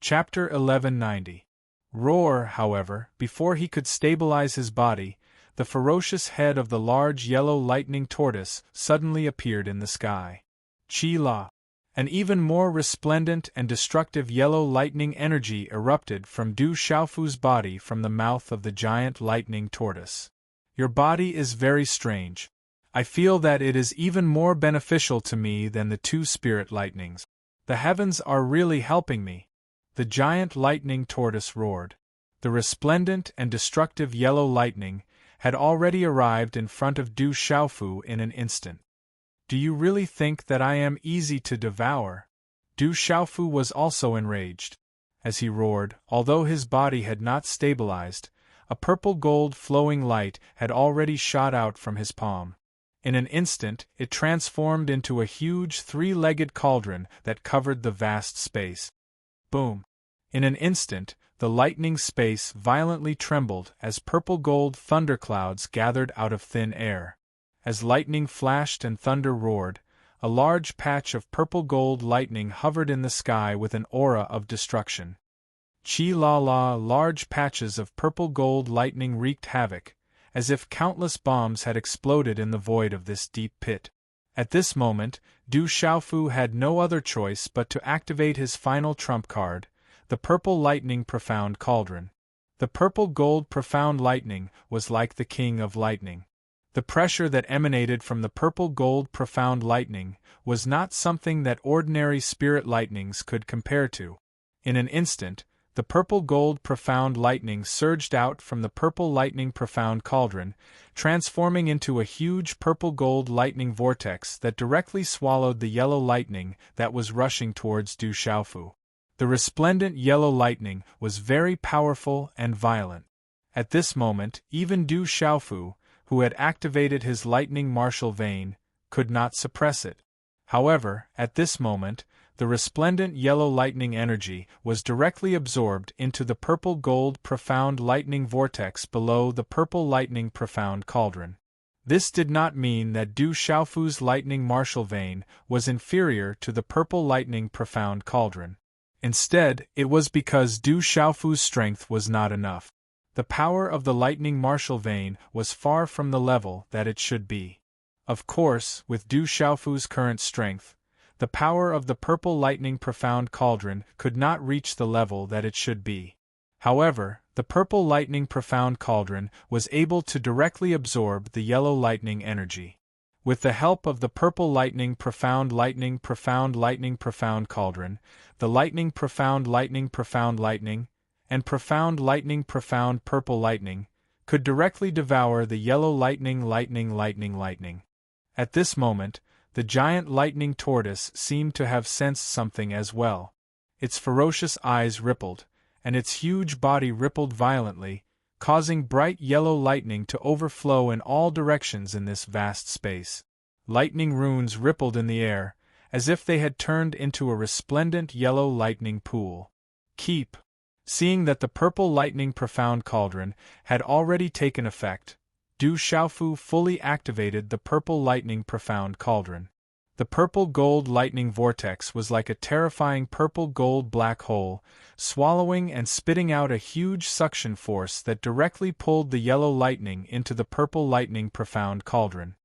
Chapter 1190. Roar, however, before he could stabilize his body, the ferocious head of the large yellow lightning tortoise suddenly appeared in the sky. Chi-la! An even more resplendent and destructive yellow lightning energy erupted from Du Xiaofu's body from the mouth of the giant lightning tortoise. Your body is very strange. I feel that it is even more beneficial to me than the two spirit lightnings. The heavens are really helping me. The giant lightning tortoise roared. The resplendent and destructive yellow lightning had already arrived in front of Du Xiaofu in an instant. Do you really think that I am easy to devour? Du Xiaofu was also enraged. As he roared, although his body had not stabilized, a purple-gold flowing light had already shot out from his palm. In an instant, it transformed into a huge three-legged cauldron that covered the vast space. Boom! In an instant, the lightning space violently trembled as purple-gold thunderclouds gathered out of thin air. As lightning flashed and thunder roared, a large patch of purple-gold lightning hovered in the sky with an aura of destruction. Chi-la-la, large patches of purple-gold lightning wreaked havoc, as if countless bombs had exploded in the void of this deep pit. At this moment, Du Xiaofu had no other choice but to activate his final trump card, the Purple Lightning Profound Cauldron. The purple-gold profound lightning was like the king of lightning. The pressure that emanated from the purple-gold profound lightning was not something that ordinary spirit lightnings could compare to. In an instant, the purple-gold profound lightning surged out from the Purple Lightning Profound Cauldron, transforming into a huge purple-gold lightning vortex that directly swallowed the yellow lightning that was rushing towards Du Xiaofu. The resplendent yellow lightning was very powerful and violent. At this moment, even Du Xiaofu, who had activated his lightning martial vein, could not suppress it. However, at this moment, the resplendent yellow lightning energy was directly absorbed into the purple-gold profound lightning vortex below the Purple Lightning Profound Cauldron. This did not mean that Du Xiaofu's lightning martial vein was inferior to the Purple Lightning Profound Cauldron. Instead, it was because Du Xiaofu's strength was not enough. The power of the lightning martial vein was far from the level that it should be. Of course, with Du Xiaofu's current strength, the power of the Purple Lightning Profound Cauldron could not reach the level that it should be. However, the Purple Lightning Profound Cauldron was able to directly absorb the yellow lightning energy. With the help of the Purple Lightning Profound Cauldron, the Lightning Profound Lightning, and Profound Lightning Profound Purple Lightning, could directly devour the yellow lightning. At this moment, the giant lightning tortoise seemed to have sensed something as well. Its ferocious eyes rippled, and its huge body rippled violently, causing bright yellow lightning to overflow in all directions in this vast space. Lightning runes rippled in the air, as if they had turned into a resplendent yellow lightning pool. Keep! Seeing that the Purple Lightning Profound Cauldron had already taken effect, Du Xiaofu fully activated the Purple Lightning Profound Cauldron. The purple-gold lightning vortex was like a terrifying purple-gold black hole, swallowing and spitting out a huge suction force that directly pulled the yellow lightning into the Purple Lightning Profound Cauldron.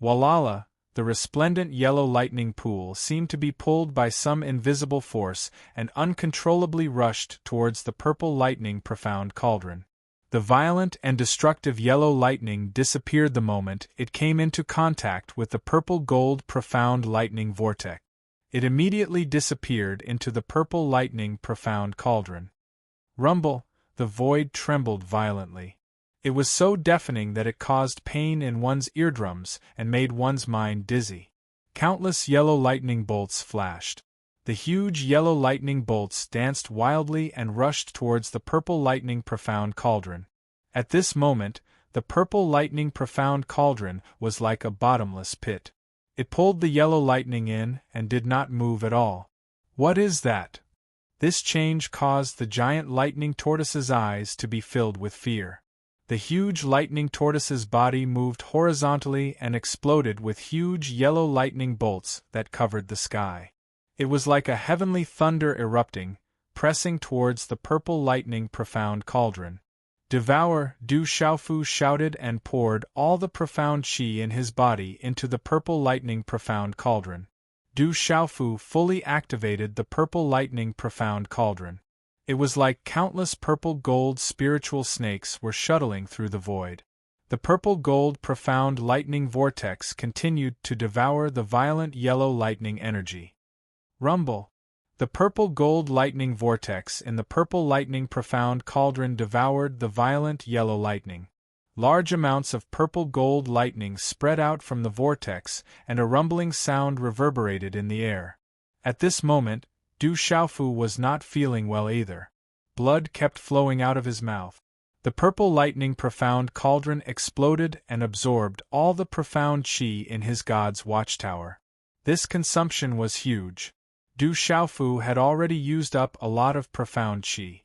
Walala! The resplendent yellow lightning pool seemed to be pulled by some invisible force and uncontrollably rushed towards the Purple Lightning Profound Cauldron. The violent and destructive yellow lightning disappeared the moment it came into contact with the purple-gold profound lightning vortex. It immediately disappeared into the Purple Lightning Profound Cauldron. Rumble! The void trembled violently. It was so deafening that it caused pain in one's eardrums and made one's mind dizzy. Countless yellow lightning bolts flashed. The huge yellow lightning bolts danced wildly and rushed towards the Purple Lightning Profound Cauldron. At this moment, the Purple Lightning Profound Cauldron was like a bottomless pit. It pulled the yellow lightning in and did not move at all. What is that? This change caused the giant lightning tortoise's eyes to be filled with fear. The huge lightning tortoise's body moved horizontally and exploded with huge yellow lightning bolts that covered the sky. It was like a heavenly thunder erupting, pressing towards the purple lightning profound cauldron. Devour, Du Xiaofu shouted and poured all the profound qi in his body into the purple lightning profound cauldron. Du Xiaofu fully activated the purple lightning profound cauldron. It was like countless purple gold spiritual snakes were shuttling through the void. The purple gold profound lightning vortex continued to devour the violent yellow lightning energy. Rumble. The purple gold lightning vortex in the purple lightning profound cauldron devoured the violent yellow lightning. Large amounts of purple gold lightning spread out from the vortex, and a rumbling sound reverberated in the air. At this moment, Du Xiaofu was not feeling well either. Blood kept flowing out of his mouth. The purple lightning profound cauldron exploded and absorbed all the profound qi in his god's watchtower. This consumption was huge. Du Xiaofu had already used up a lot of profound qi.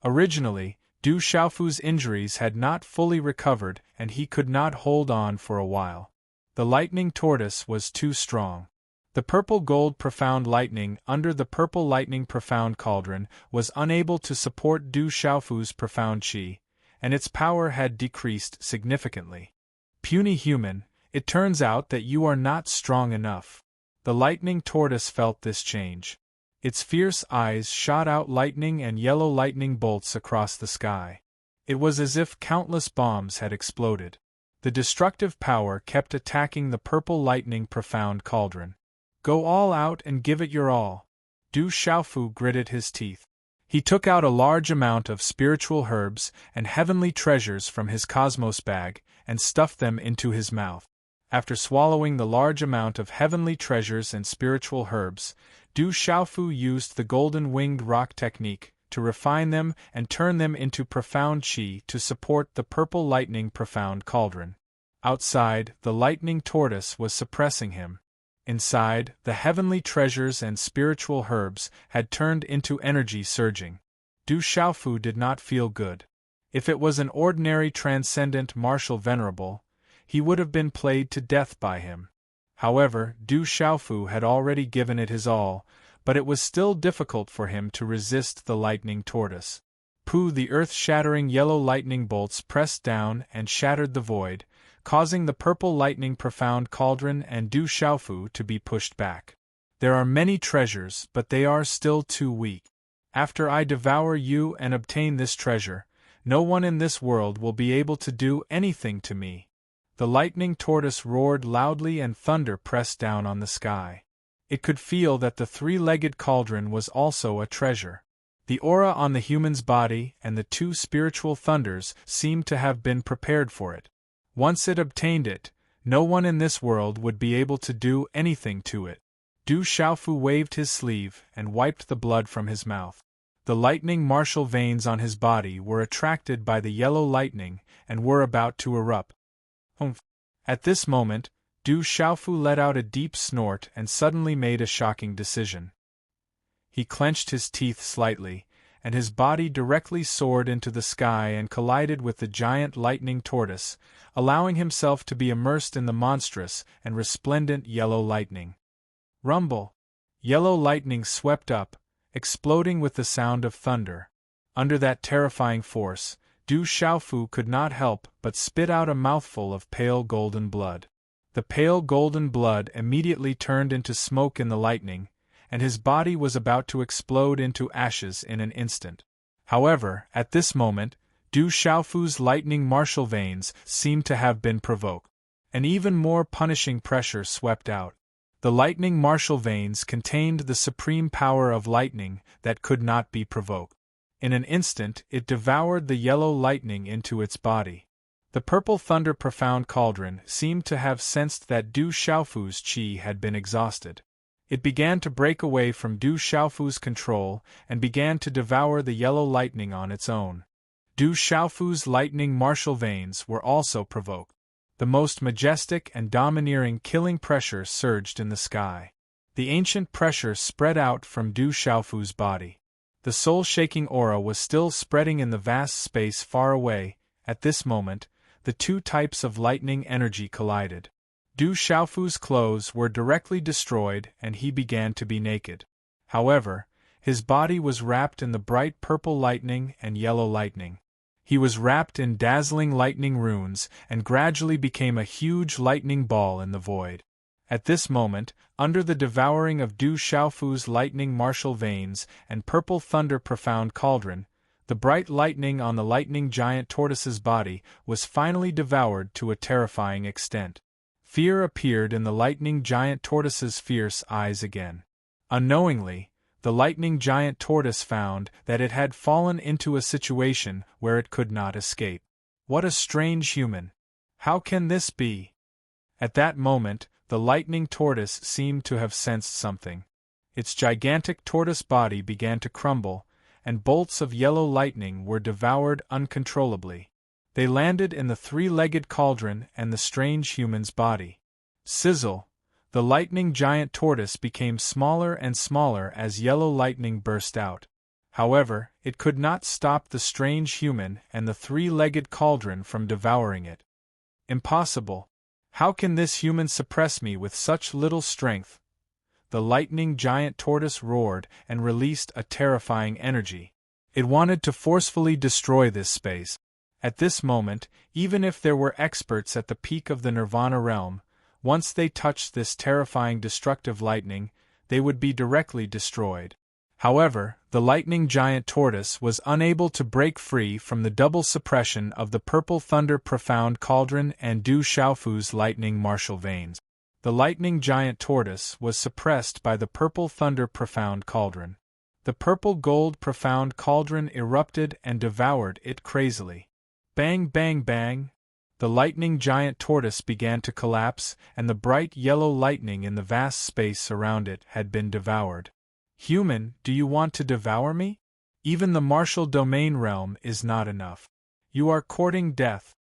Originally, Du Xiaofu's injuries had not fully recovered and he could not hold on for a while. The lightning tortoise was too strong. The purple gold profound lightning under the purple lightning profound cauldron was unable to support Du Xiaofu's profound qi, and its power had decreased significantly. Puny human, it turns out that you are not strong enough. The lightning tortoise felt this change. Its fierce eyes shot out lightning and yellow lightning bolts across the sky. It was as if countless bombs had exploded. The destructive power kept attacking the purple lightning profound cauldron. Go all out and give it your all. Du Xiaofu gritted his teeth. He took out a large amount of spiritual herbs and heavenly treasures from his cosmos bag and stuffed them into his mouth. After swallowing the large amount of heavenly treasures and spiritual herbs, Du Xiaofu used the golden winged rock technique to refine them and turn them into profound qi to support the purple lightning profound cauldron. Outside, the lightning tortoise was suppressing him. Inside, the heavenly treasures and spiritual herbs had turned into energy surging. Du Xiaofu did not feel good. If it was an ordinary transcendent martial venerable, he would have been played to death by him. However, Du Xiaofu had already given it his all, but it was still difficult for him to resist the lightning tortoise. Pooh! The earth-shattering yellow lightning bolts pressed down and shattered the void, causing the purple lightning profound cauldron and Du Xiaofu to be pushed back. There are many treasures, but they are still too weak. After I devour you and obtain this treasure, no one in this world will be able to do anything to me. The lightning tortoise roared loudly and thunder pressed down on the sky. It could feel that the three-legged cauldron was also a treasure. The aura on the human's body and the two spiritual thunders seemed to have been prepared for it. Once it obtained it, no one in this world would be able to do anything to it. Du Xiaofu waved his sleeve and wiped the blood from his mouth. The lightning martial veins on his body were attracted by the yellow lightning and were about to erupt. Humph! At this moment, Du Xiaofu let out a deep snort and suddenly made a shocking decision. He clenched his teeth slightly, and his body directly soared into the sky and collided with the giant lightning tortoise, allowing himself to be immersed in the monstrous and resplendent yellow lightning. Rumble! Yellow lightning swept up, exploding with the sound of thunder. Under that terrifying force, Du Xiaofu could not help but spit out a mouthful of pale golden blood. The pale golden blood immediately turned into smoke in the lightning, and his body was about to explode into ashes in an instant. However, at this moment, Du Xiaofu's lightning martial veins seemed to have been provoked. An even more punishing pressure swept out. The lightning martial veins contained the supreme power of lightning that could not be provoked. In an instant it devoured the yellow lightning into its body. The purple thunder profound cauldron seemed to have sensed that Du Xiaofu's qi had been exhausted. It began to break away from Du Xiaofu's control and began to devour the yellow lightning on its own. Du Xiaofu's lightning martial veins were also provoked. The most majestic and domineering killing pressure surged in the sky. The ancient pressure spread out from Du Xiaofu's body. The soul-shaking aura was still spreading in the vast space far away. At this moment, the two types of lightning energy collided. Du Xiaofu's clothes were directly destroyed and he began to be naked. However, His body was wrapped in the bright purple lightning and yellow lightning. He was wrapped in dazzling lightning runes and gradually became a huge lightning ball in the void. At this moment, under the devouring of Du Xiaofu's lightning martial veins and purple thunder profound cauldron, the bright lightning on the lightning giant tortoise's body was finally devoured to a terrifying extent. Fear appeared in the lightning giant tortoise's fierce eyes again. Unknowingly, the lightning giant tortoise found that it had fallen into a situation where it could not escape. What a strange human! How can this be? At that moment, the lightning tortoise seemed to have sensed something. Its gigantic tortoise body began to crumble, and bolts of yellow lightning were devoured uncontrollably. They landed in the three-legged cauldron and the strange human's body. Sizzle! The lightning giant tortoise became smaller and smaller as yellow lightning burst out. However, it could not stop the strange human and the three-legged cauldron from devouring it. Impossible! How can this human suppress me with such little strength? The lightning giant tortoise roared and released a terrifying energy. It wanted to forcefully destroy this space. At this moment, even if there were experts at the peak of the Nirvana realm, once they touched this terrifying destructive lightning, they would be directly destroyed. However, the lightning giant tortoise was unable to break free from the double suppression of the purple thunder profound cauldron and Du Xiaofu's lightning martial veins. The lightning giant tortoise was suppressed by the purple thunder profound cauldron. The purple gold profound cauldron erupted and devoured it crazily. Bang bang bang! The lightning giant tortoise began to collapse, and the bright yellow lightning in the vast space around it had been devoured. Human, do you want to devour me? Even the martial domain realm is not enough. You are courting death.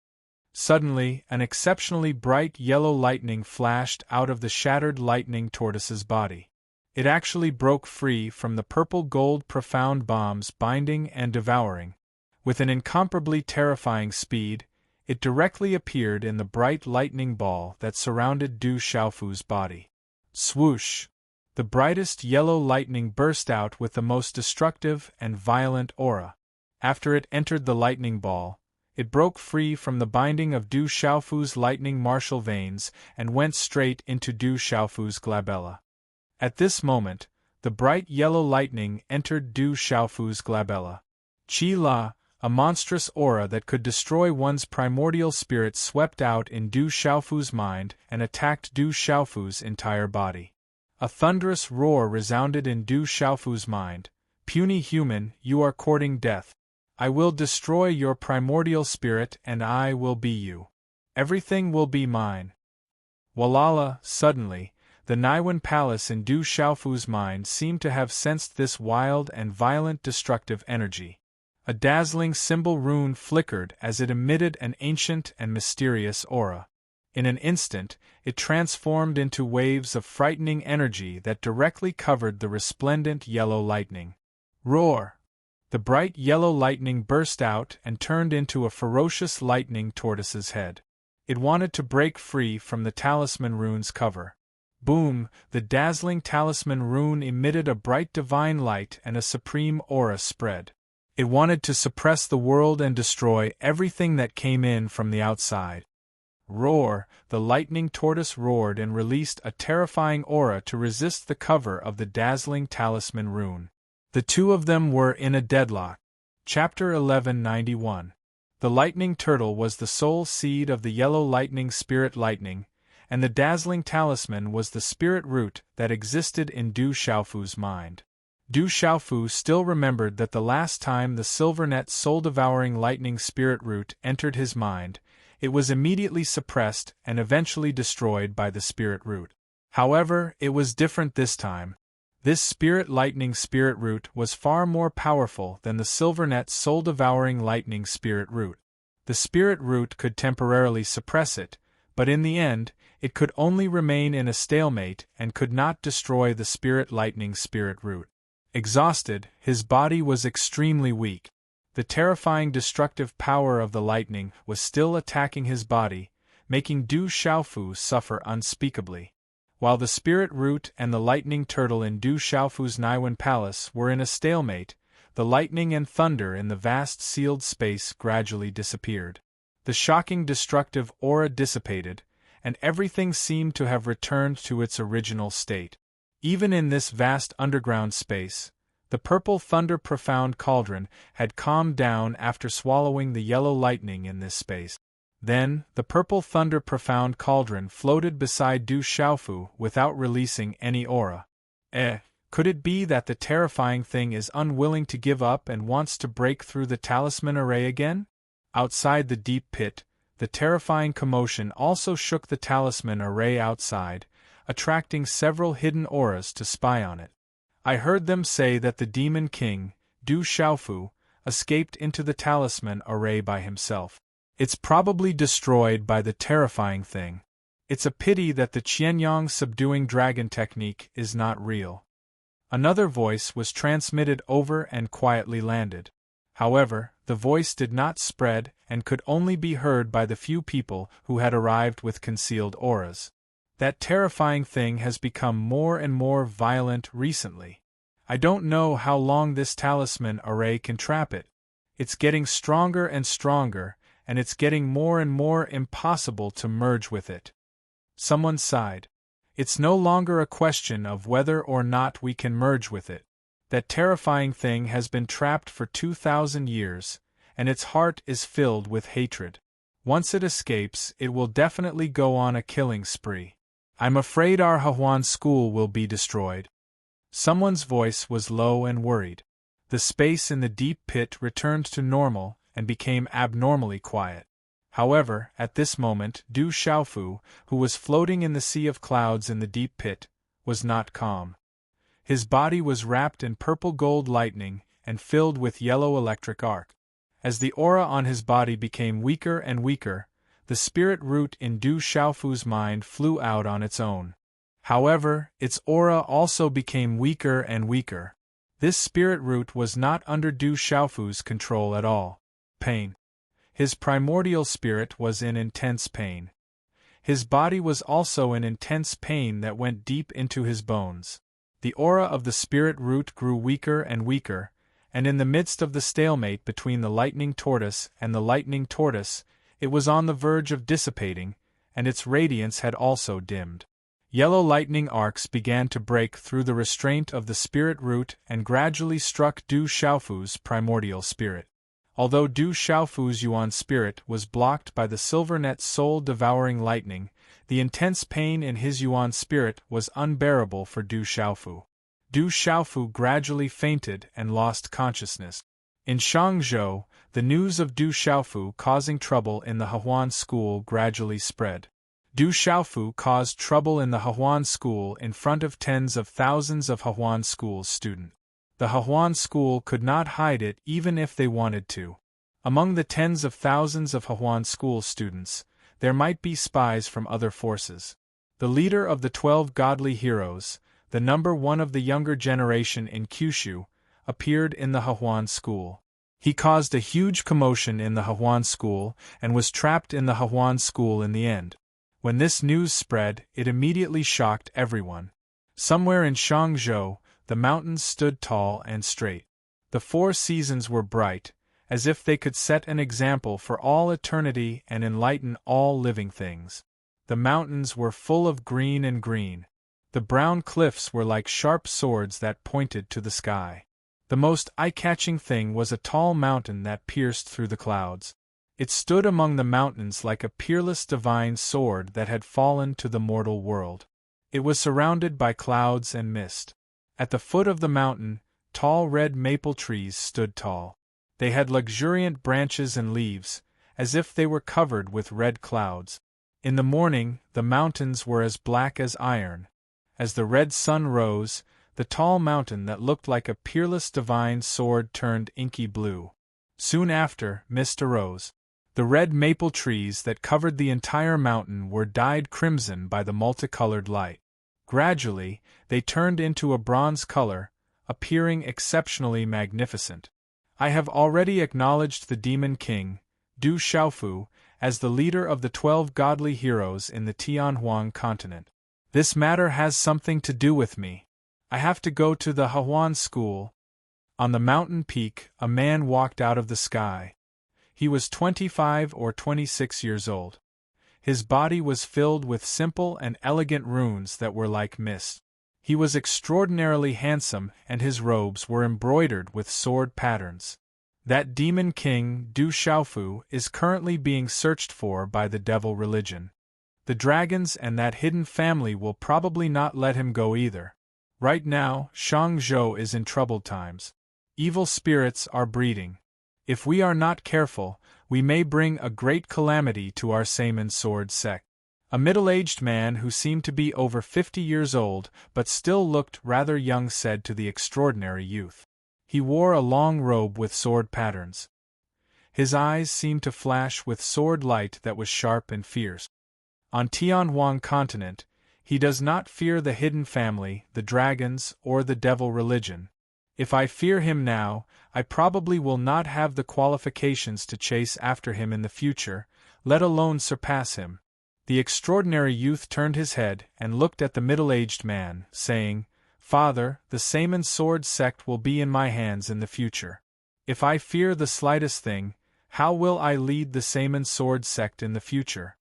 Suddenly, an exceptionally bright yellow lightning flashed out of the shattered lightning tortoise's body. It actually broke free from the purple gold profound bomb's binding and devouring. With an incomparably terrifying speed, it directly appeared in the bright lightning ball that surrounded Du Xiaofu's body. Swoosh! The brightest yellow lightning burst out with the most destructive and violent aura. After it entered the lightning ball, it broke free from the binding of Du Xiaofu's lightning martial veins and went straight into Du Xiaofu's glabella. At this moment, the bright yellow lightning entered Du Xiaofu's glabella. Qi La, a monstrous aura that could destroy one's primordial spirit, swept out in Du Xiaofu's mind and attacked Du Xiaofu's entire body. A thunderous roar resounded in Du Xiaofu's mind. Puny human, you are courting death. I will destroy your primordial spirit and I will be you. Everything will be mine. Walala, suddenly, the Naiwan palace in Du Xiaofu's mind seemed to have sensed this wild and violent destructive energy. A dazzling symbol rune flickered as it emitted an ancient and mysterious aura. In an instant, it transformed into waves of frightening energy that directly covered the resplendent yellow lightning. Roar! The bright yellow lightning burst out and turned into a ferocious lightning tortoise's head. It wanted to break free from the talisman rune's cover. Boom! The dazzling talisman rune emitted a bright divine light and a supreme aura spread. It wanted to suppress the world and destroy everything that came in from the outside. Roar! The lightning tortoise roared and released a terrifying aura to resist the cover of the dazzling talisman rune. The two of them were in a deadlock. Chapter 1191. The lightning turtle was the soul seed of the yellow lightning spirit lightning, and the dazzling talisman was the spirit root that existed in Du Xiaofu's mind. Du Xiaofu still remembered that the last time the silvernet soul-devouring lightning spirit root entered his mind, it was immediately suppressed and eventually destroyed by the spirit root. However, it was different this time. This spirit lightning spirit root was far more powerful than the silvernet soul-devouring lightning spirit root. The spirit root could temporarily suppress it, but in the end, it could only remain in a stalemate and could not destroy the spirit lightning spirit root. Exhausted, his body was extremely weak. The terrifying destructive power of the lightning was still attacking his body, making Du Xiaofu suffer unspeakably. While the spirit root and the lightning turtle in Du Xiaofu's Naiwan palace were in a stalemate, the lightning and thunder in the vast sealed space gradually disappeared. The shocking destructive aura dissipated, and everything seemed to have returned to its original state. Even in this vast underground space, the purple thunder profound cauldron had calmed down after swallowing the yellow lightning in this space. Then, the purple thunder profound cauldron floated beside Du Xiaofu without releasing any aura. Could it be that the terrifying thing is unwilling to give up and wants to break through the talisman array again? Outside the deep pit, the terrifying commotion also shook the talisman array outside, attracting several hidden auras to spy on it. I heard them say that the demon king, Du Xiaofu, escaped into the talisman array by himself. It's probably destroyed by the terrifying thing. It's a pity that the Qianyang subduing dragon technique is not real. Another voice was transmitted over and quietly landed. However, the voice did not spread and could only be heard by the few people who had arrived with concealed auras. That terrifying thing has become more and more violent recently. I don't know how long this talisman array can trap it. It's getting stronger and stronger, and it's getting more and more impossible to merge with it. Someone sighed. It's no longer a question of whether or not we can merge with it. That terrifying thing has been trapped for 2,000 years, and its heart is filled with hatred. Once it escapes, it will definitely go on a killing spree. I'm afraid our Hahuan school will be destroyed. Someone's voice was low and worried. The space in the deep pit returned to normal and became abnormally quiet. However, at this moment, Du Xiaofu, who was floating in the sea of clouds in the deep pit, was not calm. His body was wrapped in purple gold lightning and filled with yellow electric arc. As the aura on his body became weaker and weaker, the spirit root in Du Xiaofu's mind flew out on its own. However, its aura also became weaker and weaker. This spirit root was not under Du Xiaofu's control at all. Pain. His primordial spirit was in intense pain. His body was also in intense pain that went deep into his bones. The aura of the spirit root grew weaker and weaker, and in the midst of the stalemate between the lightning tortoise and the lightning tortoise, it was on the verge of dissipating, and its radiance had also dimmed. Yellow lightning arcs began to break through the restraint of the spirit root and gradually struck Du Xiaofu's primordial spirit. Although Du Xiaofu's Yuan spirit was blocked by the silver-net soul-devouring lightning, the intense pain in his Yuan spirit was unbearable for Du Xiaofu. Du Xiaofu gradually fainted and lost consciousness. In Shangzhou, the news of Du Xiaofu causing trouble in the Hahuan school gradually spread. Du Xiaofu caused trouble in the Hahuan school in front of tens of thousands of Hahuan school students. The Hahuan school could not hide it even if they wanted to. Among the tens of thousands of Hahuan school students, there might be spies from other forces. The leader of the 12 godly heroes, the number one of the younger generation in Kyushu, appeared in the Hahuan school. He caused a huge commotion in the Hahuan school and was trapped in the Hahuan school in the end. When this news spread, it immediately shocked everyone. Somewhere in Shangzhou, the mountains stood tall and straight. The 4 seasons were bright, as if they could set an example for all eternity and enlighten all living things. The mountains were full of green and green. The brown cliffs were like sharp swords that pointed to the sky. The most eye-catching thing was a tall mountain that pierced through the clouds. It stood among the mountains like a peerless divine sword that had fallen to the mortal world. It was surrounded by clouds and mist. At the foot of the mountain, tall red maple trees stood tall. They had luxuriant branches and leaves, as if they were covered with red clouds. In the morning, the mountains were as black as iron. As the red sun rose, the tall mountain that looked like a peerless divine sword turned inky blue. Soon after, mist arose. The red maple trees that covered the entire mountain were dyed crimson by the multicolored light. Gradually, they turned into a bronze color, appearing exceptionally magnificent. I have already acknowledged the Demon King, Du Xiaofu, as the leader of the 12 godly heroes in the Tianhuang continent. This matter has something to do with me. I have to go to the Hawan school. On the mountain peak, a man walked out of the sky. He was 25 or 26 years old. His body was filled with simple and elegant runes that were like mist. He was extraordinarily handsome, and his robes were embroidered with sword patterns. That demon king, Du Xiaofu, is currently being searched for by the devil religion. The dragons and that hidden family will probably not let him go either. Right now, Shangzhou is in troubled times. Evil spirits are breeding. If we are not careful, we may bring a great calamity to our Saman sword sect. A middle-aged man who seemed to be over 50 years old but still looked rather young said to the extraordinary youth. He wore a long robe with sword patterns. His eyes seemed to flash with sword light that was sharp and fierce. On Tianhuang continent, he does not fear the hidden family, the dragons, or the devil religion. If I fear him now, I probably will not have the qualifications to chase after him in the future, let alone surpass him. The extraordinary youth turned his head and looked at the middle-aged man, saying, "Father, the Saman sword sect will be in my hands in the future. If I fear the slightest thing, how will I lead the Saman sword sect in the future?"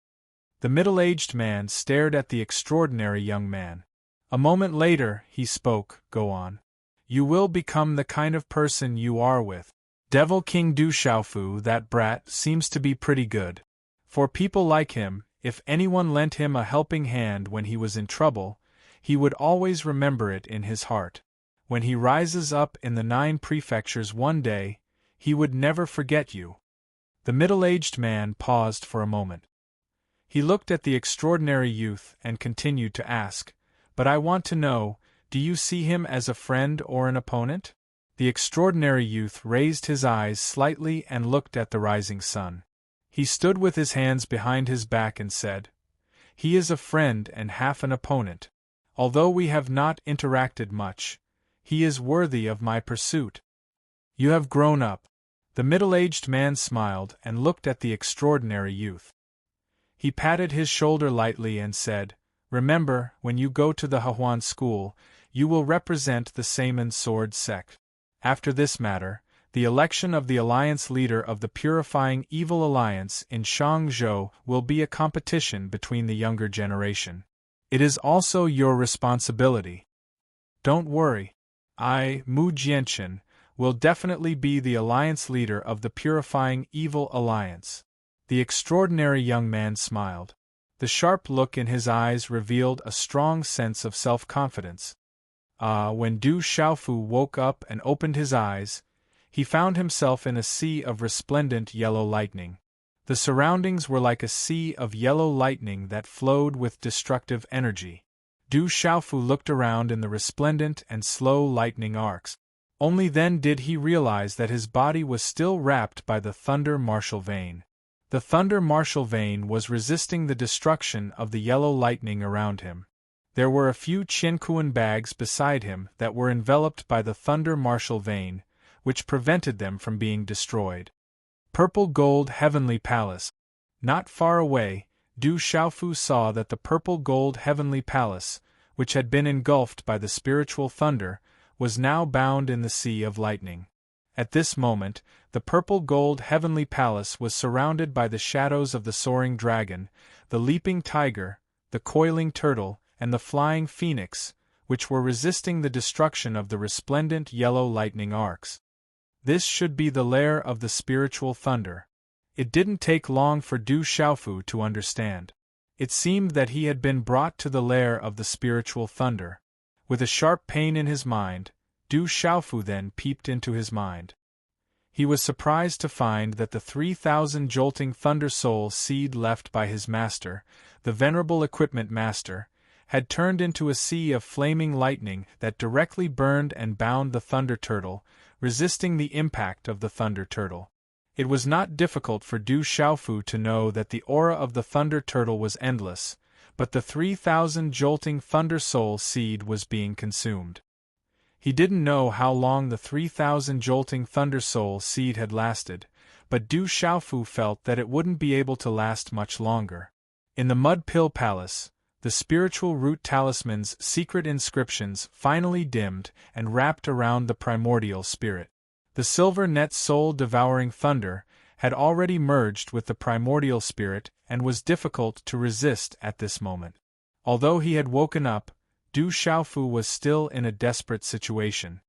The middle-aged man stared at the extraordinary young man. A moment later, he spoke, "Go on. You will become the kind of person you are with. Devil King Du Xiaofu, that brat, seems to be pretty good. For people like him, if anyone lent him a helping hand when he was in trouble, he would always remember it in his heart. When he rises up in the 9 prefectures one day, he would never forget you." The middle-aged man paused for a moment. He looked at the extraordinary youth and continued to ask, "But I want to know, do you see him as a friend or an opponent?" The extraordinary youth raised his eyes slightly and looked at the rising sun. He stood with his hands behind his back and said, "He is a friend and half an opponent. Although we have not interacted much, he is worthy of my pursuit." "You have grown up." The middle-aged man smiled and looked at the extraordinary youth. He patted his shoulder lightly and said, "Remember, when you go to the Hahuan school, you will represent the Saman sword sect. After this matter, the election of the alliance leader of the Purifying Evil Alliance in Shangzhou will be a competition between the younger generation. It is also your responsibility. Don't worry. I, Mu Jianchen, will definitely be the alliance leader of the Purifying Evil Alliance." The extraordinary young man smiled. The sharp look in his eyes revealed a strong sense of self-confidence. When Du Xiaofu woke up and opened his eyes, he found himself in a sea of resplendent yellow lightning. The surroundings were like a sea of yellow lightning that flowed with destructive energy. Du Xiaofu looked around in the resplendent and slow lightning arcs. Only then did he realize that his body was still wrapped by the thunder martial vein. The thunder martial vein was resisting the destruction of the yellow lightning around him. There were a few Qiankuan bags beside him that were enveloped by the thunder martial vein, which prevented them from being destroyed. Purple gold heavenly palace. Not far away, Du Xiaofu saw that the purple gold heavenly palace, which had been engulfed by the spiritual thunder, was now bound in the sea of lightning. At this moment, the purple gold heavenly palace was surrounded by the shadows of the soaring dragon, the leaping tiger, the coiling turtle, and the flying phoenix, which were resisting the destruction of the resplendent yellow lightning arcs. This should be the lair of the spiritual thunder. It didn't take long for Du Xiaofu to understand. It seemed that he had been brought to the lair of the spiritual thunder. With a sharp pain in his mind, Du Xiaofu then peeped into his mind. He was surprised to find that the 3,000 jolting thunder soul seed left by his master, the venerable equipment master, had turned into a sea of flaming lightning that directly burned and bound the thunder turtle, resisting the impact of the thunder turtle. It was not difficult for Du Xiaofu to know that the aura of the thunder turtle was endless, but the 3,000 jolting thunder soul seed was being consumed. He didn't know how long the 3,000 jolting thunder soul seed had lasted, but Du Xiaofu felt that it wouldn't be able to last much longer. In the Mud Pill Palace, the spiritual root talisman's secret inscriptions finally dimmed and wrapped around the primordial spirit. The silver net soul-devouring thunder had already merged with the primordial spirit and was difficult to resist at this moment. Although he had woken up, Du Xiaofu was still in a desperate situation.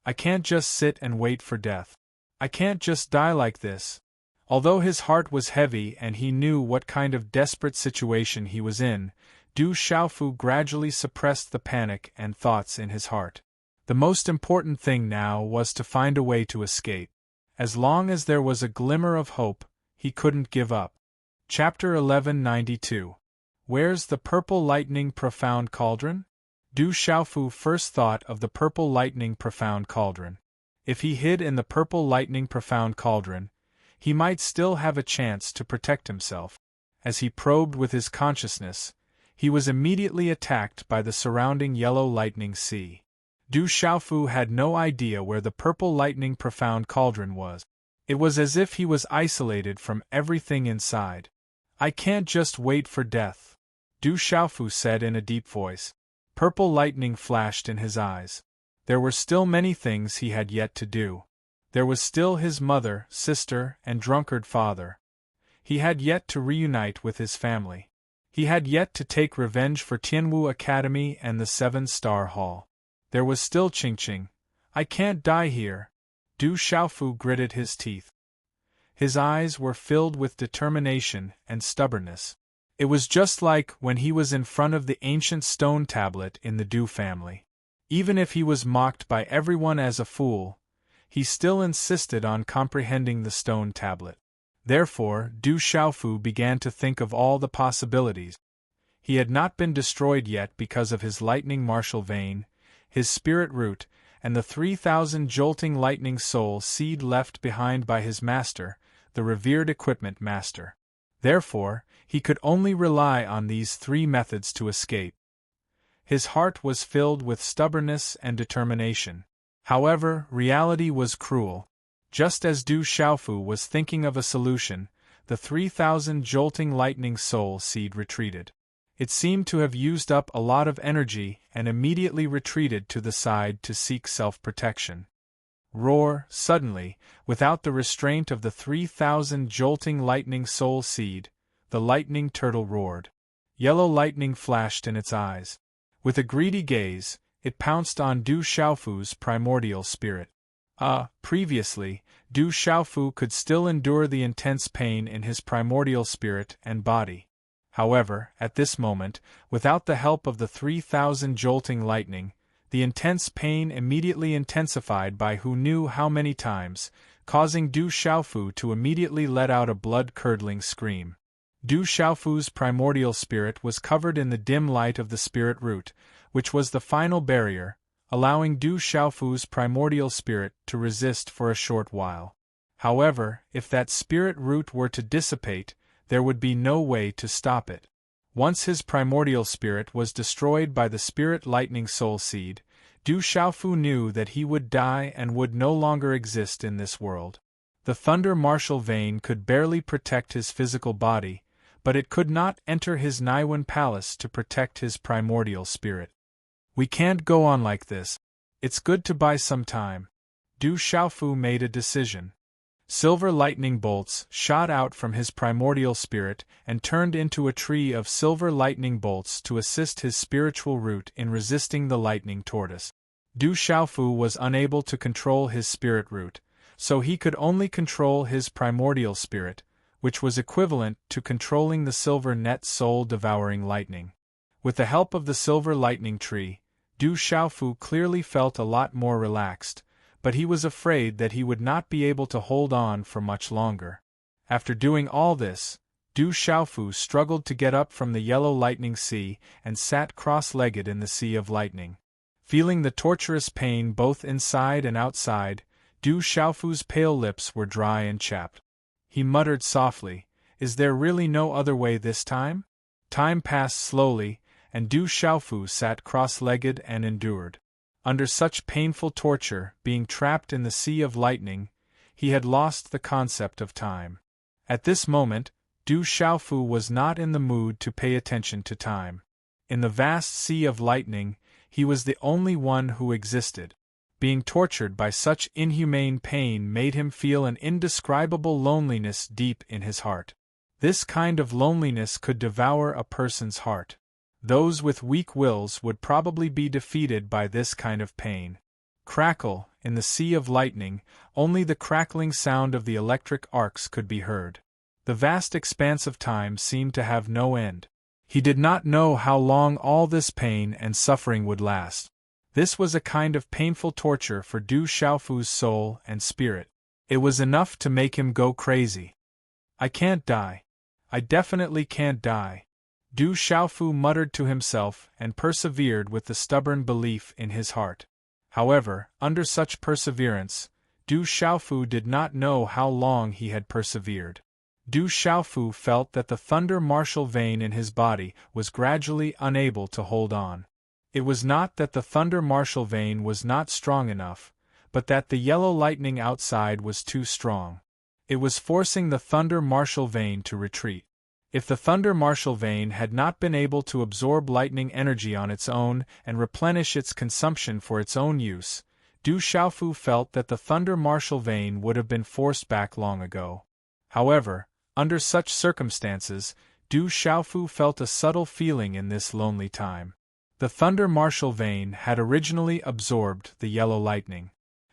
I can't just sit and wait for death. I can't just die like this. Although his heart was heavy and he knew what kind of desperate situation he was in, Du Xiaofu gradually suppressed the panic and thoughts in his heart. The most important thing now was to find a way to escape. As long as there was a glimmer of hope, he couldn't give up. Chapter 1192. Where's the purple lightning profound cauldron? Du Xiaofu first thought of the purple lightning profound cauldron. If he hid in the purple lightning profound cauldron, he might still have a chance to protect himself. As he probed with his consciousness, he was immediately attacked by the surrounding yellow lightning sea. Du Xiaofu had no idea where the purple lightning profound cauldron was. It was as if he was isolated from everything inside. I can't just wait for death, Du Xiaofu said in a deep voice. Purple lightning flashed in his eyes. There were still many things he had yet to do. There was still his mother, sister, and drunkard father. He had yet to reunite with his family. He had yet to take revenge for Tianwu Academy and the 7-Star Hall. There was still Qingqing. I can't die here. Du Xiaofu gritted his teeth. His eyes were filled with determination and stubbornness. It was just like when he was in front of the ancient stone tablet in the Du family. Even if he was mocked by everyone as a fool, he still insisted on comprehending the stone tablet. Therefore, Du Xiaofu began to think of all the possibilities. He had not been destroyed yet because of his lightning martial vein, his spirit root, and the 3,000 jolting lightning soul seed left behind by his master, the revered equipment master. Therefore, he could only rely on these 3 methods to escape. His heart was filled with stubbornness and determination. However, reality was cruel. Just as Du Xiaofu was thinking of a solution, the 3,000 jolting lightning soul seed retreated. It seemed to have used up a lot of energy and immediately retreated to the side to seek self-protection. Roar, suddenly, without the restraint of the 3,000 jolting lightning soul seed, the lightning turtle roared. Yellow lightning flashed in its eyes. With a greedy gaze, it pounced on Du Xiaofu's primordial spirit. Previously, Du Xiaofu could still endure the intense pain in his primordial spirit and body. However, at this moment, without the help of the 3,000 jolting lightning, the intense pain immediately intensified by who knew how many times, causing Du Xiaofu to immediately let out a blood-curdling scream. Du Xiaofu's primordial spirit was covered in the dim light of the spirit root, which was the final barrier, allowing Du Xiaofu's primordial spirit to resist for a short while. However, if that spirit root were to dissipate, there would be no way to stop it. Once his primordial spirit was destroyed by the spirit lightning soul seed, Du Xiaofu knew that he would die and would no longer exist in this world. The thunder martial vein could barely protect his physical body, but it could not enter his Naiwan palace to protect his primordial spirit. We can't go on like this. It's good to buy some time. Du Xiaofu made a decision. Silver lightning bolts shot out from his primordial spirit and turned into a tree of silver lightning bolts to assist his spiritual root in resisting the lightning tortoise. Du Xiaofu was unable to control his spirit root, so he could only control his primordial spirit, which was equivalent to controlling the silver net soul-devouring lightning. With the help of the silver lightning tree, Du Xiaofu clearly felt a lot more relaxed, but he was afraid that he would not be able to hold on for much longer. After doing all this, Du Xiaofu struggled to get up from the yellow lightning sea and sat cross-legged in the sea of lightning. Feeling the torturous pain both inside and outside, Du Xiaofu's pale lips were dry and chapped. He muttered softly, "Is there really no other way this time?" Time passed slowly, and Du Xiaofu sat cross-legged and endured. Under such painful torture, being trapped in the sea of lightning, he had lost the concept of time. At this moment, Du Xiaofu was not in the mood to pay attention to time. In the vast sea of lightning, he was the only one who existed. Being tortured by such inhumane pain made him feel an indescribable loneliness deep in his heart. This kind of loneliness could devour a person's heart. Those with weak wills would probably be defeated by this kind of pain. Crackle, in the sea of lightning, only the crackling sound of the electric arcs could be heard. The vast expanse of time seemed to have no end. He did not know how long all this pain and suffering would last. This was a kind of painful torture for Du Xiaofu's soul and spirit. It was enough to make him go crazy. I can't die. I definitely can't die. Du Xiaofu muttered to himself and persevered with the stubborn belief in his heart. However, under such perseverance, Du Xiaofu did not know how long he had persevered. Du Xiaofu felt that the thunder martial vein in his body was gradually unable to hold on. It was not that the thunder martial vein was not strong enough, but that the yellow lightning outside was too strong. It was forcing the thunder martial vein to retreat. If the thunder martial vein had not been able to absorb lightning energy on its own and replenish its consumption for its own use, Du Xiaofu felt that the thunder martial vein would have been forced back long ago. However, under such circumstances, Du Xiaofu felt a subtle feeling in this lonely time. The thunder martial vein had originally absorbed the yellow lightning.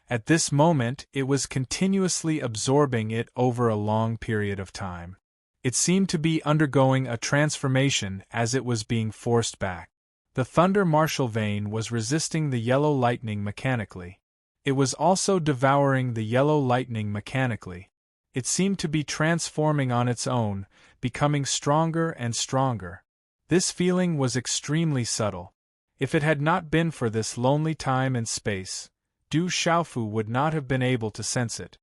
At this moment it was continuously absorbing it over a long period of time. It seemed to be undergoing a transformation as it was being forced back. The thunder martial vein was resisting the yellow lightning mechanically. It was also devouring the yellow lightning mechanically. It seemed to be transforming on its own, becoming stronger and stronger. This feeling was extremely subtle. If it had not been for this lonely time and space, Du Xiaofu would not have been able to sense it.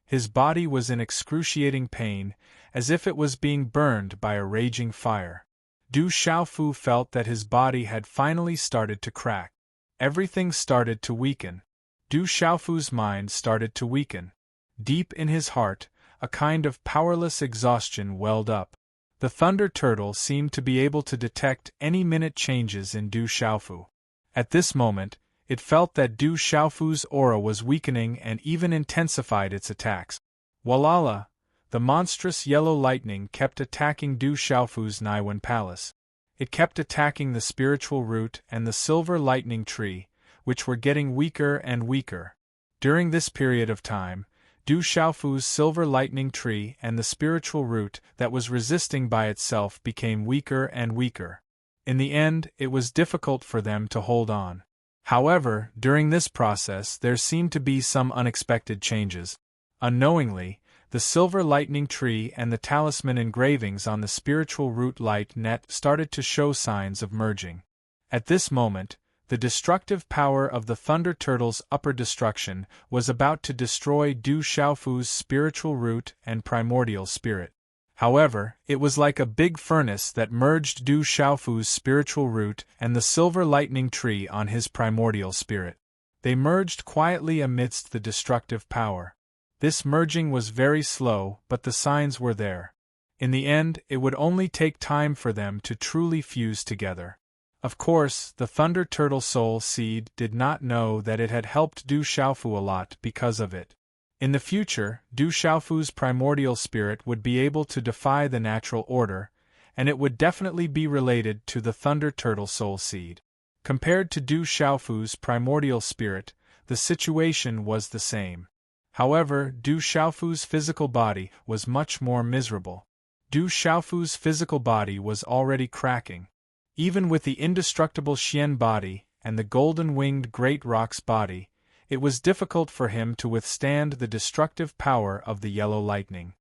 His body was in excruciating pain, as if it was being burned by a raging fire. Du Xiaofu felt that his body had finally started to crack. Everything started to weaken. Du Xiaofu's mind started to weaken. Deep in his heart, a kind of powerless exhaustion welled up. The Thunder Turtle seemed to be able to detect any minute changes in Du Xiaofu. At this moment, it felt that Du Xiaofu's aura was weakening and even intensified its attacks. Walala! The monstrous yellow lightning kept attacking Du Xiaofu's Naiwen Palace. It kept attacking the spiritual root and the silver lightning tree, which were getting weaker and weaker. During this period of time, Du Xiaofu's silver lightning tree and the spiritual root that was resisting by itself became weaker and weaker. In the end, it was difficult for them to hold on. However, during this process there seemed to be some unexpected changes. Unknowingly, the silver lightning tree and the talisman engravings on the spiritual root light net started to show signs of merging. At this moment, the destructive power of the Thunder Turtle's upper destruction was about to destroy Du Xiaofu's spiritual root and primordial spirit. However, it was like a big furnace that merged Du Xiaofu's spiritual root and the silver lightning tree on his primordial spirit. They merged quietly amidst the destructive power. This merging was very slow, but the signs were there. In the end, it would only take time for them to truly fuse together. Of course, the Thunder Turtle Soul Seed did not know that it had helped Du Xiaofu a lot because of it. In the future, Du Xiaofu's primordial spirit would be able to defy the natural order, and it would definitely be related to the Thunder Turtle Soul Seed. Compared to Du Xiaofu's primordial spirit, the situation was the same. However, Du Xiaofu's physical body was much more miserable. Du Xiaofu's physical body was already cracking. Even with the indestructible Xian body and the golden-winged Great Rock's body, it was difficult for him to withstand the destructive power of the yellow lightning.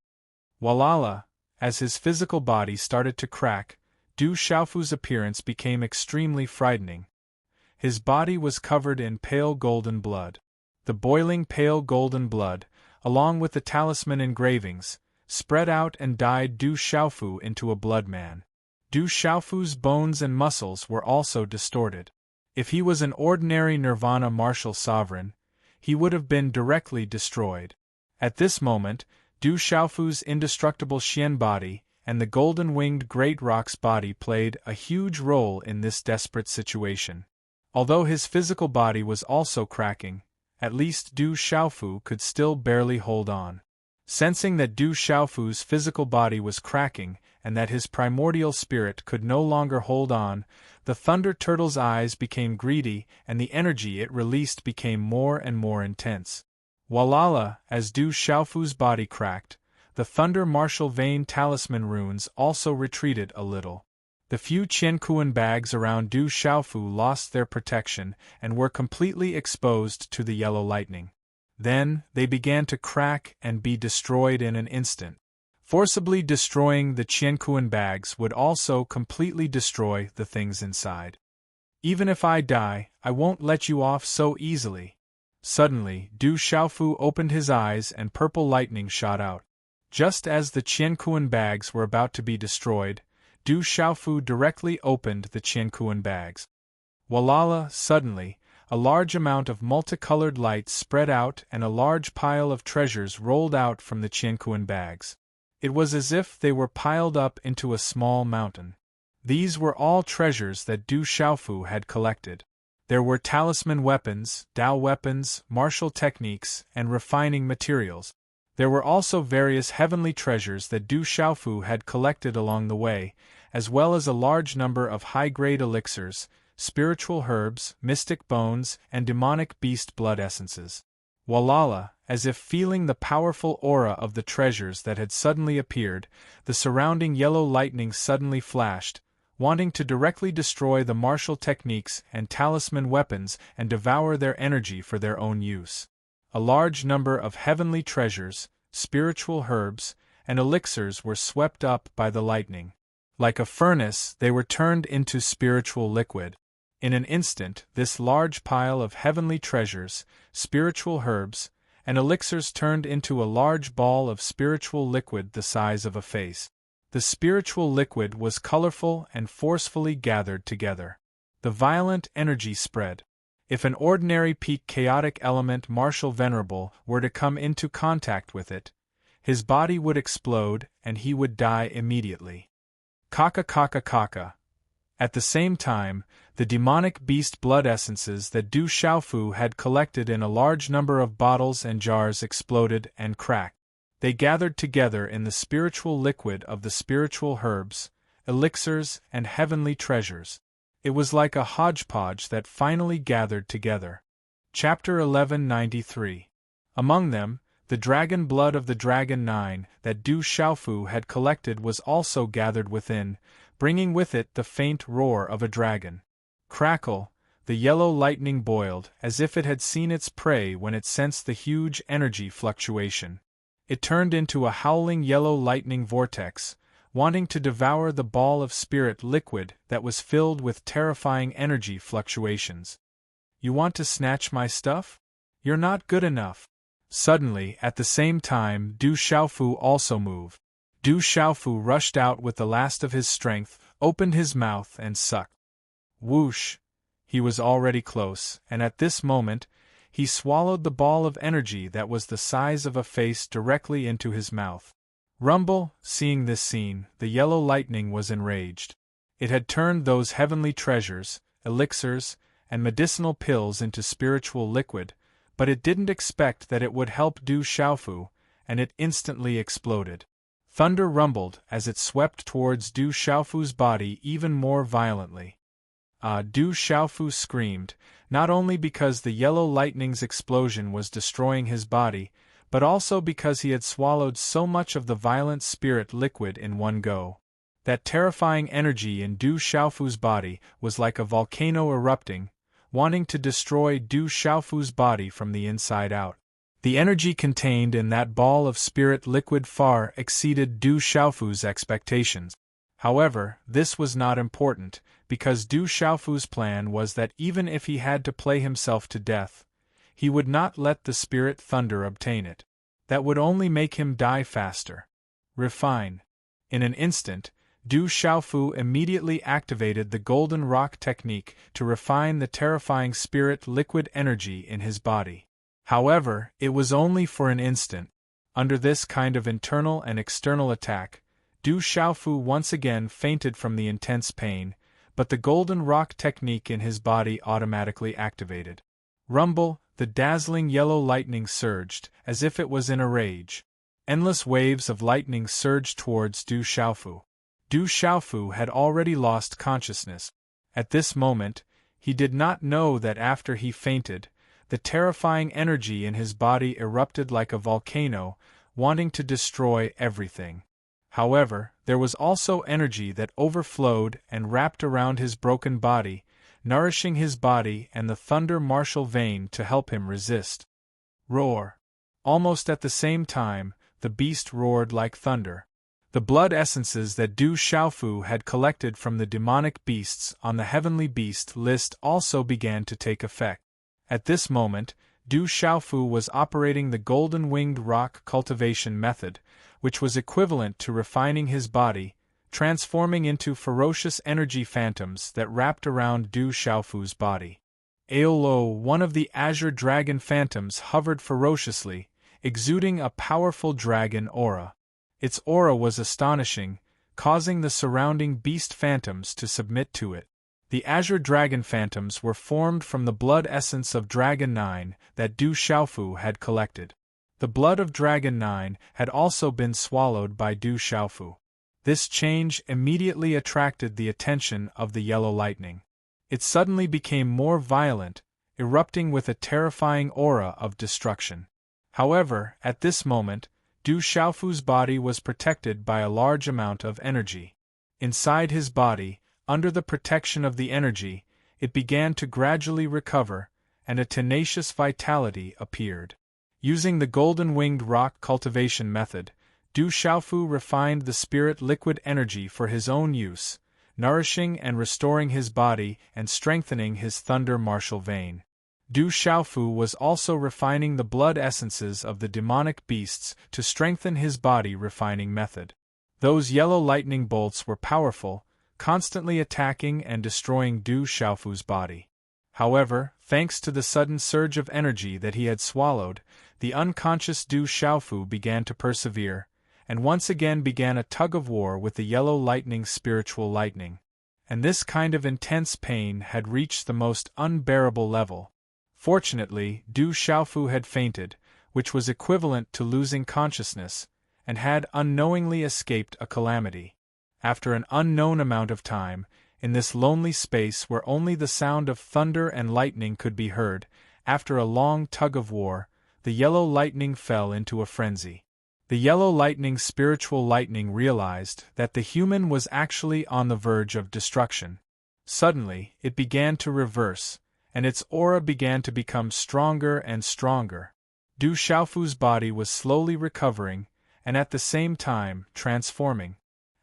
Walala! As his physical body started to crack, Du Xiaofu's appearance became extremely frightening. His body was covered in pale golden blood. The boiling pale golden blood, along with the talisman engravings, spread out and dyed Du Xiaofu into a blood man. Du Xiaofu's bones and muscles were also distorted. If he was an ordinary Nirvana martial sovereign, he would have been directly destroyed. At this moment, Du Xiaofu's indestructible Xian body and the golden-winged great rock's body played a huge role in this desperate situation. Although his physical body was also cracking, at least Du Xiaofu could still barely hold on. Sensing that Du Xiaofu's physical body was cracking and that his primordial spirit could no longer hold on, the Thunder Turtle's eyes became greedy and the energy it released became more and more intense. Walala, as Du Xiaofu's body cracked, the Thunder Martial Vein Talisman runes also retreated a little. The few Qiankuan bags around Du Xiaofu lost their protection and were completely exposed to the yellow lightning. Then, they began to crack and be destroyed in an instant. Forcibly destroying the Qiankuan bags would also completely destroy the things inside. Even if I die, I won't let you off so easily. Suddenly, Du Xiaofu opened his eyes and purple lightning shot out. Just as the Qiankuan bags were about to be destroyed, Du Xiaofu directly opened the Qiankuan bags. Walala, suddenly, a large amount of multicolored light spread out and a large pile of treasures rolled out from the Qiankuan bags. It was as if they were piled up into a small mountain. These were all treasures that Du Xiaofu had collected. There were talisman weapons, Dao weapons, martial techniques, and refining materials. There were also various heavenly treasures that Du Xiaofu had collected along the way, as well as a large number of high-grade elixirs, spiritual herbs, mystic bones, and demonic beast blood essences. Walala, as if feeling the powerful aura of the treasures that had suddenly appeared, the surrounding yellow lightning suddenly flashed, wanting to directly destroy the martial techniques and talisman weapons and devour their energy for their own use. A large number of heavenly treasures, spiritual herbs, and elixirs were swept up by the lightning. Like a furnace, they were turned into spiritual liquid. In an instant, this large pile of heavenly treasures, spiritual herbs, and elixirs turned into a large ball of spiritual liquid the size of a face. The spiritual liquid was colorful and forcefully gathered together. The violent energy spread. If an ordinary peak chaotic element martial venerable were to come into contact with it, his body would explode and he would die immediately. Kaka kaka kaka. At the same time, the demonic beast blood essences that Du Xiaofu had collected in a large number of bottles and jars exploded and cracked. They gathered together in the spiritual liquid of the spiritual herbs, elixirs, and heavenly treasures. It was like a hodgepodge that finally gathered together. Chapter 1193. Among them, the dragon blood of the Dragon 9 that Du Xiaofu had collected was also gathered within, bringing with it the faint roar of a dragon. Crackle, the yellow lightning boiled, as if it had seen its prey when it sensed the huge energy fluctuation. It turned into a howling yellow lightning vortex, wanting to devour the ball of spirit liquid that was filled with terrifying energy fluctuations. You want to snatch my stuff? You're not good enough. Suddenly, at the same time, Du Xiaofu also moved. Du Xiaofu rushed out with the last of his strength, opened his mouth and sucked. Whoosh! He was already close, and at this moment, he swallowed the ball of energy that was the size of a face directly into his mouth. Rumble, seeing this scene, the yellow lightning was enraged. It had turned those heavenly treasures, elixirs, and medicinal pills into spiritual liquid, but it didn't expect that it would help Du Xiaofu, and it instantly exploded. Thunder rumbled as it swept towards Du Xiaofu's body even more violently. Du Xiaofu screamed, not only because the yellow lightning's explosion was destroying his body, but also because he had swallowed so much of the violent spirit liquid in one go. That terrifying energy in Du Xiaofu's body was like a volcano erupting, wanting to destroy Du Xiaofu's body from the inside out. The energy contained in that ball of spirit liquid far exceeded Du Xiaofu's expectations. However, this was not important, because Du Xiaofu's plan was that even if he had to play himself to death, he would not let the spirit thunder obtain it. That would only make him die faster. Refine. In an instant, Du Xiaofu immediately activated the golden rock technique to refine the terrifying spirit liquid energy in his body. However, it was only for an instant. Under this kind of internal and external attack, Du Xiaofu once again fainted from the intense pain, but the golden rock technique in his body automatically activated. Rumble, the dazzling yellow lightning surged, as if it was in a rage. Endless waves of lightning surged towards Du Xiaofu. Du Xiaofu had already lost consciousness. At this moment, he did not know that after he fainted, the terrifying energy in his body erupted like a volcano, wanting to destroy everything. However, there was also energy that overflowed and wrapped around his broken body, nourishing his body and the thunder martial vein to help him resist. Roar! Almost at the same time, the beast roared like thunder. The blood essences that Du Xiaofu had collected from the demonic beasts on the heavenly beast list also began to take effect. At this moment, Du Xiaofu was operating the golden-winged rock cultivation method, which was equivalent to refining his body, transforming into ferocious energy phantoms that wrapped around Du Xiaofu's body. Aolo, one of the azure dragon phantoms, hovered ferociously, exuding a powerful dragon aura. Its aura was astonishing, causing the surrounding beast phantoms to submit to it. The azure dragon phantoms were formed from the blood essence of Dragon 9 that Du Xiaofu had collected. The blood of Dragon 9 had also been swallowed by Du Xiaofu. This change immediately attracted the attention of the yellow lightning. It suddenly became more violent, erupting with a terrifying aura of destruction. However, at this moment, Du Xiaofu's body was protected by a large amount of energy. Inside his body, under the protection of the energy, it began to gradually recover, and a tenacious vitality appeared. Using the golden-winged rock cultivation method, Du Xiaofu refined the spirit liquid energy for his own use, nourishing and restoring his body and strengthening his thunder martial vein. Du Xiaofu was also refining the blood essences of the demonic beasts to strengthen his body refining method. Those yellow lightning bolts were powerful, constantly attacking and destroying Du Xiaofu's body. However, thanks to the sudden surge of energy that he had swallowed, the unconscious Du Xiaofu began to persevere, and once again began a tug-of-war with the yellow lightning's spiritual lightning. And this kind of intense pain had reached the most unbearable level. Fortunately, Du Xiaofu had fainted, which was equivalent to losing consciousness, and had unknowingly escaped a calamity. After an unknown amount of time, in this lonely space where only the sound of thunder and lightning could be heard, after a long tug-of-war, the yellow lightning fell into a frenzy. The yellow lightning's spiritual lightning realized that the human was actually on the verge of destruction. Suddenly, it began to reverse, and its aura began to become stronger and stronger. Du Xiaofu's body was slowly recovering, and at the same time transforming.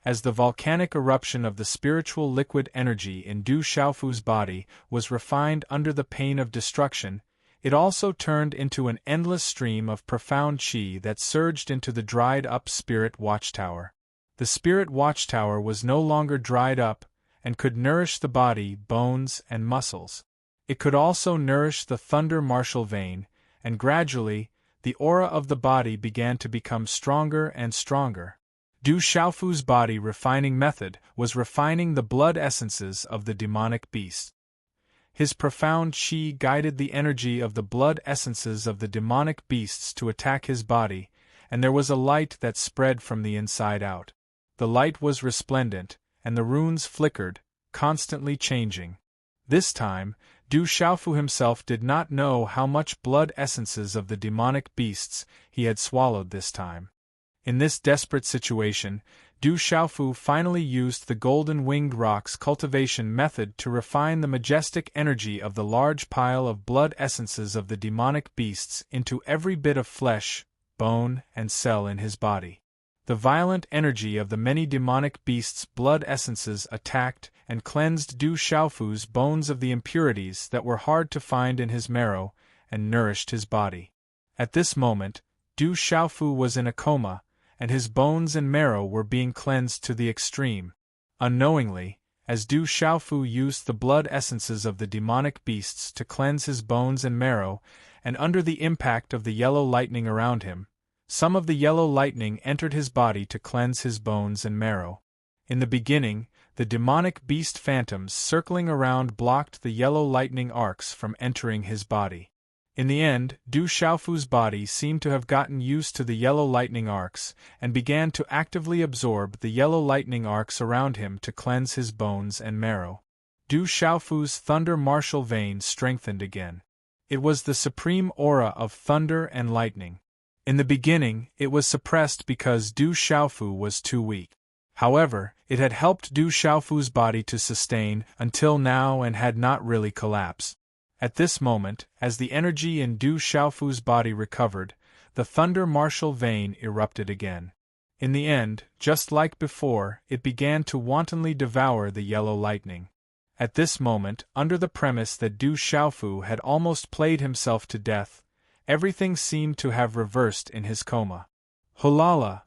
As the volcanic eruption of the spiritual liquid energy in Du Xiaofu's body was refined under the pain of destruction, it also turned into an endless stream of profound qi that surged into the dried-up spirit watchtower. The spirit watchtower was no longer dried up, and could nourish the body, bones, and muscles. It could also nourish the thunder martial vein, and gradually, the aura of the body began to become stronger and stronger. Du Xiaofu's body refining method was refining the blood essences of the demonic beast. His profound qi guided the energy of the blood essences of the demonic beasts to attack his body, and there was a light that spread from the inside out. The light was resplendent, and the runes flickered, constantly changing. This time, Du Xiaofu himself did not know how much blood essences of the demonic beasts he had swallowed this time. In this desperate situation, Du Xiaofu finally used the golden-winged rock's cultivation method to refine the majestic energy of the large pile of blood essences of the demonic beasts into every bit of flesh, bone, and cell in his body. The violent energy of the many demonic beasts' blood essences attacked and cleansed Du Xiaofu's bones of the impurities that were hard to find in his marrow, and nourished his body. At this moment, Du Xiaofu was in a coma, and his bones and marrow were being cleansed to the extreme. Unknowingly, as Du Xiaofu used the blood essences of the demonic beasts to cleanse his bones and marrow, and under the impact of the yellow lightning around him, Some of the yellow lightning entered his body to cleanse his bones and marrow. In the beginning, the demonic beast phantoms circling around blocked the yellow lightning arcs from entering his body. In the end, Du Xiaofu's body seemed to have gotten used to the yellow lightning arcs, and began to actively absorb the yellow lightning arcs around him to cleanse his bones and marrow. Du Xiaofu's thunder martial vein strengthened again. It was the supreme aura of thunder and lightning. In the beginning, it was suppressed because Du Xiaofu was too weak. However, it had helped Du Xiaofu's body to sustain until now and had not really collapsed. At this moment, as the energy in Du Xiaofu's body recovered, the thunder martial vein erupted again. In the end, just like before, it began to wantonly devour the yellow lightning. At this moment, under the premise that Du Xiaofu had almost played himself to death, everything seemed to have reversed in his coma. Holala!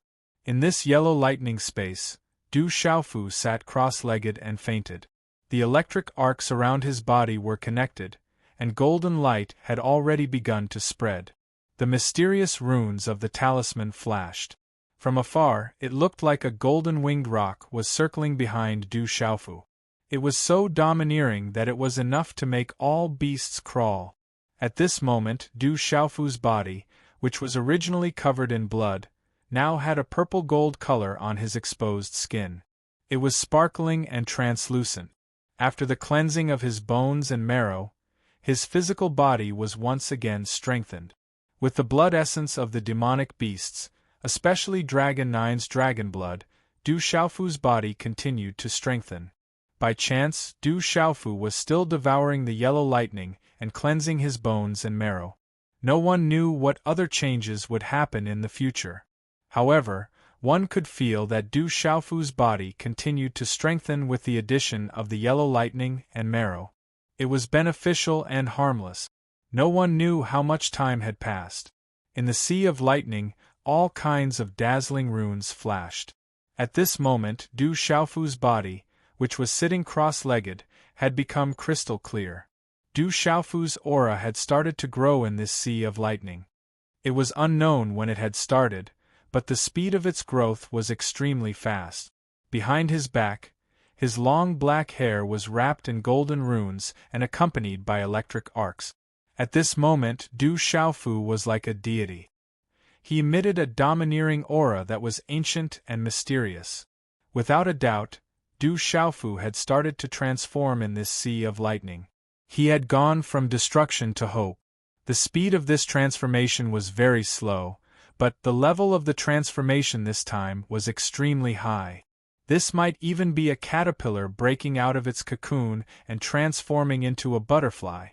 In this yellow lightning space, Du Xiaofu sat cross-legged and fainted. The electric arcs around his body were connected, and golden light had already begun to spread. The mysterious runes of the talisman flashed. From afar, it looked like a golden-winged rock was circling behind Du Xiaofu. It was so domineering that it was enough to make all beasts crawl. At this moment, Du Xiaofu's body, which was originally covered in blood, now had a purple-gold color on his exposed skin. It was sparkling and translucent. After the cleansing of his bones and marrow, his physical body was once again strengthened. With the blood essence of the demonic beasts, especially Dragon 9's dragon blood, Du Xiaofu's body continued to strengthen. By chance, Du Xiaofu was still devouring the yellow lightning and cleansing his bones and marrow. No one knew what other changes would happen in the future. However, one could feel that Du Xiaofu's body continued to strengthen with the addition of the yellow lightning and marrow. It was beneficial and harmless. No one knew how much time had passed. In the sea of lightning, all kinds of dazzling runes flashed. At this moment, Du Xiaofu's body, which was sitting cross-legged, had become crystal clear. Du Xiaofu's aura had started to grow in this sea of lightning. It was unknown when it had started, but the speed of its growth was extremely fast. Behind his back, his long black hair was wrapped in golden runes and accompanied by electric arcs. At this moment, Du Xiaofu was like a deity. He emitted a domineering aura that was ancient and mysterious. Without a doubt, Du Xiaofu had started to transform in this sea of lightning. He had gone from destruction to hope. The speed of this transformation was very slow, but the level of the transformation this time was extremely high. This might even be a caterpillar breaking out of its cocoon and transforming into a butterfly.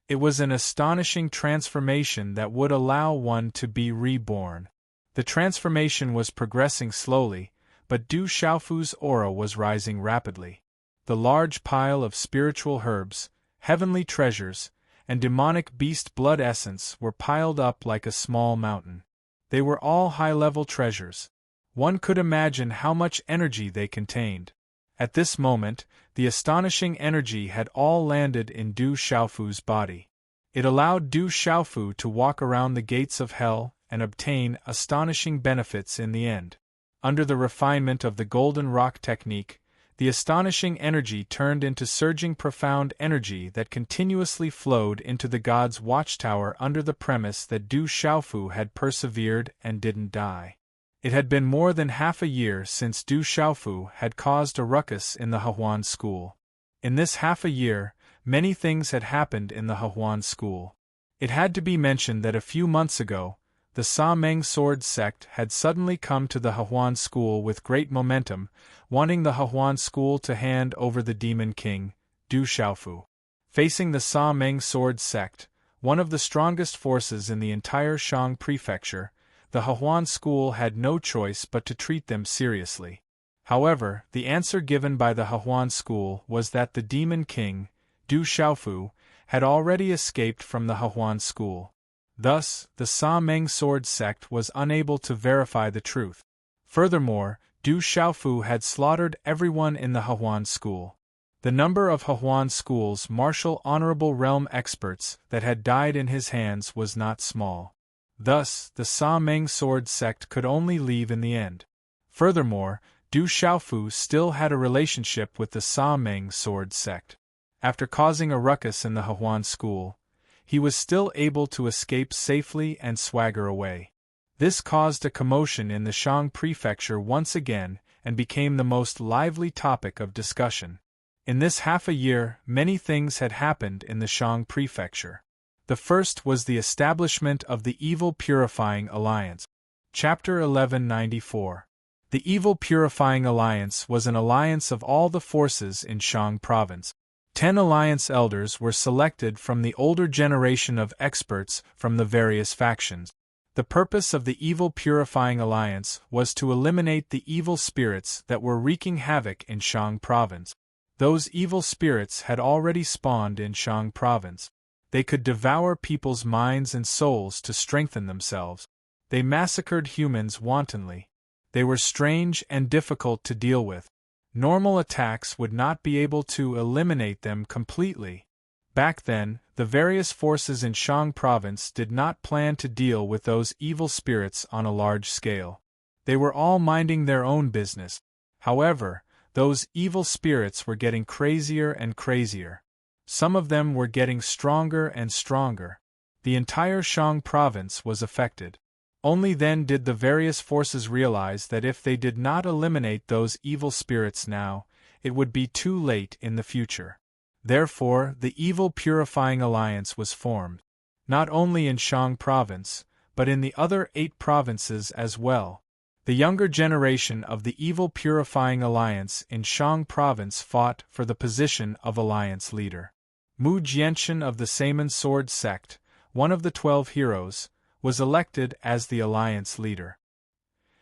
It was an astonishing transformation that would allow one to be reborn. The transformation was progressing slowly, but Du Xiaofu's aura was rising rapidly. The large pile of spiritual herbs, heavenly treasures, and demonic beast blood essence were piled up like a small mountain. They were all high-level treasures. One could imagine how much energy they contained. At this moment, the astonishing energy had all landed in Du Xiaofu's body. It allowed Du Xiaofu to walk around the gates of hell and obtain astonishing benefits in the end. Under the refinement of the golden rock technique, the astonishing energy turned into surging profound energy that continuously flowed into the god's watchtower under the premise that Du Xiaofu had persevered and didn't die. It had been more than half a year since Du Xiaofu had caused a ruckus in the Hehuan school. In this half a year, many things had happened in the Hehuan school. It had to be mentioned that a few months ago, the Sa Meng sword sect had suddenly come to the Hehuan school with great momentum, wanting the Hehuan school to hand over the demon king, Du Xiaofu. Facing the Sa Meng sword sect, one of the strongest forces in the entire Shang prefecture, the Hehuan school had no choice but to treat them seriously. However, the answer given by the Hehuan school was that the demon king, Du Xiaofu, had already escaped from the Hehuan school. Thus, the Sa Meng sword sect was unable to verify the truth. Furthermore, Du Xiaofu had slaughtered everyone in the Hehuan school. The number of Hehuan school's martial honorable realm experts that had died in his hands was not small. Thus, the Sa Meng sword sect could only leave in the end. Furthermore, Du Xiaofu still had a relationship with the Sa Meng sword sect. After causing a ruckus in the Hehuan school, he was still able to escape safely and swagger away. This caused a commotion in the Shang prefecture once again and became the most lively topic of discussion. In this half a year, many things had happened in the Shang prefecture. The first was the establishment of the Evil Purifying Alliance. Chapter 1194. The Evil Purifying Alliance was an alliance of all the forces in Shang province. 10 alliance elders were selected from the older generation of experts from the various factions. The purpose of the Evil Purifying Alliance was to eliminate the evil spirits that were wreaking havoc in Shang province. Those evil spirits had already spawned in Shang province. They could devour people's minds and souls to strengthen themselves. They massacred humans wantonly. They were strange and difficult to deal with. Normal attacks would not be able to eliminate them completely. Back then, the various forces in Shang province did not plan to deal with those evil spirits on a large scale. They were all minding their own business. However, those evil spirits were getting crazier and crazier. Some of them were getting stronger and stronger. The entire Shang province was affected. Only then did the various forces realize that if they did not eliminate those evil spirits now, it would be too late in the future. Therefore, the Evil Purifying Alliance was formed. Not only in Shang province, but in the other 8 provinces as well. The younger generation of the Evil Purifying Alliance in Shang province fought for the position of alliance leader. Mu Jianshan of the Saman sword sect, one of the 12 heroes, was elected as the alliance leader.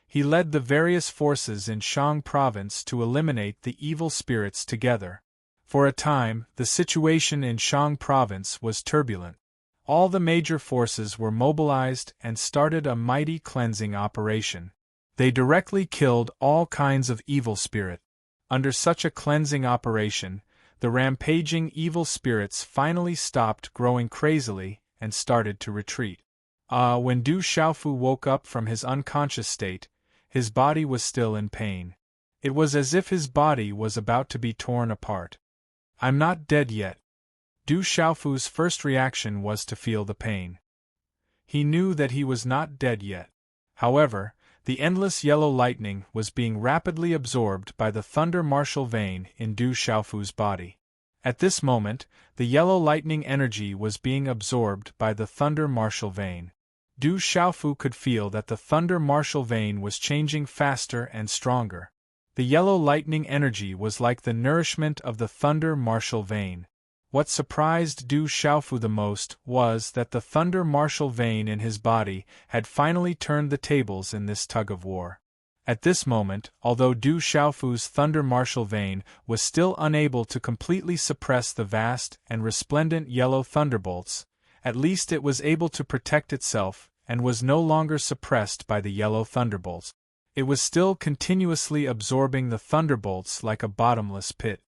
He led the various forces in Shang province to eliminate the evil spirits together. For a time, the situation in Shang province was turbulent. All the major forces were mobilized and started a mighty cleansing operation. They directly killed all kinds of evil spirit. Under such a cleansing operation, the rampaging evil spirits finally stopped growing crazily and started to retreat. When Du Xiaofu woke up from his unconscious state, his body was still in pain. It was as if his body was about to be torn apart. "I'm not dead yet." Du Xiaofu's first reaction was to feel the pain. He knew that he was not dead yet. However, the endless yellow lightning was being rapidly absorbed by the thunder martial vein in Du Xiaofu's body. At this moment, the yellow lightning energy was being absorbed by the thunder martial vein. Du Xiaofu could feel that the thunder martial vein was changing faster and stronger. The yellow lightning energy was like the nourishment of the thunder martial vein. What surprised Du Xiaofu the most was that the thunder martial vein in his body had finally turned the tables in this tug-of-war. At this moment, although Du Xiaofu's thunder martial vein was still unable to completely suppress the vast and resplendent yellow thunderbolts, at least it was able to protect itself and was no longer suppressed by the yellow thunderbolts. It was still continuously absorbing the thunderbolts like a bottomless pit.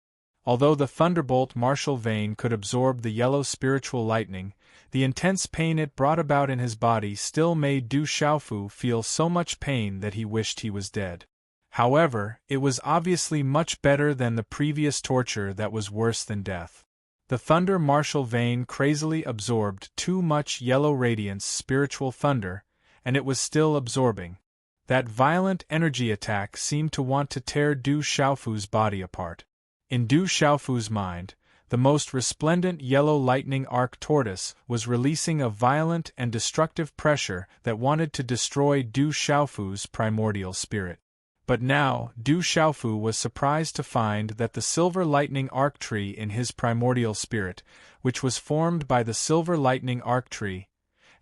Although the thunderbolt martial vein could absorb the yellow spiritual lightning, the intense pain it brought about in his body still made Du Xiaofu feel so much pain that he wished he was dead. However, it was obviously much better than the previous torture that was worse than death. The thunder martial vein crazily absorbed too much yellow radiance spiritual thunder, and it was still absorbing. That violent energy attack seemed to want to tear Du Xiaofu's body apart. In Du Xiaofu's mind, the most resplendent yellow lightning arc tortoise was releasing a violent and destructive pressure that wanted to destroy Du Xiaofu's primordial spirit. But now, Du Xiaofu was surprised to find that the silver lightning arc tree in his primordial spirit, which was formed by the silver lightning arc tree,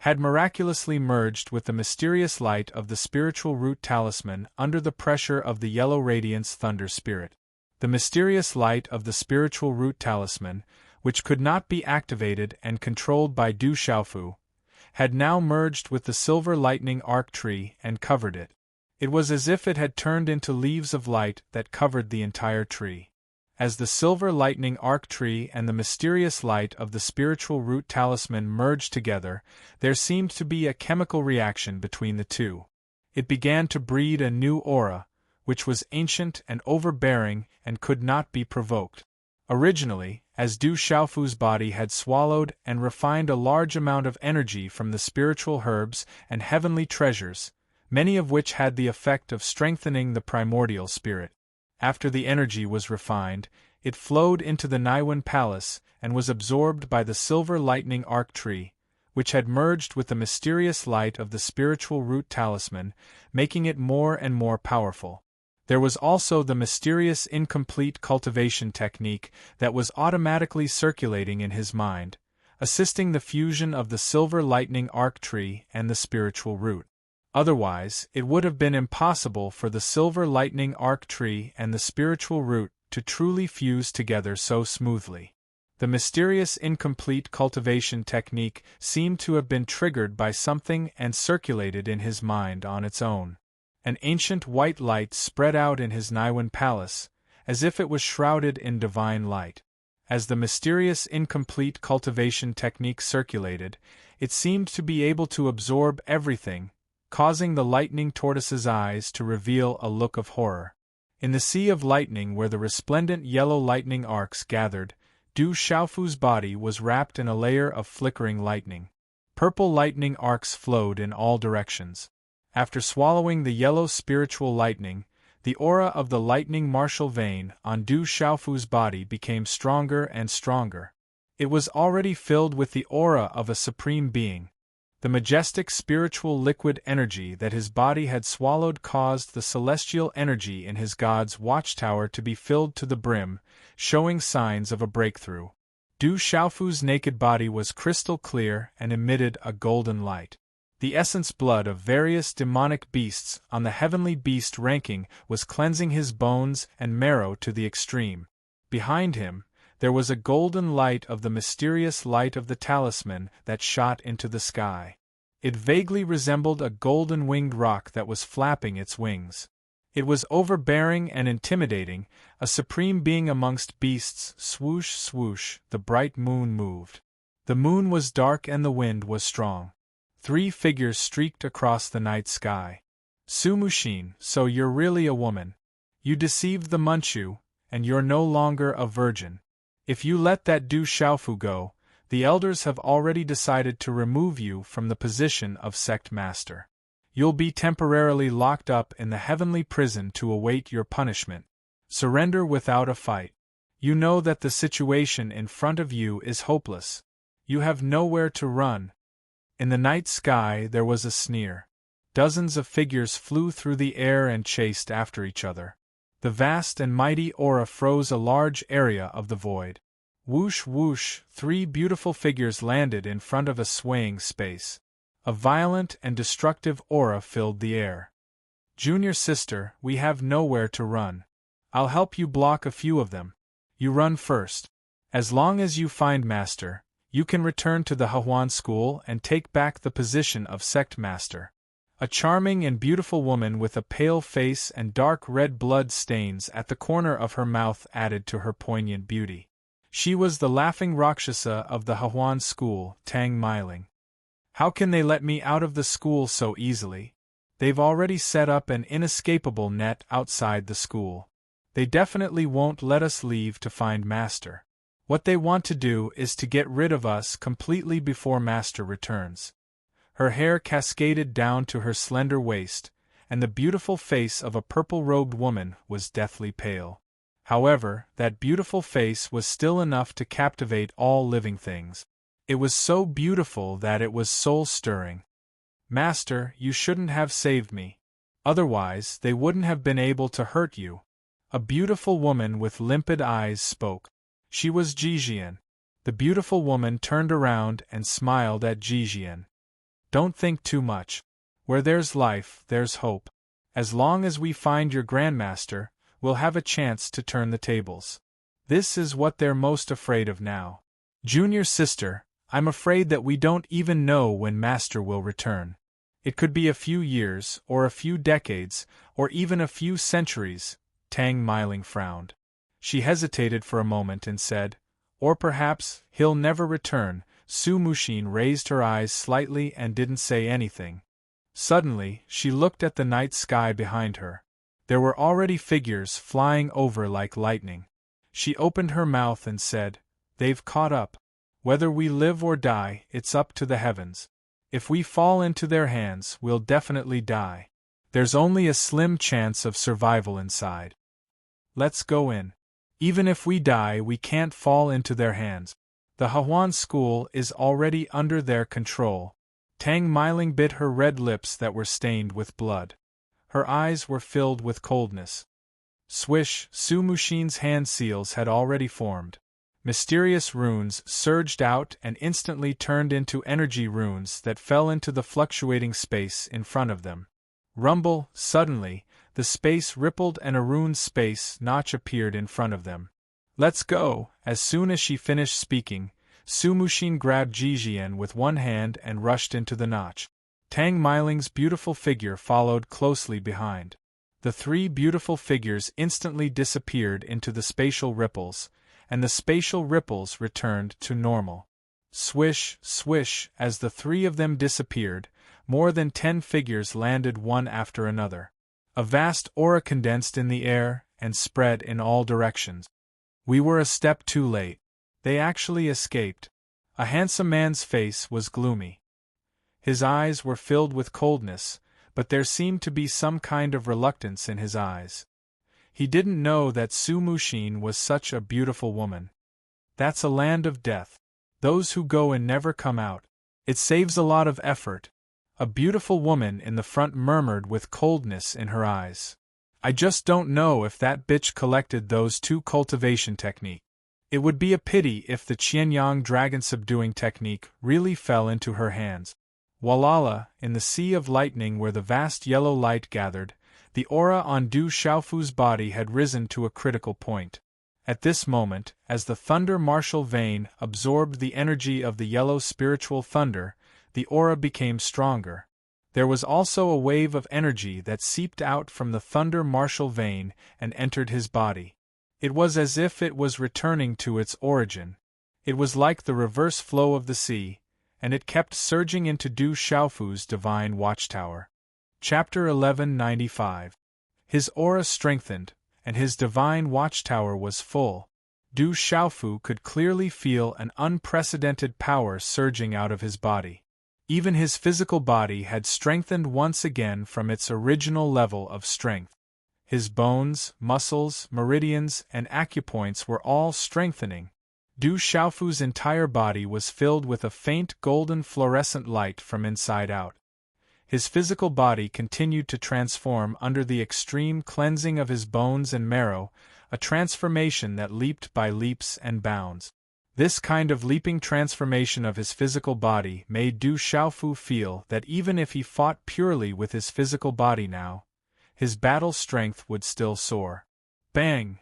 had miraculously merged with the mysterious light of the spiritual root talisman under the pressure of the yellow radiance thunder spirit. The mysterious light of the spiritual root talisman, which could not be activated and controlled by Du Xiaofu, had now merged with the silver lightning arc tree and covered it. It was as if it had turned into leaves of light that covered the entire tree. As the silver lightning arc tree and the mysterious light of the spiritual root talisman merged together, there seemed to be a chemical reaction between the two. It began to breed a new aura, which was ancient and overbearing and could not be provoked. Originally, as Du Xiaofu's body had swallowed and refined a large amount of energy from the spiritual herbs and heavenly treasures, many of which had the effect of strengthening the primordial spirit. After the energy was refined, it flowed into the Naiwan palace and was absorbed by the silver lightning arc tree, which had merged with the mysterious light of the spiritual root talisman, making it more and more powerful. There was also the mysterious incomplete cultivation technique that was automatically circulating in his mind, assisting the fusion of the silver lightning arc tree and the spiritual root. Otherwise, it would have been impossible for the silver lightning arc tree and the spiritual root to truly fuse together so smoothly. The mysterious incomplete cultivation technique seemed to have been triggered by something and circulated in his mind on its own. An ancient white light spread out in his Naiwan palace, as if it was shrouded in divine light. As the mysterious incomplete cultivation technique circulated, it seemed to be able to absorb everything, causing the lightning tortoise's eyes to reveal a look of horror. In the sea of lightning where the resplendent yellow lightning arcs gathered, Du Xiaofu's body was wrapped in a layer of flickering lightning. Purple lightning arcs flowed in all directions. After swallowing the yellow spiritual lightning, the aura of the lightning martial vein on Du Xiaofu's body became stronger and stronger. It was already filled with the aura of a supreme being. The majestic spiritual liquid energy that his body had swallowed caused the celestial energy in his god's watchtower to be filled to the brim, showing signs of a breakthrough. Du Xiaofu's naked body was crystal clear and emitted a golden light. The essence blood of various demonic beasts on the heavenly beast ranking was cleansing his bones and marrow to the extreme. Behind him, there was a golden light of the mysterious light of the talisman that shot into the sky. It vaguely resembled a golden-winged rock that was flapping its wings. It was overbearing and intimidating, a supreme being amongst beasts. Swoosh, swoosh, the bright moon moved. The moon was dark and the wind was strong. 3 figures streaked across the night sky. Su Mushin, so you're really a woman. You deceived the Manchu, and you're no longer a virgin. If you let that Du Xiaofu go, the elders have already decided to remove you from the position of sect master. You'll be temporarily locked up in the heavenly prison to await your punishment. Surrender without a fight. You know that the situation in front of you is hopeless. You have nowhere to run. In the night sky there was a sneer. Dozens of figures flew through the air and chased after each other. The vast and mighty aura froze a large area of the void. Whoosh whoosh, 3 beautiful figures landed in front of a swaying space. A violent and destructive aura filled the air. Junior sister, we have nowhere to run. I'll help you block a few of them. You run first. As long as you find master, you can return to the Hahuan school and take back the position of sect master. A charming and beautiful woman with a pale face and dark red blood stains at the corner of her mouth added to her poignant beauty. She was the laughing Rakshasa of the Hahuan school, Tang Miling. How can they let me out of the school so easily? They've already set up an inescapable net outside the school. They definitely won't let us leave to find master. What they want to do is to get rid of us completely before master returns. Her hair cascaded down to her slender waist, and the beautiful face of a purple-robed woman was deathly pale. However, that beautiful face was still enough to captivate all living things. It was so beautiful that it was soul-stirring. Master, you shouldn't have saved me. Otherwise, they wouldn't have been able to hurt you. A beautiful woman with limpid eyes spoke. She was Jijian. The beautiful woman turned around and smiled at Jijian. Don't think too much. Where there's life, there's hope. As long as we find your grandmaster, we'll have a chance to turn the tables. This is what they're most afraid of now. Junior sister, I'm afraid that we don't even know when master will return. It could be a few years, or a few decades, or even a few centuries. Tang Miling frowned. She hesitated for a moment and said, "Or perhaps, he'll never return." Su Mushin raised her eyes slightly and didn't say anything. Suddenly, she looked at the night sky behind her. There were already figures flying over like lightning. She opened her mouth and said, "They've caught up. Whether we live or die, it's up to the heavens. If we fall into their hands, we'll definitely die. There's only a slim chance of survival inside. Let's go in. Even if we die, we can't fall into their hands. The Hahuan school is already under their control." Tang Meiling bit her red lips that were stained with blood. Her eyes were filled with coldness. Swish, Su Mushin's hand seals had already formed. Mysterious runes surged out and instantly turned into energy runes that fell into the fluctuating space in front of them. Rumble, suddenly, the space rippled and a rune space notch appeared in front of them. "Let's go!" As soon as she finished speaking, Su Mushin grabbed Jijian with one hand and rushed into the notch. Tang Meiling's beautiful figure followed closely behind. The three beautiful figures instantly disappeared into the spatial ripples, and the spatial ripples returned to normal. Swish, swish, as the three of them disappeared, more than 10 figures landed one after another. A vast aura condensed in the air and spread in all directions. We were a step too late. They actually escaped. A handsome man's face was gloomy. His eyes were filled with coldness, but there seemed to be some kind of reluctance in his eyes. He didn't know that Su Mushin was such a beautiful woman. That's a land of death. Those who go and never come out. It saves a lot of effort. A beautiful woman in the front murmured with coldness in her eyes. I just don't know if that bitch collected those 2 cultivation technique. It would be a pity if the Qianyang dragon subduing technique really fell into her hands. Walala, in the sea of lightning where the vast yellow light gathered, the aura on Du Xiaofu's body had risen to a critical point. At this moment, as the thunder martial vein absorbed the energy of the yellow spiritual thunder, the aura became stronger. There was also a wave of energy that seeped out from the thunder martial vein and entered his body. It was as if it was returning to its origin. It was like the reverse flow of the sea, and it kept surging into Du Xiaofu's divine watchtower. Chapter 1195. His aura strengthened, and his divine watchtower was full. Du Xiaofu could clearly feel an unprecedented power surging out of his body. Even his physical body had strengthened once again from its original level of strength. His bones, muscles, meridians, and acupoints were all strengthening. Du Xiaofu's entire body was filled with a faint golden fluorescent light from inside out. His physical body continued to transform under the extreme cleansing of his bones and marrow, a transformation that leaped by leaps and bounds. This kind of leaping transformation of his physical body made Du Xiaofu feel that even if he fought purely with his physical body now, his battle strength would still soar. Bang!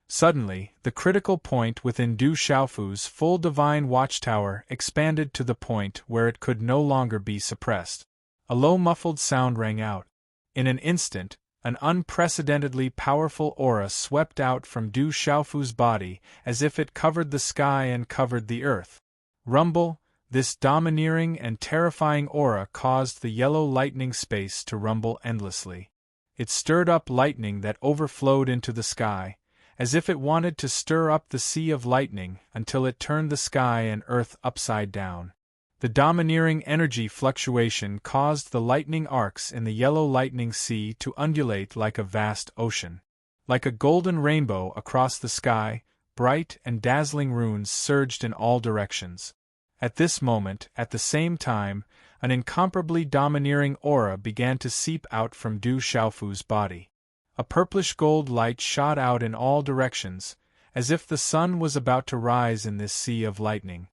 Suddenly, the critical point within Du Xiaofu's full divine watchtower expanded to the point where it could no longer be suppressed. A low muffled sound rang out. In an instant, an unprecedentedly powerful aura swept out from Du Xiaofu's body as if it covered the sky and covered the earth. Rumble, this domineering and terrifying aura caused the yellow lightning space to rumble endlessly. It stirred up lightning that overflowed into the sky, as if it wanted to stir up the sea of lightning until it turned the sky and earth upside down. The domineering energy fluctuation caused the lightning arcs in the yellow lightning sea to undulate like a vast ocean. Like a golden rainbow across the sky, bright and dazzling runes surged in all directions. At this moment, at the same time, an incomparably domineering aura began to seep out from Du Xiaofu's body. A purplish gold light shot out in all directions, as if the sun was about to rise in this sea of lightning.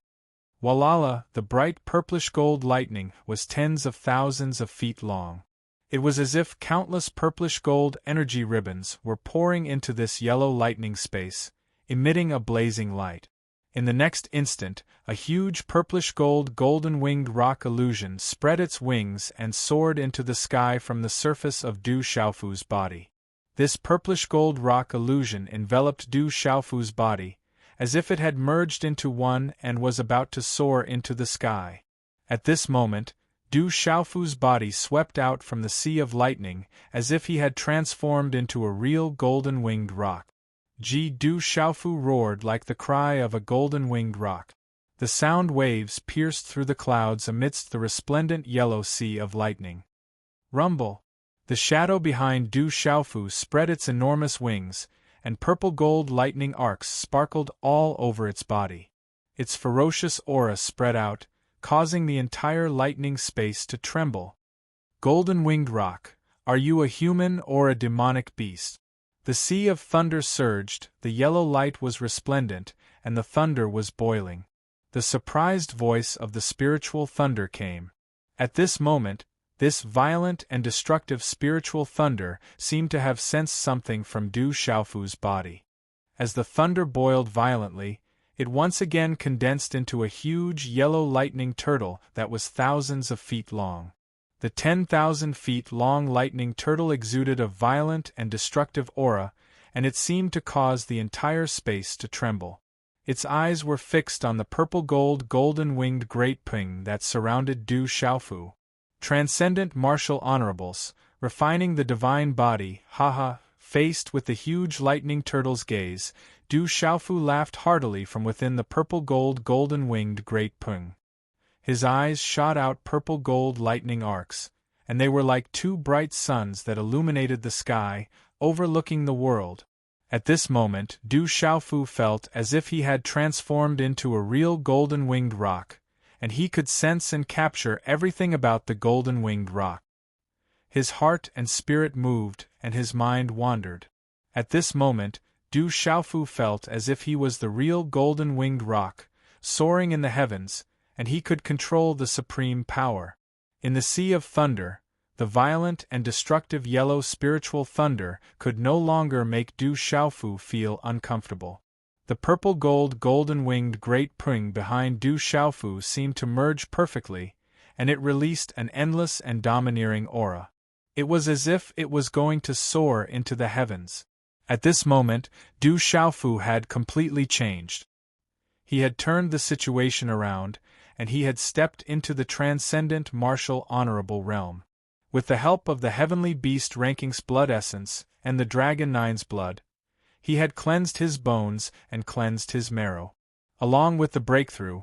Walala, the bright purplish gold lightning, was tens of thousands of feet long. It was as if countless purplish gold energy ribbons were pouring into this yellow lightning space, emitting a blazing light. In the next instant, a huge purplish gold golden-winged rock illusion spread its wings and soared into the sky from the surface of Du Xiaofu's body. This purplish-gold rock illusion enveloped Du Xiaofu's body, as if it had merged into one and was about to soar into the sky. At this moment, Du Xiaofu's body swept out from the sea of lightning, as if he had transformed into a real golden-winged rock. Du Xiaofu roared like the cry of a golden-winged rock. The sound waves pierced through the clouds amidst the resplendent yellow sea of lightning. Rumble! The shadow behind Du Xiaofu spread its enormous wings, and purple-gold lightning arcs sparkled all over its body. Its ferocious aura spread out, causing the entire lightning space to tremble. Golden-winged rock, are you a human or a demonic beast? The sea of thunder surged, the yellow light was resplendent, and the thunder was boiling. The surprised voice of the spiritual thunder came. At this moment, this violent and destructive spiritual thunder seemed to have sensed something from Du Xiaofu's body. As the thunder boiled violently, it once again condensed into a huge yellow lightning turtle that was thousands of feet long. The 10,000 feet long lightning turtle exuded a violent and destructive aura, and it seemed to cause the entire space to tremble. Its eyes were fixed on the purple-gold golden-winged great ping that surrounded Du Xiaofu. Transcendent martial honorables, refining the divine body, faced with the huge lightning turtle's gaze, Du Xiaofu laughed heartily from within the purple-gold golden-winged great ping. His eyes shot out purple-gold lightning arcs, and they were like two bright suns that illuminated the sky, overlooking the world. At this moment, Du Xiaofu felt as if he had transformed into a real golden-winged rock, and he could sense and capture everything about the golden-winged rock. His heart and spirit moved, and his mind wandered. At this moment, Du Xiaofu felt as if he was the real golden-winged rock, soaring in the heavens, and he could control the supreme power. In the sea of thunder, the violent and destructive yellow spiritual thunder could no longer make Du Xiaofu feel uncomfortable. The purple-gold golden-winged great ping behind Du Xiaofu seemed to merge perfectly, and it released an endless and domineering aura. It was as if it was going to soar into the heavens. At this moment, Du Xiaofu had completely changed. He had turned the situation around, and he had stepped into the transcendent martial honorable realm. With the help of the heavenly beast ranking's blood essence and the dragon nine's blood, he had cleansed his bones and cleansed his marrow. Along with the breakthrough,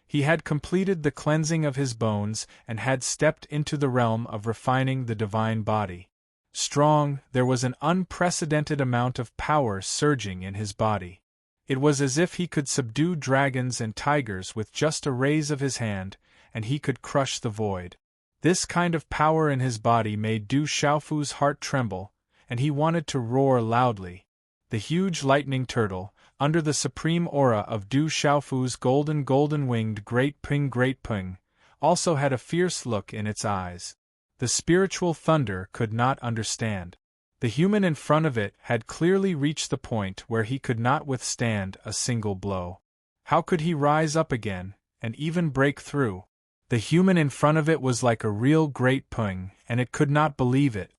he had completed the cleansing of his bones and had stepped into the realm of refining the divine body. Strong, there was an unprecedented amount of power surging in his body. It was as if he could subdue dragons and tigers with just a raise of his hand, and he could crush the void. This kind of power in his body made Du Xiaofu's heart tremble, and he wanted to roar loudly. The huge lightning turtle, under the supreme aura of Du Xiaofu's golden-winged great ping, also had a fierce look in its eyes. The spiritual thunder could not understand. The human in front of it had clearly reached the point where he could not withstand a single blow. How could he rise up again, and even break through? The human in front of it was like a real great ping, and it could not believe it.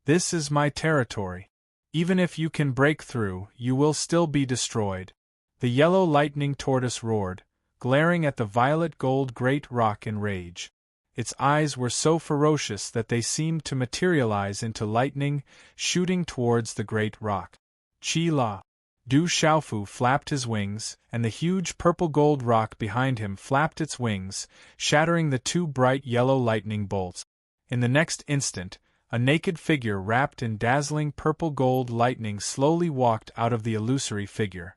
This is my territory. Even if you can break through, you will still be destroyed. The yellow lightning tortoise roared, glaring at the violet-gold great rock in rage. Its eyes were so ferocious that they seemed to materialize into lightning, shooting towards the great rock. Chi-la! Du Xiaofu flapped his wings, and the huge purple-gold rock behind him flapped its wings, shattering the two bright yellow lightning bolts. In the next instant, a naked figure wrapped in dazzling purple-gold lightning slowly walked out of the illusory figure.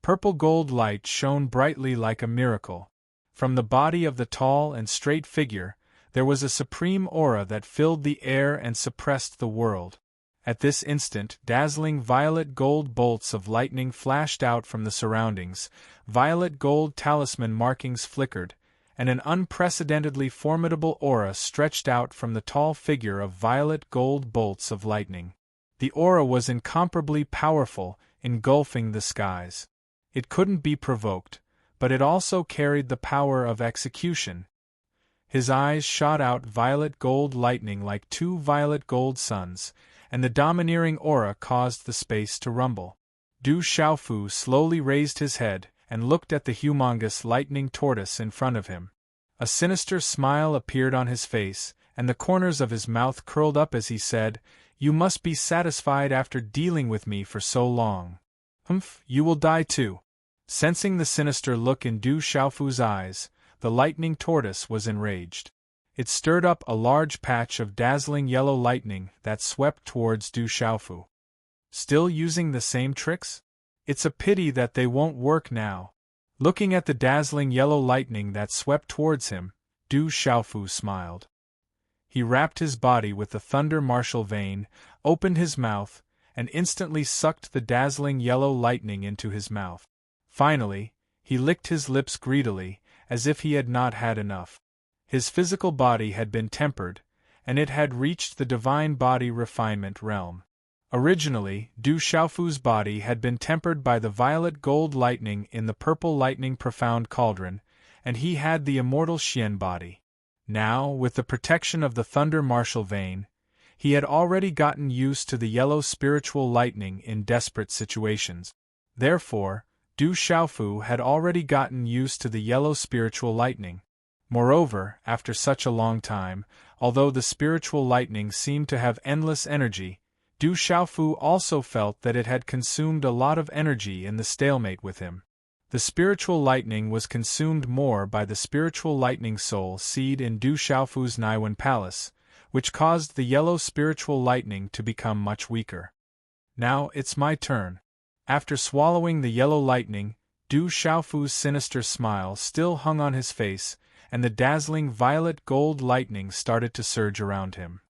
Purple-gold light shone brightly like a miracle. From the body of the tall and straight figure, there was a supreme aura that filled the air and suppressed the world. At this instant, dazzling violet gold bolts of lightning flashed out from the surroundings, violet gold talisman markings flickered, and an unprecedentedly formidable aura stretched out from the tall figure of violet gold bolts of lightning. The aura was incomparably powerful, engulfing the skies. It couldn't be provoked, but it also carried the power of execution. His eyes shot out violet gold lightning like two violet gold suns, and the domineering aura caused the space to rumble. Du Xiaofu slowly raised his head and looked at the humongous lightning tortoise in front of him. A sinister smile appeared on his face, and the corners of his mouth curled up as he said, "You must be satisfied after dealing with me for so long. Humph, you will die too." Sensing the sinister look in Du Xiaofu's eyes, the lightning tortoise was enraged. It stirred up a large patch of dazzling yellow lightning that swept towards Du Xiaofu. Still using the same tricks? It's a pity that they won't work now. Looking at the dazzling yellow lightning that swept towards him, Du Xiaofu smiled. He wrapped his body with the thunder martial vein, opened his mouth, and instantly sucked the dazzling yellow lightning into his mouth. Finally, he licked his lips greedily, as if he had not had enough. His physical body had been tempered, and it had reached the divine body refinement realm. Originally, Du Xiaofu's body had been tempered by the violet gold lightning in the purple lightning profound cauldron, and he had the immortal Xian body. Now, with the protection of the thunder martial vein, he had already gotten used to the yellow spiritual lightning in desperate situations. Therefore, Du Xiaofu had already gotten used to the yellow spiritual lightning. Moreover, after such a long time, although the spiritual lightning seemed to have endless energy, Du Xiaofu also felt that it had consumed a lot of energy in the stalemate with him. The spiritual lightning was consumed more by the spiritual lightning soul seed in Du Xiaofu's Naiwen Palace, which caused the yellow spiritual lightning to become much weaker. Now it's my turn. After swallowing the yellow lightning, Du Xiaofu's sinister smile still hung on his face, and the dazzling violet gold lightning started to surge around him.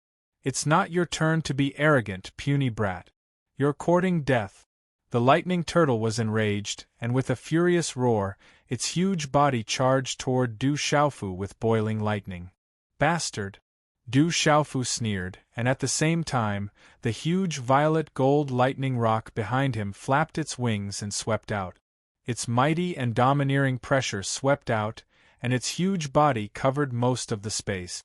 It's not your turn to be arrogant, puny brat. You're courting death. The lightning turtle was enraged, and with a furious roar, its huge body charged toward Du Xiaofu with boiling lightning. Bastard! Du Xiaofu sneered, and at the same time, the huge violet gold lightning rock behind him flapped its wings and swept out. Its mighty and domineering pressure swept out, and its huge body covered most of the space.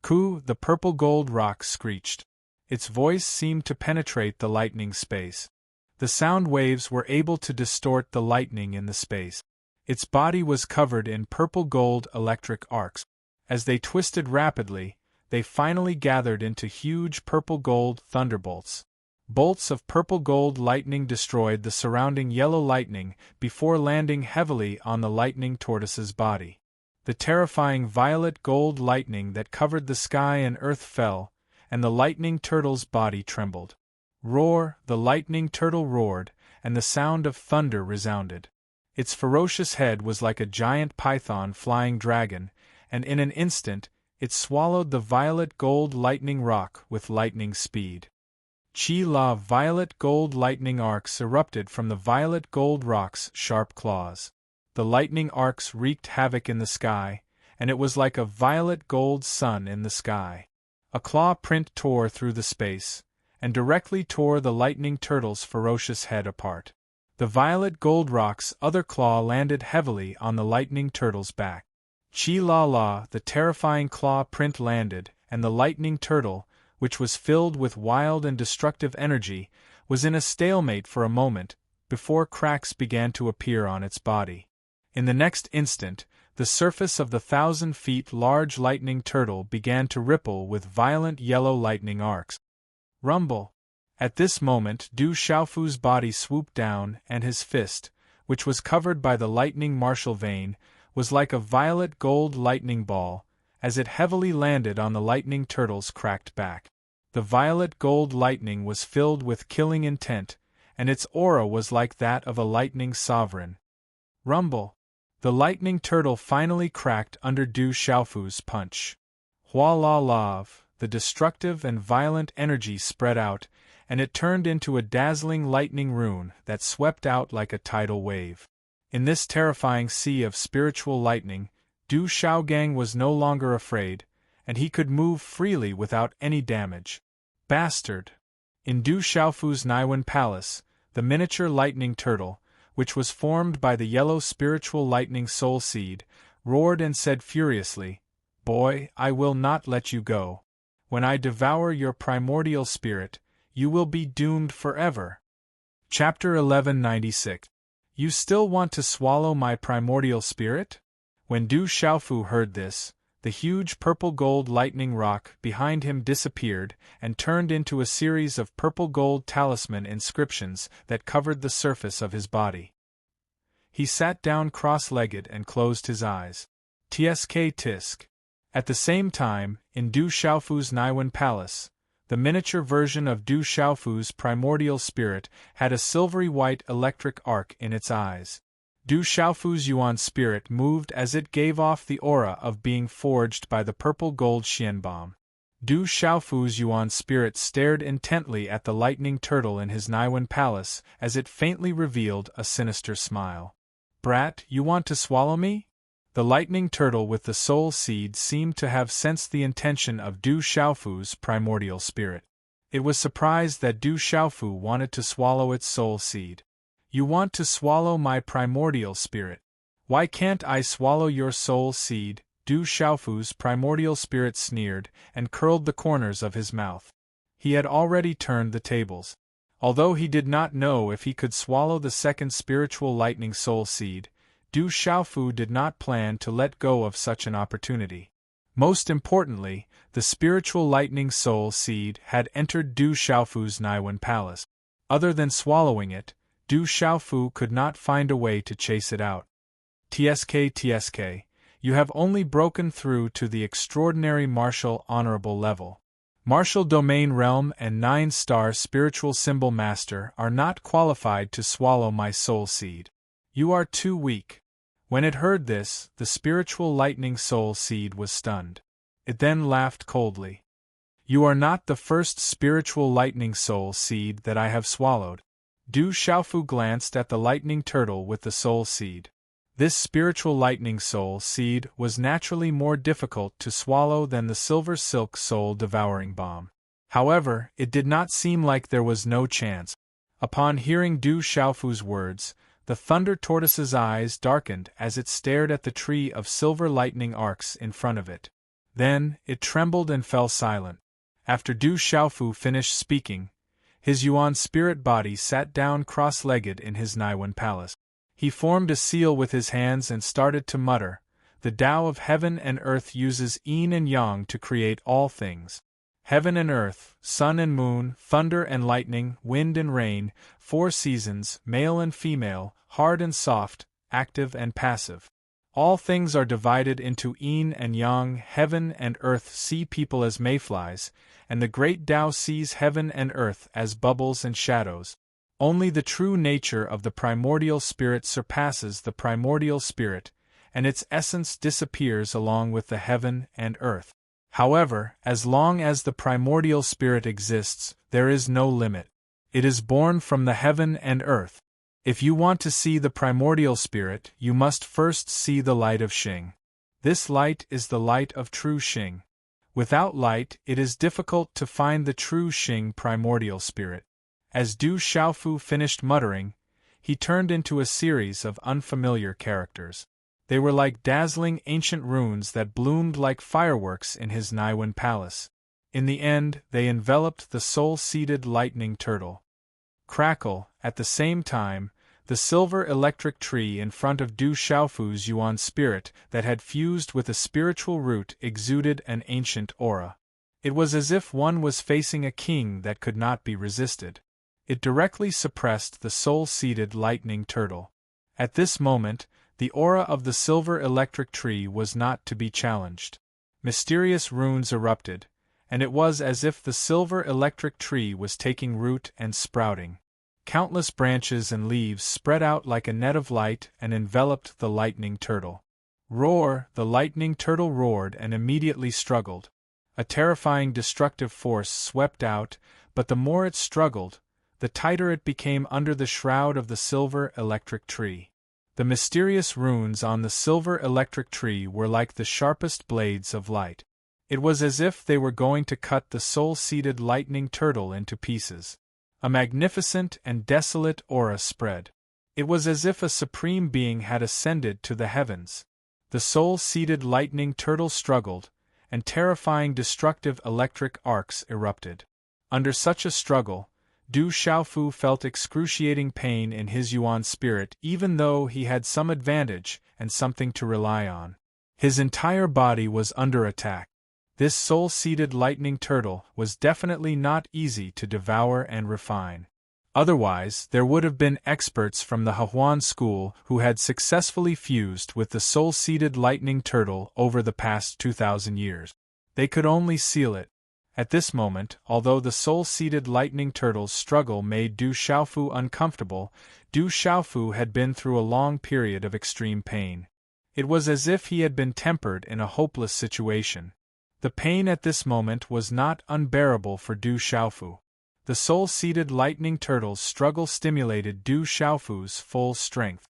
Coo, the purple gold rock screeched. Its voice seemed to penetrate the lightning space. The sound waves were able to distort the lightning in the space. Its body was covered in purple gold electric arcs. As they twisted rapidly, they finally gathered into huge purple gold thunderbolts. Bolts of purple gold lightning destroyed the surrounding yellow lightning before landing heavily on the lightning tortoise's body. The terrifying violet gold lightning that covered the sky and earth fell, and the lightning turtle's body trembled. Roar! The lightning turtle roared, and the sound of thunder resounded. Its ferocious head was like a giant python flying dragon, and in an instant, it swallowed the violet gold lightning rock with lightning speed. Chi-la violet gold lightning arcs erupted from the violet gold rock's sharp claws. The lightning arcs wreaked havoc in the sky, and it was like a violet gold sun in the sky. A claw print tore through the space, and directly tore the lightning turtle's ferocious head apart. The violet gold rock's other claw landed heavily on the lightning turtle's back. Chi-la-la, the terrifying claw print landed, and the lightning turtle, which was filled with wild and destructive energy, was in a stalemate for a moment, before cracks began to appear on its body. In the next instant, the surface of the 1,000 feet large lightning turtle began to ripple with violent yellow lightning arcs. Rumble! At this moment Du Xiaofu's body swooped down, and his fist, which was covered by the lightning martial vein, was like a violet gold lightning ball, as it heavily landed on the lightning turtle's cracked back. The violet gold lightning was filled with killing intent, and its aura was like that of a lightning sovereign. Rumble! The lightning turtle finally cracked under Du Xiaofu's punch. Hua-la-lav, the destructive and violent energy spread out, and it turned into a dazzling lightning rune that swept out like a tidal wave. In this terrifying sea of spiritual lightning, Du Xiaogang was no longer afraid, and he could move freely without any damage. Bastard! In Du Xiaofu's Naiwen Palace, the miniature lightning turtle, which was formed by the yellow spiritual lightning soul seed, roared and said furiously, "Boy, I will not let you go. When I devour your primordial spirit, you will be doomed forever. Chapter 1196. You still want to swallow my primordial spirit? When Du Xiaofu heard this, the huge purple-gold lightning rock behind him disappeared and turned into a series of purple-gold talisman inscriptions that covered the surface of his body. He sat down cross-legged and closed his eyes. Tsk tisk. At the same time, in Du Xiaofu's Naiwen Palace, the miniature version of Du Xiaofu's primordial spirit had a silvery white electric arc in its eyes. Du Xiaofu's Yuan spirit moved as it gave off the aura of being forged by the purple-gold Xianbom. Du Xiaofu's Yuan spirit stared intently at the lightning turtle in his Naiwen Palace as it faintly revealed a sinister smile. Brat, you want to swallow me? The lightning turtle with the soul seed seemed to have sensed the intention of Du Xiaofu's primordial spirit. It was surprised that Du Xiaofu wanted to swallow its soul seed. You want to swallow my primordial spirit. Why can't I swallow your soul seed? Du Xiaofu's primordial spirit sneered and curled the corners of his mouth. He had already turned the tables. Although he did not know if he could swallow the second spiritual lightning soul seed, Du Xiaofu did not plan to let go of such an opportunity. Most importantly, the spiritual lightning soul seed had entered Du Xiaofu's Naiwen Palace. Other than swallowing it, Du Xiaofu could not find a way to chase it out. Tsk, you have only broken through to the extraordinary martial honorable level. Martial Domain Realm and 9-star Spiritual Symbol Master are not qualified to swallow my soul seed. You are too weak. When it heard this, the spiritual lightning soul seed was stunned. It then laughed coldly. You are not the first spiritual lightning soul seed that I have swallowed. Du Xiaofu glanced at the lightning turtle with the soul seed. This spiritual lightning soul seed was naturally more difficult to swallow than the silver silk soul devouring bomb. However, it did not seem like there was no chance. Upon hearing Du Xiaofu's words, the thunder tortoise's eyes darkened as it stared at the tree of silver lightning arcs in front of it. Then, it trembled and fell silent. After Du Xiaofu finished speaking, his Yuan spirit body sat down cross-legged in his Naiwen Palace. He formed a seal with his hands and started to mutter, "The Tao of heaven and earth uses yin and yang to create all things. Heaven and earth, sun and moon, thunder and lightning, wind and rain, 4 seasons, male and female, hard and soft, active and passive. All things are divided into yin and yang. Heaven and earth see people as mayflies, and the great Tao sees heaven and earth as bubbles and shadows. Only the true nature of the primordial spirit surpasses the primordial spirit, and its essence disappears along with the heaven and earth. However, as long as the primordial spirit exists, there is no limit. It is born from the heaven and earth. If you want to see the primordial spirit, you must first see the light of Xing. This light is the light of true Xing. Without light, it is difficult to find the true Xing primordial spirit." As Du Xiaofu finished muttering, he turned into a series of unfamiliar characters. They were like dazzling ancient runes that bloomed like fireworks in his Naiwen Palace. In the end, they enveloped the soul-seeded lightning turtle. Crackle, at the same time, the silver electric tree in front of Du Xiaofu's Yuan spirit that had fused with a spiritual root exuded an ancient aura. It was as if one was facing a king that could not be resisted. It directly suppressed the soul-seeded lightning turtle. At this moment, the aura of the silver electric tree was not to be challenged. Mysterious runes erupted, and it was as if the silver electric tree was taking root and sprouting. Countless branches and leaves spread out like a net of light and enveloped the lightning turtle. Roar! The lightning turtle roared and immediately struggled. A terrifying destructive force swept out, but the more it struggled, the tighter it became under the shroud of the silver electric tree. The mysterious runes on the silver electric tree were like the sharpest blades of light. It was as if they were going to cut the soul-seeded lightning turtle into pieces. A magnificent and desolate aura spread. It was as if a supreme being had ascended to the heavens. The soul-seeded lightning turtle struggled, and terrifying destructive electric arcs erupted. Under such a struggle, Du Xiaofu felt excruciating pain in his yuan spirit even though he had some advantage and something to rely on. His entire body was under attack. This soul-seeded lightning turtle was definitely not easy to devour and refine. Otherwise, there would have been experts from the Hehuan school who had successfully fused with the soul-seeded lightning turtle over the past 2,000 years. They could only seal it. At this moment, although the soul-seeded lightning turtle's struggle made Du Xiaofu uncomfortable, Du Xiaofu had been through a long period of extreme pain. It was as if he had been tempered in a hopeless situation. The pain at this moment was not unbearable for Du Xiaofu. The soul-seeded lightning turtle's struggle stimulated Du Xiaofu's full strength.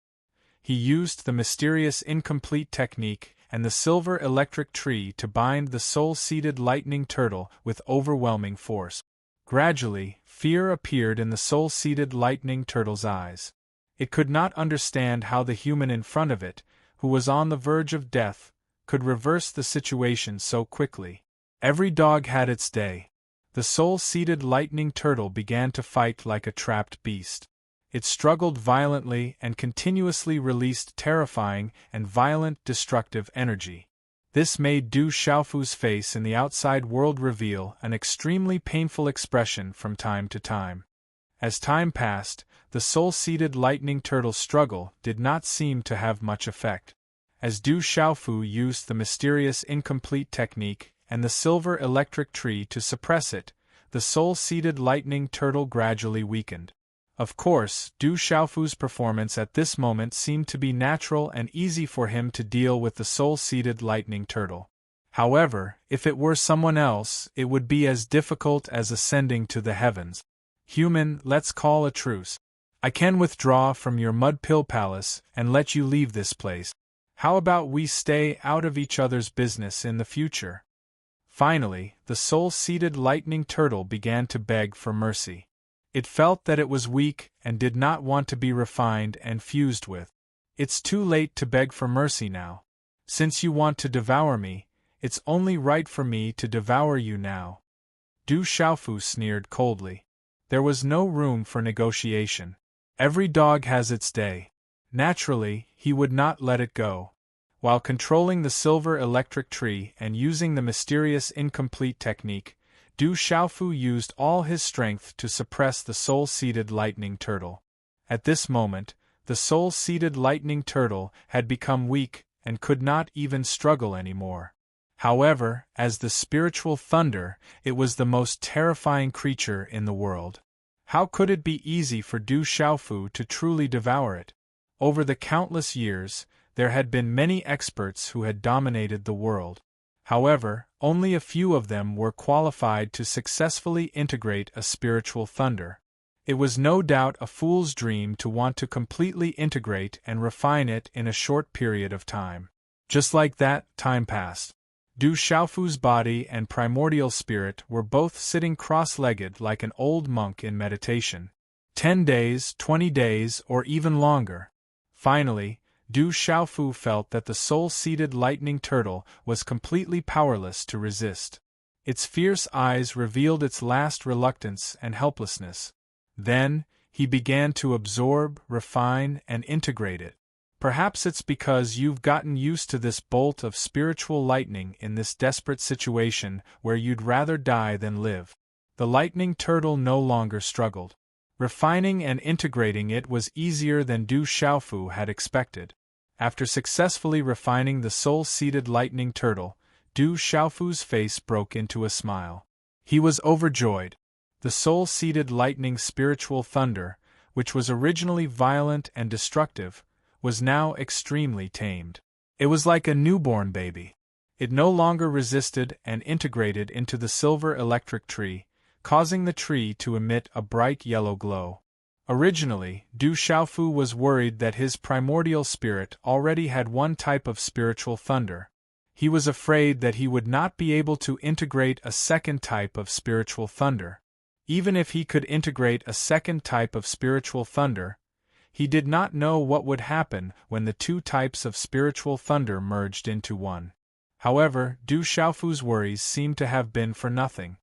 He used the mysterious incomplete technique and the silver electric tree to bind the soul-seeded lightning turtle with overwhelming force. Gradually, fear appeared in the soul-seeded lightning turtle's eyes. It could not understand how the human in front of it, who was on the verge of death, could reverse the situation so quickly. Every dog had its day. The soul-seeded lightning turtle began to fight like a trapped beast. It struggled violently and continuously released terrifying and violent destructive energy. This made Du Xiaofu's face in the outside world reveal an extremely painful expression from time to time. As time passed, the soul-seeded lightning turtle's struggle did not seem to have much effect. As Du Xiaofu used the mysterious incomplete technique and the silver electric tree to suppress it, the soul-seeded lightning turtle gradually weakened. Of course, Du Xiaofu's performance at this moment seemed to be natural and easy for him to deal with the soul-seeded lightning turtle. However, if it were someone else, it would be as difficult as ascending to the heavens. Human, let's call a truce. I can withdraw from your mud pill palace and let you leave this place. How about we stay out of each other's business in the future? Finally, the soul-seeded lightning turtle began to beg for mercy. It felt that it was weak and did not want to be refined and fused with. It's too late to beg for mercy now. Since you want to devour me, it's only right for me to devour you now. Du Xiaofu sneered coldly. There was no room for negotiation. Every dog has its day. Naturally, he would not let it go. While controlling the silver electric tree and using the mysterious incomplete technique, Du Xiaofu used all his strength to suppress the soul-seeded lightning turtle. At this moment, the soul-seeded lightning turtle had become weak and could not even struggle anymore. However, as the spiritual thunder, it was the most terrifying creature in the world. How could it be easy for Du Xiaofu to truly devour it? Over the countless years, there had been many experts who had dominated the world. However, only a few of them were qualified to successfully integrate a spiritual thunder. It was no doubt a fool's dream to want to completely integrate and refine it in a short period of time. Just like that, time passed. Du Xiaofu's body and primordial spirit were both sitting cross-legged like an old monk in meditation. 10 days, 20 days, or even longer. Finally, Du Xiaofu felt that the soul-seeded lightning turtle was completely powerless to resist. Its fierce eyes revealed its last reluctance and helplessness. Then, he began to absorb, refine, and integrate it. Perhaps it's because you've gotten used to this bolt of spiritual lightning in this desperate situation where you'd rather die than live. The lightning turtle no longer struggled. Refining and integrating it was easier than Du Xiaofu had expected. After successfully refining the soul-seeded lightning turtle, Du Xiaofu's face broke into a smile. He was overjoyed. The soul-seeded lightning spiritual thunder, which was originally violent and destructive, was now extremely tamed. It was like a newborn baby. It no longer resisted and integrated into the silver electric tree, causing the tree to emit a bright yellow glow. Originally, Du Xiaofu was worried that his primordial spirit already had one type of spiritual thunder. He was afraid that he would not be able to integrate a second type of spiritual thunder. Even if he could integrate a second type of spiritual thunder, he did not know what would happen when the two types of spiritual thunder merged into one. However, Du Xiaofu's worries seemed to have been for nothing.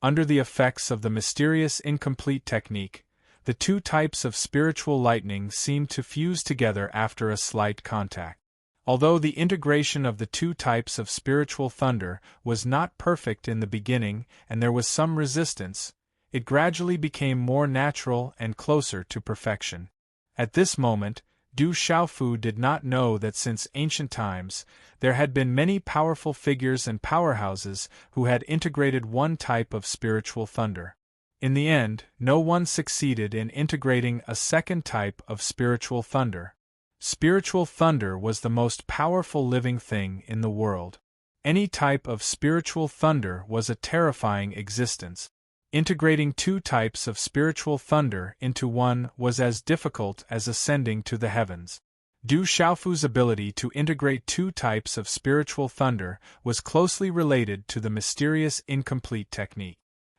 Under the effects of the mysterious incomplete technique, the two types of spiritual lightning seemed to fuse together after a slight contact. Although the integration of the two types of spiritual thunder was not perfect in the beginning and there was some resistance, it gradually became more natural and closer to perfection. At this moment, Du Xiaofu did not know that since ancient times, there had been many powerful figures and powerhouses who had integrated one type of spiritual thunder. In the end, no one succeeded in integrating a second type of spiritual thunder. Spiritual thunder was the most powerful living thing in the world. Any type of spiritual thunder was a terrifying existence. Integrating two types of spiritual thunder into one was as difficult as ascending to the heavens. Du Xiaofu's ability to integrate two types of spiritual thunder was closely related to the mysterious incomplete technique.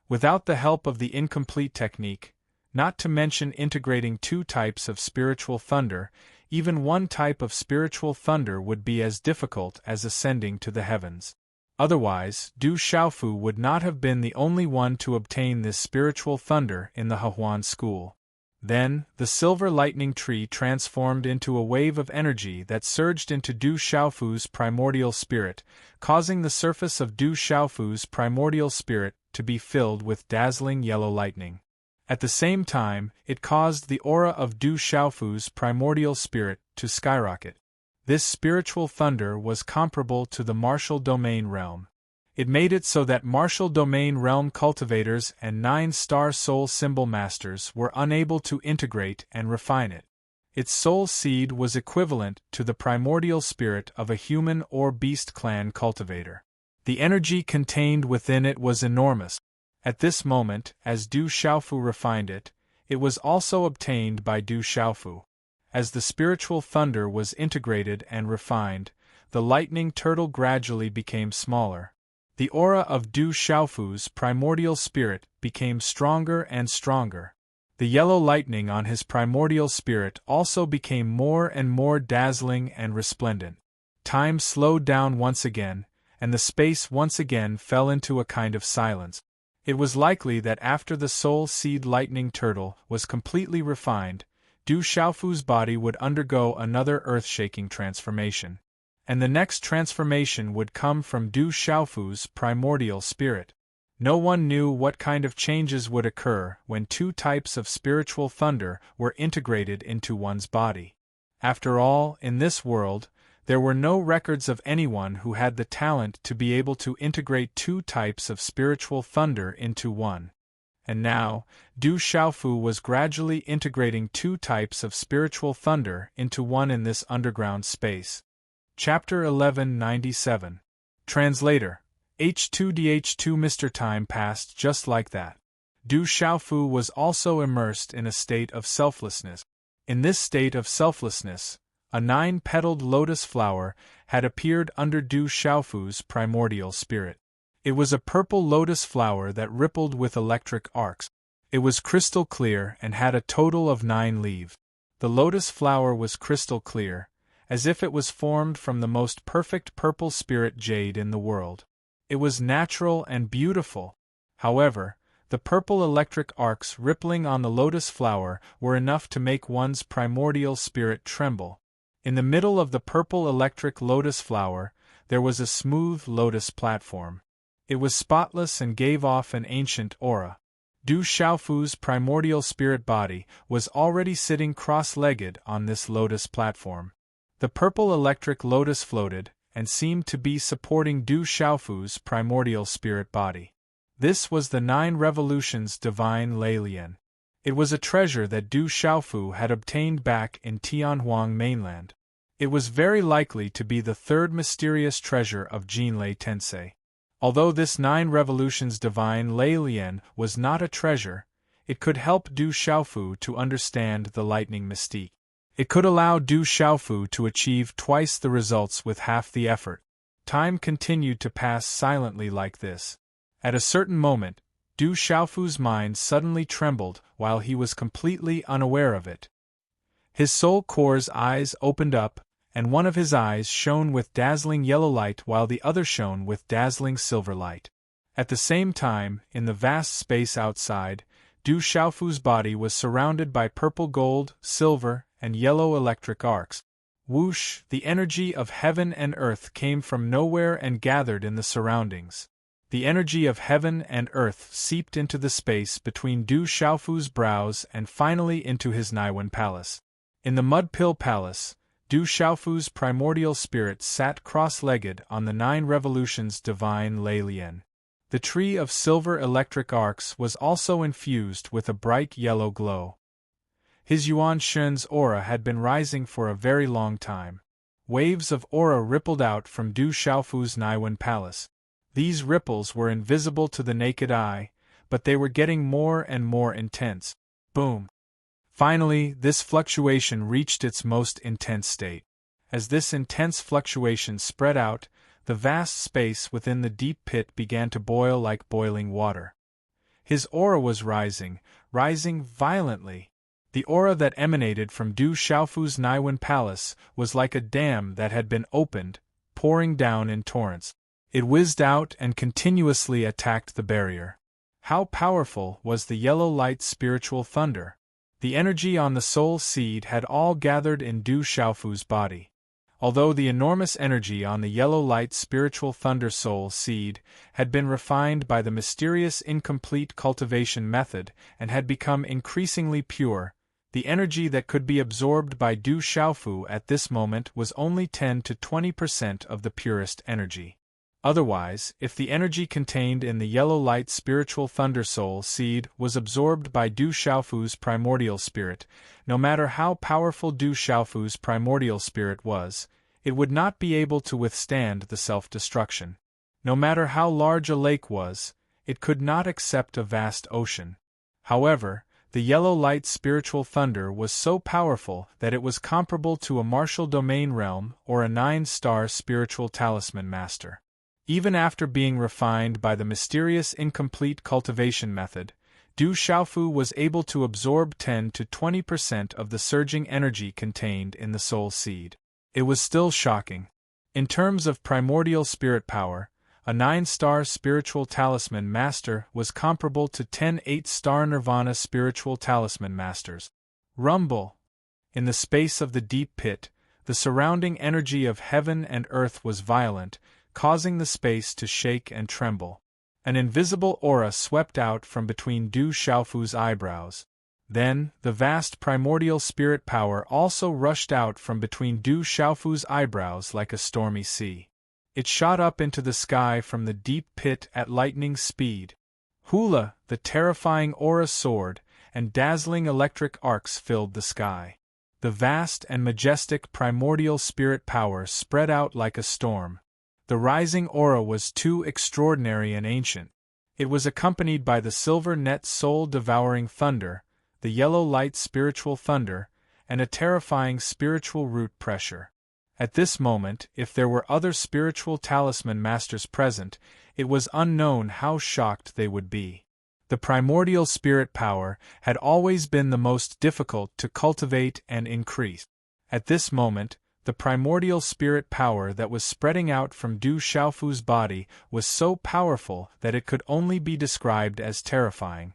Without the help of the incomplete technique, not to mention integrating two types of spiritual thunder, even one type of spiritual thunder would be as difficult as ascending to the heavens. Otherwise, Du Xiaofu would not have been the only one to obtain this spiritual thunder in the Hehuan school. Then, the silver lightning tree transformed into a wave of energy that surged into Du Xiaofu's primordial spirit, causing the surface of Du Xiaofu's primordial spirit to be filled with dazzling yellow lightning. At the same time, it caused the aura of Du Xiaofu's primordial spirit to skyrocket. This spiritual thunder was comparable to the martial domain realm. It made it so that martial domain realm cultivators and 9-star soul symbol masters were unable to integrate and refine it. Its soul seed was equivalent to the primordial spirit of a human or beast clan cultivator. The energy contained within it was enormous. At this moment, as Du Xiaofu refined it, it was also obtained by Du Xiaofu. As the spiritual thunder was integrated and refined, the lightning turtle gradually became smaller. The aura of Du Xiaofu's primordial spirit became stronger and stronger. The yellow lightning on his primordial spirit also became more and more dazzling and resplendent. Time slowed down once again, and the space once again fell into a kind of silence. It was likely that after the soul seed lightning turtle was completely refined, Du Xiaofu's body would undergo another earth-shaking transformation. And the next transformation would come from Du Xiaofu's primordial spirit. No one knew what kind of changes would occur when two types of spiritual thunder were integrated into one's body. After all, in this world, there were no records of anyone who had the talent to be able to integrate two types of spiritual thunder into one. And now, Du Xiaofu was gradually integrating two types of spiritual thunder into one in this underground space. Chapter 1197. Translator. H2DH2 Mr. Time passed just like that. Du Xiaofu was also immersed in a state of selflessness. In this state of selflessness, a 9-petaled lotus flower had appeared under Du Xiaofu's primordial spirit. It was a purple lotus flower that rippled with electric arcs. It was crystal clear and had a total of 9 leaves. The lotus flower was crystal clear, as if it was formed from the most perfect purple spirit jade in the world. It was natural and beautiful. However, the purple electric arcs rippling on the lotus flower were enough to make one's primordial spirit tremble. In the middle of the purple electric lotus flower, there was a smooth lotus platform. It was spotless and gave off an ancient aura. Du Xiaofu's primordial spirit body was already sitting cross-legged on this lotus platform. The purple electric lotus floated, and seemed to be supporting Du Xiaofu's primordial spirit body. This was the 9 revolutions divine Lei Lian. It was a treasure that Du Xiaofu had obtained back in Tianhuang mainland. It was very likely to be the third mysterious treasure of Jinlei Tensei. Although this 9 revolutions divine Lei Lian was not a treasure, it could help Du Xiaofu to understand the lightning mystique. It could allow Du Xiaofu to achieve twice the results with half the effort. Time continued to pass silently like this. At a certain moment, Du Xiaofu's mind suddenly trembled while he was completely unaware of it. His soul core's eyes opened up, and one of his eyes shone with dazzling yellow light while the other shone with dazzling silver light. At the same time, in the vast space outside, Du Xiaofu's body was surrounded by purple gold, silver, and yellow electric arcs. Whoosh! The energy of heaven and earth came from nowhere and gathered in the surroundings. The energy of heaven and earth seeped into the space between Du Xiaofu's brows and finally into his Naiwen palace. In the Mud Pill Palace, Du Xiaofu's primordial spirit sat cross-legged on the 9 revolutions divine Lei Lian. The tree of silver electric arcs was also infused with a bright yellow glow. His Yuan Shun's aura had been rising for a very long time. Waves of aura rippled out from Du Xiaofu's Naiwen palace. These ripples were invisible to the naked eye, but they were getting more and more intense. Boom! Finally, this fluctuation reached its most intense state. As this intense fluctuation spread out, the vast space within the deep pit began to boil like boiling water. His aura was rising violently. The aura that emanated from Du Xiaofu's Naiwen palace was like a dam that had been opened, pouring down in torrents. It whizzed out and continuously attacked the barrier. How powerful was the yellow light spiritual thunder! The energy on the soul seed had all gathered in Du Xiaofu's body. Although the enormous energy on the yellow light spiritual thunder soul seed had been refined by the mysterious incomplete cultivation method and had become increasingly pure, the energy that could be absorbed by Du Xiaofu at this moment was only 10 to 20% of the purest energy. Otherwise, if the energy contained in the yellow light spiritual thunder soul seed was absorbed by Du Xiaofu's primordial spirit, no matter how powerful Du Xiaofu's primordial spirit was, it would not be able to withstand the self-destruction. No matter how large a lake was, it could not accept a vast ocean. However, the yellow light spiritual thunder was so powerful that it was comparable to a martial domain realm or a 9-star spiritual talisman master. Even after being refined by the mysterious incomplete cultivation method, Du Xiaofu was able to absorb 10 to 20% of the surging energy contained in the soul seed. It was still shocking. In terms of primordial spirit power, a 9-star spiritual talisman master was comparable to 10 8-star nirvana spiritual talisman masters. Rumble! In the space of the deep pit, the surrounding energy of heaven and earth was violent, causing the space to shake and tremble. An invisible aura swept out from between Du Xiaofu's eyebrows. Then, the vast primordial spirit power also rushed out from between Du Xiaofu's eyebrows like a stormy sea. It shot up into the sky from the deep pit at lightning speed. Hula, the terrifying aura soared, and dazzling electric arcs filled the sky. The vast and majestic primordial spirit power spread out like a storm. The rising aura was too extraordinary and ancient. It was accompanied by the silver net soul-devouring thunder, the yellow light spiritual thunder, and a terrifying spiritual root pressure. At this moment, if there were other spiritual talisman masters present, it was unknown how shocked they would be. The primordial spirit power had always been the most difficult to cultivate and increase. At this moment, the primordial spirit power that was spreading out from Du Xiaofu's body was so powerful that it could only be described as terrifying.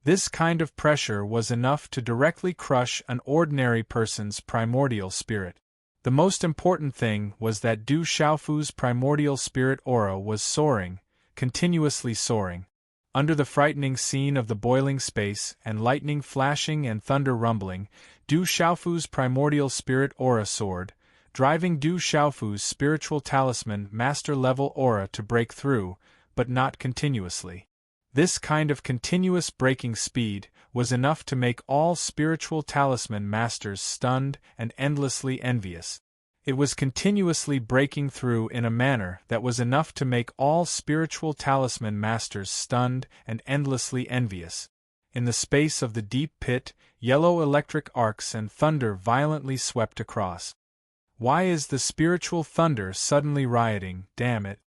This kind of pressure was enough to directly crush an ordinary person's primordial spirit. The most important thing was that Du Xiaofu's primordial spirit aura was soaring, continuously soaring. Under the frightening scene of the boiling space and lightning flashing and thunder rumbling, Du Xiaofu's primordial spirit aura soared, driving Du Xiaofu's spiritual talisman master-level aura to break through, but not continuously. This kind of continuous breaking speed was enough to make all spiritual talisman masters stunned and endlessly envious. It was continuously breaking through in a manner that was enough to make all spiritual talisman masters stunned and endlessly envious. In the space of the deep pit, yellow electric arcs and thunder violently swept across. Why is the spiritual thunder suddenly rioting, damn it?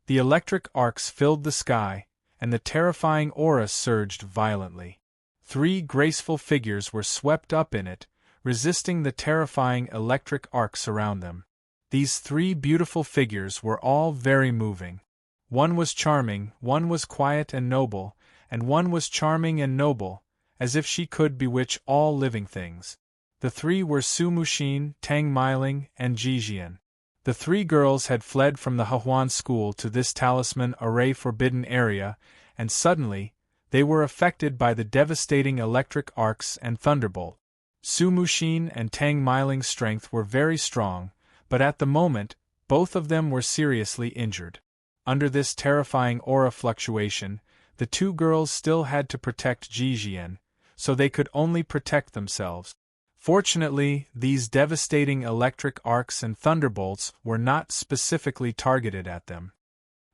The electric arcs filled the sky, and the terrifying aura surged violently. 3 graceful figures were swept up in it, resisting the terrifying electric arcs around them. These 3 beautiful figures were all very moving. One was charming, one was quiet and noble, and one was charming and noble, as if she could bewitch all living things. The three were Su Muxin, Tang Meiling, and Jijian. The three girls had fled from the Hehuan school to this talisman array forbidden area, and suddenly, they were affected by the devastating electric arcs and thunderbolt. Su Muxin and Tang Meiling's strength were very strong, but at the moment, both of them were seriously injured. Under this terrifying aura fluctuation, the two girls still had to protect Jijian, so they could only protect themselves. Fortunately, these devastating electric arcs and thunderbolts were not specifically targeted at them.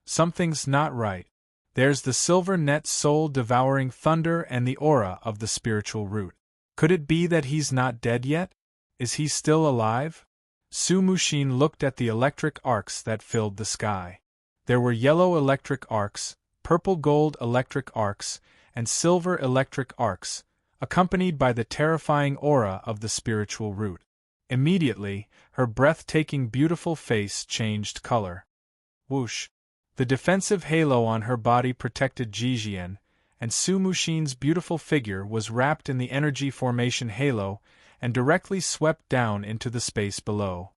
Something's not right. There's the silver net soul-devouring thunder and the aura of the spiritual root. Could it be that he's not dead yet? Is he still alive? Su Muxin looked at the electric arcs that filled the sky. There were yellow electric arcs, purple-gold electric arcs, and silver electric arcs, accompanied by the terrifying aura of the spiritual root. Immediately, her breathtaking beautiful face changed color. Whoosh! The defensive halo on her body protected Jijian, and Su Muxin's beautiful figure was wrapped in the energy formation halo and directly swept down into the space below.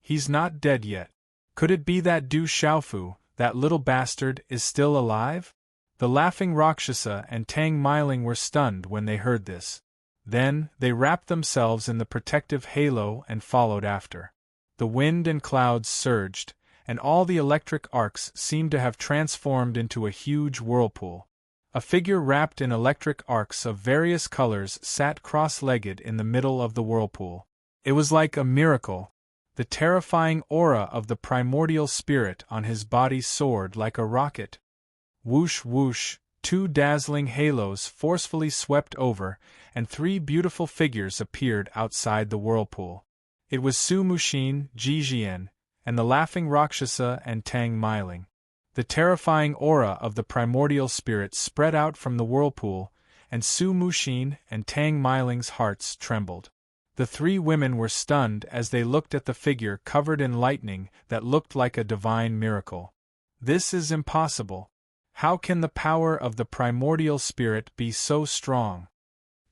He's not dead yet. Could it be that Du Xiaofu, that little bastard, is still alive? The laughing Rakshasa and Tang Meiling were stunned when they heard this. Then, they wrapped themselves in the protective halo and followed after. The wind and clouds surged, and all the electric arcs seemed to have transformed into a huge whirlpool. A figure wrapped in electric arcs of various colors sat cross-legged in the middle of the whirlpool. It was like a miracle. The terrifying aura of the primordial spirit on his body soared like a rocket. Whoosh whoosh, two dazzling halos forcefully swept over, and three beautiful figures appeared outside the whirlpool. It was Su Muxin, Jijian, and the laughing Rakshasa and Tang Meiling. The terrifying aura of the primordial spirit spread out from the whirlpool, and Su Muxin and Tang Meiling's hearts trembled. The three women were stunned as they looked at the figure covered in lightning that looked like a divine miracle. This is impossible. How can the power of the primordial spirit be so strong?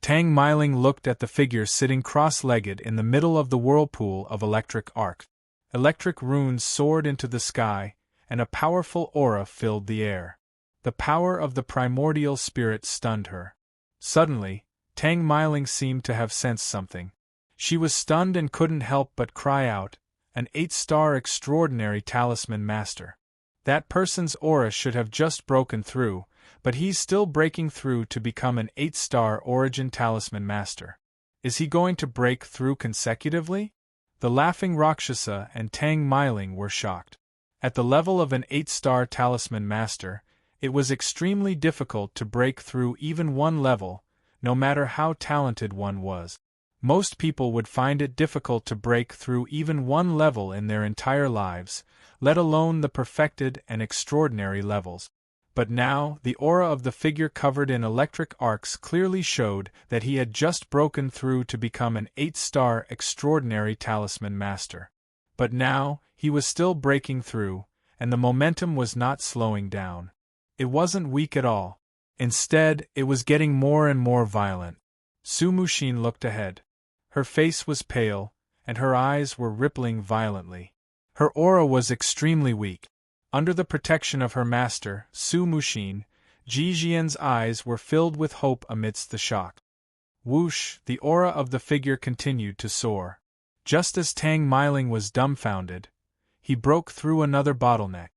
Tang Meiling looked at the figure sitting cross-legged in the middle of the whirlpool of electric arc. Electric runes soared into the sky, and a powerful aura filled the air. The power of the primordial spirit stunned her. Suddenly, Tang Meiling seemed to have sensed something. She was stunned and couldn't help but cry out, "An 8-star extraordinary talisman master. That person's aura should have just broken through, but he's still breaking through to become an 8-star origin talisman master. Is he going to break through consecutively?" The laughing Rakshasa and Tang Meiling were shocked. At the level of an 8-star talisman master, it was extremely difficult to break through even one level, no matter how talented one was. Most people would find it difficult to break through even one level in their entire lives, let alone the perfected and extraordinary levels. But now, the aura of the figure covered in electric arcs clearly showed that he had just broken through to become an 8-star extraordinary talisman master. But now, he was still breaking through, and the momentum was not slowing down. It wasn't weak at all. Instead, it was getting more and more violent. Su Muxin looked ahead. Her face was pale, and her eyes were rippling violently. Her aura was extremely weak. Under the protection of her master, Su Muxin, Jijian's eyes were filled with hope amidst the shock. Whoosh! The aura of the figure continued to soar. Just as Tang Meiling was dumbfounded, he broke through another bottleneck.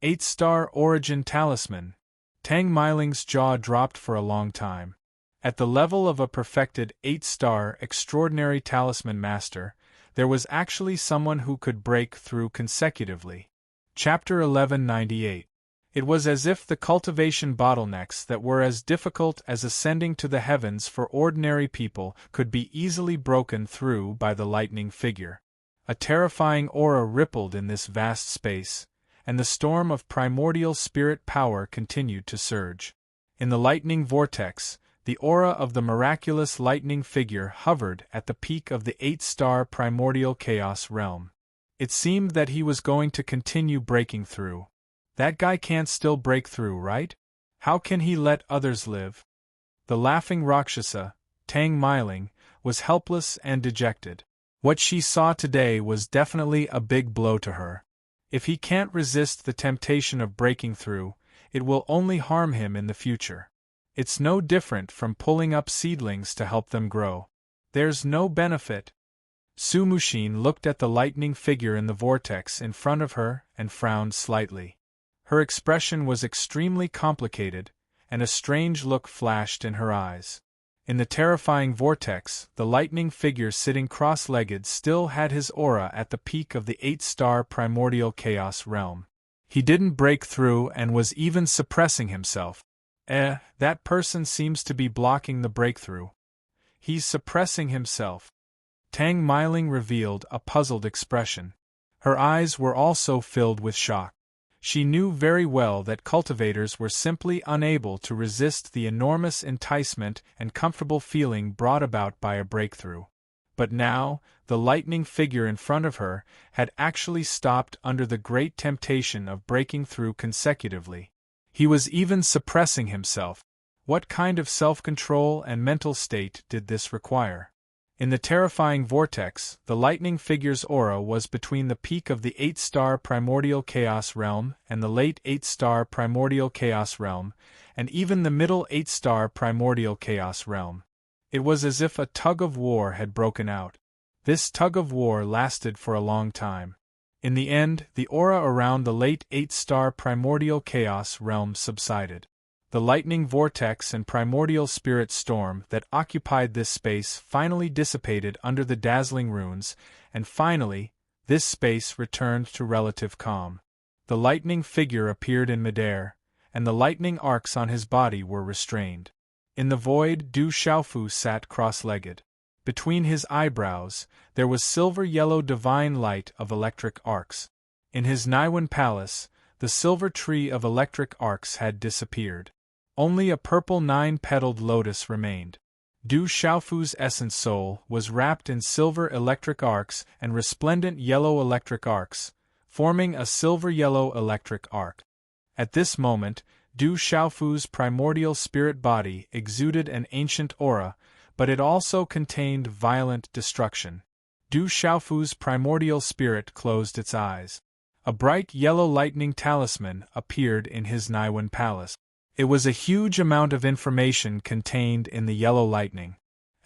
8-star origin talisman. Tang Meiling's jaw dropped for a long time. At the level of a perfected 8-star extraordinary talisman master, there was actually someone who could break through consecutively. Chapter 1198. It was as if the cultivation bottlenecks that were as difficult as ascending to the heavens for ordinary people could be easily broken through by the lightning figure. A terrifying aura rippled in this vast space, and the storm of primordial spirit power continued to surge. In the lightning vortex, the aura of the miraculous lightning figure hovered at the peak of the 8-star primordial chaos realm. It seemed that he was going to continue breaking through. That guy can't still break through, right? How can he let others live? The laughing Rakshasa, Tang Miling, was helpless and dejected. What she saw today was definitely a big blow to her. If he can't resist the temptation of breaking through, it will only harm him in the future. It's no different from pulling up seedlings to help them grow. There's no benefit. Su Muxin looked at the lightning figure in the vortex in front of her and frowned slightly. Her expression was extremely complicated, and a strange look flashed in her eyes. In the terrifying vortex, the lightning figure sitting cross-legged still had his aura at the peak of the 8-star primordial chaos realm. He didn't break through and was even suppressing himself. That person seems to be blocking the breakthrough. He's suppressing himself. Tang Miling revealed a puzzled expression. Her eyes were also filled with shock. She knew very well that cultivators were simply unable to resist the enormous enticement and comfortable feeling brought about by a breakthrough. But now, the lightning figure in front of her had actually stopped under the great temptation of breaking through consecutively. He was even suppressing himself. What kind of self-control and mental state did this require? In the terrifying vortex, the lightning figure's aura was between the peak of the 8-star primordial chaos realm and the late 8-star primordial chaos realm, and even the middle 8-star primordial chaos realm. It was as if a tug of war had broken out. This tug of war lasted for a long time. In the end, the aura around the late 8-star primordial chaos realm subsided. The lightning vortex and primordial spirit storm that occupied this space finally dissipated under the dazzling runes, and finally, this space returned to relative calm. The lightning figure appeared in midair, and the lightning arcs on his body were restrained. In the void, Du Xiaofu sat cross-legged. Between his eyebrows, there was silver-yellow divine light of electric arcs. In his Naiwan palace, the silver tree of electric arcs had disappeared. Only a purple 9-petaled lotus remained. Du Xiaofu's essence soul was wrapped in silver electric arcs and resplendent yellow electric arcs, forming a silver-yellow electric arc. At this moment, Du Xiaofu's primordial spirit body exuded an ancient aura, but it also contained violent destruction. Du Xiaofu's primordial spirit closed its eyes. A bright yellow lightning talisman appeared in his Naiwan palace. It was a huge amount of information contained in the yellow lightning.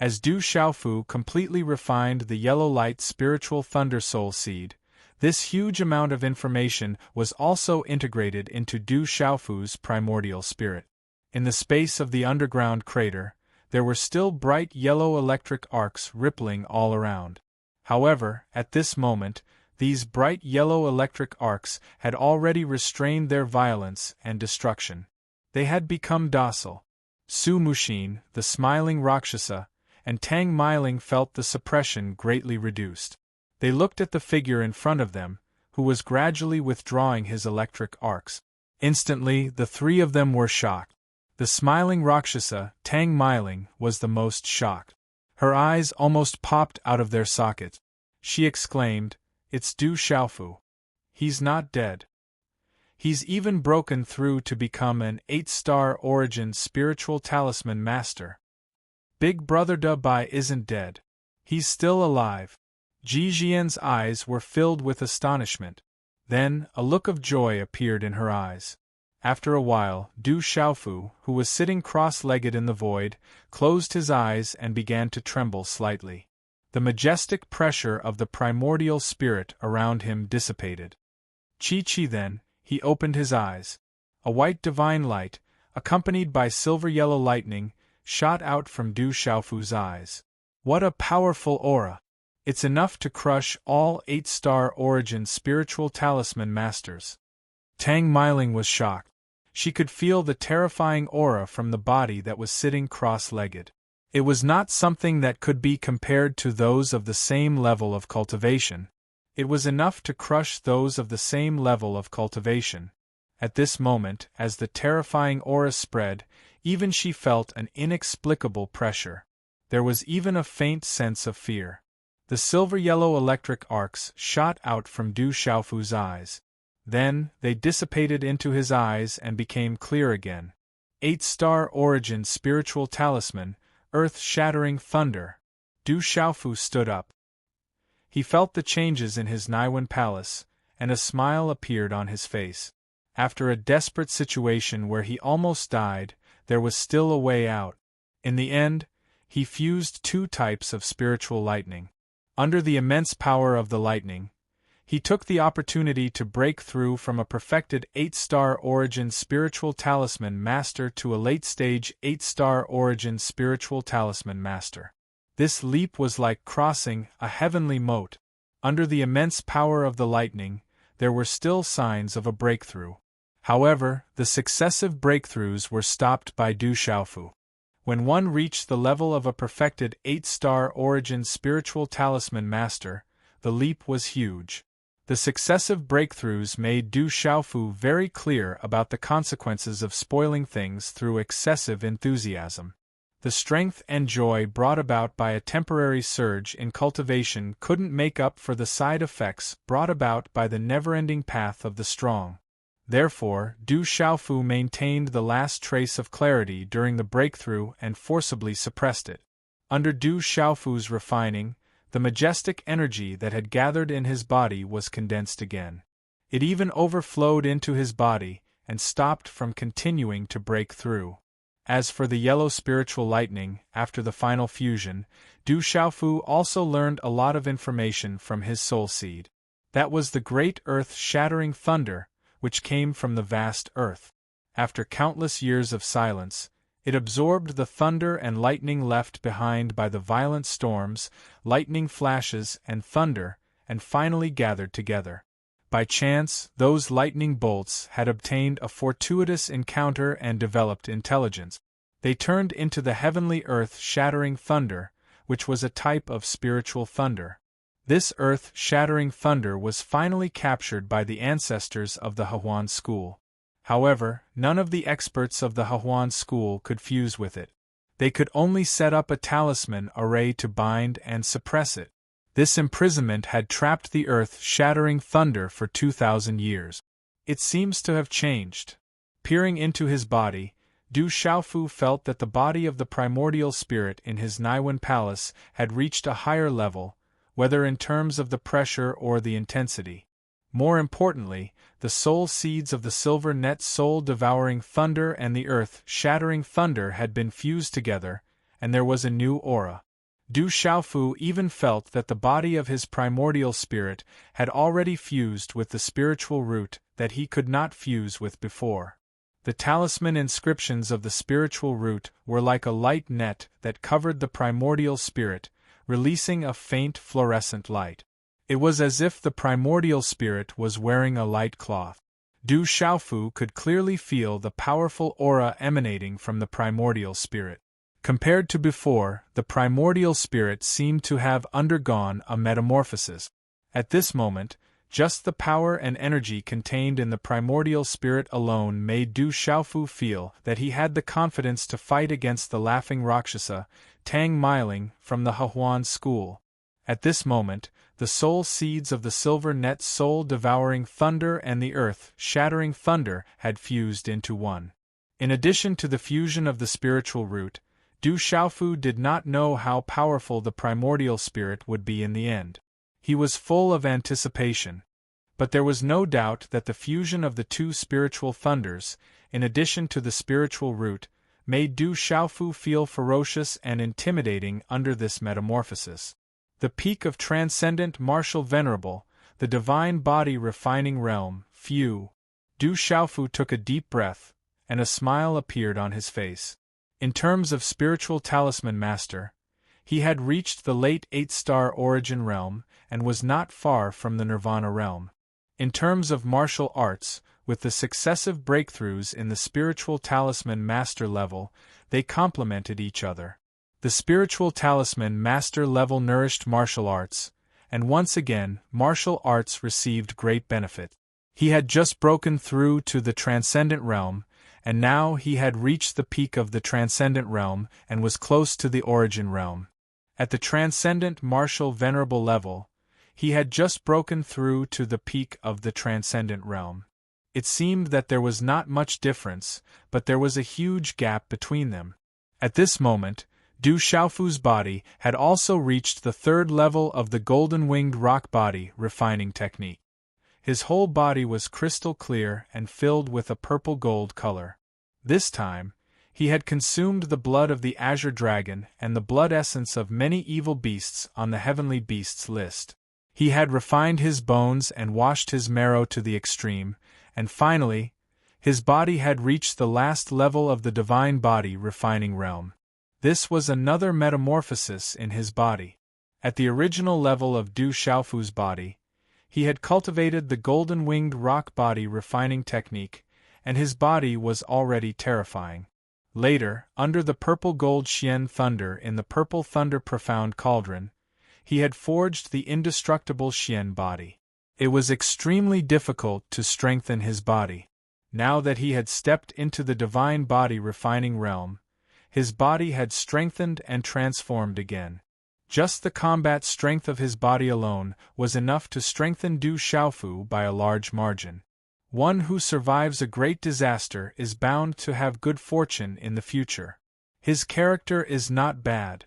As Du Xiaofu completely refined the yellow light spiritual thunder soul seed, this huge amount of information was also integrated into Du Xiaofu's primordial spirit. In the space of the underground crater, there were still bright yellow electric arcs rippling all around. However, at this moment, these bright yellow electric arcs had already restrained their violence and destruction. They had become docile. Su Muxin, the smiling Rakshasa, and Tang Miling felt the suppression greatly reduced. They looked at the figure in front of them, who was gradually withdrawing his electric arcs. Instantly, the three of them were shocked. The smiling Rakshasa, Tang Miling, was the most shocked. Her eyes almost popped out of their sockets. She exclaimed, "It's Du Xiaofu. He's not dead. He's even broken through to become an 8-star origin spiritual talisman master. Big Brother Da Bai isn't dead. He's still alive." Ji Jian's eyes were filled with astonishment. Then, a look of joy appeared in her eyes. After a while, Du Xiaofu, who was sitting cross-legged in the void, closed his eyes and began to tremble slightly. The majestic pressure of the primordial spirit around him dissipated. Chi then, he opened his eyes. A white divine light, accompanied by silver-yellow lightning, shot out from Du Xiaofu's eyes. What a powerful aura! It's enough to crush all 8-star origin spiritual talisman masters. Tang Miling was shocked. She could feel the terrifying aura from the body that was sitting cross-legged. It was not something that could be compared to those of the same level of cultivation. It was enough to crush those of the same level of cultivation. At this moment, as the terrifying aura spread, even she felt an inexplicable pressure. There was even a faint sense of fear. The silver-yellow electric arcs shot out from Du Xiaofu's eyes. Then, they dissipated into his eyes and became clear again. 8-star origin spiritual talisman, earth-shattering thunder. Du Xiaofu stood up. He felt the changes in his Naiwen palace, and a smile appeared on his face. After a desperate situation where he almost died, there was still a way out. In the end, he fused 2 types of spiritual lightning. Under the immense power of the lightning, he took the opportunity to break through from a perfected 8-star origin spiritual talisman master to a late-stage 8-star origin spiritual talisman master. This leap was like crossing a heavenly moat. Under the immense power of the lightning, there were still signs of a breakthrough. However, the successive breakthroughs were stopped by Du Xiaofu. When one reached the level of a perfected 8-star origin spiritual talisman master, the leap was huge. The successive breakthroughs made Du Xiaofu very clear about the consequences of spoiling things through excessive enthusiasm. The strength and joy brought about by a temporary surge in cultivation couldn't make up for the side effects brought about by the never-ending path of the strong. Therefore, Du Xiaofu maintained the last trace of clarity during the breakthrough and forcibly suppressed it. Under Du Xiaofu's refining, the majestic energy that had gathered in his body was condensed again. It even overflowed into his body and stopped from continuing to break through. As for the yellow spiritual lightning, after the final fusion, Du Xiaofu also learned a lot of information from his soul seed. That was the great earth-shattering thunder, which came from the vast earth. After countless years of silence, it absorbed the thunder and lightning left behind by the violent storms, lightning flashes and thunder, and finally gathered together. By chance, those lightning bolts had obtained a fortuitous encounter and developed intelligence. They turned into the heavenly earth-shattering thunder, which was a type of spiritual thunder. This earth-shattering thunder was finally captured by the ancestors of the Hehuan school. However, none of the experts of the Hehuan school could fuse with it. They could only set up a talisman array to bind and suppress it. This imprisonment had trapped the earth-shattering thunder for 2,000 years. It seems to have changed. Peering into his body, Du Xiaofu felt that the body of the primordial spirit in his Naiwen palace had reached a higher level, whether in terms of the pressure or the intensity. More importantly, the soul seeds of the silver net soul-devouring thunder and the earth-shattering thunder had been fused together, and there was a new aura. Du Xiaofu even felt that the body of his primordial spirit had already fused with the spiritual root that he could not fuse with before. The talisman inscriptions of the spiritual root were like a light net that covered the primordial spirit, releasing a faint fluorescent light. It was as if the primordial spirit was wearing a light cloth. Du Xiaofu could clearly feel the powerful aura emanating from the primordial spirit. Compared to before, the primordial spirit seemed to have undergone a metamorphosis. At this moment, just the power and energy contained in the primordial spirit alone made Du Xiaofu feel that he had the confidence to fight against the laughing Rakshasa, Tang Miling, from the Hehuan school. At this moment, the soul seeds of the silver net soul-devouring thunder and the earth-shattering thunder had fused into one. In addition to the fusion of the spiritual root, Du Xiaofu did not know how powerful the primordial spirit would be in the end. He was full of anticipation. But there was no doubt that the fusion of the two spiritual thunders, in addition to the spiritual root, made Du Xiaofu feel ferocious and intimidating under this metamorphosis. The peak of transcendent martial venerable, the divine body refining realm, Du Xiaofu took a deep breath, and a smile appeared on his face. In terms of spiritual talisman master, he had reached the late 8-star origin realm and was not far from the nirvana realm. In terms of martial arts, with the successive breakthroughs in the spiritual talisman master level, they complemented each other. The spiritual talisman master level nourished martial arts, and once again, martial arts received great benefit. He had just broken through to the transcendent realm, and now he had reached the peak of the transcendent realm and was close to the origin realm. At the transcendent martial venerable level, He had just broken through to the peak of the transcendent realm. It seemed that there was not much difference, but there was a huge gap between them. At this moment, Du Xiaofu's body had also reached the third level of the golden-winged rock body refining technique. His whole body was crystal clear and filled with a purple-gold color. This time, he had consumed the blood of the azure dragon and the blood essence of many evil beasts on the heavenly beasts list. He had refined his bones and washed his marrow to the extreme, and finally, his body had reached the last level of the divine body refining realm. This was another metamorphosis in his body. At the original level of Du Xiaofu's body, he had cultivated the golden-winged rock body refining technique, and his body was already terrifying. Later, under the purple-gold Xian thunder in the purple thunder profound cauldron, he had forged the indestructible Xian body. It was extremely difficult to strengthen his body. Now that he had stepped into the divine body refining realm, his body had strengthened and transformed again. Just the combat strength of his body alone was enough to strengthen Du Xiaofu by a large margin. One who survives a great disaster is bound to have good fortune in the future. His character is not bad.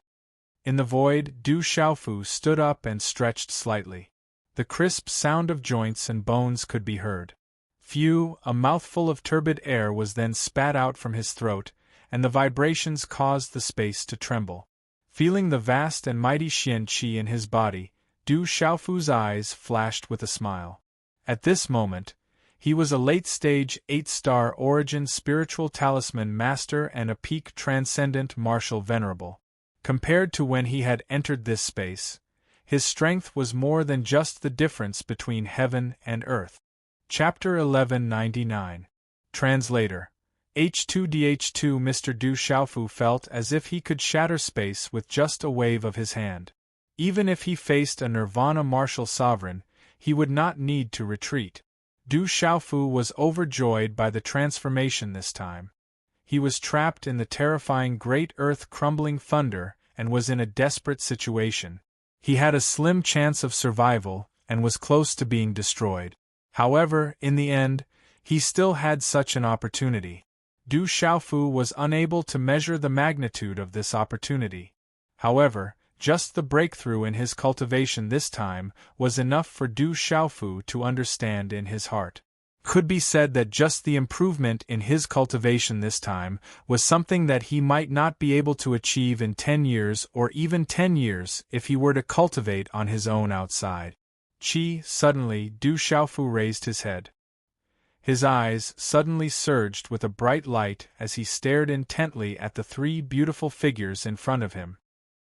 In the void, Du Xiaofu stood up and stretched slightly. The crisp sound of joints and bones could be heard. Phew, a mouthful of turbid air was then spat out from his throat, and the vibrations caused the space to tremble. Feeling the vast and mighty Xian qi in his body, Du Xiaofu's eyes flashed with a smile. At this moment, he was a late-stage 8-star origin spiritual talisman master and a peak transcendent martial venerable. Compared to when he had entered this space, his strength was more than just the difference between heaven and earth. Chapter 1199. Translator. H2DH2 Mr. Du Xiaofu felt as if he could shatter space with just a wave of his hand. Even if he faced a Nirvana martial sovereign, he would not need to retreat. Du Xiaofu was overjoyed by the transformation this time. He was trapped in the terrifying great earth-crumbling thunder and was in a desperate situation. He had a slim chance of survival and was close to being destroyed. However, in the end, he still had such an opportunity. Du Xiaofu was unable to measure the magnitude of this opportunity. However, just the breakthrough in his cultivation this time was enough for Du Xiaofu to understand in his heart. Could be said that just the improvement in his cultivation this time was something that he might not be able to achieve in 10 years or even 10 years if he were to cultivate on his own outside. Suddenly Du Xiaofu raised his head. His eyes suddenly surged with a bright light as he stared intently at the three beautiful figures in front of him.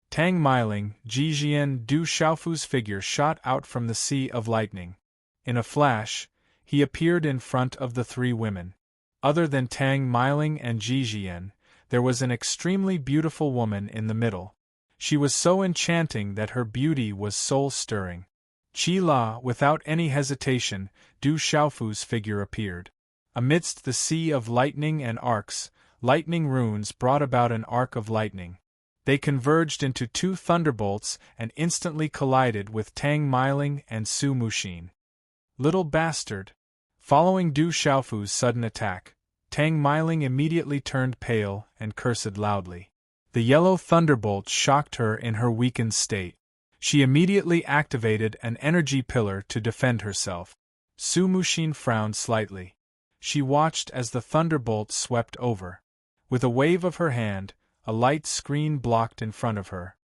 Tang Meiling, Jijian, Du Xiaofu's figure shot out from the sea of lightning. In a flash, he appeared in front of the three women. Other than Tang Meiling and Jijian, there was an extremely beautiful woman in the middle. She was so enchanting that her beauty was soul-stirring. Without any hesitation, Du Xiaofu's figure appeared. Amidst the sea of lightning and arcs, lightning runes brought about an arc of lightning. They converged into two thunderbolts and instantly collided with Tang Meiling and Su Muxin. Little bastard! Following Du Xiaofu's sudden attack, Tang Meiling immediately turned pale and cursed loudly. The yellow thunderbolt shocked her in her weakened state. She immediately activated an energy pillar to defend herself. Su Muxin frowned slightly. She watched as the thunderbolt swept over. With a wave of her hand, a light screen blocked in front of her.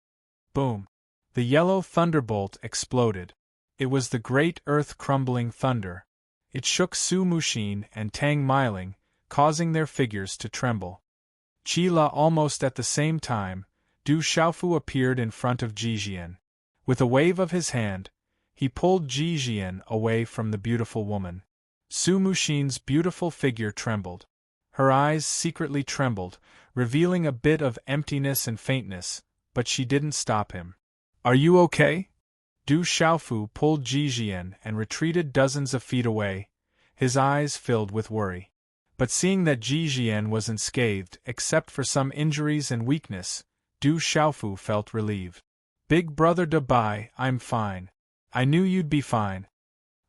Boom! The yellow thunderbolt exploded. It was the great earth-crumbling thunder. It shook Su Muxin and Tang Meiling, causing their figures to tremble. Almost at the same time, Du Xiaofu appeared in front of Jijian. With a wave of his hand, he pulled Jijian away from the beautiful woman. Su Muxin's beautiful figure trembled. Her eyes secretly trembled, revealing a bit of emptiness and faintness, but she didn't stop him. "Are you okay?" Du Xiaofu pulled Jijian and retreated dozens of feet away, his eyes filled with worry. But seeing that Jijian was unscathed except for some injuries and weakness, Du Xiaofu felt relieved. "Big brother Dabai, I'm fine. I knew you'd be fine.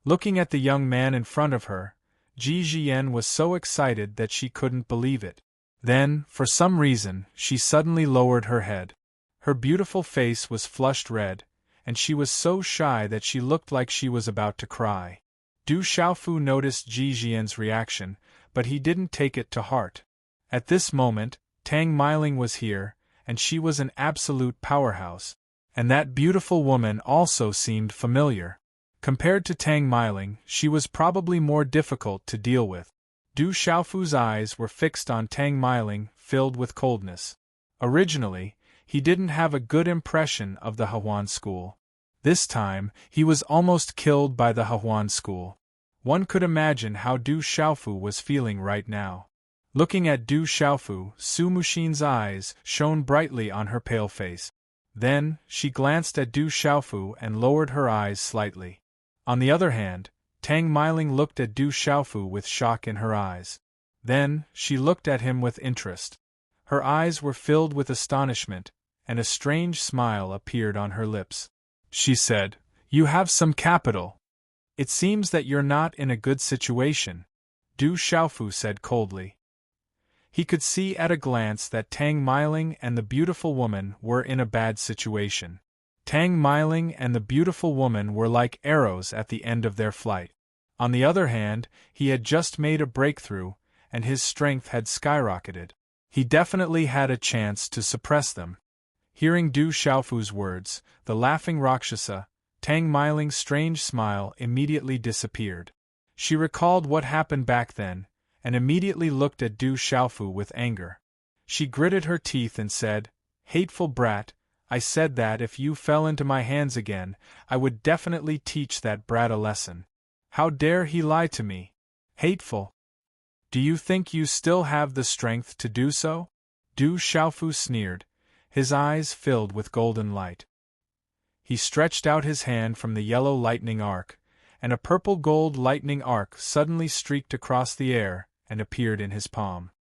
Looking at the young man in front of her, Ji Jian was so excited that she couldn't believe it. Then, for some reason, she suddenly lowered her head. Her beautiful face was flushed red, and she was so shy that she looked like she was about to cry. Du Xiaofu noticed Ji Jian's reaction, but he didn't take it to heart. At this moment, Tang Meiling was here, and she was an absolute powerhouse. And that beautiful woman also seemed familiar. Compared to Tang Meiling, she was probably more difficult to deal with. Du Xiaofu's eyes were fixed on Tang Meiling, filled with coldness. Originally, he didn't have a good impression of the Hehuan school. This time, he was almost killed by the Hehuan school. One could imagine how Du Xiaofu was feeling right now. Looking at Du Xiaofu, Su Muxin's eyes shone brightly on her pale face. Then, she glanced at Du Xiaofu and lowered her eyes slightly. On the other hand, Tang Meiling looked at Du Xiaofu with shock in her eyes. Then, she looked at him with interest. Her eyes were filled with astonishment, and a strange smile appeared on her lips. She said, "You have some capital. It seems that you're not in a good situation," Du Xiaofu said coldly. He could see at a glance that Tang Meiling and the beautiful woman were in a bad situation. Tang Meiling and the beautiful woman were like arrows at the end of their flight. On the other hand, he had just made a breakthrough, and his strength had skyrocketed. He definitely had a chance to suppress them. Hearing Du Xiaofu's words, the laughing Rakshasa, Tang Meiling's strange smile immediately disappeared. She recalled what happened back then, and immediately looked at Du Xiaofu with anger. She gritted her teeth and said, "Hateful brat, I said that if you fell into my hands again, I would definitely teach that brat a lesson. How dare he lie to me? Hateful! Do you think you still have the strength to do so?" Du Xiaofu sneered, his eyes filled with golden light. He stretched out his hand from the yellow lightning arc, and a purple-gold lightning arc suddenly streaked across the air and appeared in his palm.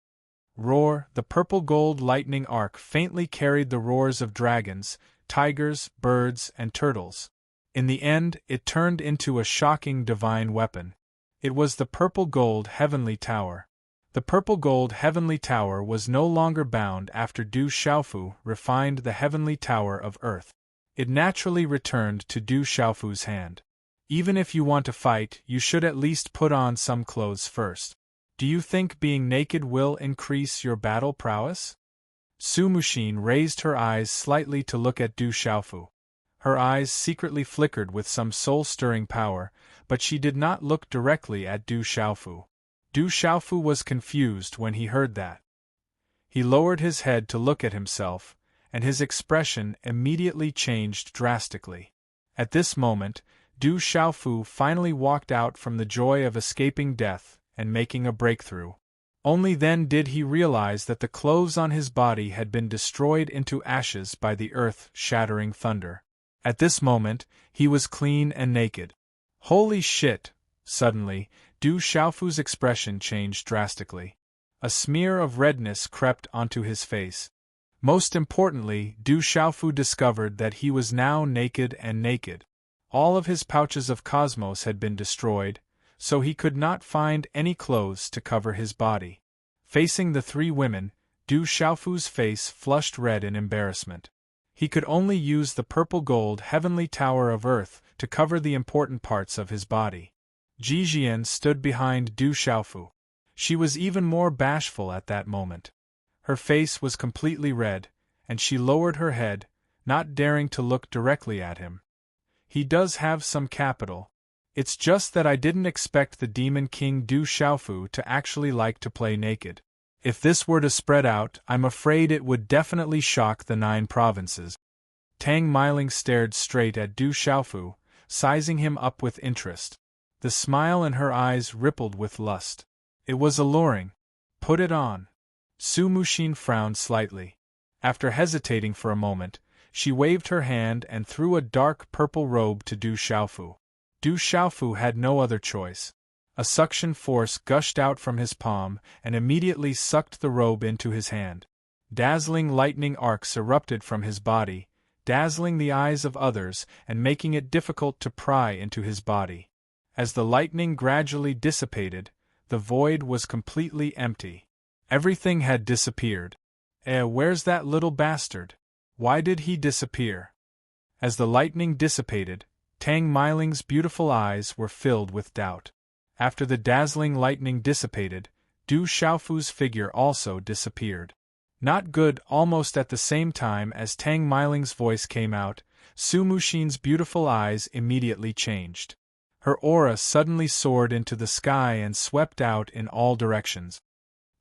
Roar! The purple-gold lightning arc faintly carried the roars of dragons, tigers, birds, and turtles. In the end, it turned into a shocking divine weapon. It was the purple-gold heavenly tower. The purple-gold heavenly tower was no longer bound after Du Xiaofu refined the heavenly tower of earth. It naturally returned to Du Xiaofu's hand. Even if you want to fight, you should at least put on some clothes first. Do you think being naked will increase your battle prowess? Su Muxin raised her eyes slightly to look at Du Xiaofu. Her eyes secretly flickered with some soul-stirring power, but she did not look directly at Du Xiaofu. Du Xiaofu was confused when he heard that. He lowered his head to look at himself, and his expression immediately changed drastically. At this moment, Du Xiaofu finally walked out from the joy of escaping death and making a breakthrough. Only then did he realize that the clothes on his body had been destroyed into ashes by the earth-shattering thunder. At this moment, he was clean and naked. Holy shit! Suddenly, Du Xiaofu's expression changed drastically. A smear of redness crept onto his face. Most importantly, Du Xiaofu discovered that he was now naked and naked. All of his pouches of cosmos had been destroyed, so he could not find any clothes to cover his body. Facing the three women, Du Xiaofu's face flushed red in embarrassment. He could only use the purple-gold heavenly tower of earth to cover the important parts of his body. Ji Jian stood behind Du Xiaofu. She was even more bashful at that moment. Her face was completely red, and she lowered her head, not daring to look directly at him. He does have some capital. It's just that I didn't expect the Demon King Du Xiaofu to actually like to play naked. If this were to spread out, I'm afraid it would definitely shock the 9 provinces. Tang Meiling stared straight at Du Xiaofu, sizing him up with interest. The smile in her eyes rippled with lust. It was alluring. Put it on. Su Muxin frowned slightly. After hesitating for a moment, she waved her hand and threw a dark purple robe to Du Xiaofu. Du Xiaofu had no other choice. A suction force gushed out from his palm and immediately sucked the robe into his hand. Dazzling lightning arcs erupted from his body, dazzling the eyes of others and making it difficult to pry into his body. As the lightning gradually dissipated, the void was completely empty. Everything had disappeared. Where's that little bastard? Why did he disappear? As the lightning dissipated, Tang Miling's beautiful eyes were filled with doubt. After the dazzling lightning dissipated, Du Xiaofu's figure also disappeared. Not good. Almost at the same time as Tang Miling's voice came out, Su Muxin's beautiful eyes immediately changed. Her aura suddenly soared into the sky and swept out in all directions.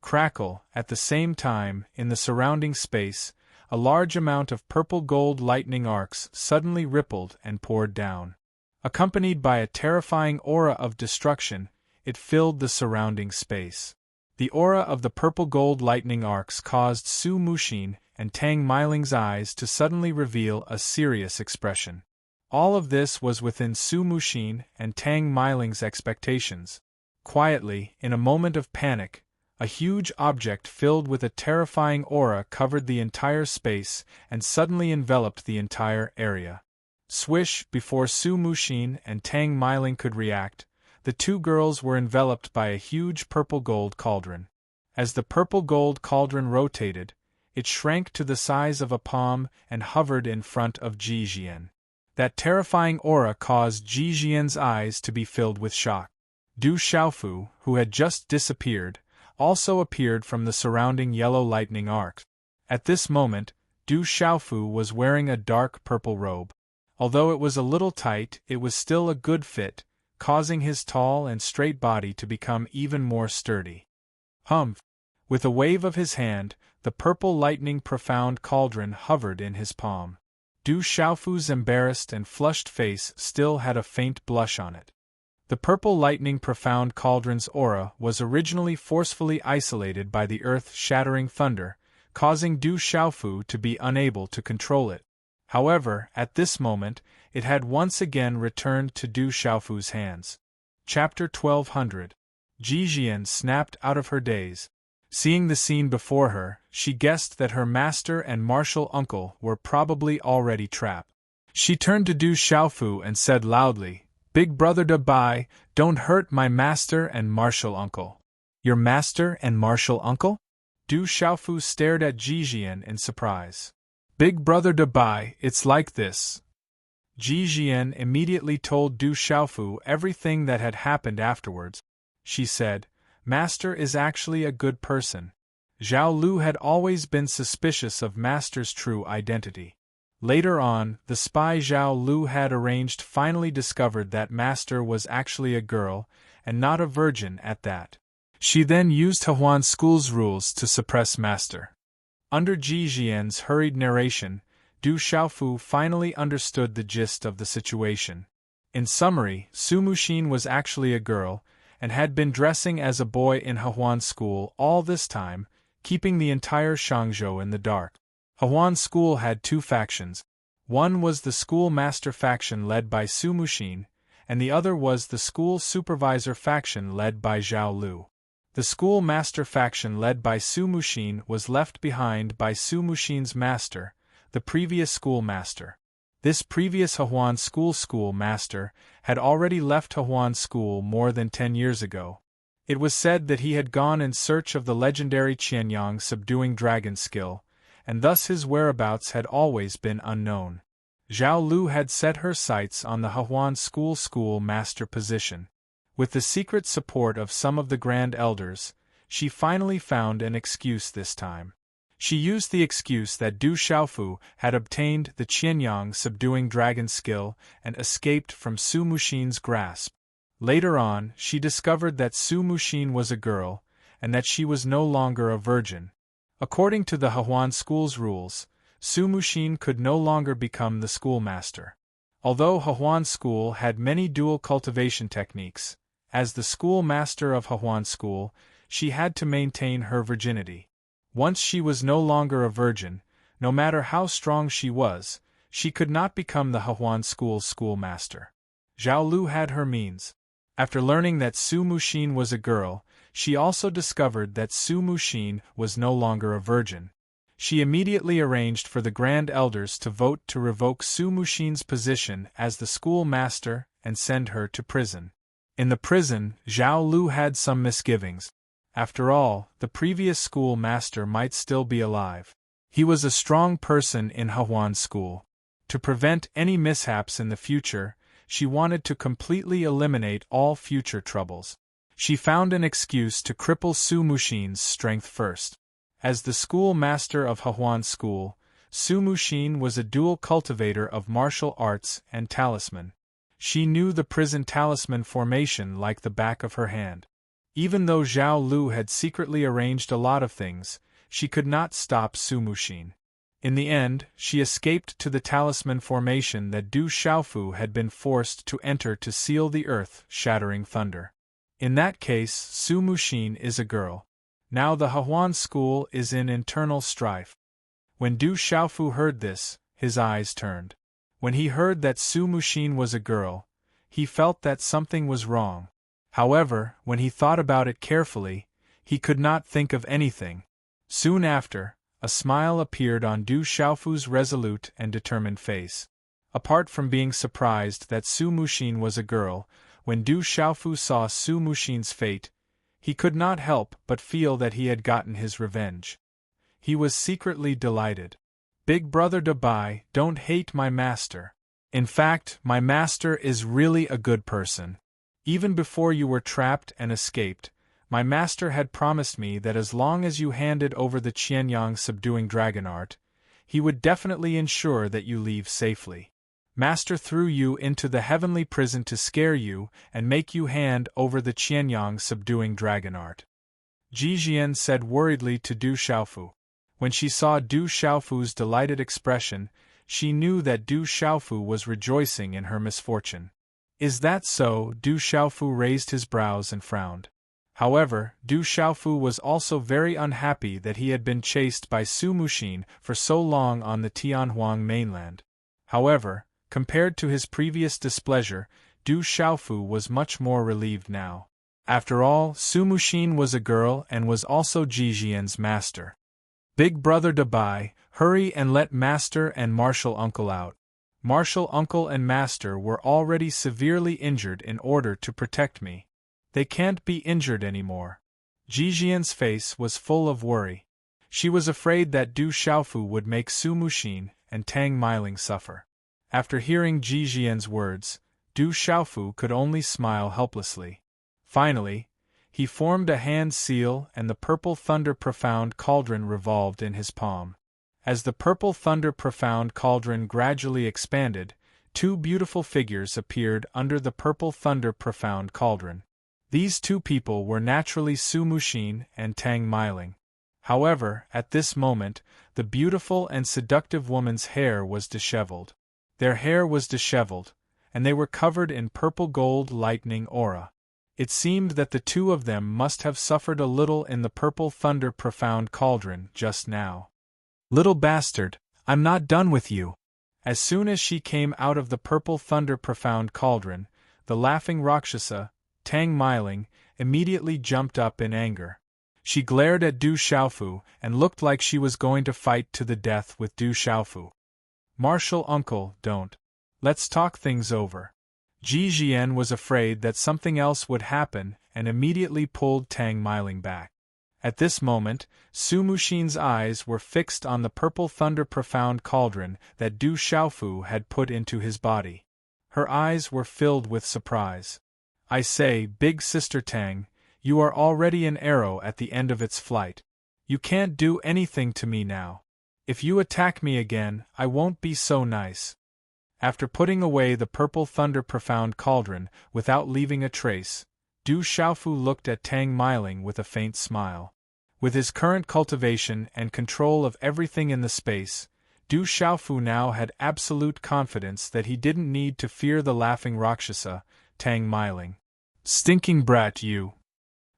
Crackle, at the same time, in the surrounding space, a large amount of purple-gold lightning arcs suddenly rippled and poured down. Accompanied by a terrifying aura of destruction, it filled the surrounding space. The aura of the purple-gold lightning arcs caused Su Muxin and Tang Miling's eyes to suddenly reveal a serious expression. All of this was within Su Muxin and Tang Miling's expectations. Quietly, in a moment of panic, a huge object filled with a terrifying aura covered the entire space and suddenly enveloped the entire area. Swish! Before Su Muxin and Tang Miling could react, the two girls were enveloped by a huge purple-gold cauldron. As the purple-gold cauldron rotated, it shrank to the size of a palm and hovered in front of Ji Jian. That terrifying aura caused Ji Jian's eyes to be filled with shock. Du Xiaofu, who had just disappeared, also appeared from the surrounding yellow lightning arcs. At this moment, Du Xiaofu was wearing a dark purple robe. Although it was a little tight, it was still a good fit, causing his tall and straight body to become even more sturdy. Humph! With a wave of his hand, the purple lightning profound cauldron hovered in his palm. Du Xiaofu's embarrassed and flushed face still had a faint blush on it. The purple lightning profound cauldron's aura was originally forcefully isolated by the earth-shattering thunder, causing Du Xiaofu to be unable to control it. However, at this moment, it had once again returned to Du Xiaofu's hands. Chapter 1200. Ji Jian snapped out of her daze. Seeing the scene before her, she guessed that her master and martial uncle were probably already trapped. She turned to Du Xiaofu and said loudly, "Big brother De Bai, don't hurt my master and martial uncle." "Your master and martial uncle?" Du Xiaofu stared at Ji Jian in surprise. "Big brother De Bai, it's like this." Ji Jian immediately told Du Xiaofu everything that had happened afterwards. She said, "Master is actually a good person." Zhao Lu had always been suspicious of Master's true identity. Later on, the spy Zhao Lu had arranged finally discovered that Master was actually a girl, and not a virgin at that. She then used Hehuan School's rules to suppress Master. Under Ji Jian's hurried narration, Du Xiaofu finally understood the gist of the situation. In summary, Su Muxin was actually a girl, and had been dressing as a boy in Hehuan School all this time, keeping the entire Shangzhou in the dark. Hehuan School had two factions. One was the school master faction led by Su Muxin, and the other was the school supervisor faction led by Zhao Lu. The school master faction led by Su Muxin was left behind by Su Muxin's master, the previous schoolmaster. This previous Hehuan school master had already left Hehuan School more than 10 years ago. It was said that he had gone in search of the legendary Qianyang subduing dragon skill, and thus his whereabouts had always been unknown. Zhao Lu had set her sights on the Hehuan school master position. With the secret support of some of the Grand Elders, she finally found an excuse this time. She used the excuse that Du Xiaofu had obtained the Qianyang subduing dragon skill and escaped from Su Muxin's grasp. Later on, she discovered that Su Muxin was a girl, and that she was no longer a virgin. According to the Hehuan School's rules, Su Muxin could no longer become the schoolmaster. Although Hehuan School had many dual cultivation techniques, as the schoolmaster of Hehuan School, she had to maintain her virginity. Once she was no longer a virgin, no matter how strong she could not become the Hehuan School's schoolmaster. Zhao Lu had her means. After learning that Su Muxin was a girl, she also discovered that Su Muxin was no longer a virgin. She immediately arranged for the Grand Elders to vote to revoke Su Muxin's position as the school master and send her to prison. In the prison, Zhao Lu had some misgivings. After all, the previous school master might still be alive. He was a strong person in Hehuan school. To prevent any mishaps in the future, she wanted to completely eliminate all future troubles. She found an excuse to cripple Su Muxin's strength first. As the school master of Hehuan School, Su Muxin was a dual cultivator of martial arts and talisman. She knew the prison talisman formation like the back of her hand. Even though Zhao Lu had secretly arranged a lot of things, she could not stop Su Muxin. In the end, she escaped to the talisman formation that Du Xiaofu had been forced to enter to seal the earth-shattering thunder. In that case, Su Muxin is a girl. Now the Hehuan school is in internal strife. When Du Xiaofu heard this, his eyes turned. When he heard that Su Muxin was a girl, he felt that something was wrong. However, when he thought about it carefully, he could not think of anything. Soon after, a smile appeared on Du Xiaofu's resolute and determined face. Apart from being surprised that Su Muxin was a girl, when Du Xiaofu saw Su Muxin's fate, he could not help but feel that he had gotten his revenge. He was secretly delighted. Big brother Dabai, don't hate my master. In fact, my master is really a good person. Even before you were trapped and escaped, my master had promised me that as long as you handed over the Qianyang subduing dragon art, he would definitely ensure that you leave safely. Master threw you into the heavenly prison to scare you and make you hand over the Qianyang subduing dragon art. Ji Jian said worriedly to Du Xiaofu. When she saw Du Xiaofu's delighted expression, she knew that Du Xiaofu was rejoicing in her misfortune. Is that so? Du Xiaofu raised his brows and frowned. However, Du Xiaofu was also very unhappy that he had been chased by Su Muxin for so long on the Tianhuang mainland. However, compared to his previous displeasure, Du Xiaofu was much more relieved now. After all, Su Muxin was a girl and was also Ji Jian's master. Big brother Dabai, hurry and let master and martial uncle out. Martial uncle and master were already severely injured in order to protect me. They can't be injured anymore. Ji Jian's face was full of worry. She was afraid that Du Xiaofu would make Su Muxin and Tang Meiling suffer. After hearing Ji Jian's words, Du Xiaofu could only smile helplessly. Finally, he formed a hand seal and the purple thunder profound cauldron revolved in his palm. As the purple thunder profound cauldron gradually expanded, two beautiful figures appeared under the purple thunder profound cauldron. These two people were naturally Su Muxin and Tang Meiling. However, at this moment, the beautiful and seductive woman's hair was disheveled. Their hair was disheveled, and they were covered in purple gold lightning aura. It seemed that the two of them must have suffered a little in the purple thunder profound cauldron just now. Little bastard, I'm not done with you. As soon as she came out of the purple thunder profound cauldron, the laughing Rakshasa, Tang Meiling, immediately jumped up in anger. She glared at Du Xiaofu and looked like she was going to fight to the death with Du Xiaofu. Martial uncle, don't. Let's talk things over. Ji Jian was afraid that something else would happen and immediately pulled Tang Meiling back. At this moment, Su Muxin's eyes were fixed on the purple thunder profound cauldron that Du Xiaofu had put into his body. Her eyes were filled with surprise. I say, big sister Tang, you are already an arrow at the end of its flight. You can't do anything to me now. If you attack me again, I won't be so nice. After putting away the purple thunder profound cauldron without leaving a trace, Du Xiaofu looked at Tang Meiling with a faint smile. With his current cultivation and control of everything in the space, Du Xiaofu now had absolute confidence that he didn't need to fear the laughing Rakshasa, Tang Meiling. Stinking brat you!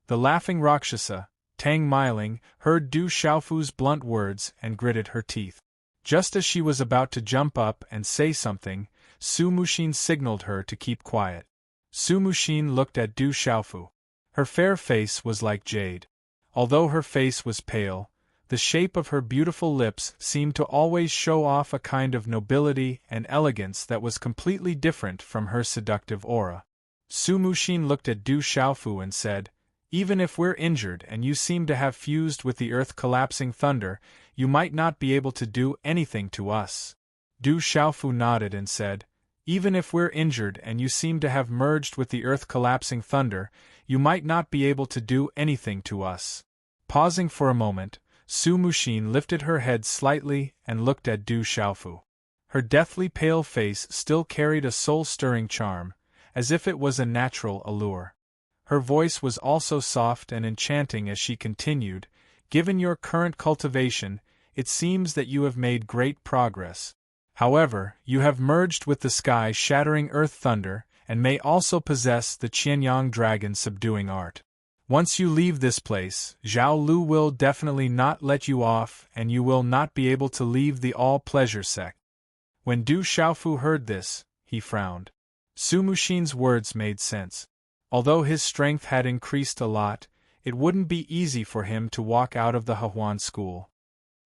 The laughing Rakshasa, Tang Meiling, heard Du Xiaofu's blunt words and gritted her teeth. Just as she was about to jump up and say something, Su Muxin signaled her to keep quiet. Su Muxin looked at Du Xiaofu. Her fair face was like jade. Although her face was pale, The shape of her beautiful lips seemed to always show off a kind of nobility and elegance that was completely different from her seductive aura. Su Muxin looked at Du Xiaofu and said, "Even if we're injured and you seem to have fused with the earth-collapsing thunder, you might not be able to do anything to us." Du Xiaofu nodded and said, "Even if we're injured and you seem to have merged with the earth-collapsing thunder, you might not be able to do anything to us." Pausing for a moment, Su Muxin lifted her head slightly and looked at Du Xiaofu. Her deathly pale face still carried a soul-stirring charm, as if it was a natural allure. Her voice was also soft and enchanting as she continued, "Given your current cultivation, it seems that you have made great progress. However, you have merged with the sky-shattering earth thunder, and may also possess the Qianyang dragon subduing art. Once you leave this place, Zhao Lu will definitely not let you off, and you will not be able to leave the all-pleasure sect." When Du Xiaofu heard this, he frowned. Su Muxin's words made sense. Although his strength had increased a lot, it wouldn't be easy for him to walk out of the Hehuan school.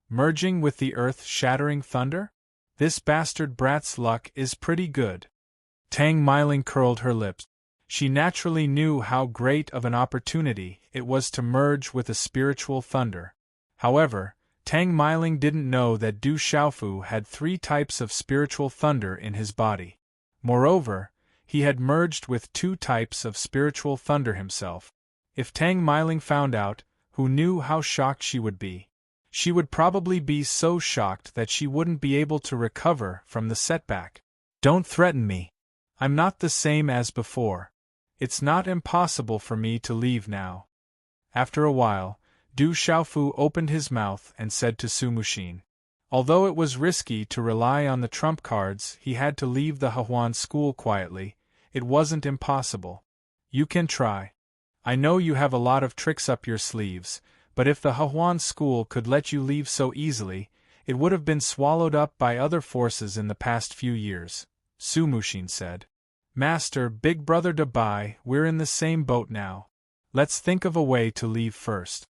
Merging with the earth-shattering thunder? This bastard brat's luck is pretty good. Tang Meiling curled her lips. She naturally knew how great of an opportunity it was to merge with a spiritual thunder. However, Tang Meiling didn't know that Du Xiaofu had 3 types of spiritual thunder in his body. Moreover, he had merged with 2 types of spiritual thunder himself. If Tang Meiling found out, who knew how shocked she would be? She would probably be so shocked that she wouldn't be able to recover from the setback. "Don't threaten me. I'm not the same as before. It's not impossible for me to leave now." After a while, Du Xiaofu opened his mouth and said to Su Muxin, "Although it was risky to rely on the trump cards, he had to leave the Hehuan school quietly. It wasn't impossible. You can try. I know you have a lot of tricks up your sleeves, but if the Hehuan school could let you leave so easily, it would have been swallowed up by other forces in the past few years," Su Muxin said. "Master, Big Brother Dabai, we're in the same boat now. Let's think of a way to leave first."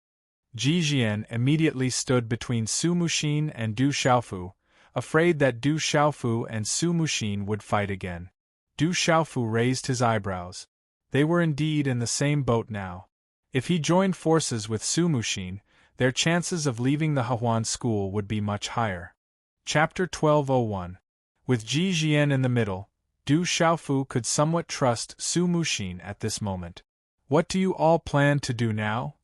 Ji Jian immediately stood between Su Muxin and Du Xiaofu, afraid that Du Xiaofu and Su Muxin would fight again. Du Xiaofu raised his eyebrows. They were indeed in the same boat now. If he joined forces with Su Muxin, their chances of leaving the Hehuan school would be much higher. Chapter 1201. With Ji Jian in the middle, Du Xiaofu could somewhat trust Su Muxin at this moment. "What do you all plan to do now?"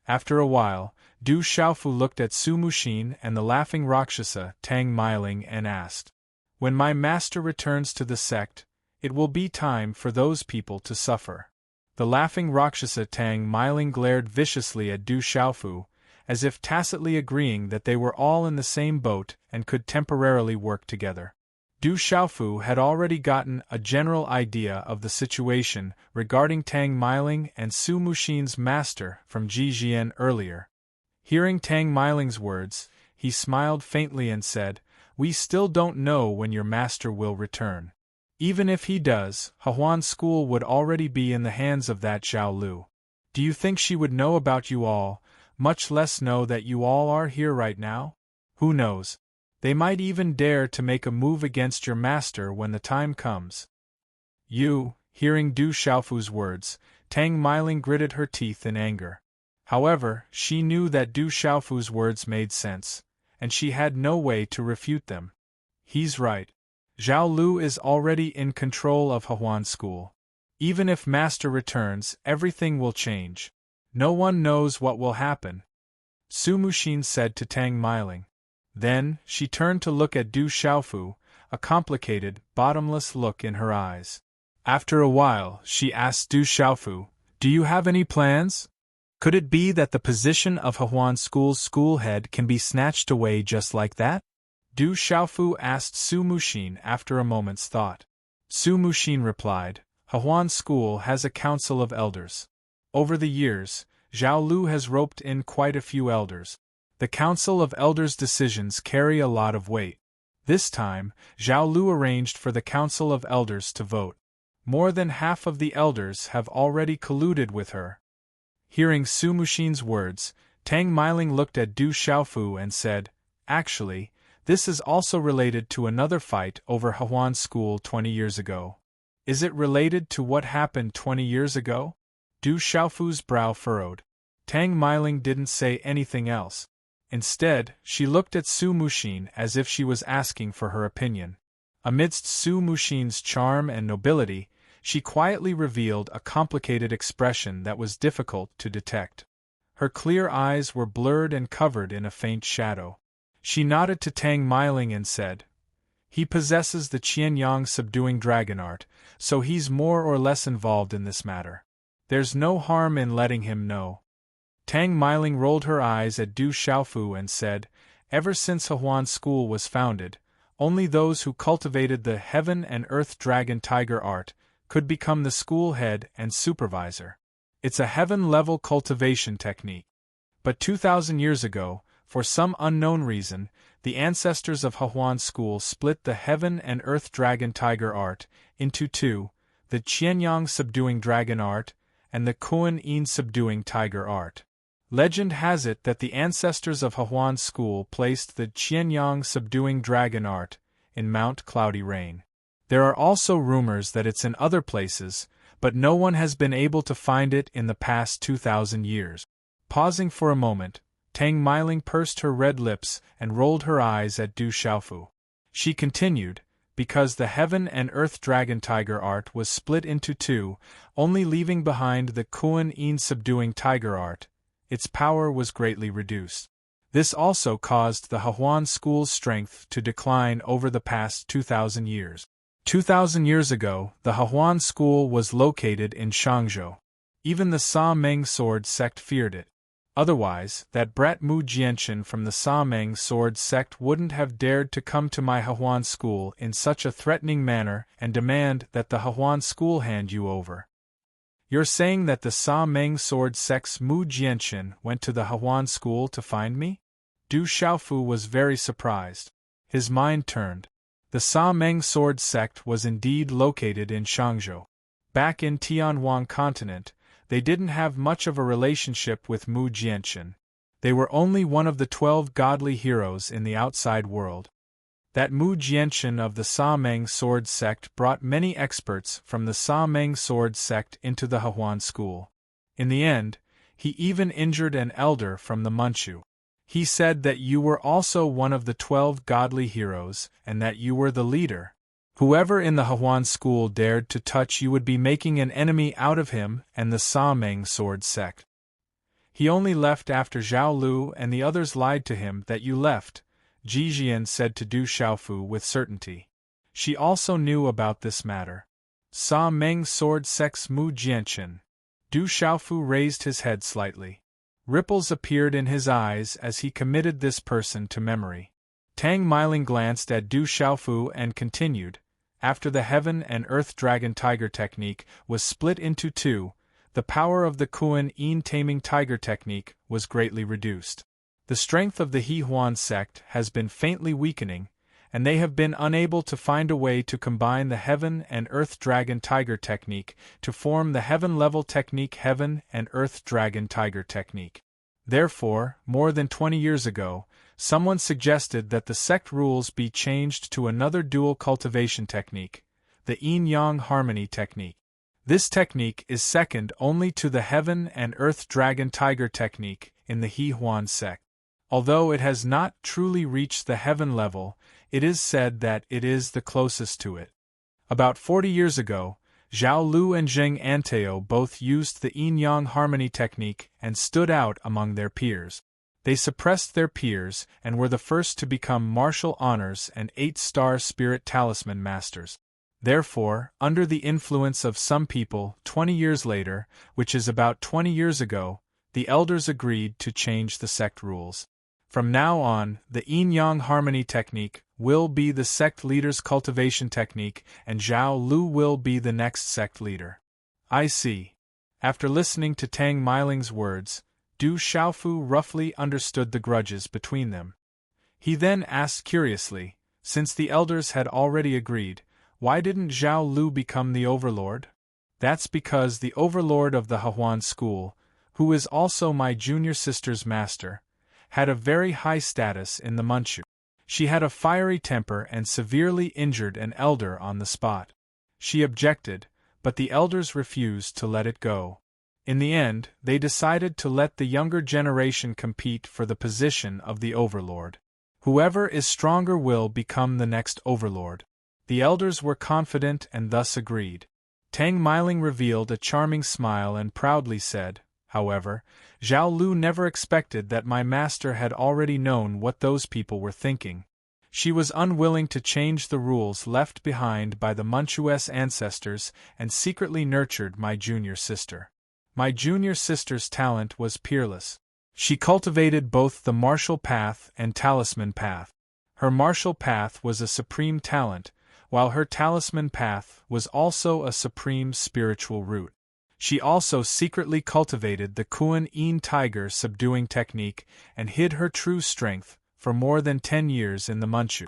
After a while, Du Xiaofu looked at Su Muxin and the laughing Rakshasa Tang Meiling and asked, "When my master returns to the sect, it will be time for those people to suffer." The laughing Rakshasa Tang Meiling glared viciously at Du Xiaofu, as if tacitly agreeing that they were all in the same boat and could temporarily work together. Du Xiaofu had already gotten a general idea of the situation regarding Tang Meiling and Su Muxin's master from Ji Jian earlier. Hearing Tang Meiling's words, he smiled faintly and said, "We still don't know when your master will return. Even if he does, Hehuan school would already be in the hands of that Zhao Lu. Do you think she would know about you all, much less know that you all are here right now? Who knows? They might even dare to make a move against your master when the time comes." Hearing Du Xiaofu's words, Tang Meiling gritted her teeth in anger. However, she knew that Du Xiaofu's words made sense, and she had no way to refute them. He's right. Zhao Lu is already in control of Hehuan school. Even if master returns, everything will change. No one knows what will happen, Su Muxin said to Tang Meiling. Then, she turned to look at Du Xiaofu, a complicated, bottomless look in her eyes. After a while, she asked Du Xiaofu, "Do you have any plans? Could it be that the position of Hehuan School's school head can be snatched away just like that?" Du Xiaofu asked Su Muxin after a moment's thought. Su Muxin replied, "Hehuan School has a council of elders. Over the years, Zhao Lu has roped in quite a few elders. The Council of Elders' decisions carry a lot of weight. This time, Zhao Lu arranged for the Council of Elders to vote. More than half of the elders have already colluded with her." Hearing Su Muxin's words, Tang Meiling looked at Du Xiaofu and said, "Actually, this is also related to another fight over Hehuan School 20 years ago." "Is it related to what happened 20 years ago?" Du Xiaofu's brow furrowed. Tang Meiling didn't say anything else. Instead, she looked at Su Muxin as if she was asking for her opinion. Amidst Su Muxin's charm and nobility, she quietly revealed a complicated expression that was difficult to detect. Her clear eyes were blurred and covered in a faint shadow. She nodded to Tang Meiling and said, "He possesses the Qianyang subduing dragon art, so he's more or less involved in this matter. There's no harm in letting him know." Tang Meiling rolled her eyes at Du Xiaofu and said, "Ever since Hehuan School was founded, only those who cultivated the Heaven and Earth Dragon Tiger art could become the school head and supervisor. It's a heaven-level cultivation technique. But 2,000 years ago, for some unknown reason, the ancestors of Hehuan School split the Heaven and Earth Dragon Tiger art into two, the Qianyang subduing dragon art and the Kuan Yin subduing tiger art. Legend has it that the ancestors of Hehuan School placed the Qianyang subduing dragon art in Mount Cloudy Rain. There are also rumors that it's in other places, but no one has been able to find it in the past 2,000 years." Pausing for a moment, Tang Meiling pursed her red lips and rolled her eyes at Du Xiaofu. She continued, "Because the Heaven and Earth Dragon Tiger art was split into two, only leaving behind the Kuan Yin subduing tiger art, its power was greatly reduced. This also caused the Hehuan School's strength to decline over the past 2,000 years. 2,000 years ago, the Hehuan School was located in Shangzhou. Even the Sa Meng sword sect feared it. Otherwise, that brat Mu Jianchen from the Sa Meng sword sect wouldn't have dared to come to my Hehuan School in such a threatening manner and demand that the Hehuan School hand you over." "You're saying that the Sa Meng sword sect's Mu Jianchen went to the Hehuan School to find me?" Du Xiaofu was very surprised. His mind turned. The Sa Meng sword sect was indeed located in Shangzhou. Back in Tianhuang continent, they didn't have much of a relationship with Mu Jianchen. They were only one of the 12 godly heroes in the outside world. That Mu Jianchen of the Sa Meng sword sect brought many experts from the Sa Meng sword sect into the Hehuan School. In the end, he even injured an elder from the Manchu. He said that you were also one of the 12 godly heroes and that you were the leader. Whoever in the Hehuan School dared to touch you would be making an enemy out of him and the Sa Meng sword sect. He only left after Zhao Lu and the others lied to him that you left," Ji Jian said to Du Xiaofu with certainty. She also knew about this matter. Sa Meng sword sect's Mu Jianchen. Du Xiaofu raised his head slightly. Ripples appeared in his eyes as he committed this person to memory. Tang Meiling glanced at Du Xiaofu and continued, "After the Heaven and Earth Dragon Tiger technique was split into two, the power of the Kuan Yin taming tiger technique was greatly reduced. The strength of the Hehuan sect has been faintly weakening, and they have been unable to find a way to combine the Heaven and Earth Dragon Tiger technique to form the Heaven-level technique Heaven and Earth Dragon Tiger technique. Therefore, more than 20 years ago, someone suggested that the sect rules be changed to another dual cultivation technique, the Yin-Yang harmony technique. This technique is second only to the Heaven and Earth Dragon Tiger technique in the Hehuan sect. Although it has not truly reached the Heaven level, it is said that it is the closest to it. About 40 years ago, Zhao Lu and Zheng Anteo both used the Yin-Yang harmony technique and stood out among their peers. They suppressed their peers and were the first to become martial honors and 8-star spirit talisman masters. Therefore, under the influence of some people, 20 years later, which is about 20 years ago, the elders agreed to change the sect rules. From now on, the Yin-Yang harmony technique will be the sect leader's cultivation technique and Zhao Lu will be the next sect leader." "I see." After listening to Tang Meiling's words, Du Xiaofu roughly understood the grudges between them. He then asked curiously, since the elders had already agreed, why didn't Zhao Lu become the overlord? "That's because the overlord of the Hehuan School, who is also my junior sister's master, had a very high status in the Manchu. She had a fiery temper and severely injured an elder on the spot. She objected, but the elders refused to let it go. In the end, they decided to let the younger generation compete for the position of the overlord. Whoever is stronger will become the next overlord. The elders were confident and thus agreed. Tang Meiling revealed a charming smile and proudly said, however, Zhao Lu never expected that my master had already known what those people were thinking. She was unwilling to change the rules left behind by the Manchu's ancestors and secretly nurtured my junior sister. My junior sister's talent was peerless. She cultivated both the martial path and talisman path. Her martial path was a supreme talent, while her talisman path was also a supreme spiritual root. She also secretly cultivated the Kuan Yin tiger subduing technique and hid her true strength for more than 10 years in the Manchu.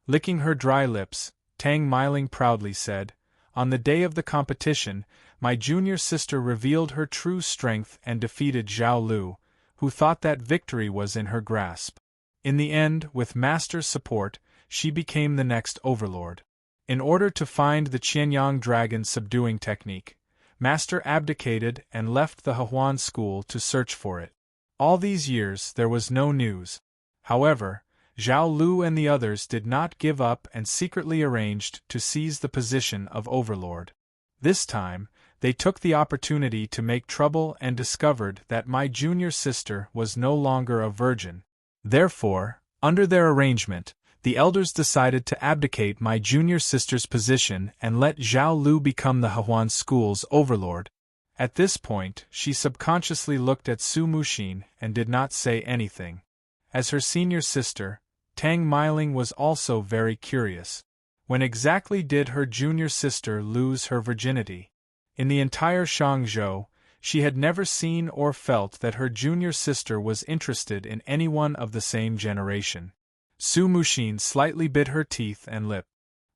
Licking her dry lips, Tang Meiling proudly said, on the day of the competition, my junior sister revealed her true strength and defeated Zhao Lu, who thought that victory was in her grasp. In the end, with master's support, she became the next overlord. In order to find the Qianyang dragon subduing technique, master abdicated and left the Hehuan school to search for it. All these years there was no news. However, Zhao Lu and the others did not give up and secretly arranged to seize the position of overlord. This time, they took the opportunity to make trouble and discovered that my junior sister was no longer a virgin. Therefore, under their arrangement, the elders decided to abdicate my junior sister's position and let Zhao Lu become the Hehuan school's overlord. At this point, she subconsciously looked at Su Muxin and did not say anything. As her senior sister, Tang Meiling was also very curious. When exactly did her junior sister lose her virginity? In the entire Shangzhou, she had never seen or felt that her junior sister was interested in anyone of the same generation. Su Muxin slightly bit her teeth and lip.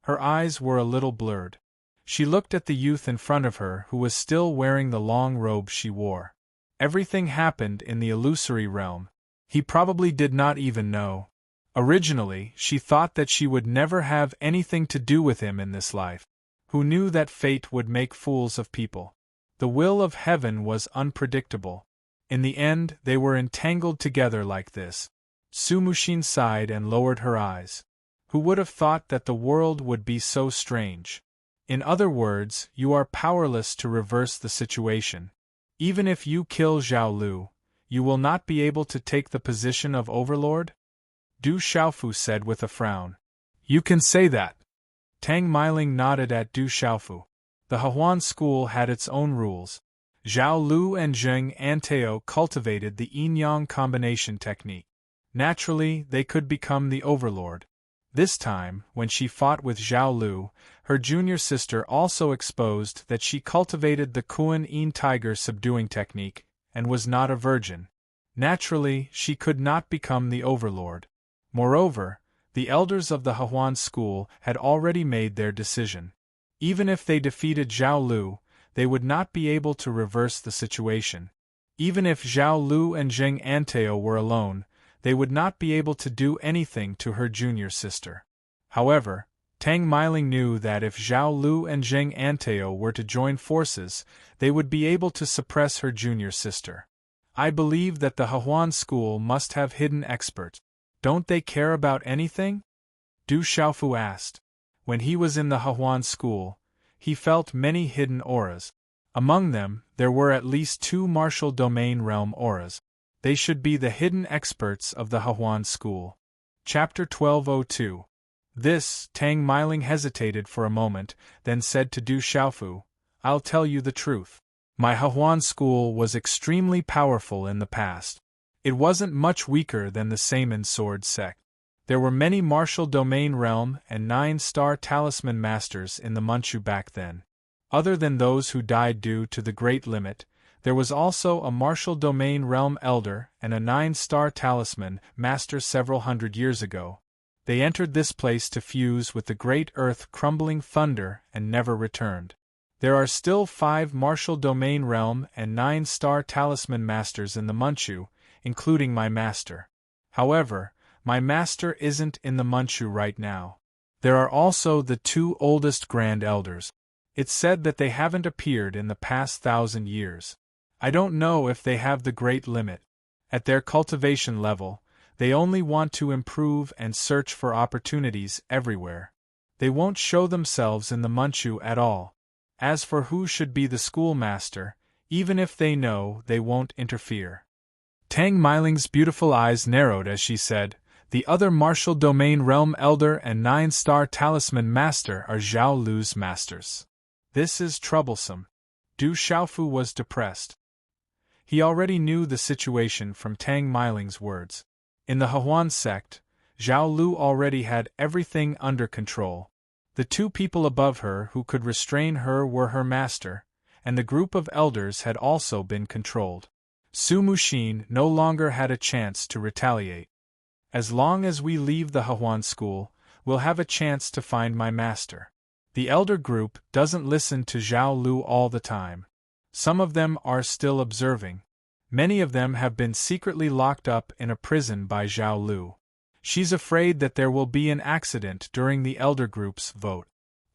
Her eyes were a little blurred. She looked at the youth in front of her who was still wearing the long robe she wore. Everything happened in the illusory realm. He probably did not even know. Originally, she thought that she would never have anything to do with him in this life. Who knew that fate would make fools of people? The will of heaven was unpredictable. In the end, they were entangled together like this. Su Muxin sighed and lowered her eyes. Who would have thought that the world would be so strange? In other words, you are powerless to reverse the situation. Even if you kill Zhao Lu, you will not be able to take the position of overlord? Du Xiaofu said with a frown. You can say that. Tang Meiling nodded at Du Xiaofu. The Hehuan school had its own rules. Zhao Lu and Zheng Anteo cultivated the yin-yang combination technique. Naturally, they could become the overlord. This time, when she fought with Zhao Lu, her junior sister also exposed that she cultivated the Kuan Yin tiger subduing technique, and was not a virgin. Naturally, she could not become the overlord. Moreover, the elders of the Hehuan school had already made their decision. Even if they defeated Zhao Lu, they would not be able to reverse the situation. Even if Zhao Lu and Zheng Anteo were alone, they would not be able to do anything to her junior sister. However, Tang Meiling knew that if Zhao Lu and Zheng Anteo were to join forces, they would be able to suppress her junior sister. I believe that the Hehuan school must have hidden experts. Don't they care about anything? Du Xiaofu asked. When he was in the Hehuan school, he felt many hidden auras. Among them, there were at least 2 martial domain realm auras. They should be the hidden experts of the Hehuan school. Chapter 1202. This, Tang Meiling hesitated for a moment, then said to Du Xiaofu, I'll tell you the truth. My Hehuan school was extremely powerful in the past. It wasn't much weaker than the Saiman sword sect. There were many martial domain realm and 9-star talisman masters in the Manchu back then. Other than those who died due to the Great Limit, there was also a martial domain realm elder and a 9-star talisman master several hundred years ago. They entered this place to fuse with the great earth crumbling thunder and never returned. There are still 5 Martial Domain Realm and 9-star Talisman Masters in the Manchu, including my master. However, my master isn't in the Manchu right now. There are also the 2 oldest Grand Elders. It's said that they haven't appeared in the past 1,000 years. I don't know if they have the great limit. At their cultivation level, they only want to improve and search for opportunities everywhere. They won't show themselves in the Manchu at all. As for who should be the schoolmaster, even if they know, they won't interfere. Tang Miling's beautiful eyes narrowed as she said, "The other Martial Domain Realm Elder and 9-star Talisman Master are Zhao Lu's masters. This is troublesome." Du Xiaofu was depressed. He already knew the situation from Tang Miling's words. In the Hehuan sect, Zhao Lu already had everything under control. The 2 people above her who could restrain her were her master, and the group of elders had also been controlled. Su Muxin no longer had a chance to retaliate. As long as we leave the Hehuan school, we'll have a chance to find my master. The elder group doesn't listen to Zhao Lu all the time. Some of them are still observing. Many of them have been secretly locked up in a prison by Zhao Lu. She's afraid that there will be an accident during the elder group's vote.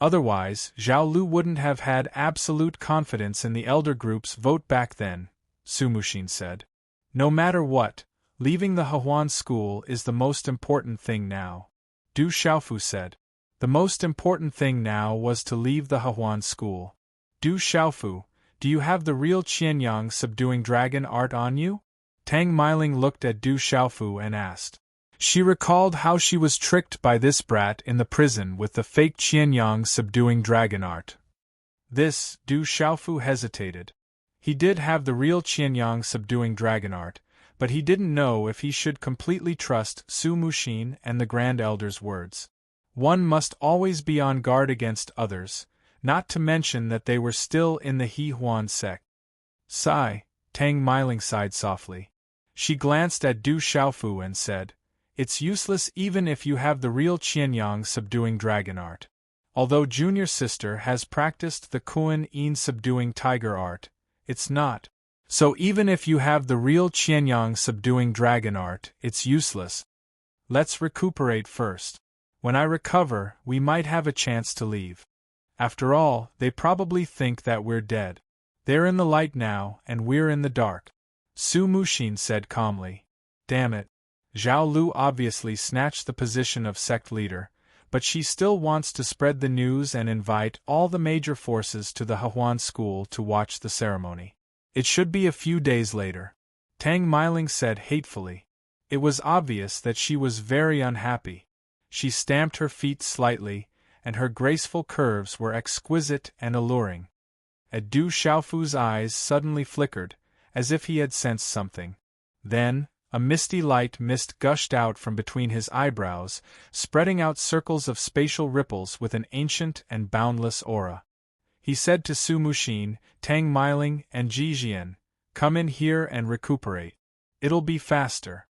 Otherwise, Zhao Lu wouldn't have had absolute confidence in the elder group's vote back then, Su Muxin said. No matter what, leaving the Hehuan school is the most important thing now. Du Xiaofu said. The most important thing now was to leave the Hehuan school. Du Xiaofu, do you have the real Qianyang subduing dragon art on you? Tang Miling looked at Du Xiaofu and asked. She recalled how she was tricked by this brat in the prison with the fake Qianyang subduing dragon art. This, Du Xiaofu hesitated. He did have the real Qianyang subduing dragon art, but he didn't know if he should completely trust Su Muxin and the Grand Elder's words. One must always be on guard against others, not to mention that they were still in the Hehuan sect. Sigh, Tang Miling sighed softly. She glanced at Du Xiaofu and said, "It's useless even if you have the real Qianyang subduing dragon art. Although junior sister has practiced the Kuan Yin subduing tiger art, it's not. So even if you have the real Qianyang subduing dragon art, it's useless. Let's recuperate first. When I recover, we might have a chance to leave. After all, they probably think that we're dead. They're in the light now, and we're in the dark." Su Muxin said calmly. Damn it. Zhao Lu obviously snatched the position of sect leader, but she still wants to spread the news and invite all the major forces to the Hehuan school to watch the ceremony. It should be a few days later. Tang Miling said hatefully. It was obvious that she was very unhappy. She stamped her feet slightly, and her graceful curves were exquisite and alluring. Du Xiaofu's eyes suddenly flickered, as if he had sensed something. Then, a misty light mist gushed out from between his eyebrows, spreading out circles of spatial ripples with an ancient and boundless aura. He said to Su Muxin, Tang Miling, and Ji Jian, "Come in here and recuperate. It'll be faster."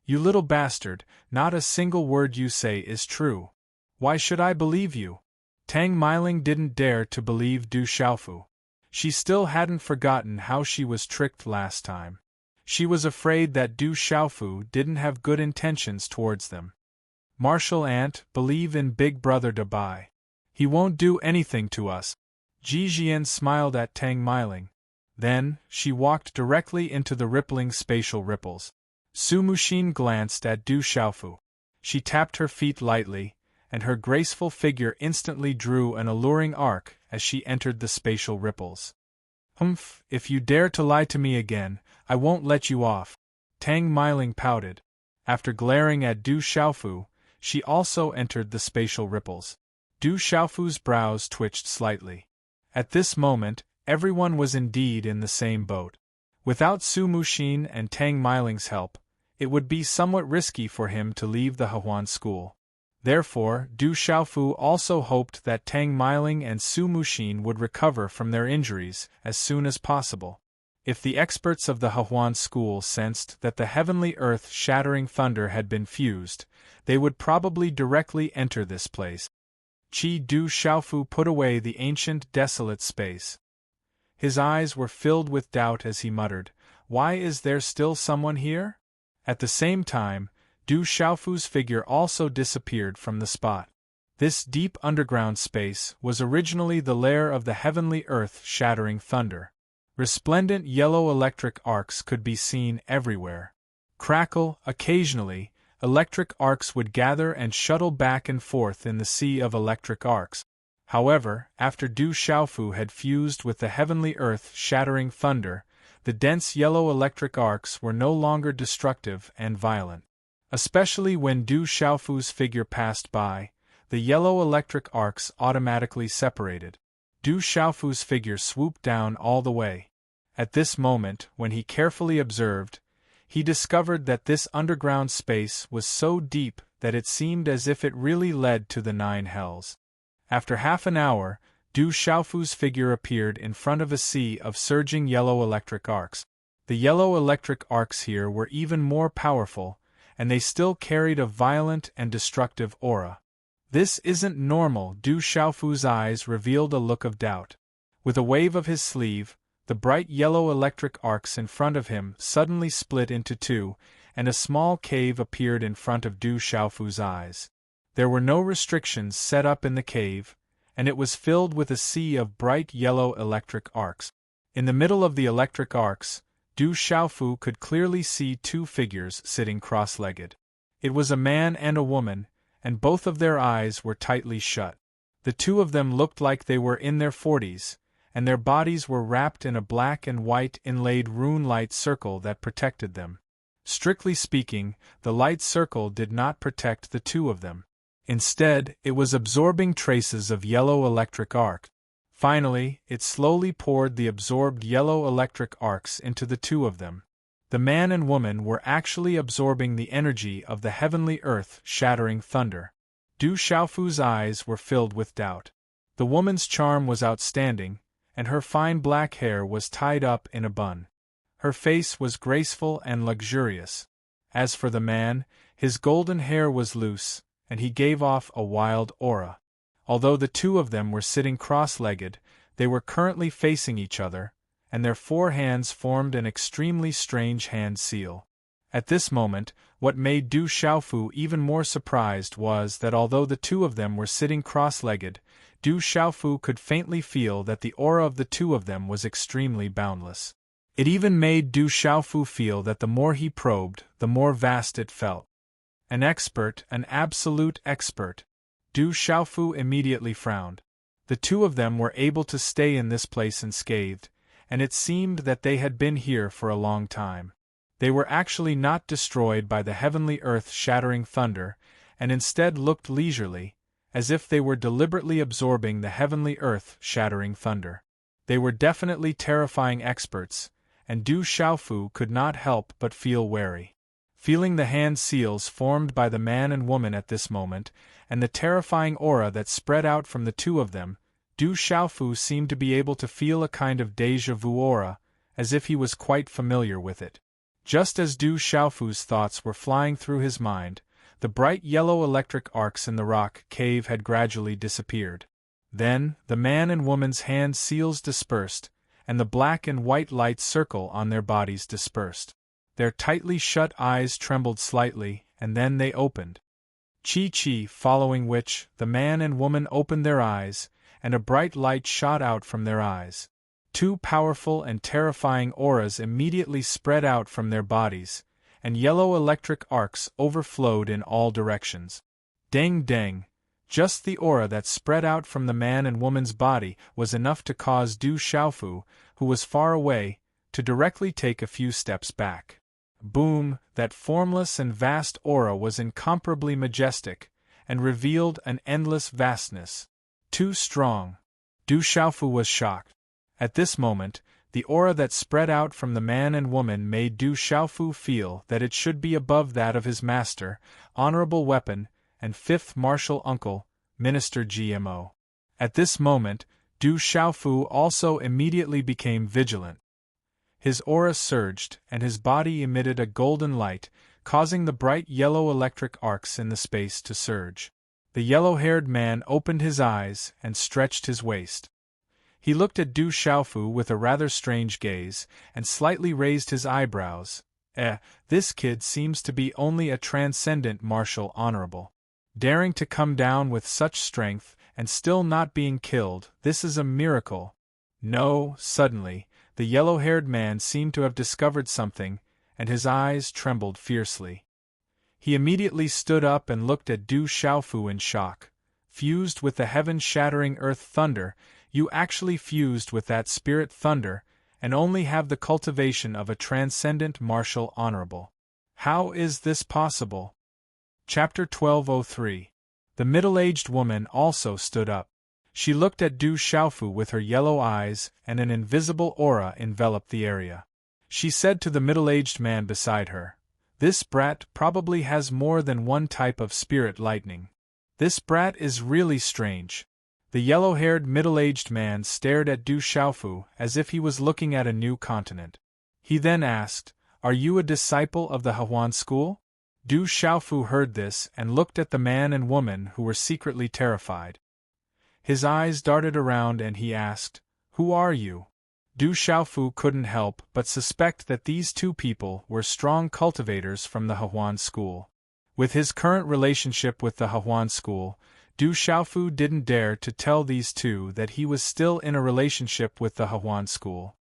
"You little bastard, not a single word you say is true. Why should I believe you?" Tang Miling didn't dare to believe Du Xiaofu. She still hadn't forgotten how she was tricked last time. She was afraid that Du Xiaofu didn't have good intentions towards them. "Martial Aunt, believe in Big Brother Dabai. He won't do anything to us." Ji Jian smiled at Tang Miling. Then, she walked directly into the rippling spatial ripples. Su Muxin glanced at Du Xiaofu. She tapped her feet lightly, and her graceful figure instantly drew an alluring arc as she entered the spatial ripples. "Humph, if you dare to lie to me again, I won't let you off." Tang Miling pouted. After glaring at Du Xiaofu, she also entered the spatial ripples. Du Xiaofu's brows twitched slightly. At this moment, everyone was indeed in the same boat. Without Su Muxin and Tang Miling's help, it would be somewhat risky for him to leave the Hehuan school. Therefore, Du Xiaofu also hoped that Tang Miling and Su Muxin would recover from their injuries as soon as possible. If the experts of the Hehuan school sensed that the heavenly earth-shattering thunder had been fused, they would probably directly enter this place. Du Xiaofu put away the ancient desolate space. His eyes were filled with doubt as he muttered, "Why is there still someone here?" At the same time, Du Xiaofu's figure also disappeared from the spot. This deep underground space was originally the lair of the heavenly earth-shattering thunder. Resplendent yellow electric arcs could be seen everywhere. Crackle, occasionally, electric arcs would gather and shuttle back and forth in the sea of electric arcs. However, after Du Xiaofu had fused with the heavenly earth-shattering thunder, the dense yellow electric arcs were no longer destructive and violent. Especially when Du Xiaofu's figure passed by, the yellow electric arcs automatically separated. Du Xiaofu's figure swooped down all the way. At this moment, when he carefully observed, he discovered that this underground space was so deep that it seemed as if it really led to the nine hells. After half an hour, Du Xiaofu's figure appeared in front of a sea of surging yellow electric arcs. The yellow electric arcs here were even more powerful, and they still carried a violent and destructive aura. "This isn't normal." Du Xiaofu's eyes revealed a look of doubt. With a wave of his sleeve, the bright yellow electric arcs in front of him suddenly split into two, and a small cave appeared in front of Du Xiaofu's eyes. There were no restrictions set up in the cave, and it was filled with a sea of bright yellow electric arcs. In the middle of the electric arcs, Du Xiaofu could clearly see two figures sitting cross-legged. It was a man and a woman, and both of their eyes were tightly shut. The two of them looked like they were in their 40s, and their bodies were wrapped in a black and white inlaid rune light circle that protected them. Strictly speaking, the light circle did not protect the two of them. Instead, it was absorbing traces of yellow electric arc. Finally, it slowly poured the absorbed yellow electric arcs into the two of them. The man and woman were actually absorbing the energy of the heavenly earth-shattering thunder. Du Xiaofu's eyes were filled with doubt. The woman's charm was outstanding, and her fine black hair was tied up in a bun. Her face was graceful and luxurious. As for the man, his golden hair was loose, and he gave off a wild aura. Although the two of them were sitting cross-legged, they were currently facing each other, and their four hands formed an extremely strange hand seal. At this moment, what made Du Xiaofu even more surprised was that although the two of them were sitting cross-legged, Du Xiaofu could faintly feel that the aura of the two of them was extremely boundless. It even made Du Xiaofu feel that the more he probed, the more vast it felt. An expert, an absolute expert. Du Xiaofu immediately frowned. The two of them were able to stay in this place unscathed, and it seemed that they had been here for a long time. They were actually not destroyed by the heavenly earth-shattering thunder, and instead looked leisurely, as if they were deliberately absorbing the heavenly earth-shattering thunder. They were definitely terrifying experts, and Du Xiaofu could not help but feel wary. Feeling the hand seals formed by the man and woman at this moment, and the terrifying aura that spread out from the two of them, Du Xiaofu seemed to be able to feel a kind of déjà vu aura, as if he was quite familiar with it. Just as Du Xiaofu's thoughts were flying through his mind, the bright yellow electric arcs in the rock cave had gradually disappeared. Then, the man and woman's hand seals dispersed, and the black and white light circle on their bodies dispersed. Their tightly shut eyes trembled slightly, and then they opened. Chi-chi, following which, the man and woman opened their eyes, and a bright light shot out from their eyes. Two powerful and terrifying auras immediately spread out from their bodies, and yellow electric arcs overflowed in all directions. Deng deng! Just the aura that spread out from the man and woman's body was enough to cause Du Xiaofu, who was far away, to directly take a few steps back. Boom! That formless and vast aura was incomparably majestic, and revealed an endless vastness. Too strong. Du Xiaofu was shocked. At this moment, the aura that spread out from the man and woman made Du Xiaofu feel that it should be above that of his master, honorable weapon, and fifth martial uncle, Minister Gmo. At this moment, Du Xiaofu also immediately became vigilant. His aura surged, and his body emitted a golden light, causing the bright yellow electric arcs in the space to surge. The yellow-haired man opened his eyes and stretched his waist. He looked at Du Xiaofu with a rather strange gaze, and slightly raised his eyebrows. This kid seems to be only a transcendent martial honorable. Daring to come down with such strength, and still not being killed, this is a miracle. No, suddenly, the yellow-haired man seemed to have discovered something, and his eyes trembled fiercely. He immediately stood up and looked at Du Xiaofu in shock. Fused with the heaven-shattering earth thunder, you actually fused with that spirit thunder, and only have the cultivation of a transcendent martial honorable. How is this possible? Chapter 1203. The middle-aged woman also stood up. She looked at Du Xiaofu with her yellow eyes, and an invisible aura enveloped the area. She said to the middle-aged man beside her, "This brat probably has more than one type of spirit lightning. This brat is really strange." The yellow-haired middle-aged man stared at Du Xiaofu as if he was looking at a new continent. He then asked, "Are you a disciple of the Huan school?" Du Xiaofu heard this and looked at the man and woman who were secretly terrified. His eyes darted around and he asked, "Who are you?" Du Xiaofu couldn't help but suspect that these two people were strong cultivators from the Huan school. With his current relationship with the Huan school, Du Xiaofu didn't dare to tell these two that he was still in a relationship with the Huan school.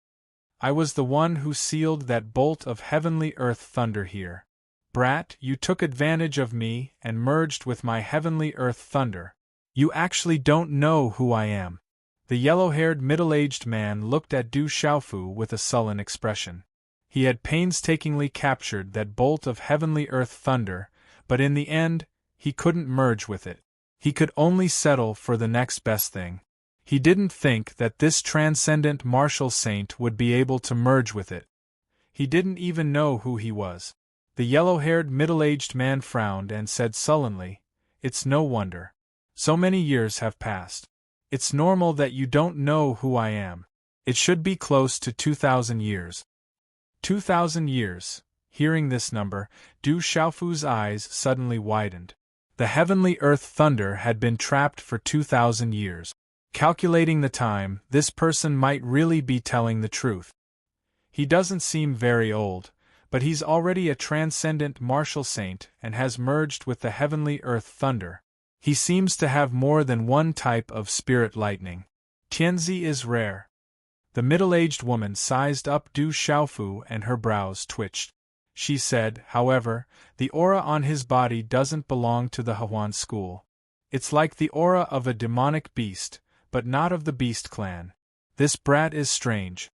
"I was the one who sealed that bolt of heavenly earth thunder here. Brat, you took advantage of me and merged with my heavenly earth thunder. You actually don't know who I am." The yellow-haired middle-aged man looked at Du Xiaofu with a sullen expression. He had painstakingly captured that bolt of heavenly earth thunder, but in the end, he couldn't merge with it. He could only settle for the next best thing. He didn't think that this transcendent martial saint would be able to merge with it. He didn't even know who he was. The yellow-haired middle-aged man frowned and said sullenly, "It's no wonder. So many years have passed. It's normal that you don't know who I am. It should be close to 2,000 years. 2,000 years." Hearing this number, Du Xiaofu's eyes suddenly widened. The heavenly earth thunder had been trapped for 2,000 years. Calculating the time, this person might really be telling the truth. He doesn't seem very old, but he's already a transcendent martial saint and has merged with the heavenly earth thunder. He seems to have more than one type of spirit lightning. Tianzi is rare. The middle-aged woman sized up Du Xiaofu and her brows twitched. She said, however, "The aura on his body doesn't belong to the Huan school. It's like the aura of a demonic beast, but not of the beast clan. This brat is strange."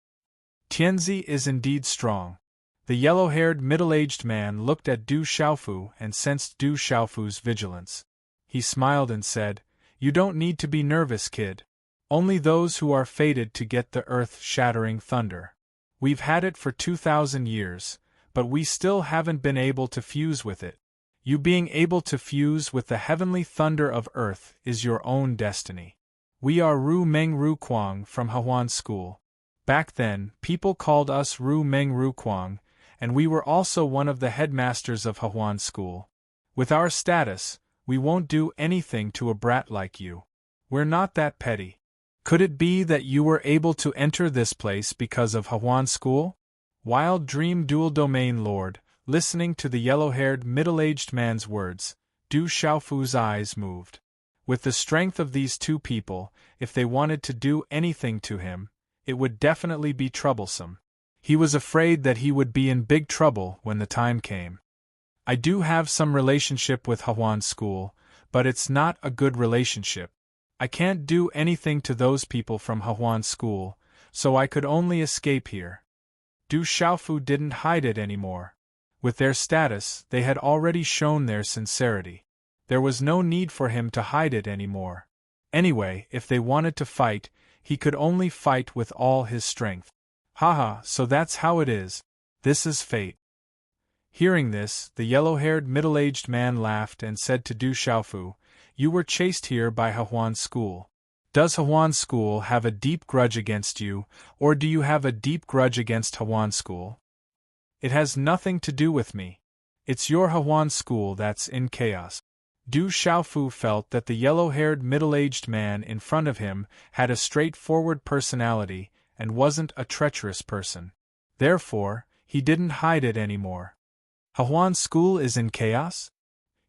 Tianzi is indeed strong. The yellow-haired middle-aged man looked at Du Xiaofu and sensed Du Xiaofu's vigilance. He smiled and said, "You don't need to be nervous, kid. Only those who are fated to get the earth-shattering thunder. We've had it for 2,000 years, but we still haven't been able to fuse with it. You being able to fuse with the heavenly thunder of earth is your own destiny. We are Ru Meng Ru Kuang from Huan school. Back then, people called us Ru Meng Ru Kuang, and we were also one of the headmasters of Huan school. With our status, we won't do anything to a brat like you. We're not that petty. Could it be that you were able to enter this place because of Huan school?" Wild Dream Dual Domain Lord, listening to the yellow-haired middle-aged man's words, Du Xiaofu's eyes moved. With the strength of these two people, if they wanted to do anything to him, it would definitely be troublesome. He was afraid that he would be in big trouble when the time came. "I do have some relationship with Huan school, but it's not a good relationship. I can't do anything to those people from Huan school, so I could only escape here." Du Xiaofu didn't hide it anymore. With their status, they had already shown their sincerity. There was no need for him to hide it anymore. Anyway, if they wanted to fight, he could only fight with all his strength. Haha, so that's how it is. This is fate. Hearing this, the yellow-haired middle-aged man laughed and said to Du Xiaofu, "You were chased here by Huan school. Does Huan school have a deep grudge against you, or do you have a deep grudge against Huan school?" "It has nothing to do with me. It's your Huan school that's in chaos." Du Xiaofu felt that the yellow-haired middle-aged man in front of him had a straightforward personality and wasn't a treacherous person. Therefore, he didn't hide it anymore. Hahuan School is in chaos?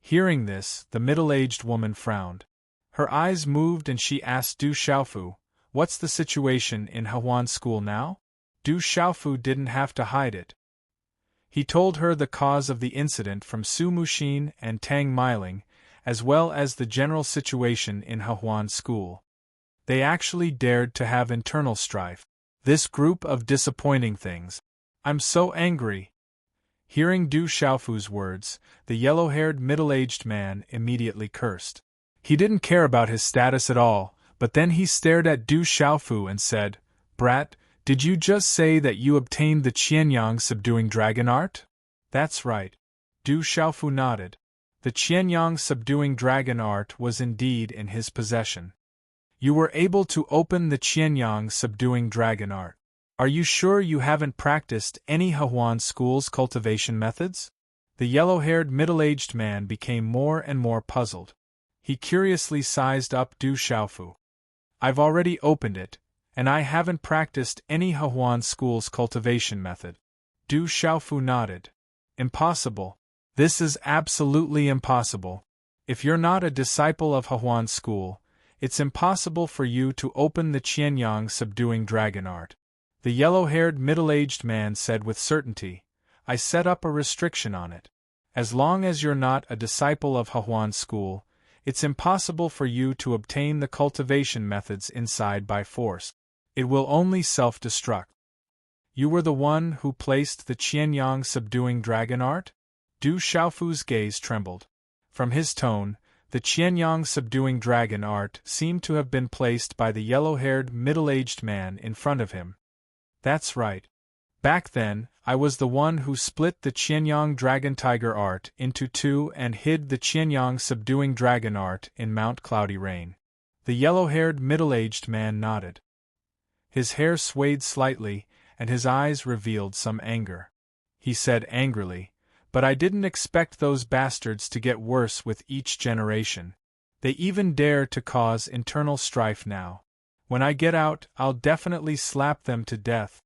Hearing this, the middle-aged woman frowned. Her eyes moved and she asked Du Xiaofu, "What's the situation in Hahuan School now?" Du Xiaofu didn't have to hide it. He told her the cause of the incident from Su Muxin and Tang Meiling, as well as the general situation in Hahuan School. They actually dared to have internal strife. This group of disappointing things. I'm so angry. Hearing Du Xiaofu's words, the yellow-haired middle-aged man immediately cursed. He didn't care about his status at all, but then he stared at Du Xiaofu and said, "Brat, did you just say that you obtained the Qianyang subduing dragon art?" "That's right." Du Xiaofu nodded. The Qianyang subduing dragon art was indeed in his possession. "You were able to open the Qianyang subduing dragon art. Are you sure you haven't practiced any Hahuan School's cultivation methods?" The yellow-haired middle-aged man became more and more puzzled. He curiously sized up Du Xiaofu. "I've already opened it, and I haven't practiced any Hahuan School's cultivation method." Du Xiaofu nodded. "Impossible. This is absolutely impossible. If you're not a disciple of Hahuan School, it's impossible for you to open the Qianyang subduing dragon art." The yellow-haired middle-aged man said with certainty, "I set up a restriction on it. As long as you're not a disciple of Hahuan School, it's impossible for you to obtain the cultivation methods inside by force. It will only self-destruct." "You were the one who placed the Qianyang subduing dragon art?" Du Xiaofu's gaze trembled. From his tone, the Qianyang subduing dragon art seemed to have been placed by the yellow-haired middle-aged man in front of him. "That's right. Back then, I was the one who split the Qianyang dragon tiger art into two and hid the Qianyang subduing dragon art in Mount Cloudy Rain." The yellow-haired middle-aged man nodded. His hair swayed slightly, and his eyes revealed some anger. He said angrily, "But I didn't expect those bastards to get worse with each generation. They even dare to cause internal strife now. When I get out, I'll definitely slap them to death."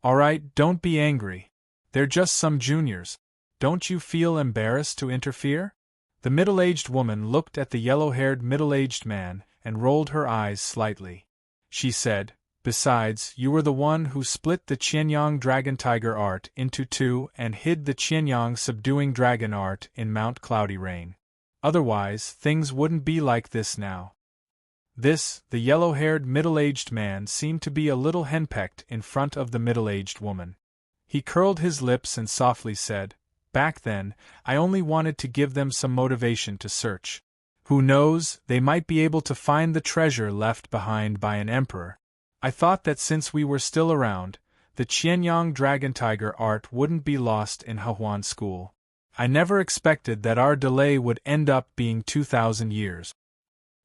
"Alright, don't be angry. They're just some juniors. Don't you feel embarrassed to interfere?" The middle-aged woman looked at the yellow-haired middle-aged man and rolled her eyes slightly. She said, "Besides, you were the one who split the Qianyang dragon tiger art into two and hid the Qianyang subduing dragon art in Mount Cloudy Rain. Otherwise, things wouldn't be like this now." The yellow-haired middle-aged man seemed to be a little henpecked in front of the middle-aged woman. He curled his lips and softly said, "Back then, I only wanted to give them some motivation to search. Who knows, they might be able to find the treasure left behind by an emperor. I thought that since we were still around, the Qianyang dragon tiger art wouldn't be lost in Hahuan School. I never expected that our delay would end up being 2,000 years.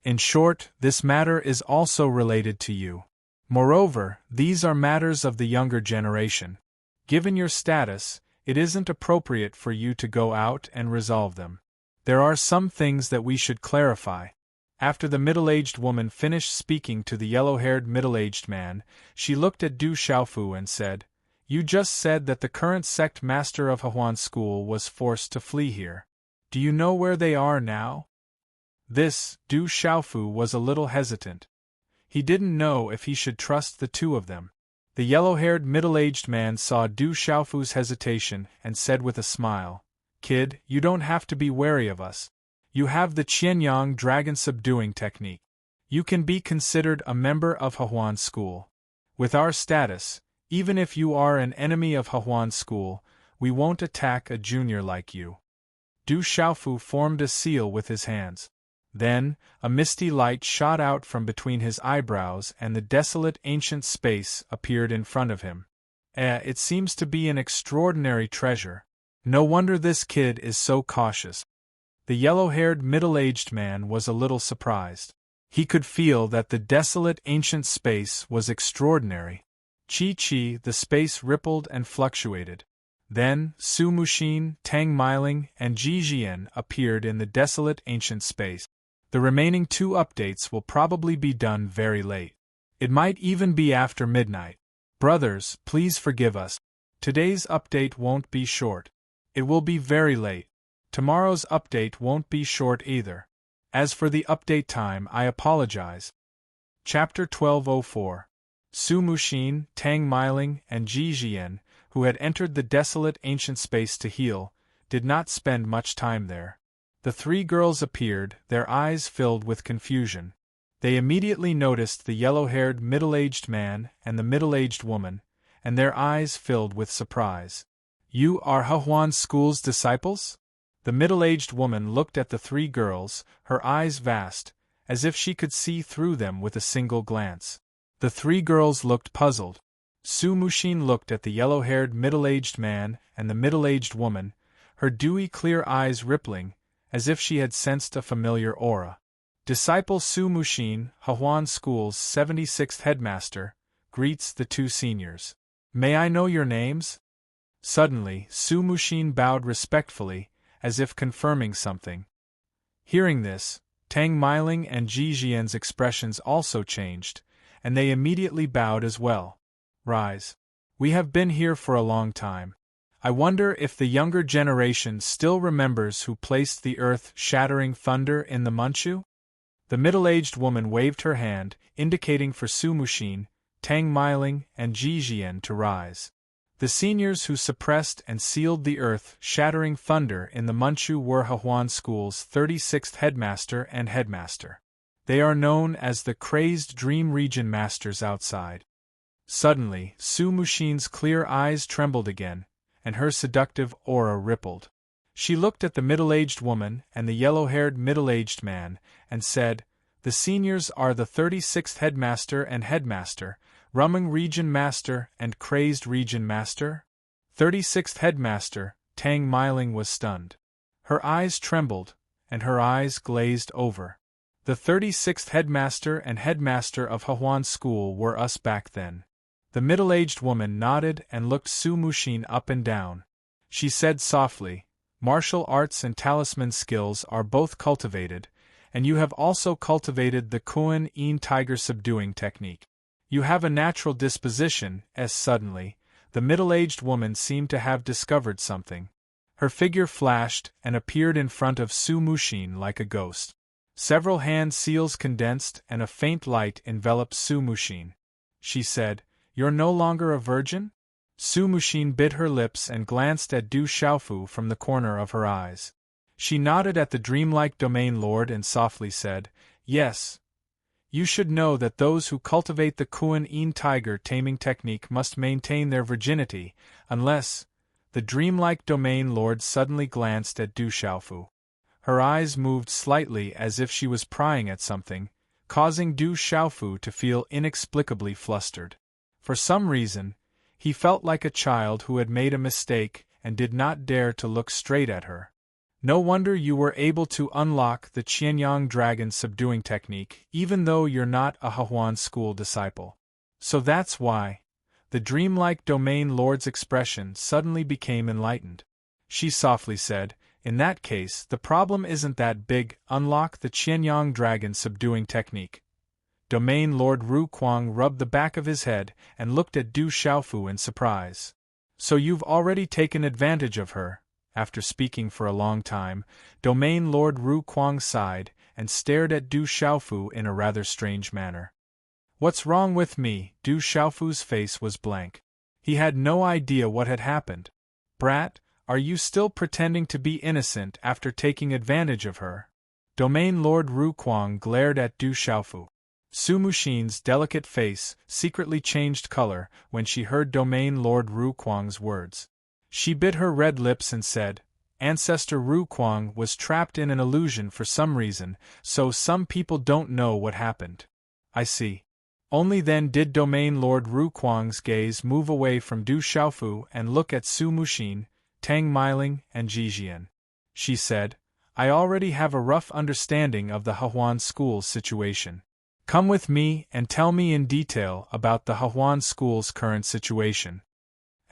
In short, this matter is also related to you. Moreover, these are matters of the younger generation. Given your status, it isn't appropriate for you to go out and resolve them. There are some things that we should clarify." After the middle-aged woman finished speaking to the yellow-haired middle-aged man, she looked at Du Xiaofu and said, "You just said that the current sect master of Hahuan School was forced to flee here. Do you know where they are now?" Du Xiaofu was a little hesitant. He didn't know if he should trust the two of them. The yellow-haired middle-aged man saw Du Xiaofu's hesitation and said with a smile, "Kid, you don't have to be wary of us. You have the Qianyang dragon subduing technique. You can be considered a member of Hahuan School. With our status, even if you are an enemy of Hahuan School, we won't attack a junior like you." Du Xiaofu formed a seal with his hands. Then, a misty light shot out from between his eyebrows and the desolate ancient space appeared in front of him. It seems to be an extraordinary treasure. No wonder this kid is so cautious." The yellow-haired middle-aged man was a little surprised. He could feel that the desolate ancient space was extraordinary. Chi-chi, the space rippled and fluctuated. Then, Su Muxin, Tang Miling, and Ji Jian appeared in the desolate ancient space. The remaining 2 updates will probably be done very late. It might even be after midnight. Brothers, please forgive us. Today's update won't be short. It will be very late. Tomorrow's update won't be short either. As for the update time, I apologize. Chapter 1204. Su Muxin, Tang Miling, and Ji Jian, who had entered the desolate ancient space to heal, did not spend much time there. The 3 girls appeared, their eyes filled with confusion. They immediately noticed the yellow-haired middle-aged man and the middle-aged woman, and their eyes filled with surprise. "You are Hehuan School's disciples?" The middle-aged woman looked at the 3 girls, her eyes vast, as if she could see through them with a single glance. The 3 girls looked puzzled. Su Muxin looked at the yellow-haired middle-aged man and the middle-aged woman, her dewy clear eyes rippling, as if she had sensed a familiar aura. Disciple Su Muxin, Hehuan School's 76th headmaster, greets the 2 seniors. "May I know your names?" Suddenly, Su Muxin bowed respectfully, as if confirming something. Hearing this, Tang Miling and Ji Jian's expressions also changed, and they immediately bowed as well. "Rise. We have been here for a long time. I wonder if the younger generation still remembers who placed the earth-shattering thunder in the Manchu?" The middle-aged woman waved her hand, indicating for Su Muxin, Tang Miling, and Ji Jian to rise. The seniors who suppressed and sealed the earth-shattering thunder in the Manchu were Hehuan School's 36th headmaster and headmaster. They are known as the Crazed Dream Region Masters outside. Suddenly, Su Muxin's clear eyes trembled again, and her seductive aura rippled. She looked at the middle-aged woman and the yellow-haired middle-aged man, and said, "The seniors are the 36th headmaster and headmaster, Rumming Region Master and Crazed Region Master?" 36th headmaster, Tang Miling was stunned. Her eyes trembled, and her eyes glazed over. The 36th headmaster and headmaster of Hehuan School were us back then. The middle-aged woman nodded and looked Su Muxin up and down. She said softly, "Martial arts and talisman skills are both cultivated, and you have also cultivated the Kuan-Yin tiger subduing technique. You have a natural disposition." As suddenly, the middle-aged woman seemed to have discovered something. Her figure flashed and appeared in front of Su Muxin like a ghost. Several hand seals condensed and a faint light enveloped Su Muxin. She said, "You're no longer a virgin?" Su Muxin bit her lips and glanced at Du Xiaofu from the corner of her eyes. She nodded at the dreamlike domain lord and softly said, "Yes. You should know that those who cultivate the Kuan-Yin tiger taming technique must maintain their virginity, unless—" The dreamlike domain lord suddenly glanced at Du Xiaofu. Her eyes moved slightly as if she was prying at something, causing Du Xiaofu to feel inexplicably flustered. For some reason, he felt like a child who had made a mistake and did not dare to look straight at her. "No wonder you were able to unlock the Qianyang dragon subduing technique, even though you're not a Hehuan School disciple. So that's why." The dreamlike domain lord's expression suddenly became enlightened. She softly said, "In that case, the problem isn't that big. Unlock the Qianyang dragon subduing technique." Domain Lord Ru Kuang rubbed the back of his head and looked at Du Xiaofu in surprise. "So you've already taken advantage of her?" After speaking for a long time, Domain Lord Ru Kuang sighed and stared at Du Xiaofu in a rather strange manner. "What's wrong with me?" Du Xiaofu's face was blank. He had no idea what had happened. "Brat, are you still pretending to be innocent after taking advantage of her?" Domain Lord Ru Kuang glared at Du Xiaofu. Su Muxin's delicate face secretly changed color when she heard Domain Lord Ru Kuang's words. She bit her red lips and said, "Ancestor Ru Kuang was trapped in an illusion for some reason, so some people don't know what happened." "I see." Only then did Domain Lord Ru Kuang's gaze move away from Du Xiaofu and look at Su Muxin, Tang Miling, and Ji Jian. She said, "I already have a rough understanding of the Hehuan School's situation. Come with me and tell me in detail about the Hehuan School's current situation."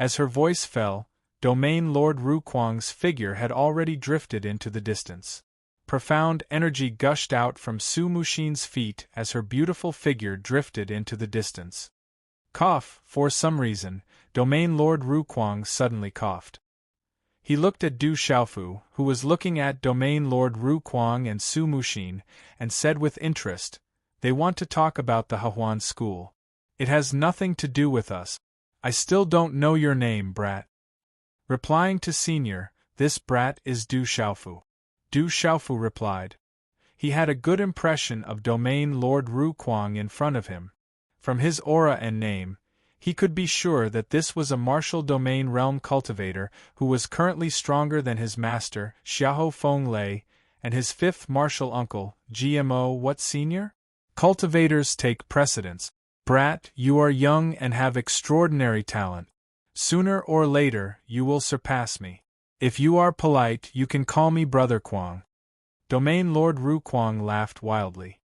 As her voice fell, Domain Lord Rukwang's figure had already drifted into the distance. Profound energy gushed out from Su Mushin's feet as her beautiful figure drifted into the distance. Cough, for some reason, Domain Lord Rukwang suddenly coughed. He looked at Du Xiaofu, who was looking at Domain Lord Rukwang and Su Mushin, and said with interest, "They want to talk about the Hahuan school. It has nothing to do with us. I still don't know your name, brat." Replying to Senior, "This brat is Du Xiaofu." Du Xiaofu replied. He had a good impression of Domain Lord Rukwang in front of him. From his aura and name, he could be sure that this was a martial domain realm cultivator who was currently stronger than his master, Xiahou Feng Lei, and his fifth martial uncle, GMO what Senior? Cultivators take precedence. Brat, you are young and have extraordinary talent. Sooner or later, you will surpass me. If you are polite, you can call me Brother Kwang. Domain Lord Rukwang laughed wildly.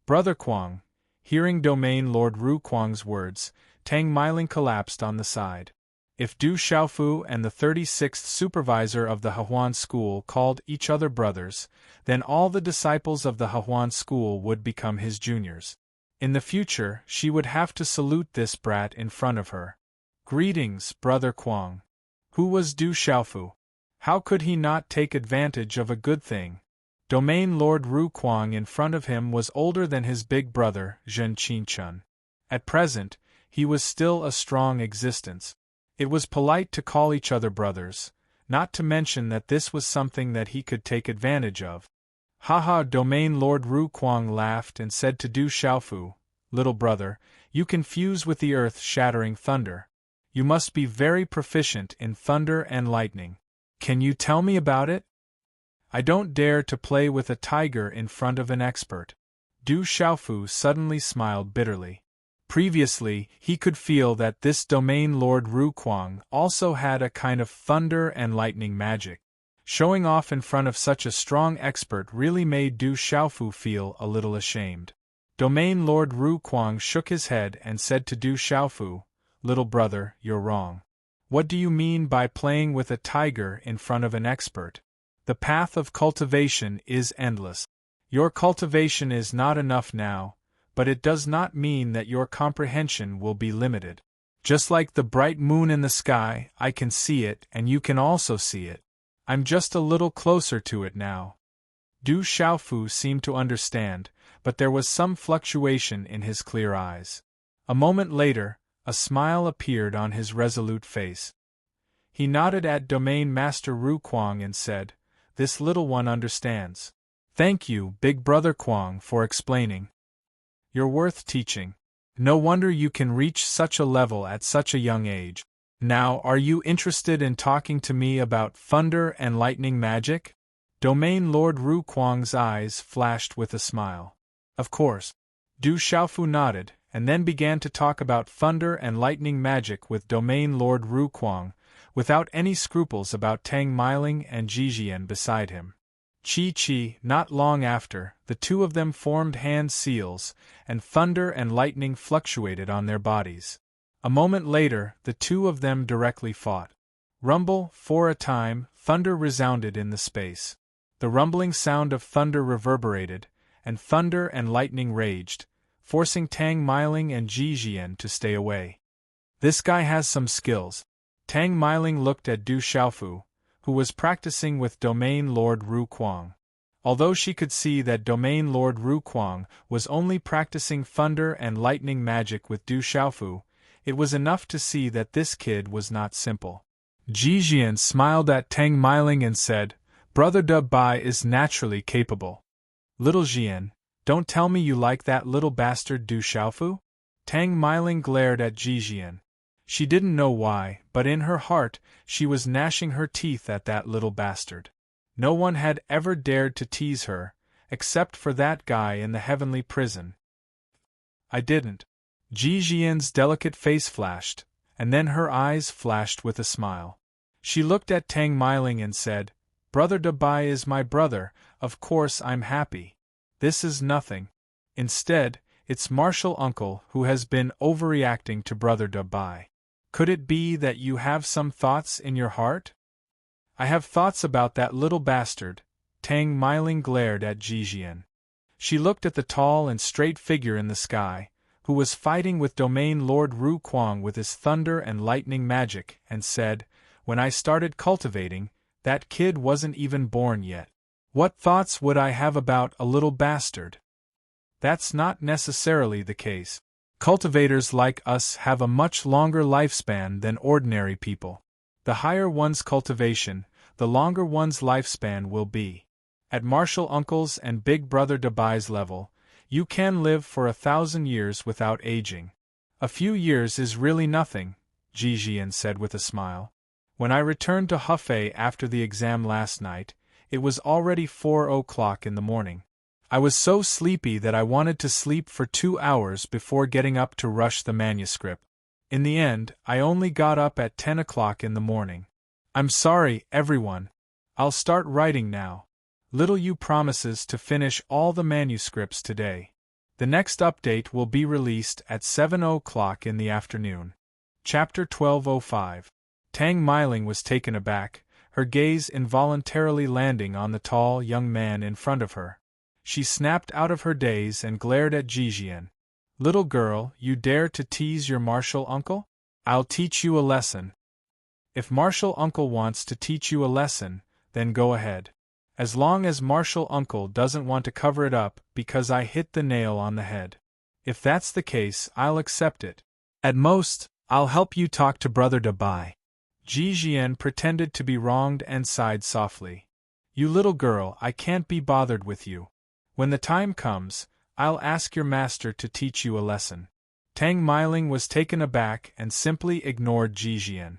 Brother Kwang. Hearing Domain Lord Rukwang's words, Tang Meiling collapsed on the side. If Du Xiaofu and the 36th supervisor of the Hahuan school called each other brothers, then all the disciples of the Hahuan school would become his juniors. In the future, she would have to salute this brat in front of her. Greetings, Brother Kwang. Who was Du Xiaofu? How could he not take advantage of a good thing? Domain Lord Rukwang in front of him was older than his big brother, Zhen Qinchun. At present, he was still a strong existence. It was polite to call each other brothers, not to mention that this was something that he could take advantage of. Haha! Domain Lord Rukwang laughed and said to Du Xiaofu, "Little brother, you confuse with the earth-shattering thunder. You must be very proficient in thunder and lightning. Can you tell me about it?" "I don't dare to play with a tiger in front of an expert." Du Xiaofu suddenly smiled bitterly. Previously, he could feel that this Domain Lord Rukwang also had a kind of thunder and lightning magic. Showing off in front of such a strong expert really made Du Xiaofu feel a little ashamed. Domain Lord Rukwang shook his head and said to Du Xiaofu, "Little brother, you're wrong. What do you mean by playing with a tiger in front of an expert? The path of cultivation is endless. Your cultivation is not enough now, but it does not mean that your comprehension will be limited. Just like the bright moon in the sky, I can see it and you can also see it. I'm just a little closer to it now." Du Xiaofu seemed to understand, but there was some fluctuation in his clear eyes. A moment later, a smile appeared on his resolute face. He nodded at Domain Master Rukwang and said, "This little one understands. Thank you, Big Brother Kwang, for explaining. You're worth teaching. No wonder you can reach such a level at such a young age. Now, are you interested in talking to me about thunder and lightning magic?" Domain Lord Rukwang's eyes flashed with a smile. Of course. Du Xiaofu nodded, and then began to talk about thunder and lightning magic with Domain Lord Rukwang, without any scruples about Tang Meiling and Jijian beside him. Chi. Not long after, the two of them formed hand seals, and thunder and lightning fluctuated on their bodies. A moment later, the two of them directly fought. Rumble, for a time, thunder resounded in the space. The rumbling sound of thunder reverberated, and thunder and lightning raged, forcing Tang Meiling and Jijian to stay away. "This guy has some skills." Tang Meiling looked at Du Xiaofu, who was practicing with Domain Lord Rukwang. Although she could see that Domain Lord Rukwang was only practicing thunder and lightning magic with Du Xiaofu, it was enough to see that this kid was not simple. Jijian smiled at Tang Meiling and said, "Brother De Bai is naturally capable." "Little Jian, don't tell me you like that little bastard Du Xiaofu?" Tang Meiling glared at Jijian. She didn't know why, but in her heart, she was gnashing her teeth at that little bastard. No one had ever dared to tease her, except for that guy in the heavenly prison. "I didn't." Jijian's delicate face flashed, and then her eyes flashed with a smile. She looked at Tang Meiling and said, "Brother De Bai is my brother, of course I'm happy. This is nothing. Instead, it's martial uncle who has been overreacting to Brother De Bai." Could it be that you have some thoughts in your heart? I have thoughts about that little bastard. Tang Meiling glared at Jijian. She looked at the tall and straight figure in the sky, who was fighting with Domain Lord Ru Kuang with his thunder and lightning magic, and said, "When I started cultivating, that kid wasn't even born yet. What thoughts would I have about a little bastard?" That's not necessarily the case. Cultivators like us have a much longer lifespan than ordinary people. The higher one's cultivation, the longer one's lifespan will be. At Martial Uncle's and Big Brother Dabai's level, you can live for 1,000 years without aging. A few years is really nothing, Jijian said with a smile. When I returned to Hefei after the exam last night, it was already 4 o'clock in the morning. I was so sleepy that I wanted to sleep for 2 hours before getting up to rush the manuscript. In the end, I only got up at 10 o'clock in the morning. I'm sorry, everyone. I'll start writing now. Little Yu promises to finish all the manuscripts today. The next update will be released at 7 o'clock in the afternoon. Chapter 1205. Tang Meiling was taken aback, her gaze involuntarily landing on the tall young man in front of her. She snapped out of her daze and glared at Jijian. "Little girl, you dare to tease your martial uncle? I'll teach you a lesson." "If martial uncle wants to teach you a lesson, then go ahead. As long as martial uncle doesn't want to cover it up because I hit the nail on the head. If that's the case, I'll accept it. At most, I'll help you talk to Brother Dabai." Jijian pretended to be wronged and sighed softly. "You little girl, I can't be bothered with you. When the time comes, I'll ask your master to teach you a lesson." Tang Meiling was taken aback and simply ignored Jijian.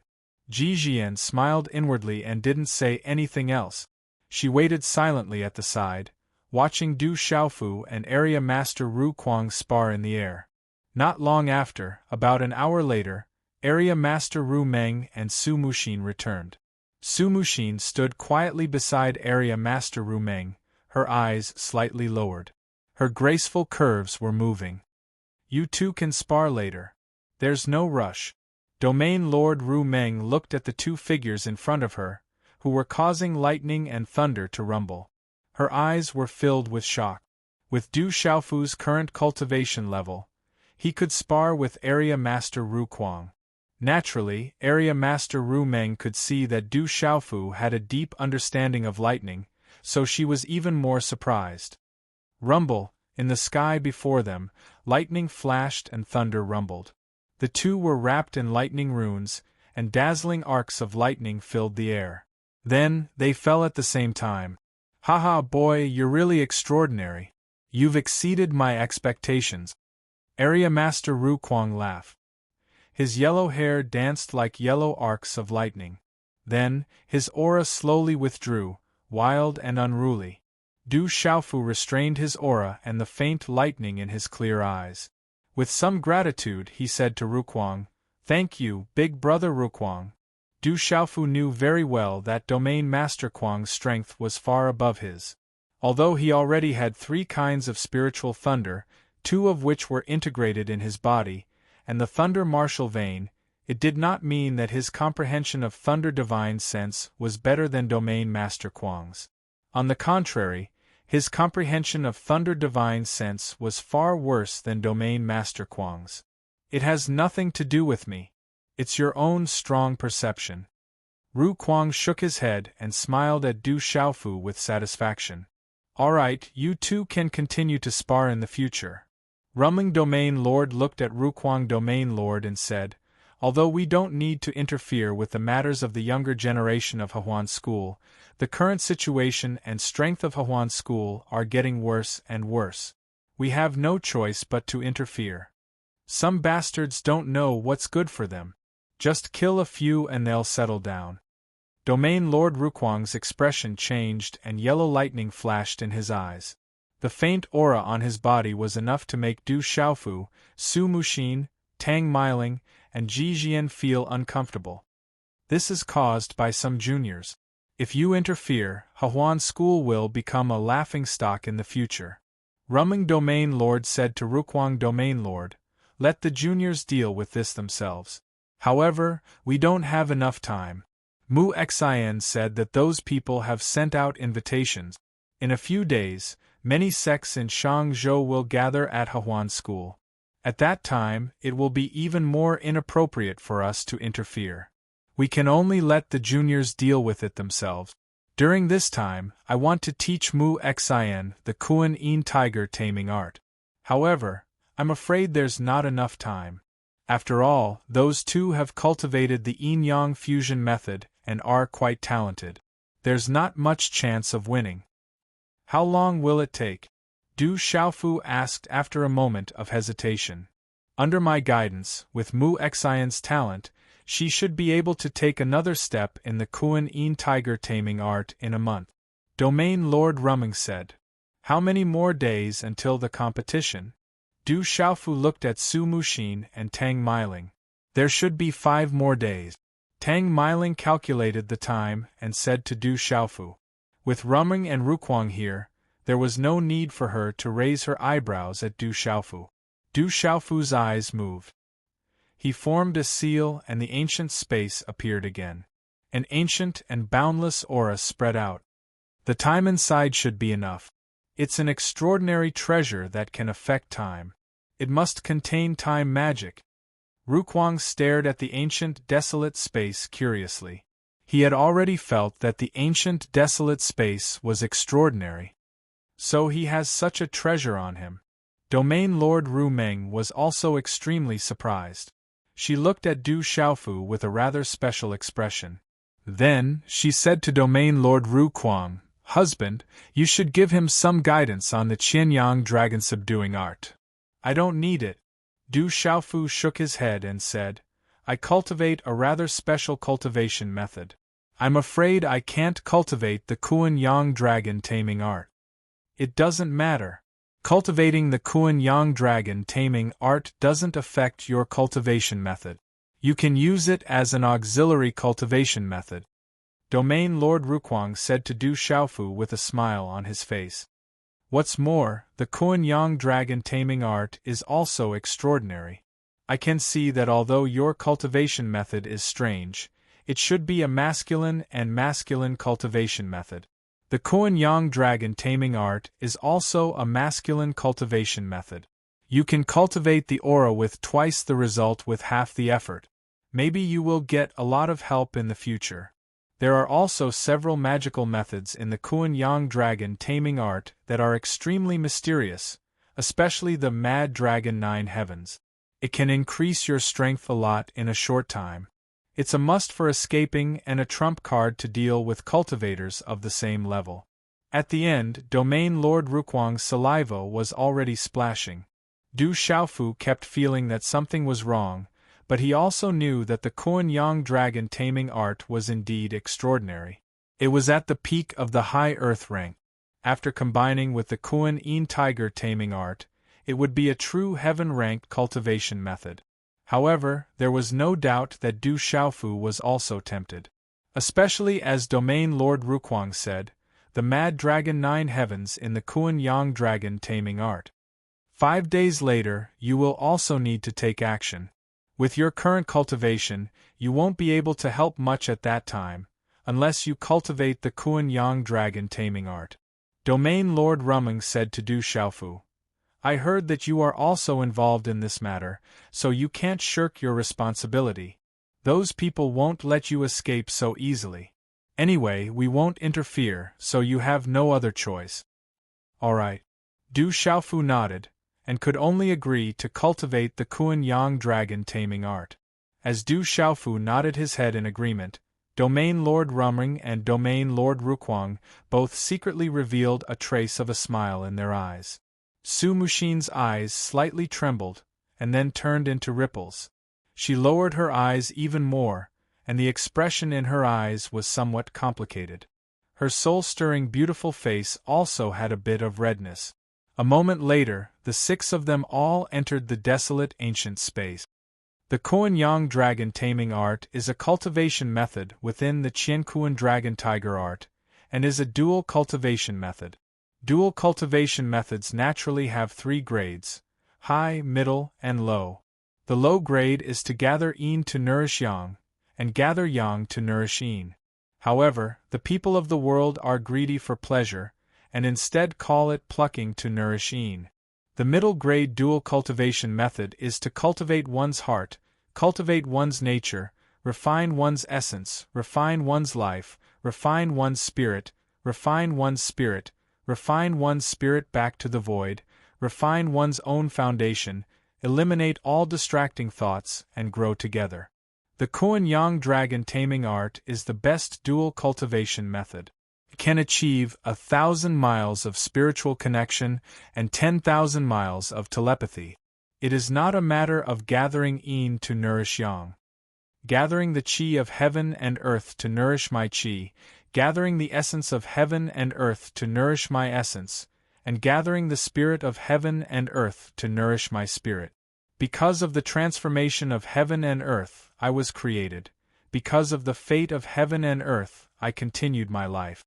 Jijian smiled inwardly and didn't say anything else. She waited silently at the side, watching Du Xiaofu and Area Master Ru Kuang spar in the air. Not long after, about an hour later, Area Master Ru Meng and Su Muxin returned. Su Muxin stood quietly beside Area Master Ru Meng, her eyes slightly lowered. Her graceful curves were moving. "You two can spar later. There's no rush." Domain Lord Ru Meng looked at the two figures in front of her, who were causing lightning and thunder to rumble. Her eyes were filled with shock. With Du Xiaofu's current cultivation level, he could spar with Area Master Ru Kuang. Naturally, Area Master Ru Meng could see that Du Xiaofu had a deep understanding of lightning, so she was even more surprised. Rumble, in the sky before them, lightning flashed and thunder rumbled. The two were wrapped in lightning runes, and dazzling arcs of lightning filled the air. Then, they fell at the same time. "Haha, boy, you're really extraordinary. You've exceeded my expectations." Area Master Ru Kuang laughed. His yellow hair danced like yellow arcs of lightning. Then, his aura slowly withdrew, wild and unruly. Du Xiaofu restrained his aura and the faint lightning in his clear eyes. With some gratitude, he said to Ru Kuang, "Thank you, big brother Ru Kuang." Du Xiaofu knew very well that Domain Master Kuang's strength was far above his. Although he already had 3 kinds of spiritual thunder, 2 of which were integrated in his body, and the thunder martial vein, it did not mean that his comprehension of thunder divine sense was better than Domain Master Kuang's. On the contrary, his comprehension of thunder divine sense was far worse than Domain Master Kuang's. "It has nothing to do with me. It's your own strong perception." Ru Kuang shook his head and smiled at Du Xiaofu with satisfaction. "All right, you two can continue to spar in the future." Rumbling Domain Lord looked at Ru Kuang Domain Lord and said, "Although we don't need to interfere with the matters of the younger generation of Hehuan School, the current situation and strength of Hehuan School are getting worse and worse. We have no choice but to interfere. Some bastards don't know what's good for them. Just kill a few and they'll settle down." Domain Lord Ru Kuang's expression changed and yellow lightning flashed in his eyes. The faint aura on his body was enough to make Du Xiaofu, Su Muxin, Tang Meiling, and Jijian feel uncomfortable. This is caused by some juniors. If you interfere, Hehuan School will become a laughingstock in the future. Rumbling Domain Lord said to Ru Kuang Domain Lord, "Let the juniors deal with this themselves." However, we don't have enough time. Mu Xian said that those people have sent out invitations. In a few days, many sects in Shangzhou will gather at Hehuan School. At that time, it will be even more inappropriate for us to interfere. We can only let the juniors deal with it themselves. During this time, I want to teach Mu Xian the Kuan Yin tiger taming art. However, I'm afraid there's not enough time. After all, those two have cultivated the yin-yang fusion method and are quite talented. There's not much chance of winning. How long will it take? Du Xiaofu asked after a moment of hesitation. Under my guidance, with Mu Xian's talent, she should be able to take another step in the Kuan Yin tiger taming art in a month. Domain Lord Rumming said. How many more days until the competition? Du Xiaofu looked at Su Muxin and Tang Meiling. There should be 5 more days. Tang Meiling calculated the time and said to Du Xiaofu. With Rumming and Rukwang here, there was no need for her to raise her eyebrows at Du Xiaofu. Du Xiaofu's eyes moved. He formed a seal and the ancient space appeared again. An ancient and boundless aura spread out. The time inside should be enough. It's an extraordinary treasure that can affect time. It must contain time magic. Rukwang stared at the ancient desolate space curiously. He had already felt that the ancient desolate space was extraordinary. So he has such a treasure on him. Domain Lord Ru Meng was also extremely surprised. She looked at Du Xiaofu with a rather special expression. Then, she said to Domain Lord Rukwang, Husband, you should give him some guidance on the Qianyang dragon subduing art. I don't need it. Du Xiaofu shook his head and said, I cultivate a rather special cultivation method. I'm afraid I can't cultivate the Kuan Yang dragon taming art. It doesn't matter. Cultivating the Kuan Yang dragon taming art doesn't affect your cultivation method. You can use it as an auxiliary cultivation method. Domain Lord Rukwang said to Du Xiaofu with a smile on his face. What's more, the Kuan Yang dragon taming art is also extraordinary. I can see that although your cultivation method is strange, it should be a masculine and masculine cultivation method. The Kuan Yang dragon taming art is also a masculine cultivation method. You can cultivate the aura with twice the result with half the effort. Maybe you will get a lot of help in the future. There are also several magical methods in the Kuan Yang dragon taming art that are extremely mysterious, especially the Mad Dragon 9 Heavens. It can increase your strength a lot in a short time. It's a must for escaping and a trump card to deal with cultivators of the same level. At the end, Domain Lord Rukwang's saliva was already splashing. Du Xiaofu kept feeling that something was wrong, but he also knew that the Kuan Yang dragon taming art was indeed extraordinary. It was at the peak of the high earth rank. After combining with the Kuan Yin tiger taming art, it would be a true heaven-ranked cultivation method. However, there was no doubt that Du Xiaofu was also tempted. Especially as Domain Lord Rukwang said, the Mad Dragon 9 Heavens in the Kuan Yang dragon taming art. 5 days later, you will also need to take action. With your current cultivation, you won't be able to help much at that time, unless you cultivate the Kuan Yang dragon taming art. Domain Lord Rumming said to Du Xiaofu, I heard that you are also involved in this matter, so you can't shirk your responsibility. Those people won't let you escape so easily. Anyway, we won't interfere, so you have no other choice. All right. Du Xiaofu nodded, and could only agree to cultivate the Kuan Yang dragon taming art. As Du Xiaofu nodded his head in agreement, Domain Lord Rumming and Domain Lord Rukwang both secretly revealed a trace of a smile in their eyes. Su Muxin's eyes slightly trembled, and then turned into ripples. She lowered her eyes even more, and the expression in her eyes was somewhat complicated. Her soul-stirring beautiful face also had a bit of redness. A moment later, the 6 of them all entered the desolate ancient space. The Kuan Yang dragon taming art is a cultivation method within the Qiankuan dragon tiger art, and is a dual cultivation method. Dual cultivation methods naturally have 3 grades: high, middle, and low. The low grade is to gather yin to nourish yang, and gather yang to nourish yin. However, the people of the world are greedy for pleasure, and instead call it plucking to nourish yin. The middle grade dual cultivation method is to cultivate one's heart, cultivate one's nature, refine one's essence, refine one's life, refine one's spirit, refine one's spirit, refine one's spirit back to the void, refine one's own foundation, eliminate all distracting thoughts, and grow together. The Kuan-Yang dragon taming art is the best dual cultivation method. It can achieve 1,000 miles of spiritual connection and 10,000 miles of telepathy. It is not a matter of gathering yin to nourish yang. Gathering the qi of heaven and earth to nourish my qi, gathering the essence of heaven and earth to nourish my essence, and gathering the spirit of heaven and earth to nourish my spirit. Because of the transformation of heaven and earth, I was created. Because of the fate of heaven and earth, I continued my life.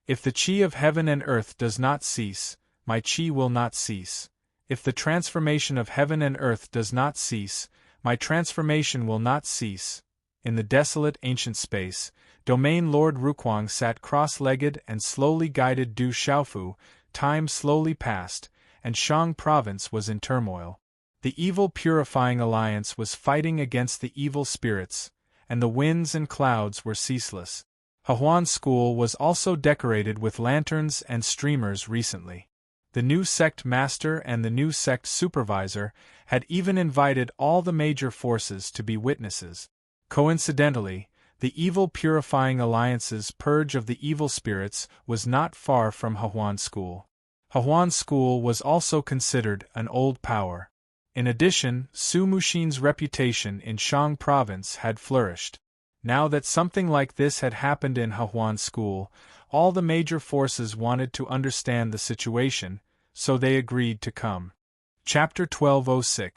If the qi of heaven and earth does not cease, my qi will not cease. If the transformation of heaven and earth does not cease, my transformation will not cease. In the desolate ancient space, Domain Lord Rukwang sat cross-legged and slowly guided Du Xiaofu. Time slowly passed, and Shang province was in turmoil. The evil purifying alliance was fighting against the evil spirits, and the winds and clouds were ceaseless. Hehuan School was also decorated with lanterns and streamers recently. The new sect master and the new sect supervisor had even invited all the major forces to be witnesses. Coincidentally, the evil purifying alliance's purge of the evil spirits was not far from Hehuan School. Hehuan School was also considered an old power. In addition, Su Muxin's reputation in Shang province had flourished. Now that something like this had happened in Hehuan School, all the major forces wanted to understand the situation, so they agreed to come. Chapter 1206.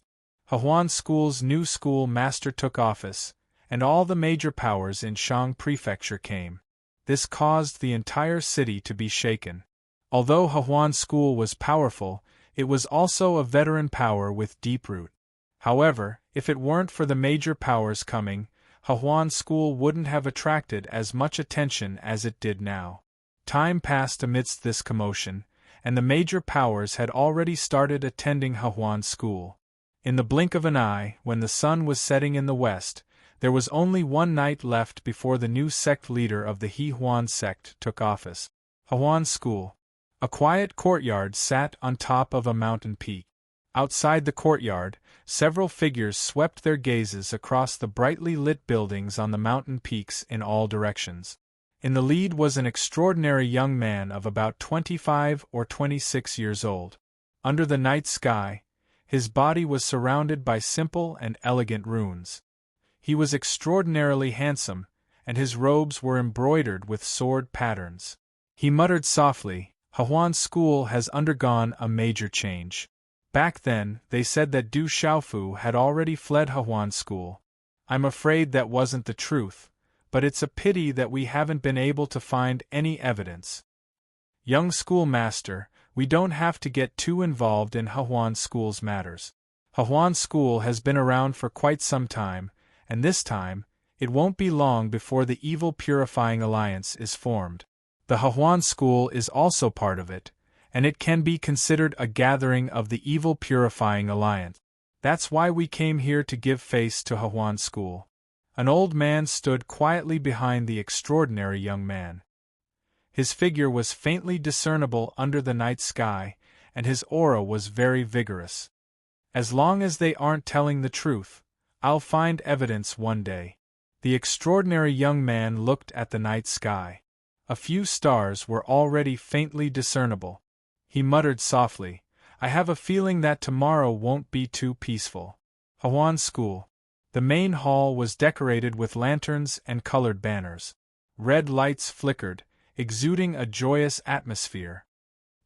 Hehuan School's new school master took office, and all the major powers in Shang Prefecture came. This caused the entire city to be shaken. Although Hehuan School was powerful, it was also a veteran power with deep root. However, if it weren't for the major powers coming, Hehuan School wouldn't have attracted as much attention as it did now. Time passed amidst this commotion, and the major powers had already started attending Hehuan School. In the blink of an eye, when the sun was setting in the west, there was only one night left before the new sect leader of the Hehuan sect took office. Hehuan School. A quiet courtyard sat on top of a mountain peak. Outside the courtyard, several figures swept their gazes across the brightly lit buildings on the mountain peaks in all directions. In the lead was an extraordinary young man of about 25 or 26 years old. Under the night sky, his body was surrounded by simple and elegant runes. He was extraordinarily handsome, and his robes were embroidered with sword patterns. He muttered softly, "Hehuan School has undergone a major change. Back then, they said that Du Xiaofu had already fled Hehuan School. I'm afraid that wasn't the truth, but it's a pity that we haven't been able to find any evidence. Young schoolmaster, we don't have to get too involved in Hehuan School's matters. Hehuan School has been around for quite some time, and this time, it won't be long before the evil purifying alliance is formed. The Hehuan School is also part of it, and it can be considered a gathering of the evil purifying alliance. That's why we came here to give face to Hehuan School." An old man stood quietly behind the extraordinary young man. His figure was faintly discernible under the night sky, and his aura was very vigorous. "As long as they aren't telling the truth, I'll find evidence one day." The extraordinary young man looked at the night sky. A few stars were already faintly discernible. He muttered softly, "I have a feeling that tomorrow won't be too peaceful." Hehuan School. The main hall was decorated with lanterns and colored banners. Red lights flickered, exuding a joyous atmosphere.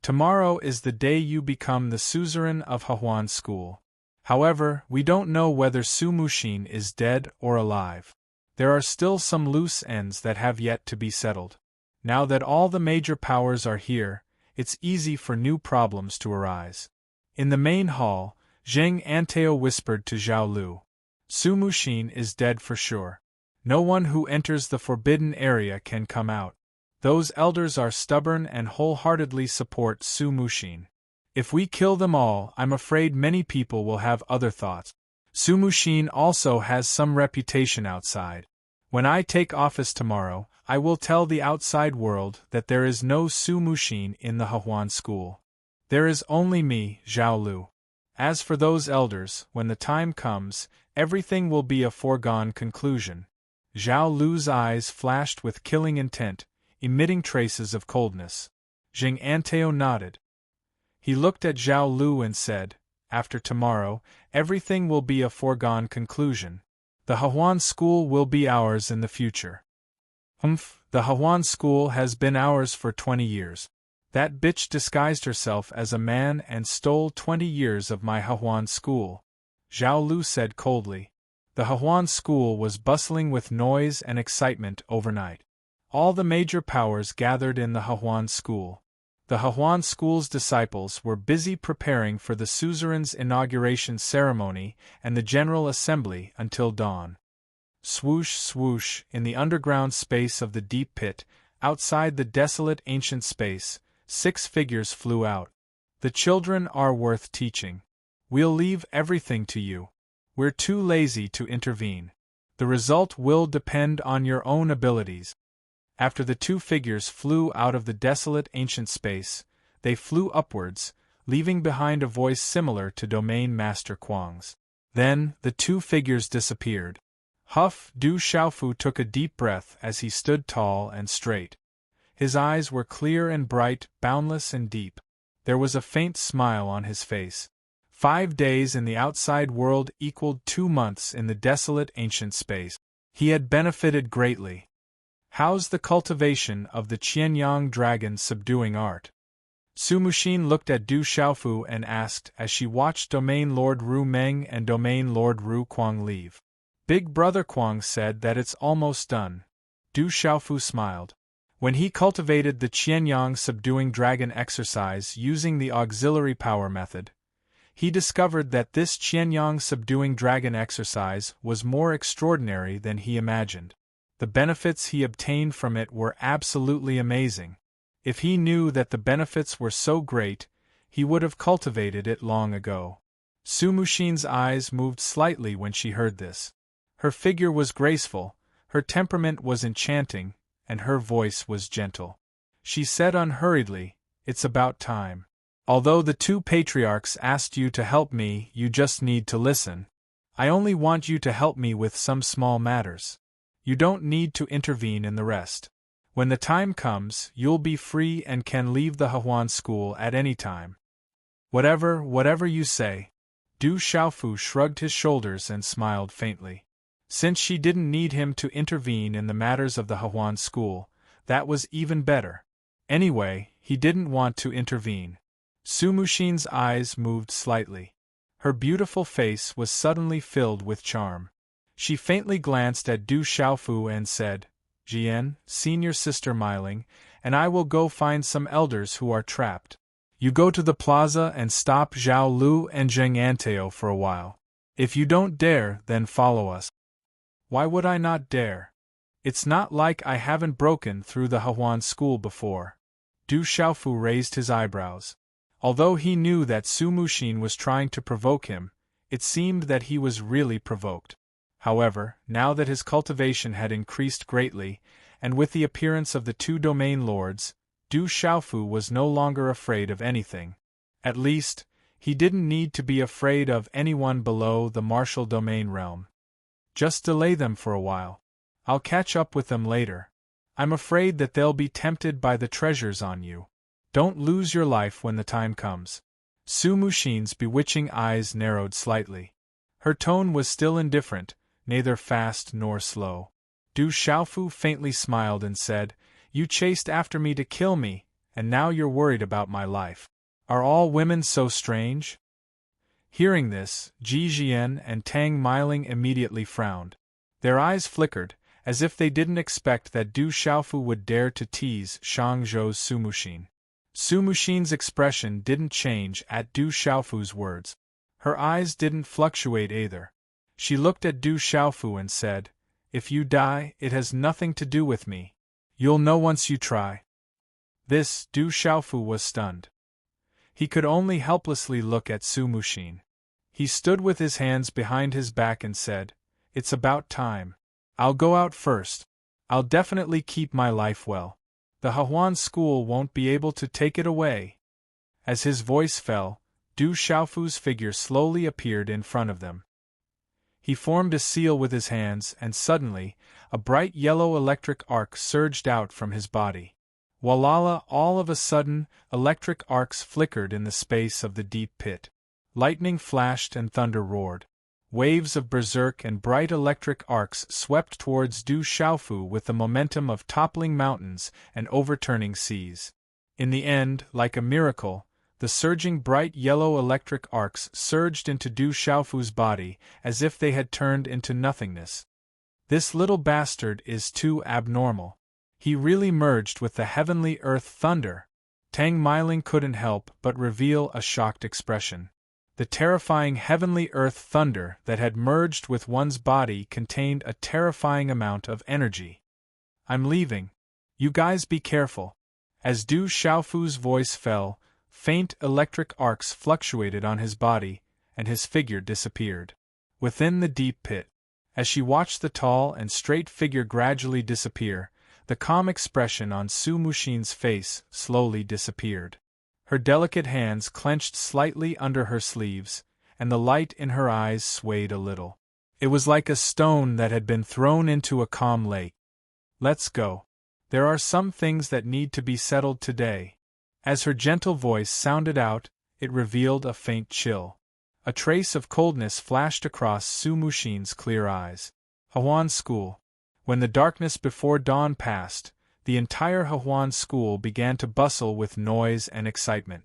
"Tomorrow is the day you become the suzerain of Hehuan School. However, we don't know whether Su Muxin is dead or alive. There are still some loose ends that have yet to be settled. Now that all the major powers are here, it's easy for new problems to arise." In the main hall, Zheng Anteo whispered to Zhao Lu. Su Muxin is dead for sure. No one who enters the forbidden area can come out. Those elders are stubborn and wholeheartedly support Su Muxin. If we kill them all, I'm afraid many people will have other thoughts. Su Muxin also has some reputation outside. When I take office tomorrow, I will tell the outside world that there is no Su Muxin in the Hehuan school. There is only me, Zhao Lu. As for those elders, when the time comes, everything will be a foregone conclusion. Zhao Lu's eyes flashed with killing intent, emitting traces of coldness. Zheng Anteo nodded. He looked at Zhao Lu and said, after tomorrow, everything will be a foregone conclusion. The Hehuan school will be ours in the future. The Hehuan school has been ours for 20 years. That bitch disguised herself as a man and stole 20 years of my Hehuan school, Zhao Lu said coldly. The Hehuan school was bustling with noise and excitement overnight. All the major powers gathered in the Hehuan school. The Hehuan school's disciples were busy preparing for the suzerain's inauguration ceremony and the general assembly until dawn. Swoosh, swoosh, in the underground space of the deep pit, outside the desolate ancient space, 6 figures flew out. The children are worth teaching. We'll leave everything to you. We're too lazy to intervene. The result will depend on your own abilities. After the 2 figures flew out of the desolate ancient space, they flew upwards, leaving behind a voice similar to Domain Master Kuang's. Then, the 2 figures disappeared. Du Xiaofu took a deep breath as he stood tall and straight. His eyes were clear and bright, boundless and deep. There was a faint smile on his face. 5 days in the outside world equaled 2 months in the desolate ancient space. He had benefited greatly. How's the cultivation of the Qianyang dragon subduing art? Su Muxin looked at Du Xiaofu and asked as she watched Domain Lord Ru Meng and Domain Lord Ru Kuang leave. Big Brother Kuang said that it's almost done. Du Xiaofu smiled. When he cultivated the Qianyang subduing dragon exercise using the auxiliary power method, he discovered that this Qianyang subduing dragon exercise was more extraordinary than he imagined. The benefits he obtained from it were absolutely amazing. If he knew that the benefits were so great, he would have cultivated it long ago. Su Muxin's eyes moved slightly when she heard this. Her figure was graceful, her temperament was enchanting, and her voice was gentle. She said unhurriedly, "It's about time. Although the 2 patriarchs asked you to help me, you just need to listen. I only want you to help me with some small matters. You don't need to intervene in the rest. When the time comes, you'll be free and can leave the Hehuan school at any time." Whatever you say. Du Xiaofu shrugged his shoulders and smiled faintly. Since she didn't need him to intervene in the matters of the Hehuan school, that was even better. Anyway, he didn't want to intervene. Su Muxin's eyes moved slightly. Her beautiful face was suddenly filled with charm. She faintly glanced at Du Xiaofu and said, "Jian, senior sister Miling, and I will go find some elders who are trapped. You go to the plaza and stop Zhao Lu and Zheng Anteo for a while. If you don't dare, then follow us." Why would I not dare? It's not like I haven't broken through the Hehuan school before. Du Xiaofu raised his eyebrows. Although he knew that Su Muxin was trying to provoke him, it seemed that he was really provoked. However, now that his cultivation had increased greatly, and with the appearance of the 2 domain lords, Du Xiaofu was no longer afraid of anything. At least, he didn't need to be afraid of anyone below the martial domain realm. Just delay them for a while. I'll catch up with them later. I'm afraid that they'll be tempted by the treasures on you. Don't lose your life when the time comes. Su Muxin's bewitching eyes narrowed slightly. Her tone was still indifferent, neither fast nor slow. Du Xiaofu faintly smiled and said, "You chased after me to kill me, and now you're worried about my life. Are all women so strange?" Hearing this, Ji Jian and Tang Miling immediately frowned. Their eyes flickered, as if they didn't expect that Du Xiaofu would dare to tease Shangzhou's Su Muxin. Su Muxin's expression didn't change at Du Xiaofu's words. Her eyes didn't fluctuate either. She looked at Du Xiaofu and said, "If you die, it has nothing to do with me. You'll know once you try." This, Du Xiaofu was stunned. He could only helplessly look at Su Muxin. He stood with his hands behind his back and said, "It's about time. I'll go out first. I'll definitely keep my life well. The Hehuan school won't be able to take it away." As his voice fell, Du Xiaofu's figure slowly appeared in front of them. He formed a seal with his hands, and suddenly, a bright yellow electric arc surged out from his body. Walala! All of a sudden, electric arcs flickered in the space of the deep pit. Lightning flashed and thunder roared. Waves of berserk and bright electric arcs swept towards Du Xiaofu with the momentum of toppling mountains and overturning seas. In the end, like a miracle, the surging bright yellow electric arcs surged into Du Xiaofu's body as if they had turned into nothingness. This little bastard is too abnormal. He really merged with the heavenly earth thunder. Tang Meiling couldn't help but reveal a shocked expression. The terrifying heavenly earth thunder that had merged with one's body contained a terrifying amount of energy. "I'm leaving. You guys be careful." As Du Xiaofu's voice fell, faint electric arcs fluctuated on his body, and his figure disappeared. Within the deep pit, as she watched the tall and straight figure gradually disappear, the calm expression on Su Muxin's face slowly disappeared. Her delicate hands clenched slightly under her sleeves, and the light in her eyes swayed a little. It was like a stone that had been thrown into a calm lake. "Let's go. There are some things that need to be settled today." As her gentle voice sounded out, it revealed a faint chill. A trace of coldness flashed across Su Muxin's clear eyes. Hehuan School. When the darkness before dawn passed, the entire Hehuan school began to bustle with noise and excitement.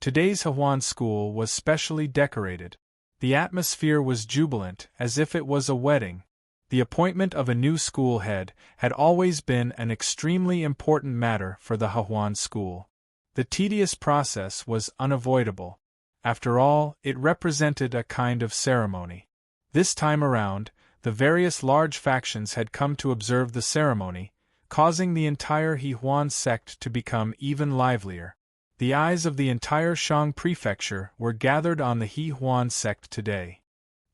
Today's Hehuan school was specially decorated. The atmosphere was jubilant, as if it was a wedding. The appointment of a new school head had always been an extremely important matter for the Hehuan school. The tedious process was unavoidable. After all, it represented a kind of ceremony. This time around, the various large factions had come to observe the ceremony, causing the entire Hehuan sect to become even livelier. The eyes of the entire Shang prefecture were gathered on the Hehuan sect today.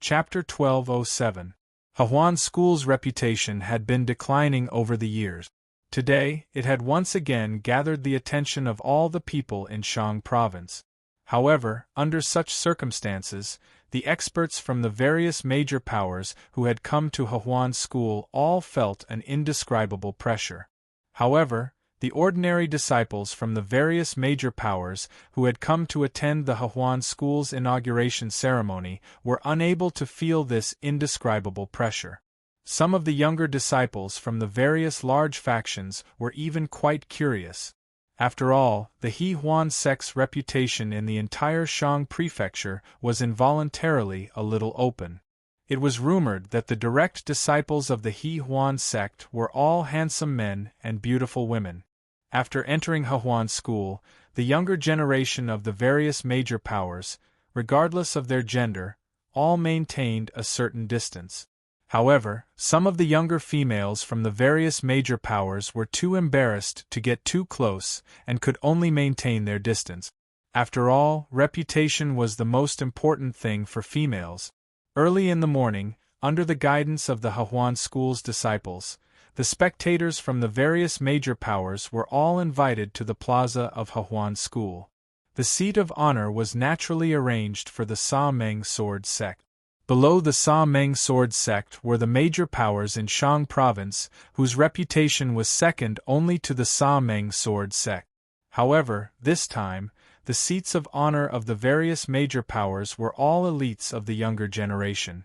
Chapter 1207. Hehuan School's reputation had been declining over the years. Today, it had once again gathered the attention of all the people in Shang province. However, under such circumstances, the experts from the various major powers who had come to Hehuan School all felt an indescribable pressure. However, the ordinary disciples from the various major powers who had come to attend the Hehuan School's inauguration ceremony were unable to feel this indescribable pressure. Some of the younger disciples from the various large factions were even quite curious. After all, the Hehuan sect's reputation in the entire Shang prefecture was involuntarily a little open. It was rumored that the direct disciples of the Hehuan sect were all handsome men and beautiful women. After entering Hehuan School, the younger generation of the various major powers, regardless of their gender, all maintained a certain distance. However, some of the younger females from the various major powers were too embarrassed to get too close and could only maintain their distance. After all, reputation was the most important thing for females. Early in the morning, under the guidance of the Hehuan School's disciples, the spectators from the various major powers were all invited to the plaza of Hehuan School. The seat of honor was naturally arranged for the Sa Meng sword sect. Below the Sa Meng sword sect were the major powers in Shang province, whose reputation was second only to the Sa Meng sword sect. However, this time, the seats of honor of the various major powers were all elites of the younger generation.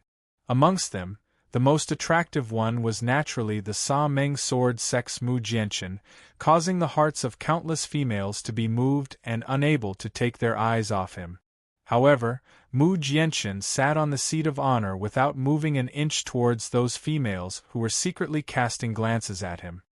Amongst them, the most attractive one was naturally the Sa Meng sword sect's Mu Jianchen, causing the hearts of countless females to be moved and unable to take their eyes off him. However, Mu Jianchen sat on the seat of honor without moving an inch towards those females who were secretly casting glances at him.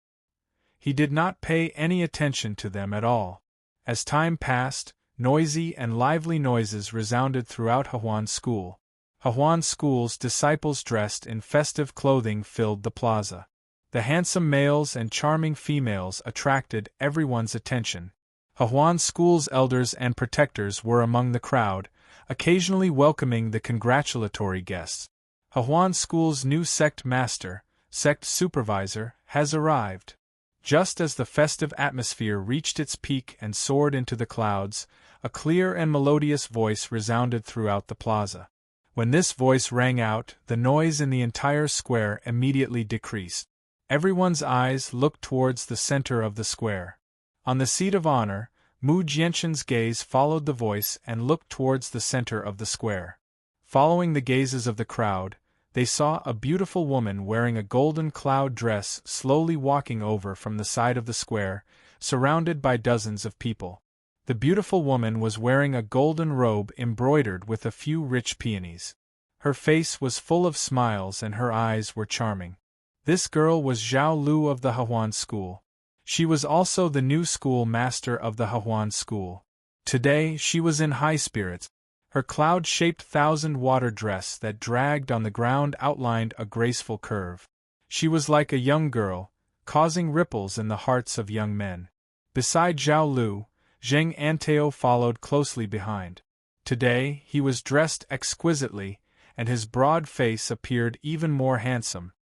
He did not pay any attention to them at all. As time passed, Noisy and lively noises resounded throughout Hahuan School. Hahuan School's disciples dressed in festive clothing filled the plaza. The handsome males and charming females attracted everyone's attention. Hahuan School's elders and protectors were among the crowd, occasionally welcoming the congratulatory guests. Hahuan School's new sect master, sect supervisor, has arrived. Just as the festive atmosphere reached its peak and soared into the clouds, a clear and melodious voice resounded throughout the plaza. When this voice rang out, the noise in the entire square immediately decreased. Everyone's eyes looked towards the center of the square. On the seat of honor, Mu Jianxin's gaze followed the voice and looked towards the center of the square. Following the gazes of the crowd, they saw a beautiful woman wearing a golden cloud dress slowly walking over from the side of the square, surrounded by dozens of people. The beautiful woman was wearing a golden robe embroidered with a few rich peonies. Her face was full of smiles and her eyes were charming. This girl was Zhao Lu of the Hahuan School. She was also the new school master of the Hahuan School. Today she was in high spirits. Her cloud-shaped thousand-water dress that dragged on the ground outlined a graceful curve. She was like a young girl, causing ripples in the hearts of young men. Beside Zhao Lu, Zheng Anteo followed closely behind. Today he was dressed exquisitely, and his broad face appeared even more handsome.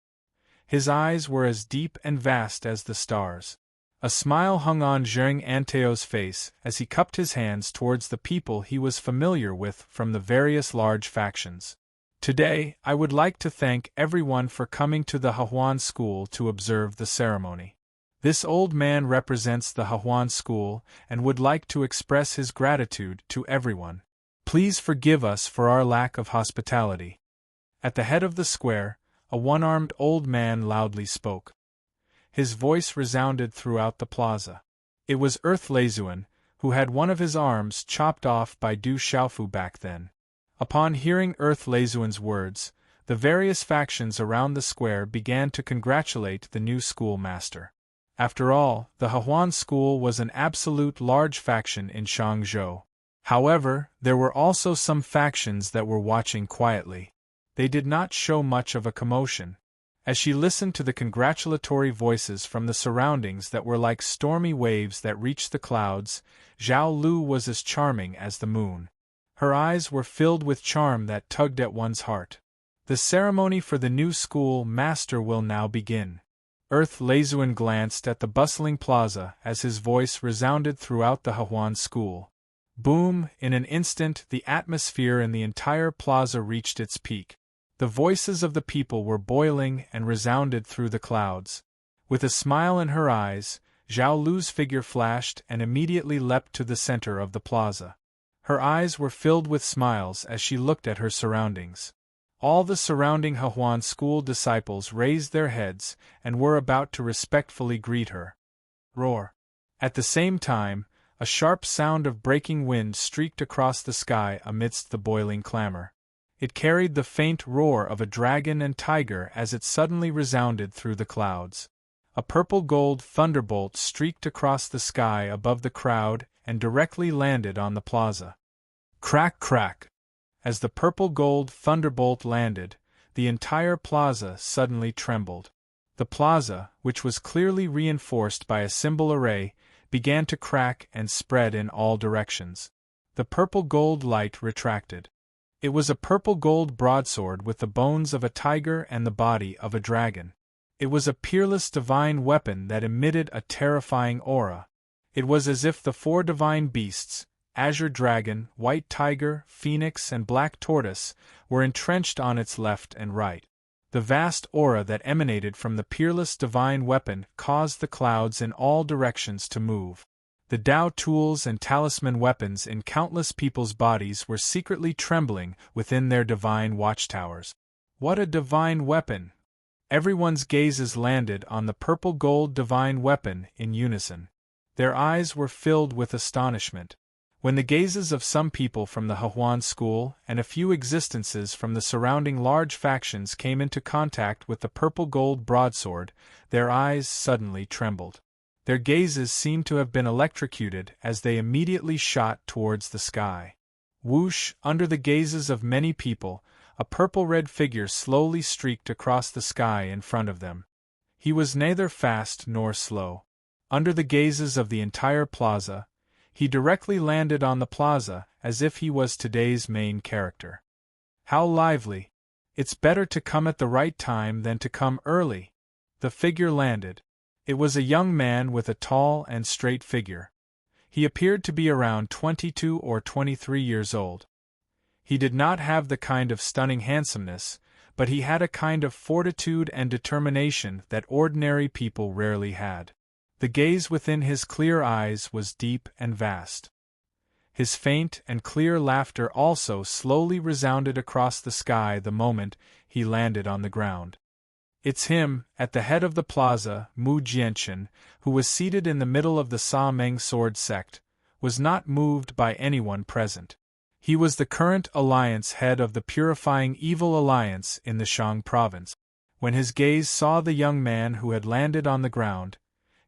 His eyes were as deep and vast as the stars. A smile hung on Zheng Anteo's face as he cupped his hands towards the people he was familiar with from the various large factions. Today, I would like to thank everyone for coming to the Hahuan School to observe the ceremony. This old man represents the Hahuan School and would like to express his gratitude to everyone. Please forgive us for our lack of hospitality. At the head of the square, a one-armed old man loudly spoke. His voice resounded throughout the plaza. It was Earth Leizuan, who had one of his arms chopped off by Du Xiaofu back then. Upon hearing Earth Leizuan's words, the various factions around the square began to congratulate the new schoolmaster. After all, the Hahuan School was an absolute large faction in Shangzhou. However, there were also some factions that were watching quietly. They did not show much of a commotion. As she listened to the congratulatory voices from the surroundings that were like stormy waves that reached the clouds, Zhao Lu was as charming as the moon. Her eyes were filled with charm that tugged at one's heart. The ceremony for the new school master will now begin. Earth Leizuan glanced at the bustling plaza as his voice resounded throughout the Hahuan School. Boom! In an instant, the atmosphere in the entire plaza reached its peak. The voices of the people were boiling and resounded through the clouds. With a smile in her eyes, Zhao Lu's figure flashed and immediately leapt to the center of the plaza. Her eyes were filled with smiles as she looked at her surroundings. All the surrounding Hahuan School disciples raised their heads and were about to respectfully greet her. Roar! At the same time, a sharp sound of breaking wind streaked across the sky amidst the boiling clamor. It carried the faint roar of a dragon and tiger as it suddenly resounded through the clouds. A purple-gold thunderbolt streaked across the sky above the crowd and directly landed on the plaza. Crack, crack! As the purple-gold thunderbolt landed, the entire plaza suddenly trembled. The plaza, which was clearly reinforced by a symbol array, began to crack and spread in all directions. The purple-gold light retracted. It was a purple-gold broadsword with the bones of a tiger and the body of a dragon. It was a peerless divine weapon that emitted a terrifying aura. It was as if the four divine beasts, azure dragon, white tiger, phoenix and black tortoise, were entrenched on its left and right. The vast aura that emanated from the peerless divine weapon caused the clouds in all directions to move. The Dao tools and talisman weapons in countless people's bodies were secretly trembling within their divine watchtowers. What a divine weapon! Everyone's gazes landed on the purple-gold divine weapon in unison. Their eyes were filled with astonishment. When the gazes of some people from the Hahuan School and a few existences from the surrounding large factions came into contact with the purple-gold broadsword, their eyes suddenly trembled. Their gazes seemed to have been electrocuted as they immediately shot towards the sky. Whoosh, under the gazes of many people, a purple-red figure slowly streaked across the sky in front of them. He was neither fast nor slow. Under the gazes of the entire plaza, he directly landed on the plaza as if he was today's main character. How lively! It's better to come at the right time than to come early. The figure landed. It was a young man with a tall and straight figure. He appeared to be around 22 or 23 years old. He did not have the kind of stunning handsomeness, but he had a kind of fortitude and determination that ordinary people rarely had. The gaze within his clear eyes was deep and vast. His faint and clear laughter also slowly resounded across the sky the moment he landed on the ground. It's him, at the head of the plaza. Mu Jianchen, who was seated in the middle of the Sa Meng sword sect, was not moved by anyone present. He was the current alliance head of the Purifying Evil Alliance in the Shang province. When his gaze saw the young man who had landed on the ground,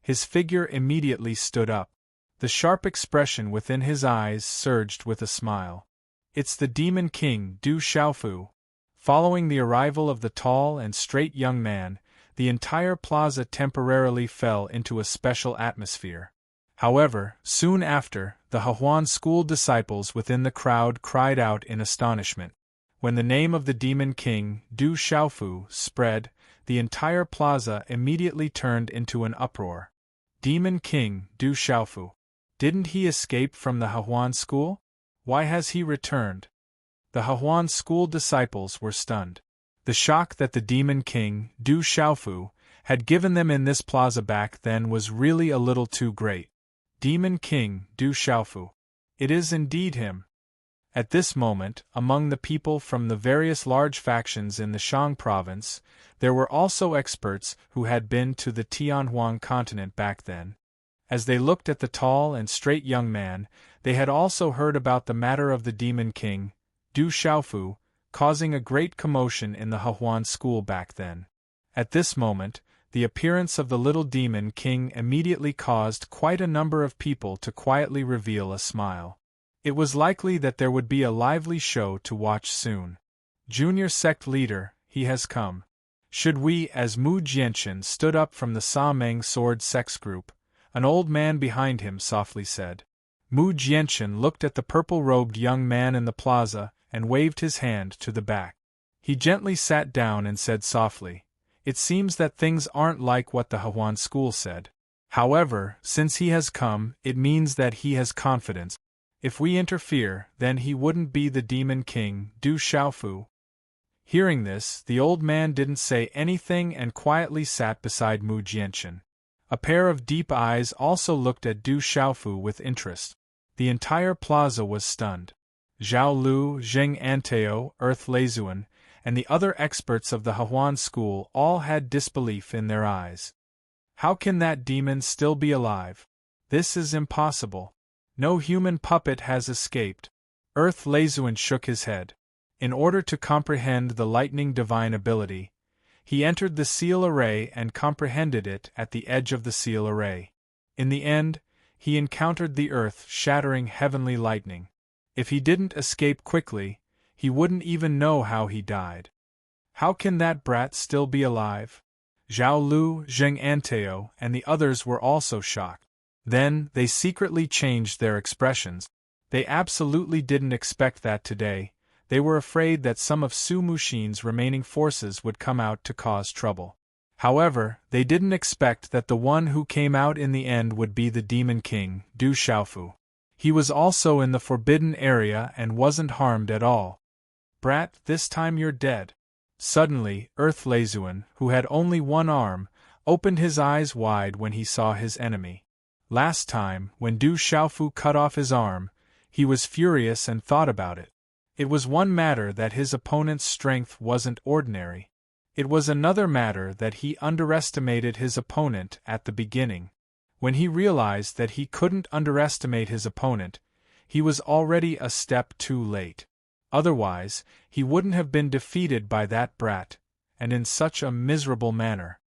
his figure immediately stood up. The sharp expression within his eyes surged with a smile. It's the Demon King, Du Xiaofu. Following the arrival of the tall and straight young man, the entire plaza temporarily fell into a special atmosphere. However, soon after, the Hehuan school disciples within the crowd cried out in astonishment. When the name of the Demon King, Du Xiaofu, spread, the entire plaza immediately turned into an uproar. Demon King, Du Xiaofu. Didn't he escape from the Hehuan school? Why has he returned? The Hehuan school disciples were stunned. The shock that the Demon King, Du Xiaofu, had given them in this plaza back then was really a little too great. Demon King, Du Xiaofu. It is indeed him. At this moment, among the people from the various large factions in the Shang province, there were also experts who had been to the Tianhuang continent back then. As they looked at the tall and straight young man, they had also heard about the matter of the Demon King, Du Xiaofu, causing a great commotion in the Hehuan school back then. At this moment, the appearance of the little Demon King immediately caused quite a number of people to quietly reveal a smile. It was likely that there would be a lively show to watch soon. Junior sect leader, he has come. Should we, as Mu Jianchen stood up from the Sa Meng sword sects group, an old man behind him softly said. Mu Jianchen looked at the purple-robed young man in the plaza and waved his hand to the back. He gently sat down and said softly, "It seems that things aren't like what the Hehuan school said. However, since he has come, it means that he has confidence. If we interfere, then he wouldn't be the Demon King, Du Xiaofu." Hearing this, the old man didn't say anything and quietly sat beside Mu Jianchen. A pair of deep eyes also looked at Du Xiaofu with interest. The entire plaza was stunned. Zhao Lu, Zheng Anteo, Earth Leizuan, and the other experts of the Hehuan school all had disbelief in their eyes. How can that demon still be alive? This is impossible. No human puppet has escaped. Earth Leizuan shook his head. In order to comprehend the lightning divine ability, he entered the seal array and comprehended it at the edge of the seal array. In the end, he encountered the earth-shattering heavenly lightning. If he didn't escape quickly, he wouldn't even know how he died. How can that brat still be alive? Zhao Lu, Zheng Anteo, and the others were also shocked. Then, they secretly changed their expressions. They absolutely didn't expect that today. They were afraid that some of Su Muxin's remaining forces would come out to cause trouble. However, they didn't expect that the one who came out in the end would be the Demon King, Du Xiaofu. He was also in the forbidden area and wasn't harmed at all. Brat, this time you're dead. Suddenly, Earth Leizuan, who had only one arm, opened his eyes wide when he saw his enemy. Last time, when Du Xiaofu cut off his arm, he was furious and thought about it. It was one matter that his opponent's strength wasn't ordinary. It was another matter that he underestimated his opponent at the beginning. When he realized that he couldn't underestimate his opponent, he was already a step too late. Otherwise, he wouldn't have been defeated by that brat, and in such a miserable manner.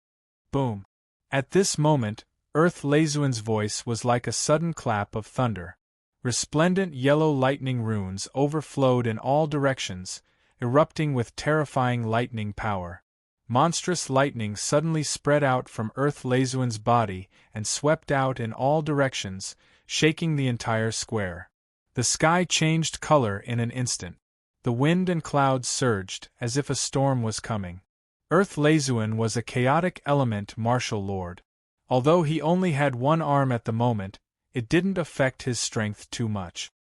Boom! At this moment, Earth Lezuan's voice was like a sudden clap of thunder. Resplendent yellow lightning runes overflowed in all directions, erupting with terrifying lightning power. Monstrous lightning suddenly spread out from Earth Lezuan's body and swept out in all directions, shaking the entire square. The sky changed color in an instant. The wind and clouds surged, as if a storm was coming. Earth Lezuan was a chaotic element martial lord. Although he only had one arm at the moment, it didn't affect his strength too much.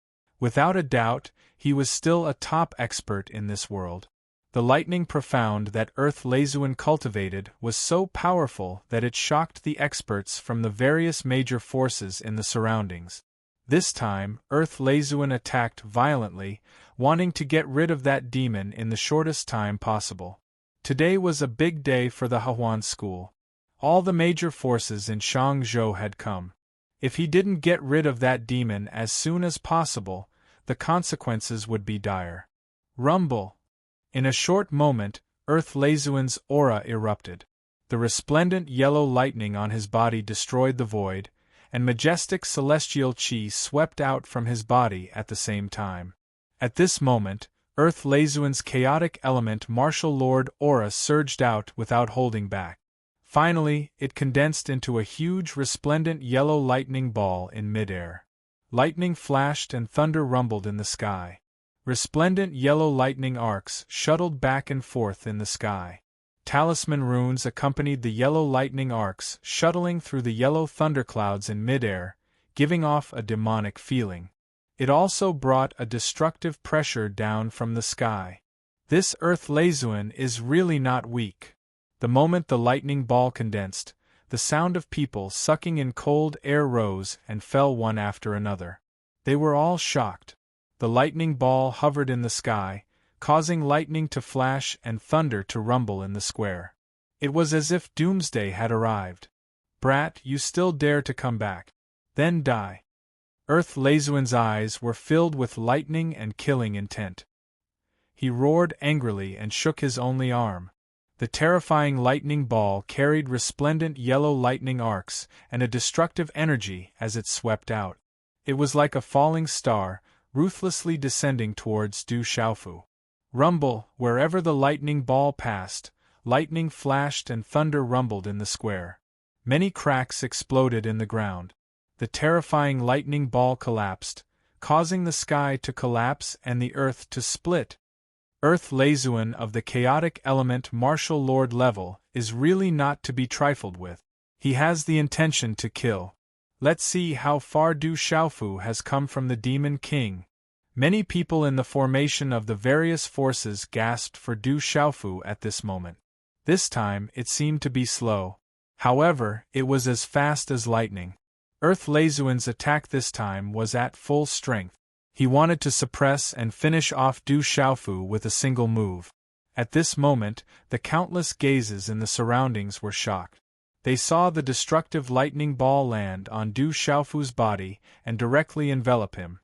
Without a doubt, he was still a top expert in this world. The lightning profound that Earth Lezuan cultivated was so powerful that it shocked the experts from the various major forces in the surroundings. This time, Earth Lezuan attacked violently, wanting to get rid of that demon in the shortest time possible. Today was a big day for the Hahuan school. All the major forces in Shangzhou had come. If he didn't get rid of that demon as soon as possible, the consequences would be dire. Rumble! In a short moment, Earth Lezuan's aura erupted. The resplendent yellow lightning on his body destroyed the void, and majestic celestial chi swept out from his body at the same time. At this moment, Earth Lezuan's chaotic element martial lord aura surged out without holding back. Finally, it condensed into a huge resplendent yellow lightning ball in midair. Lightning flashed and thunder rumbled in the sky. Resplendent yellow lightning arcs shuttled back and forth in the sky. Talisman runes accompanied the yellow lightning arcs shuttling through the yellow thunderclouds in midair, giving off a demonic feeling. It also brought a destructive pressure down from the sky. This Earth Lezuan is really not weak. The moment the lightning ball condensed, the sound of people sucking in cold air rose and fell one after another. They were all shocked. The lightning ball hovered in the sky, causing lightning to flash and thunder to rumble in the square. It was as if doomsday had arrived. "Brat, you still dare to come back? Then die." Earth Lezuan's eyes were filled with lightning and killing intent. He roared angrily and shook his only arm. The terrifying lightning ball carried resplendent yellow lightning arcs and a destructive energy as it swept out. It was like a falling star, ruthlessly descending towards Du Xiaofu. Rumble! Wherever the lightning ball passed, lightning flashed and thunder rumbled in the square. Many cracks exploded in the ground. The terrifying lightning ball collapsed, causing the sky to collapse and the earth to split. Earth Lezuan of the chaotic element martial lord level is really not to be trifled with. He has the intention to kill. Let's see how far Du Xiaofu has come from the Demon King. Many people in the formation of the various forces gasped for Du Xiaofu at this moment. This time it seemed to be slow. However, it was as fast as lightning. Earth Lezuan's attack this time was at full strength. He wanted to suppress and finish off Du Xiaofu with a single move. At this moment, the countless gazes in the surroundings were shocked. They saw the destructive lightning ball land on Du Xiaofu's body and directly envelop him.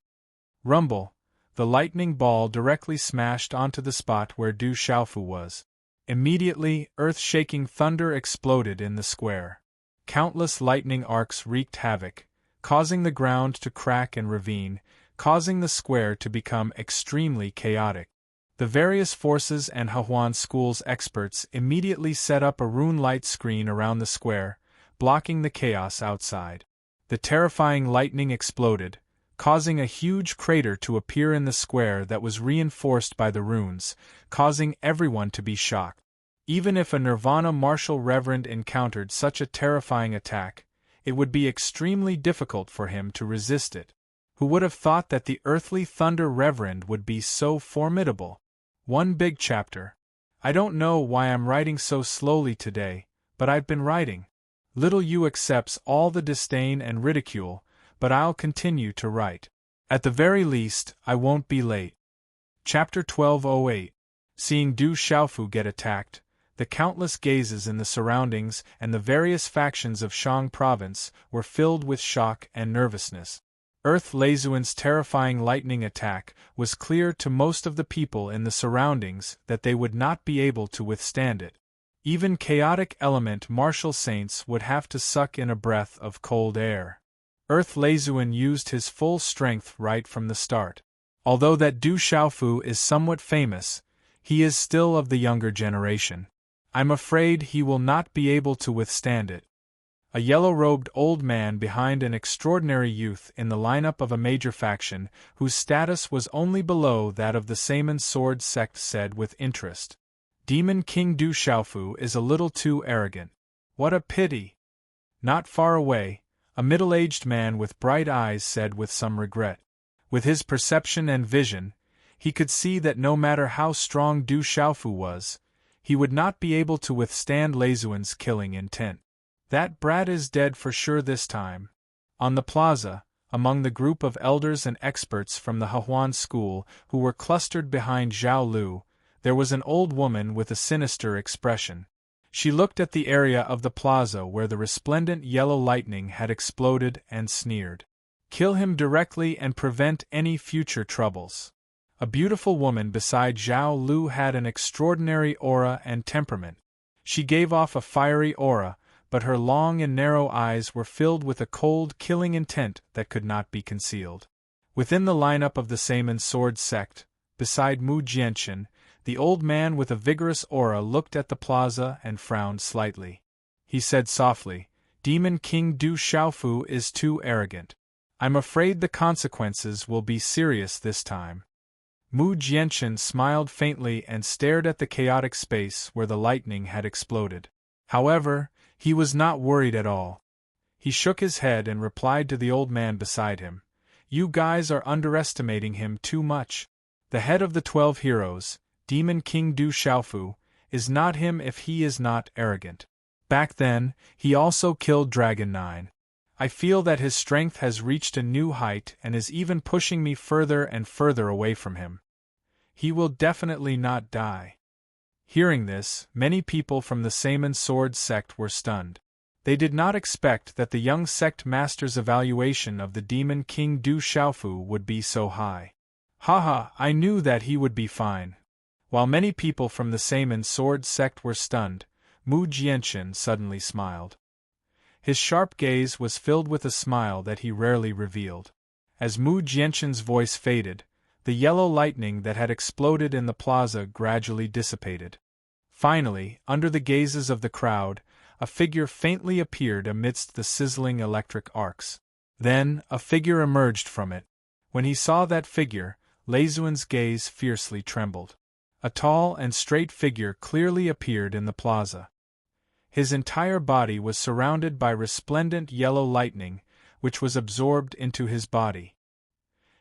Rumble! The lightning ball directly smashed onto the spot where Du Xiaofu was. Immediately, earth-shaking thunder exploded in the square. Countless lightning arcs wreaked havoc, causing the ground to crack and ravine, causing the square to become extremely chaotic. The various forces and Hahuan School's experts immediately set up a rune light screen around the square, blocking the chaos outside. The terrifying lightning exploded, causing a huge crater to appear in the square that was reinforced by the runes, causing everyone to be shocked. Even if a Nirvana martial reverend encountered such a terrifying attack, it would be extremely difficult for him to resist it. Who would have thought that the earthly thunder reverend would be so formidable? One big chapter. I don't know why I'm writing so slowly today, but I've been writing. Little Yu accepts all the disdain and ridicule, but I'll continue to write. At the very least, I won't be late. Chapter 1208. Seeing Du Xiaofu get attacked, the countless gazes in the surroundings and the various factions of Shang province were filled with shock and nervousness. Earth Lezuan's terrifying lightning attack was clear to most of the people in the surroundings that they would not be able to withstand it. Even chaotic element martial saints would have to suck in a breath of cold air. Earth Leisuan used his full strength right from the start. Although that Du Xiaofu is somewhat famous, he is still of the younger generation. I'm afraid he will not be able to withstand it. A yellow-robed old man behind an extraordinary youth in the lineup of a major faction, whose status was only below that of the Saman sword sect, said with interest. Demon King Du Xiaofu is a little too arrogant. What a pity! Not far away, a middle-aged man with bright eyes said with some regret. With his perception and vision, he could see that no matter how strong Du Xiaofu was, he would not be able to withstand Leisuan's killing intent. That brat is dead for sure this time. On the plaza, among the group of elders and experts from the Hehuan school who were clustered behind Zhao Lu, there was an old woman with a sinister expression. She looked at the area of the plaza where the resplendent yellow lightning had exploded and sneered. Kill him directly and prevent any future troubles. A beautiful woman beside Zhao Lu had an extraordinary aura and temperament. She gave off a fiery aura, but her long and narrow eyes were filled with a cold, killing intent that could not be concealed. Within the lineup of the Saman sword sect, beside Mu Jianchen, the old man with a vigorous aura looked at the plaza and frowned slightly. He said softly, Demon King Du Xiaofu is too arrogant. I'm afraid the consequences will be serious this time. Mu Jianchen smiled faintly and stared at the chaotic space where the lightning had exploded. However, he was not worried at all. He shook his head and replied to the old man beside him, You guys are underestimating him too much. The head of the 12 heroes, Demon King Du Xiaofu, is not him if he is not arrogant. Back then, he also killed Dragon 9. I feel that his strength has reached a new height and is even pushing me further and further away from him. He will definitely not die. Hearing this, many people from the Saman sword sect were stunned. They did not expect that the young sect master's evaluation of the Demon King Du Xiaofu would be so high. Haha, I knew that he would be fine. While many people from the Saman sword sect were stunned, Mu Jianchen suddenly smiled. His sharp gaze was filled with a smile that he rarely revealed. As Mu Jianchen's voice faded, the yellow lightning that had exploded in the plaza gradually dissipated. Finally, under the gazes of the crowd, a figure faintly appeared amidst the sizzling electric arcs. Then, a figure emerged from it. When he saw that figure, Leisuan's gaze fiercely trembled. A tall and straight figure clearly appeared in the plaza. His entire body was surrounded by resplendent yellow lightning, which was absorbed into his body.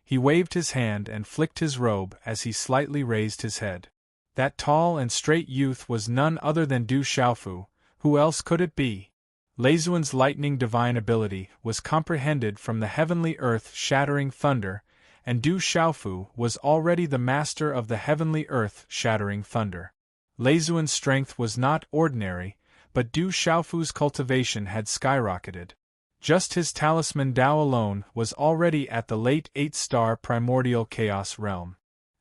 He waved his hand and flicked his robe as he slightly raised his head. That tall and straight youth was none other than Du Xiaofu. Who else could it be? Leisuan's lightning divine ability was comprehended from the heavenly earth-shattering thunder, and Du Xiaofu was already the master of the heavenly earth-shattering thunder. Leisuan's strength was not ordinary, but Du Xiaofu's cultivation had skyrocketed. Just his talisman Dao alone was already at the late 8-star primordial chaos realm.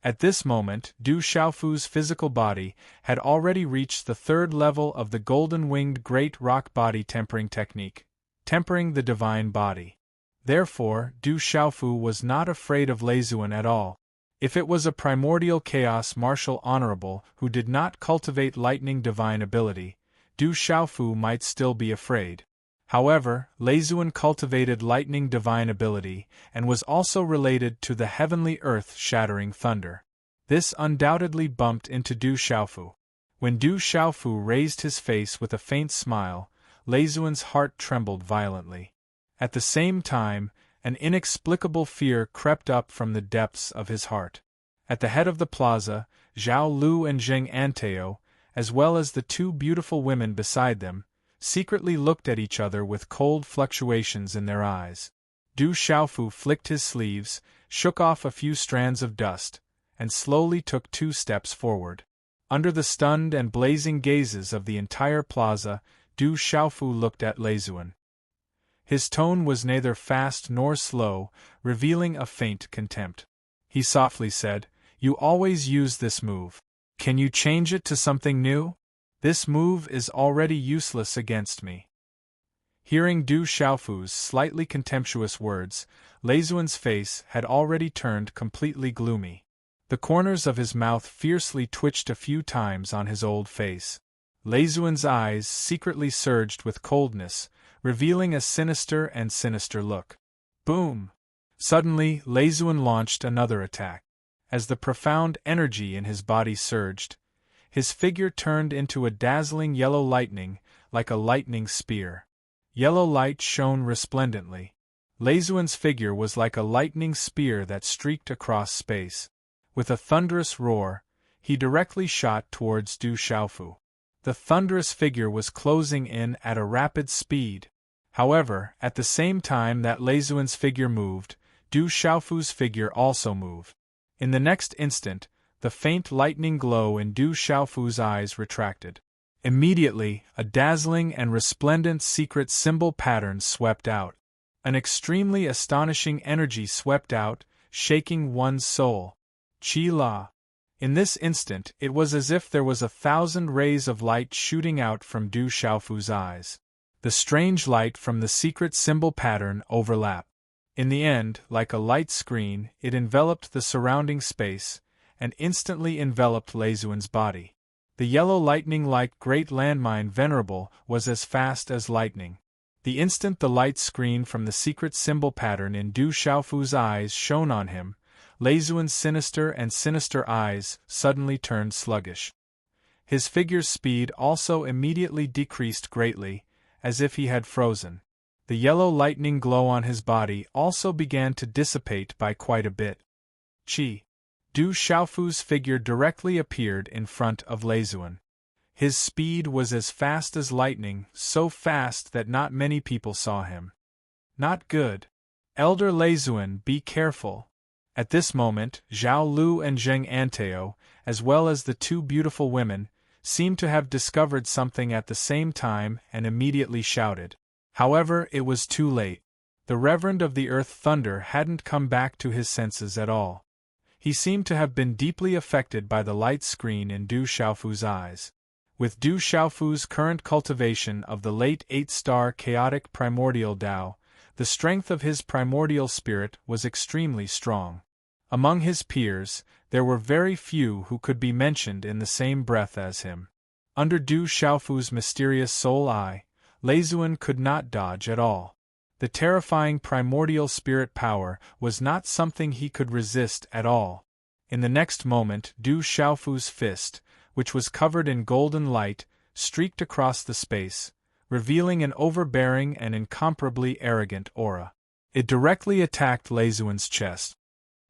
At this moment, Du Xiaofu's physical body had already reached the 3rd level of the golden-winged great rock body tempering technique, tempering the divine body. Therefore, Du Xiaofu was not afraid of Leisuan at all. If it was a primordial chaos martial honorable who did not cultivate lightning divine ability, Du Xiaofu might still be afraid. However, Leisuan cultivated lightning divine ability and was also related to the heavenly earth-shattering thunder. This undoubtedly bumped into Du Xiaofu. When Du Xiaofu raised his face with a faint smile, Leisuan's heart trembled violently. At the same time, an inexplicable fear crept up from the depths of his heart. At the head of the plaza, Zhao Lu and Zheng Anteo, as well as the 2 beautiful women beside them, secretly looked at each other with cold fluctuations in their eyes. Du Xiaofu flicked his sleeves, shook off a few strands of dust, and slowly took 2 steps forward. Under the stunned and blazing gazes of the entire plaza, Du Xiaofu looked at Leisuan. His tone was neither fast nor slow, revealing a faint contempt. He softly said, "You always use this move. Can you change it to something new?" This move is already useless against me. Hearing Du Xiaofu's slightly contemptuous words, Lei Xuan's face had already turned completely gloomy. The corners of his mouth fiercely twitched a few times on his old face. Lei Xuan's eyes secretly surged with coldness, revealing a sinister and sinister look. Boom! Suddenly, Lei Xuan launched another attack. As the profound energy in his body surged, his figure turned into a dazzling yellow lightning, like a lightning spear. Yellow light shone resplendently. Lei Xuan's figure was like a lightning spear that streaked across space. With a thunderous roar, he directly shot towards Du Xiaofu. The thunderous figure was closing in at a rapid speed. However, at the same time that Lei Xuan's figure moved, Du Xiaofu's figure also moved. In the next instant, the faint lightning glow in Du Xiaofu's eyes retracted. Immediately, a dazzling and resplendent secret symbol pattern swept out. An extremely astonishing energy swept out, shaking one's soul. Qi La. In this instant, it was as if there was 1,000 rays of light shooting out from Du Xiaofu's eyes. The strange light from the secret symbol pattern overlapped. In the end, like a light screen, it enveloped the surrounding space, and instantly enveloped Lei Xuan's body. The yellow lightning-like great landmine Venerable was as fast as lightning. The instant the light screen from the secret symbol pattern in Du Xiaofu's eyes shone on him, Lei Xuan's sinister and sinister eyes suddenly turned sluggish. His figure's speed also immediately decreased greatly, as if he had frozen. The yellow lightning glow on his body also began to dissipate by quite a bit. Qi. Du Xiaofu's figure directly appeared in front of Lei Xuan. His speed was as fast as lightning, so fast that not many people saw him. Not good. Elder Lei Xuan, be careful. At this moment, Zhao Lu and Zheng Anteo, as well as the two beautiful women, seemed to have discovered something at the same time and immediately shouted. However, it was too late. The Reverend of the Earth Thunder hadn't come back to his senses at all. He seemed to have been deeply affected by the light screen in Du Xiaofu's eyes. With Du Xiaofu's current cultivation of the late 8-star chaotic primordial Tao, the strength of his primordial spirit was extremely strong. Among his peers, there were very few who could be mentioned in the same breath as him. Under Du Xiaofu's mysterious soul eye, Lei Xuan could not dodge at all. The terrifying primordial spirit power was not something he could resist at all. In the next moment, Du Xiaofu's fist, which was covered in golden light, streaked across the space, revealing an overbearing and incomparably arrogant aura. It directly attacked Lei Xuan's chest.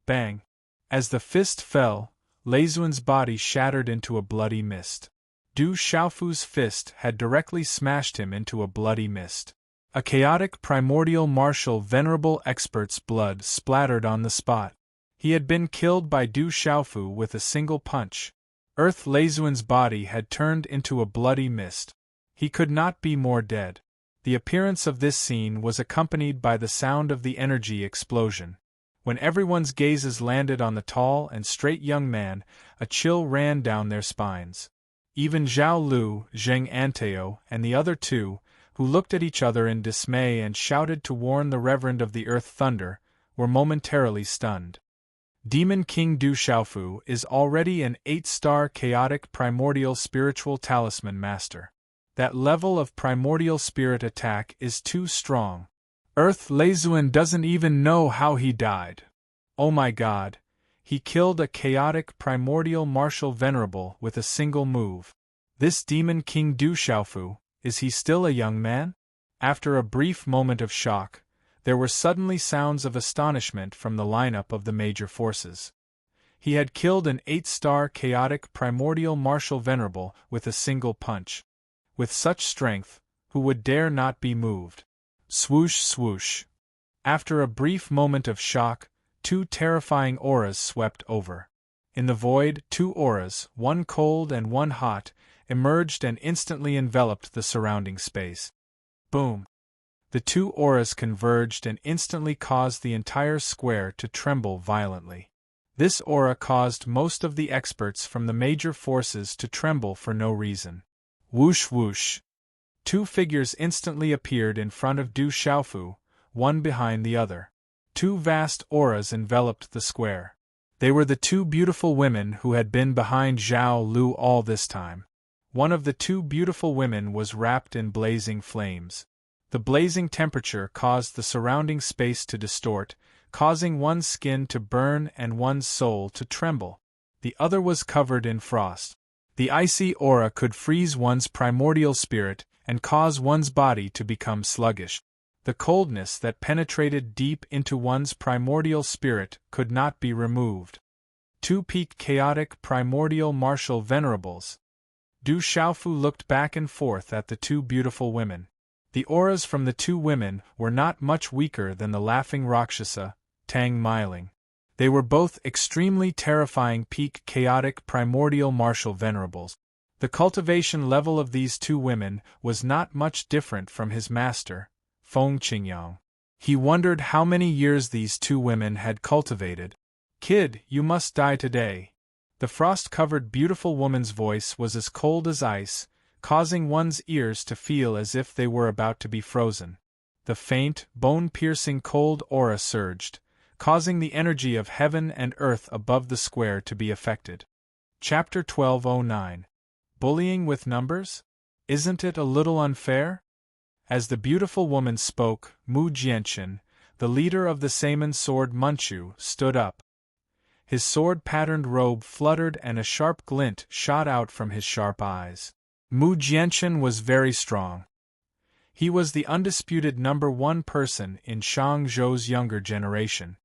Bang! As the fist fell, Lei Xuan's body shattered into a bloody mist. Du Xiaofu's fist had directly smashed him into a bloody mist. A chaotic primordial martial venerable expert's blood splattered on the spot. He had been killed by Du Xiaofu with a single punch. Earth Lei Xuan's body had turned into a bloody mist. He could not be more dead. The appearance of this scene was accompanied by the sound of the energy explosion. When everyone's gazes landed on the tall and straight young man, a chill ran down their spines. Even Zhao Lu, Zheng Anteo, and the other two, who looked at each other in dismay and shouted to warn the Reverend of the Earth Thunder, were momentarily stunned. Demon King Du Xiaofu is already an 8-star chaotic primordial spiritual talisman master. That level of primordial spirit attack is too strong. Earth Lei Xuan doesn't even know how he died. Oh my god, he killed a chaotic primordial martial venerable with a single move. This Demon King Du Xiaofu, is he still a young man? After a brief moment of shock, there were suddenly sounds of astonishment from the lineup of the major forces. He had killed an 8-star chaotic primordial martial venerable with a single punch. With such strength, who would dare not be moved? Swoosh swoosh. After a brief moment of shock, two terrifying auras swept over. In the void, two auras, one cold and one hot, emerged and instantly enveloped the surrounding space. Boom! The two auras converged and instantly caused the entire square to tremble violently. This aura caused most of the experts from the major forces to tremble for no reason. Whoosh whoosh. Two figures instantly appeared in front of Du Xiaofu, one behind the other. Two vast auras enveloped the square. They were the two beautiful women who had been behind Zhao Lu all this time. One of the two beautiful women was wrapped in blazing flames. The blazing temperature caused the surrounding space to distort, causing one's skin to burn and one's soul to tremble. The other was covered in frost. The icy aura could freeze one's primordial spirit and cause one's body to become sluggish. The coldness that penetrated deep into one's primordial spirit could not be removed. Two peak chaotic primordial martial venerables. Du Xiaofu looked back and forth at the two beautiful women. The auras from the two women were not much weaker than the laughing Rakshasa, Tang Miling. They were both extremely terrifying peak chaotic primordial martial venerables. The cultivation level of these two women was not much different from his master, Feng Qingyang. He wondered how many years these two women had cultivated. "Kid, you must die today." The frost-covered beautiful woman's voice was as cold as ice, causing one's ears to feel as if they were about to be frozen. The faint, bone-piercing cold aura surged, causing the energy of heaven and earth above the square to be affected. Chapter 1209. Bullying with numbers? Isn't it a little unfair? As the beautiful woman spoke, Mu Jianchen, the leader of the Saman sword Manchu, stood up. His sword-patterned robe fluttered and a sharp glint shot out from his sharp eyes. Mu Jianchen was very strong. He was the undisputed #1 person in Shangzhou's younger generation.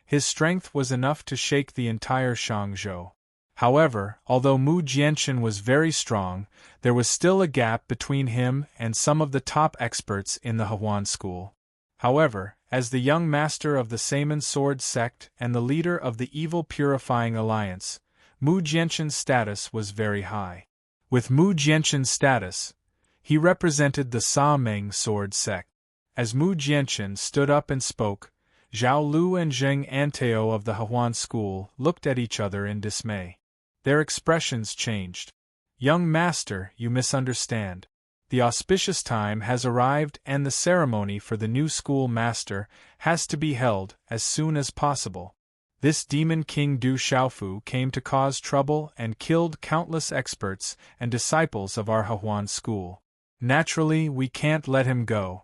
His strength was enough to shake the entire Shangzhou. However, although Mu Jianchen was very strong, there was still a gap between him and some of the top experts in the Huan school. However, as the young master of the Saman sword sect and the leader of the Evil Purifying Alliance, Mu Jianchen's status was very high. With Mu Jianchen's status, he represented the Sa Meng sword sect. As Mu Jianchen stood up and spoke, Zhao Lu and Zheng Anteo of the Huan school looked at each other in dismay. Their expressions changed. "Young master, you misunderstand. The auspicious time has arrived and the ceremony for the new school master has to be held as soon as possible. This demon king Du Xiaofu came to cause trouble and killed countless experts and disciples of our Huan school. Naturally, we can't let him go."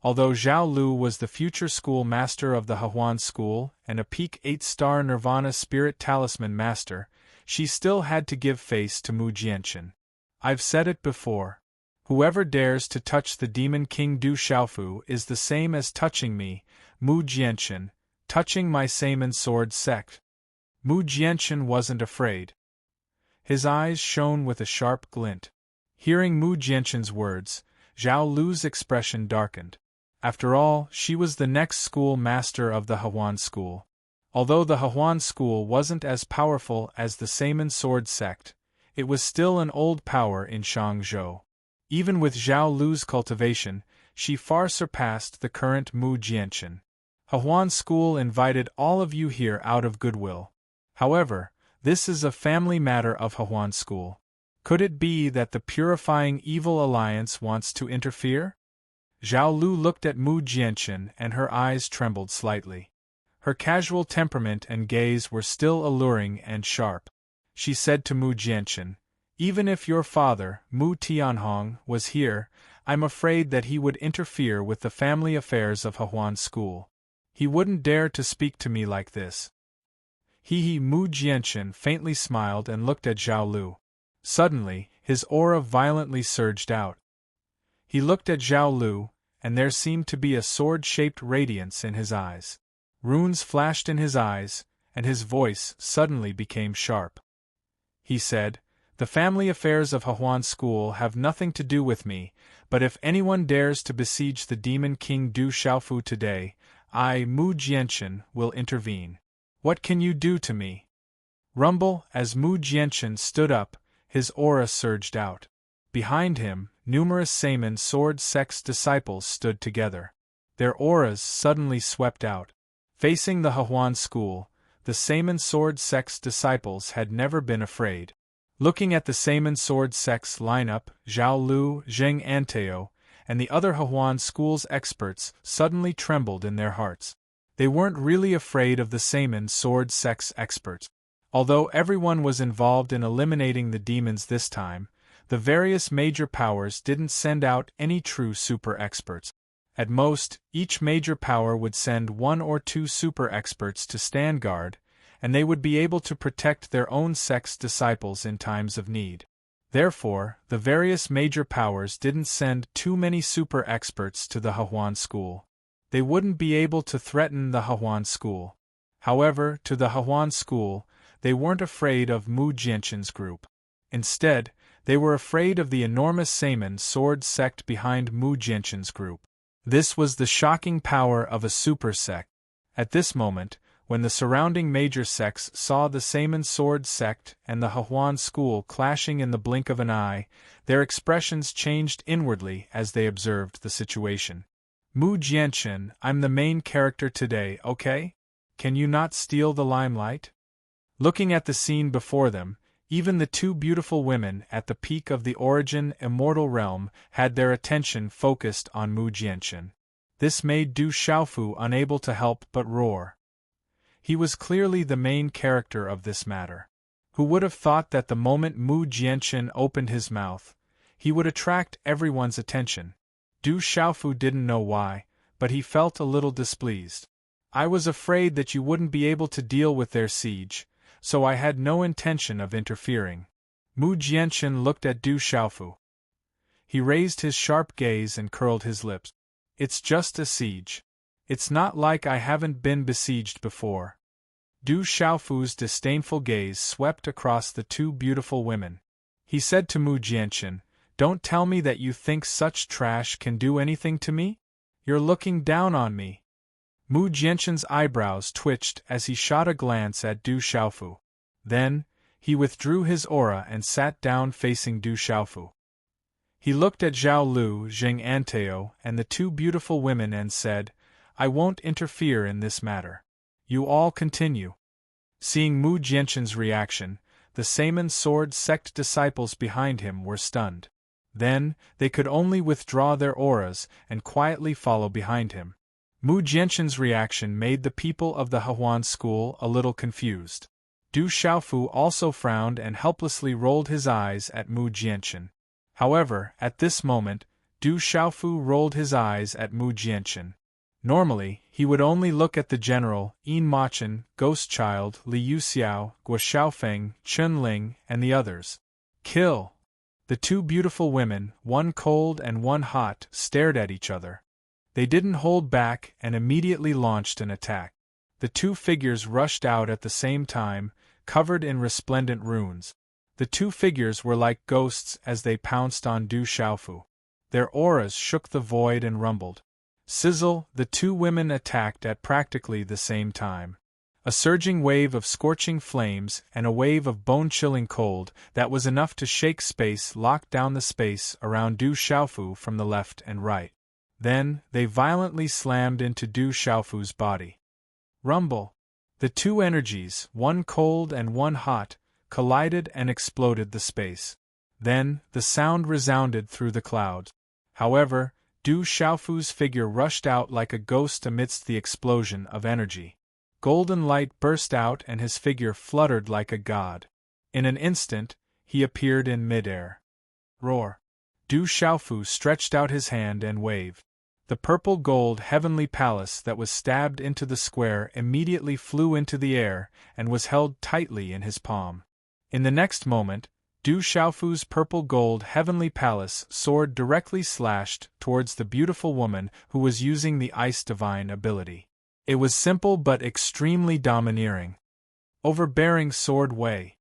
Although Zhao Lu was the future school master of the Huan school and a peak 8-star Nirvana Spirit Talisman master, she still had to give face to Mu Jianchen. "I've said it before. Whoever dares to touch the demon king Du Xiaofu is the same as touching me, Mu Jianchen, touching my Saman sword sect." Mu Jianchen wasn't afraid. His eyes shone with a sharp glint. Hearing Mu Jianchen's words, Zhao Lu's expression darkened. After all, she was the next school master of the Huan school. Although the Huan school wasn't as powerful as the Saman sword sect, it was still an old power in Shangzhou. Even with Zhao Lu's cultivation, she far surpassed the current Mu Jianchen. Huan school invited all of you here out of goodwill. However, this is a family matter of Huan school. Could it be that the Purifying Evil Alliance wants to interfere? Zhao Lu looked at Mu Jianchen and her eyes trembled slightly. Her casual temperament and gaze were still alluring and sharp. She said to Mu Jianchen, "Even if your father, Mu Tianhong, was here, I'm afraid that he would interfere with the family affairs of Huan school. He wouldn't dare to speak to me like this." Mu Jianchen faintly smiled and looked at Zhao Lu. Suddenly, his aura violently surged out. He looked at Zhao Lu, and there seemed to be a sword-shaped radiance in his eyes. Runes flashed in his eyes, and his voice suddenly became sharp. He said, "The family affairs of Huan school have nothing to do with me, but if anyone dares to besiege the demon king Du Xiaofu today, I, Mu Jianchen, will intervene. What can you do to me?" Rumble. As Mu Jianchen stood up, his aura surged out. Behind him, numerous Saman sword sect's disciples stood together. Their auras suddenly swept out. Facing the Huan school, the Saman sword sect's disciples had never been afraid. Looking at the Saman sword sect's lineup, Zhao Lu, Zheng Anteo, and the other Huan school's experts suddenly trembled in their hearts. They weren't really afraid of the Saman sword sect's experts. Although everyone was involved in eliminating the demons this time, the various major powers didn't send out any true super experts. At most, each major power would send 1 or 2 super experts to stand guard, and they would be able to protect their own sect's disciples in times of need. Therefore, the various major powers didn't send too many super experts to the Huan school. They wouldn't be able to threaten the Huan school. However, to the Huan school, they weren't afraid of Mu Jianqin's group. Instead, they were afraid of the enormous Saman sword sect behind Mu Jianqin's group. This was the shocking power of a super sect. At this moment, when the surrounding major sects saw the Saman sword sect and the Huan school clashing in the blink of an eye, their expressions changed inwardly as they observed the situation. Mu Jianqin, I'm the main character today, okay? Can you not steal the limelight? Looking at the scene before them, even the 2 beautiful women at the peak of the origin immortal realm had their attention focused on Mu Jianqin. This made Du Xiaofu unable to help but roar. He was clearly the main character of this matter. Who would have thought that the moment Mu Jianqin opened his mouth, he would attract everyone's attention? Du Xiaofu didn't know why, but he felt a little displeased. I was afraid that you wouldn't be able to deal with their siege, so I had no intention of interfering. Mu Jianqin looked at Du Xiaofu. He raised his sharp gaze and curled his lips. It's just a siege. It's not like I haven't been besieged before. Du Xiaofu's disdainful gaze swept across the 2 beautiful women. He said to Mu Jianqin, "Don't tell me that you think such trash can do anything to me? You're looking down on me." Mu Jianqin's eyebrows twitched as he shot a glance at Du Xiaofu. Then, he withdrew his aura and sat down facing Du Xiaofu. He looked at Zhao Lu, Zheng Anteo, and the 2 beautiful women and said, "I won't interfere in this matter. You all continue." Seeing Mu Jianqin's reaction, the Saman sword sect disciples behind him were stunned. Then, they could only withdraw their auras and quietly follow behind him. Mu Jianqin's reaction made the people of the Huan school a little confused. Du Xiaofu also frowned and helplessly rolled his eyes at Mu Jianqin. However, at this moment, Du Xiaofu rolled his eyes at Mu Jianqin. Normally, he would only look at the general, Yin Machin, Ghost Child, Li Yuxiao, Guo Xiaofeng, Chun Ling, and the others. Kill! The 2 beautiful women, one cold and one hot, stared at each other. They didn't hold back and immediately launched an attack. The 2 figures rushed out at the same time, covered in resplendent runes. The 2 figures were like ghosts as they pounced on Du Xiaofu. Their auras shook the void and rumbled. Sizzle, the 2 women attacked at practically the same time. A surging wave of scorching flames and a wave of bone-chilling cold that was enough to shake space locked down the space around Du Xiaofu from the left and right. Then, they violently slammed into Du Xiaofu's body. Rumble! The 2 energies, one cold and one hot, collided and exploded the space. Then, the sound resounded through the clouds. However, Du Xiaofu's figure rushed out like a ghost amidst the explosion of energy. Golden light burst out and his figure fluttered like a god. In an instant, he appeared in midair. Roar! Du Xiaofu stretched out his hand and waved. The purple-gold heavenly palace that was stabbed into the square immediately flew into the air and was held tightly in his palm. In the next moment, Du Xiaofu's purple-gold heavenly palace soared directly slashed towards the beautiful woman who was using the Ice Divine ability. It was simple but extremely domineering. Overbearing sword Wei.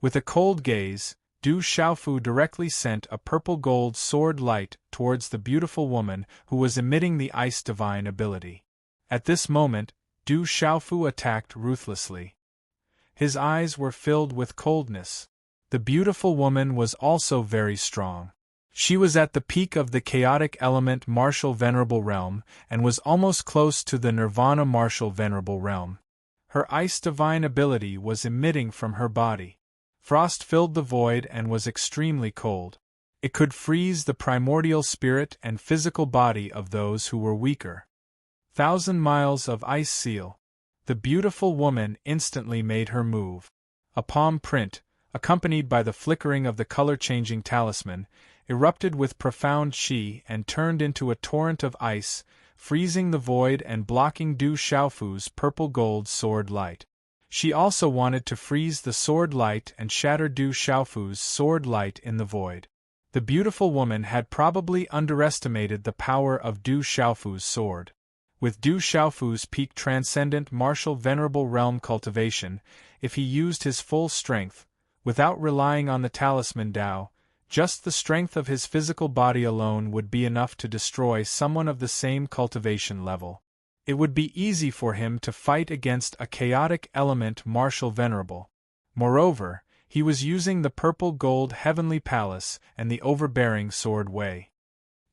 With a cold gaze, Du Xiaofu directly sent a purple-gold sword light towards the beautiful woman who was emitting the Ice Divine ability. At this moment, Du Xiaofu attacked ruthlessly. His eyes were filled with coldness. The beautiful woman was also very strong. She was at the peak of the chaotic element martial venerable realm and was almost close to the nirvana martial venerable realm. Her Ice Divine ability was emitting from her body. Frost filled the void and was extremely cold. It could freeze the primordial spirit and physical body of those who were weaker. 1,000 miles of ice seal. The beautiful woman instantly made her move. A palm print, accompanied by the flickering of the color-changing talisman, erupted with profound chi and turned into a torrent of ice, freezing the void and blocking Du Xiaofu's purple-gold sword light. She also wanted to freeze the sword light and shatter Du Xiaofu's sword light in the void. The beautiful woman had probably underestimated the power of Du Xiaofu's sword. With Du Xiaofu's peak transcendent martial venerable realm cultivation, if he used his full strength, without relying on the talisman Dao, just the strength of his physical body alone would be enough to destroy someone of the same cultivation level. It would be easy for him to fight against a chaotic element martial venerable. Moreover, he was using the purple-gold heavenly palace and the overbearing sword Wei.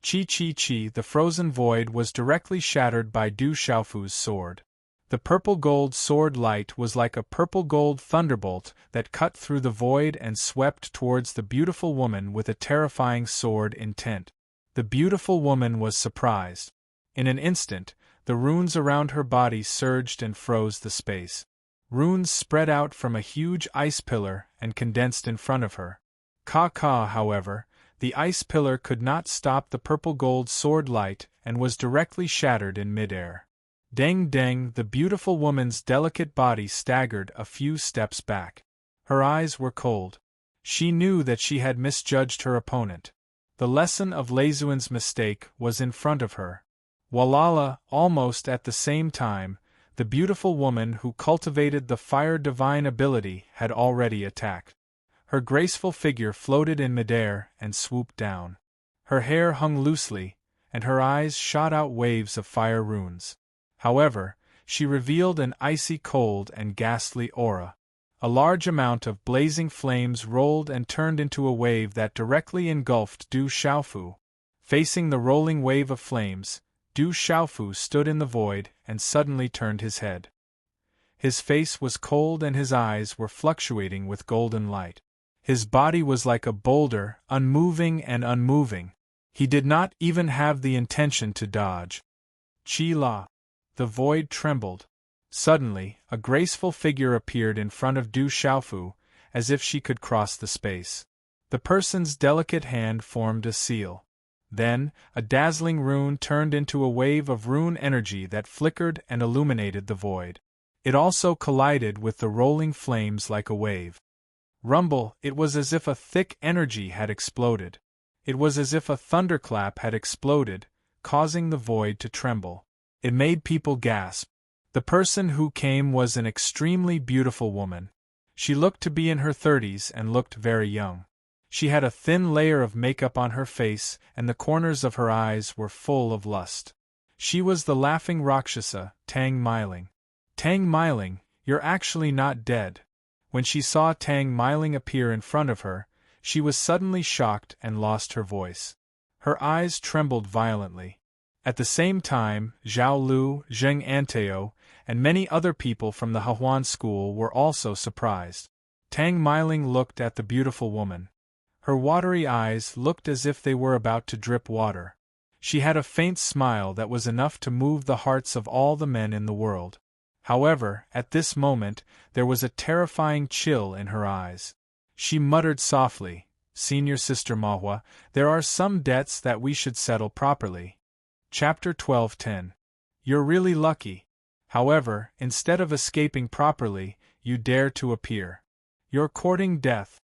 Chi, the frozen void was directly shattered by Du Xiaofu's sword. The purple-gold sword light was like a purple-gold thunderbolt that cut through the void and swept towards the beautiful woman with a terrifying sword intent. The beautiful woman was surprised. In an instant, the runes around her body surged and froze the space. Runes spread out from a huge ice pillar and condensed in front of her. However, the ice pillar could not stop the purple-gold sword light and was directly shattered in midair. Deng, the beautiful woman's delicate body staggered a few steps back. Her eyes were cold. She knew that she had misjudged her opponent. The lesson of Leizuan's mistake was in front of her. Walala, almost at the same time, the beautiful woman who cultivated the fire divine ability had already attacked. Her graceful figure floated in midair and swooped down. Her hair hung loosely, and her eyes shot out waves of fire runes. However, she revealed an icy cold and ghastly aura. A large amount of blazing flames rolled and turned into a wave that directly engulfed Du Xiaofu. Facing the rolling wave of flames, Du Xiaofu stood in the void and suddenly turned his head. His face was cold and his eyes were fluctuating with golden light. His body was like a boulder, unmoving and unmoving. He did not even have the intention to dodge. Chi-la. The void trembled. Suddenly, a graceful figure appeared in front of Du Xiaofu, as if she could cross the space. The person's delicate hand formed a seal. Then, a dazzling rune turned into a wave of rune energy that flickered and illuminated the void. It also collided with the rolling flames like a wave. Rumble, it was as if a thick energy had exploded. It was as if a thunderclap had exploded, causing the void to tremble. It made people gasp. The person who came was an extremely beautiful woman. She looked to be in her 30s and looked very young. She had a thin layer of makeup on her face and the corners of her eyes were full of lust. She was the laughing Rakshasa, Tang Meiling. Tang Meiling, you're actually not dead. When she saw Tang Meiling appear in front of her, she was suddenly shocked and lost her voice. Her eyes trembled violently. At the same time, Zhao Lu, Zheng Anteo, and many other people from the Hehuan school were also surprised. Tang Meiling looked at the beautiful woman. Her watery eyes looked as if they were about to drip water. She had a faint smile that was enough to move the hearts of all the men in the world. However, at this moment, there was a terrifying chill in her eyes. She muttered softly, "Senior Sister Mahua, there are some debts that we should settle properly." Chapter 12:10. You're really lucky. However, instead of escaping properly, you dare to appear. You're courting death.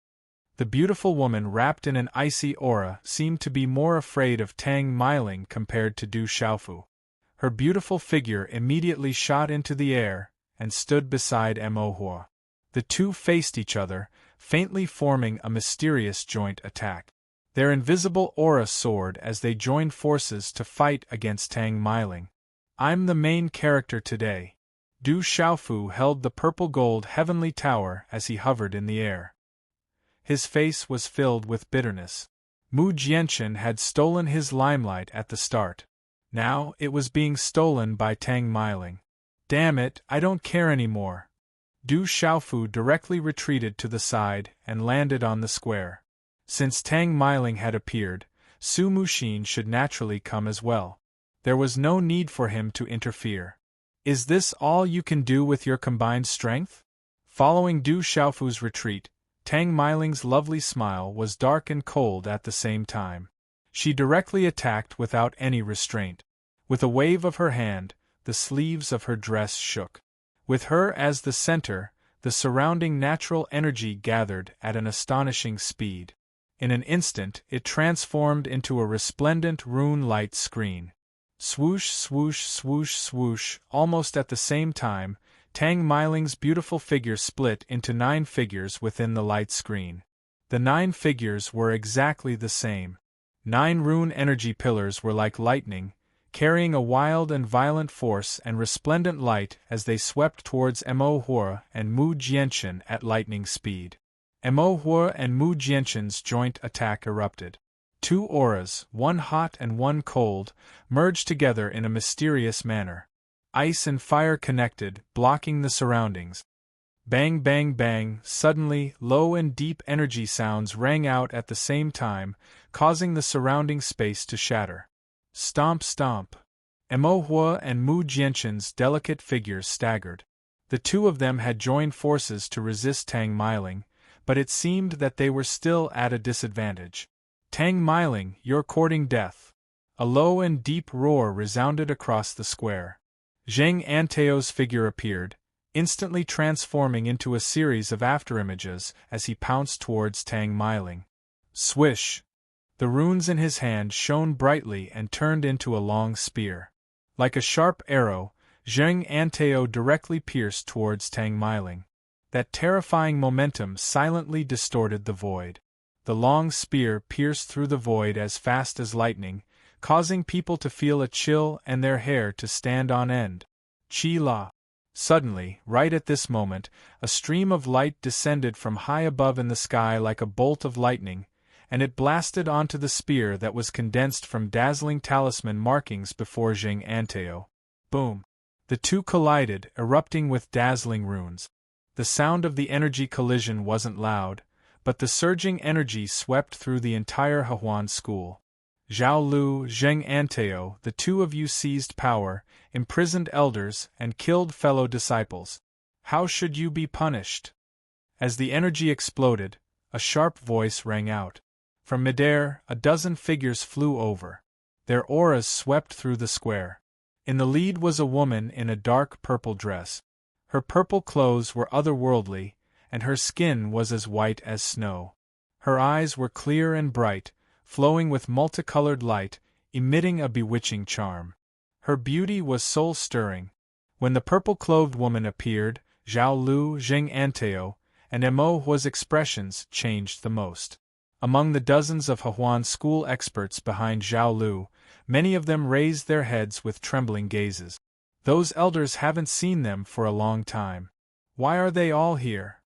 The beautiful woman wrapped in an icy aura seemed to be more afraid of Tang Meiling compared to Du Xiaofu. Her beautiful figure immediately shot into the air and stood beside Mo Hua. The two faced each other, faintly forming a mysterious joint attack. Their invisible aura soared as they joined forces to fight against Tang Meiling. I'm the main character today. Du Xiaofu held the purple-gold heavenly tower as he hovered in the air. His face was filled with bitterness. Mu Jianchen had stolen his limelight at the start. Now it was being stolen by Tang Meiling. Damn it, I don't care anymore. Du Xiaofu directly retreated to the side and landed on the square. Since Tang Meiling had appeared, Su Muxin should naturally come as well. There was no need for him to interfere. Is this all you can do with your combined strength? Following Du Xiaofu's retreat, Tang Meiling's lovely smile was dark and cold at the same time. She directly attacked without any restraint. With a wave of her hand, the sleeves of her dress shook. With her as the center, the surrounding natural energy gathered at an astonishing speed. In an instant, it transformed into a resplendent rune light screen. Swoosh, swoosh, swoosh, swoosh. Almost at the same time, Tang Meiling's beautiful figure split into 9 figures within the light screen. The 9 figures were exactly the same. 9 rune energy pillars were like lightning, carrying a wild and violent force and resplendent light as they swept towards Mo Hua and Mu Jianchen at lightning speed. Mo Hua and Mu Jianchen's joint attack erupted. 2 auras, one hot and one cold, merged together in a mysterious manner. Ice and fire connected, blocking the surroundings. Bang, bang, bang. Suddenly, low and deep energy sounds rang out at the same time, causing the surrounding space to shatter. Stomp, stomp. Mo Hua and Mu Jianchen's delicate figures staggered. The 2 of them had joined forces to resist Tang Meiling, but it seemed that they were still at a disadvantage. Tang Meiling, you're courting death. A low and deep roar resounded across the square. Zheng Anteo's figure appeared, instantly transforming into a series of afterimages as he pounced towards Tang Meiling. Swish! The runes in his hand shone brightly and turned into a long spear. Like a sharp arrow, Zheng Anteo directly pierced towards Tang Meiling. That terrifying momentum silently distorted the void. The long spear pierced through the void as fast as lightning, causing people to feel a chill and their hair to stand on end. Chi La. Suddenly, right at this moment, a stream of light descended from high above in the sky like a bolt of lightning, and it blasted onto the spear that was condensed from dazzling talisman markings before Zheng Anteo. Boom! The 2 collided, erupting with dazzling runes. The sound of the energy collision wasn't loud, but the surging energy swept through the entire Hehuan school. Zhao Lu, Zheng Anteo, the 2 of you seized power, imprisoned elders, and killed fellow disciples. How should you be punished? As the energy exploded, a sharp voice rang out. From midair, a dozen figures flew over. Their auras swept through the square. In the lead was a woman in a dark purple dress. Her purple clothes were otherworldly, and her skin was as white as snow. Her eyes were clear and bright, flowing with multicolored light, emitting a bewitching charm. Her beauty was soul-stirring. When the purple-clothed woman appeared, Zhao Lu, Zheng Anteo, and Mo Hua's expressions changed the most. Among the dozens of Hehuan school experts behind Zhao Lu, many of them raised their heads with trembling gazes. Those elders haven't seen them for a long time. Why are they all here?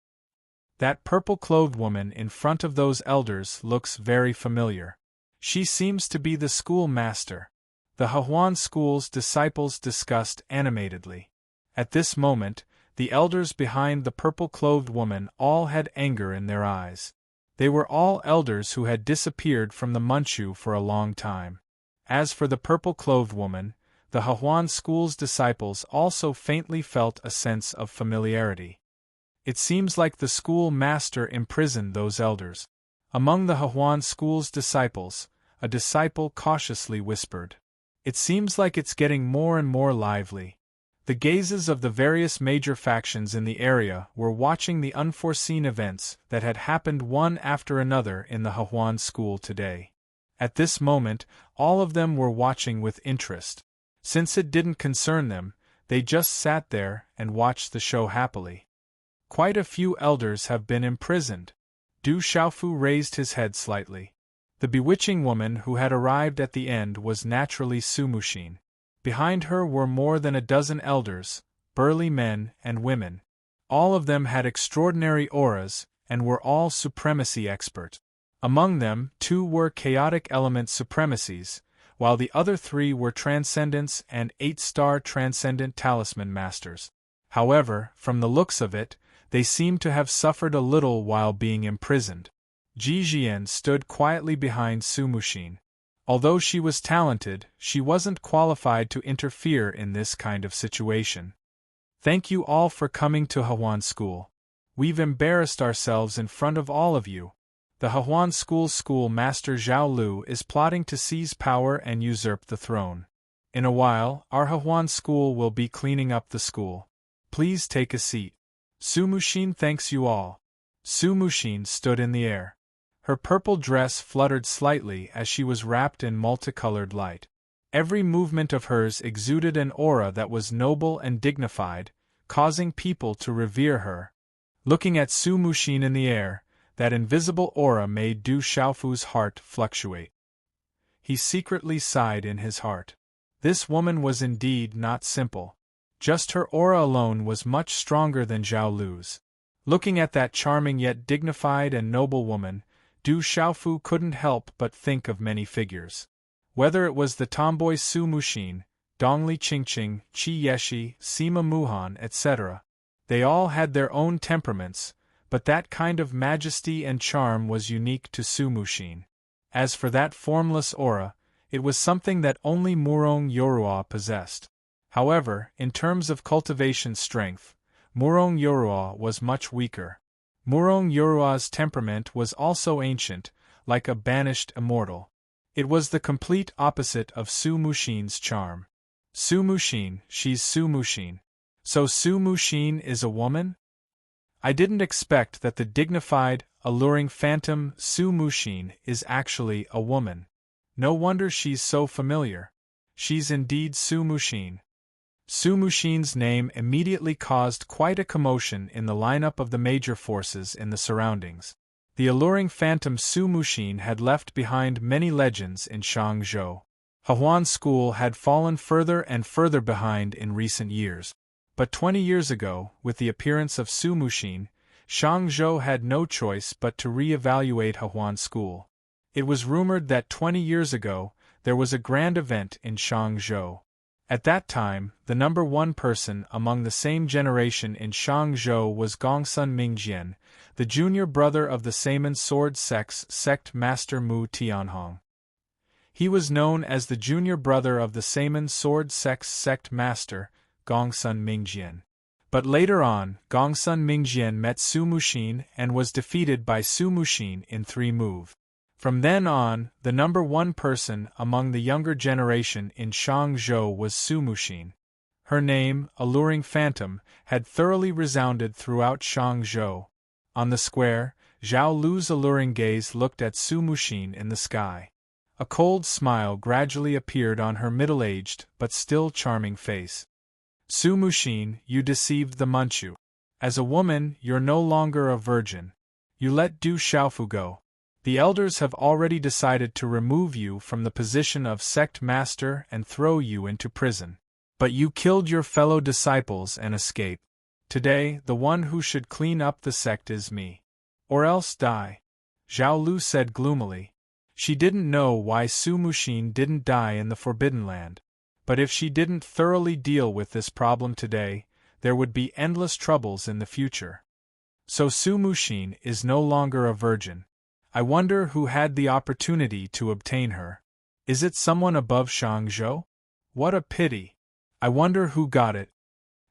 That purple-clothed woman in front of those elders looks very familiar. She seems to be the school master. The Hehuan school's disciples discussed animatedly. At this moment, the elders behind the purple-clothed woman all had anger in their eyes. They were all elders who had disappeared from the Manchu for a long time. As for the purple-clothed woman, the Hehuan school's disciples also faintly felt a sense of familiarity. It seems like the school master imprisoned those elders. Among the Hehuan school's disciples, a disciple cautiously whispered, "It seems like it's getting more and more lively." The gazes of the various major factions in the area were watching the unforeseen events that had happened one after another in the Hehuan school today. At this moment, all of them were watching with interest. Since it didn't concern them, they just sat there and watched the show happily. Quite a few elders have been imprisoned. Du Xiaofu raised his head slightly. The bewitching woman who had arrived at the end was naturally Su Muxin. Behind her were more than a dozen elders, burly men and women. All of them had extraordinary auras, and were all supremacy experts. Among them, 2 were chaotic element supremacies, while the other 3 were transcendence and 8-star transcendent talisman masters. However, from the looks of it, They seemed to have suffered a little while being imprisoned. Ji Jian stood quietly behind Su Muxin. Although she was talented, she wasn't qualified to interfere in this kind of situation. Thank you all for coming to Hehuan School. We've embarrassed ourselves in front of all of you. The Hehuan School's schoolmaster Zhao Lu is plotting to seize power and usurp the throne. In a while, our Hehuan School will be cleaning up the school. Please take a seat. Su Muxin thanks you all. Su Muxin stood in the air. Her purple dress fluttered slightly as she was wrapped in multicolored light. Every movement of hers exuded an aura that was noble and dignified, causing people to revere her. Looking at Su Muxin in the air, that invisible aura made Du Xiaofu's heart fluctuate. He secretly sighed in his heart. This woman was indeed not simple. Just her aura alone was much stronger than Zhao Lu's. Looking at that charming yet dignified and noble woman, Du Xiaofu couldn't help but think of many figures. Whether it was the tomboy Su Muxin, Dongli Qingqing, Qi Yeshi, Sima Muhan, etc., they all had their own temperaments, but that kind of majesty and charm was unique to Su Muxin. As for that formless aura, it was something that only Murong Yorua possessed. However, in terms of cultivation strength, Murong Yorua was much weaker. Murong Yorua's temperament was also ancient, like a banished immortal. It was the complete opposite of Su Muxin's charm. Su Muxin, she's Su Muxin. So Su Muxin is a woman? I didn't expect that the dignified, alluring phantom Su Muxin is actually a woman. No wonder she's so familiar. She's indeed Su Muxin. Su Muxin's name immediately caused quite a commotion in the lineup of the major forces in the surroundings. The alluring phantom Su Muxin had left behind many legends in Shangzhou. Hehuan School had fallen further and further behind in recent years. But 20 years ago, with the appearance of Su Muxin, Shangzhou had no choice but to re-evaluate Hehuan School. It was rumored that 20 years ago, there was a grand event in Shangzhou. At that time, the number one person among the same generation in Shangzhou was Gongsun Mingjian, the junior brother of the Saiman sword sect master Mu Tianhong. He was known as the junior brother of the Saiman sword sect master, Gongsun Mingjian. But later on, Gongsun Mingjian met Su Muxin and was defeated by Su Muxin in 3 moves. From then on, the number one person among the younger generation in Shangzhou was Su Muxin. Her name, Alluring Phantom, had thoroughly resounded throughout Shangzhou. On the square, Zhao Lu's alluring gaze looked at Su Muxin in the sky. A cold smile gradually appeared on her middle-aged but still charming face. Su Muxin, you deceived the Manchu. As a woman, you're no longer a virgin. You let Du Xiaofu go. The elders have already decided to remove you from the position of sect master and throw you into prison. But you killed your fellow disciples and escaped. Today, the one who should clean up the sect is me. Or else die. Zhao Lu said gloomily. She didn't know why Su Muxin didn't die in the Forbidden Land. But if she didn't thoroughly deal with this problem today, there would be endless troubles in the future. So Su Muxin is no longer a virgin. I wonder who had the opportunity to obtain her. Is it someone above Shangzhou? What a pity. I wonder who got it.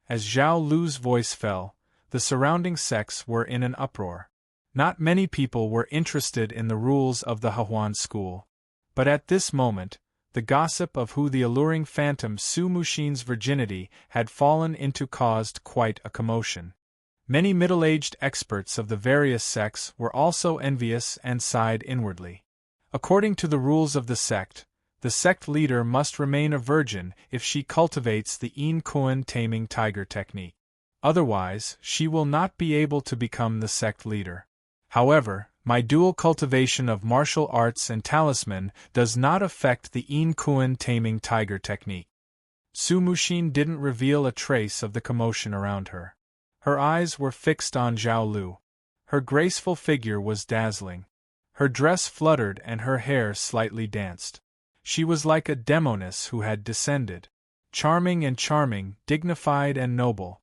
As Zhao Lu's voice fell, the surrounding sects were in an uproar. Not many people were interested in the rules of the Hehuan School. But at this moment, the gossip of who the alluring phantom Su Muxin's virginity had fallen into caused quite a commotion. Many middle-aged experts of the various sects were also envious and sighed inwardly. According to the rules of the sect leader must remain a virgin if she cultivates the Yin Kuan taming tiger technique. Otherwise, she will not be able to become the sect leader. However, my dual cultivation of martial arts and talisman does not affect the Yin Kuan taming tiger technique. Su Muxin didn't reveal a trace of the commotion around her. Her eyes were fixed on Zhao Lu. Her graceful figure was dazzling. Her dress fluttered and her hair slightly danced. She was like a demoness who had descended. Charming, dignified and noble.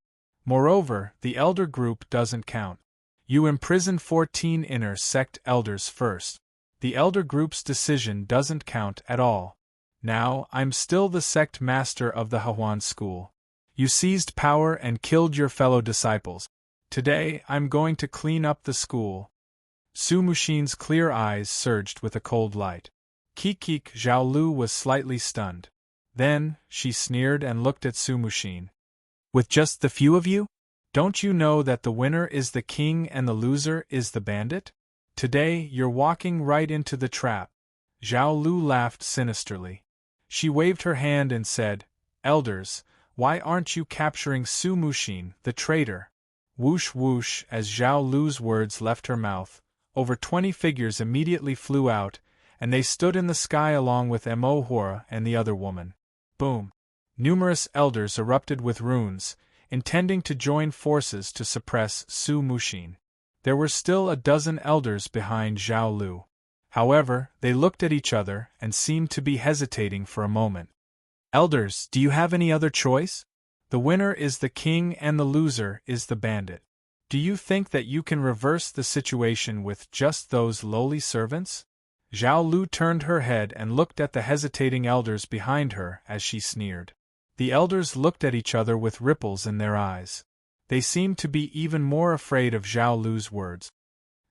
Moreover, the elder group doesn't count. You imprisoned 14 inner sect elders first. The elder group's decision doesn't count at all. Now, I'm still the sect master of the Hahuan school. You seized power and killed your fellow disciples. Today, I'm going to clean up the school. Su Muxin's clear eyes surged with a cold light. Kikik Zhao Lu was slightly stunned. Then, she sneered and looked at Su Muxin. With just the few of you? Don't you know that the winner is the king and the loser is the bandit? Today, you're walking right into the trap. Zhao Lu laughed sinisterly. She waved her hand and said, Elders, why aren't you capturing Su Muxin, the traitor? Whoosh whoosh, as Zhao Lu's words left her mouth, over 20 figures immediately flew out, and they stood in the sky along with Mo Hora and the other woman. Boom! Numerous elders erupted with runes, intending to join forces to suppress Su Muxin. There were still a dozen elders behind Zhao Lu. However, they looked at each other and seemed to be hesitating for a moment. Elders, do you have any other choice? The winner is the king and the loser is the bandit. Do you think that you can reverse the situation with just those lowly servants? Zhao Lu turned her head and looked at the hesitating elders behind her as she sneered. The elders looked at each other with ripples in their eyes. They seemed to be even more afraid of Zhao Lu's words.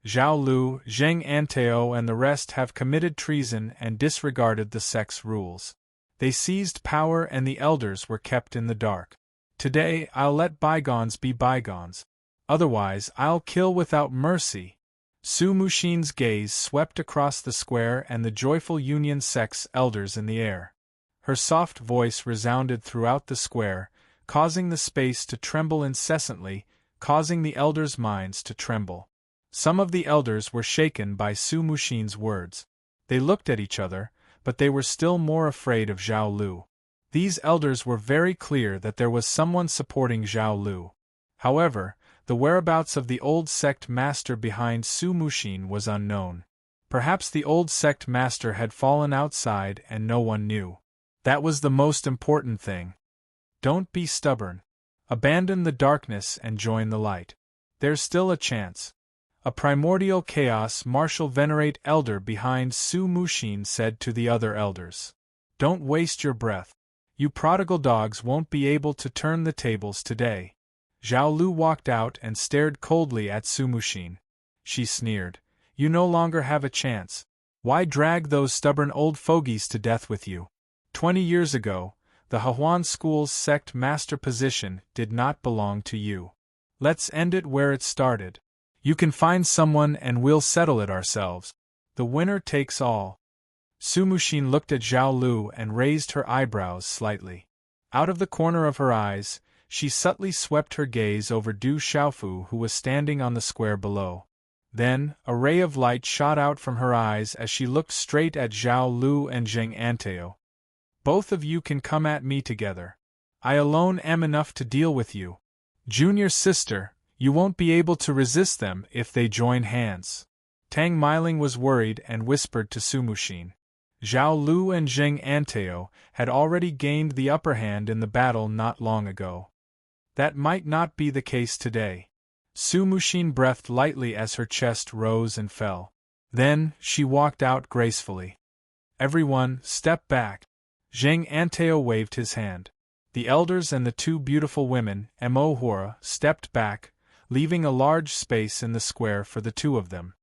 Zhao Lu, Zheng Anteo and the rest have committed treason and disregarded the sect's rules. They seized power and the elders were kept in the dark. Today I'll let bygones be bygones. Otherwise I'll kill without mercy. Su Muxin's gaze swept across the square and the joyful Union sect's elders in the air. Her soft voice resounded throughout the square, causing the space to tremble incessantly, causing the elders' minds to tremble. Some of the elders were shaken by Su Muxin's words. They looked at each other, but they were still more afraid of Zhao Lu. These elders were very clear that there was someone supporting Zhao Lu. However, the whereabouts of the old sect master behind Su Muxin was unknown. Perhaps the old sect master had fallen outside and no one knew. That was the most important thing. Don't be stubborn. Abandon the darkness and join the light. There's still a chance. A primordial chaos martial venerate elder behind Su Muxin said to the other elders. Don't waste your breath. You prodigal dogs won't be able to turn the tables today. Zhao Lu walked out and stared coldly at Su Muxin. She sneered. You no longer have a chance. Why drag those stubborn old fogies to death with you? 20 years ago, the Hahuan school's sect master position did not belong to you. Let's end it where it started. You can find someone and we'll settle it ourselves. The winner takes all. Su Muxin looked at Zhao Lu and raised her eyebrows slightly. Out of the corner of her eyes, she subtly swept her gaze over Du Xiaofu who was standing on the square below. Then, a ray of light shot out from her eyes as she looked straight at Zhao Lu and Zheng Anteo. Both of you can come at me together. I alone am enough to deal with you. Junior sister, you won't be able to resist them if they join hands. Tang Meiling was worried and whispered to Su Muxin. Zhao Lu and Zheng Anteo had already gained the upper hand in the battle not long ago. That might not be the case today. Su Muxin breathed lightly as her chest rose and fell. Then, she walked out gracefully. Everyone, step back. Zheng Anteo waved his hand. The elders and the two beautiful women, Mo Hora, stepped back, leaving a large space in the square for the two of them.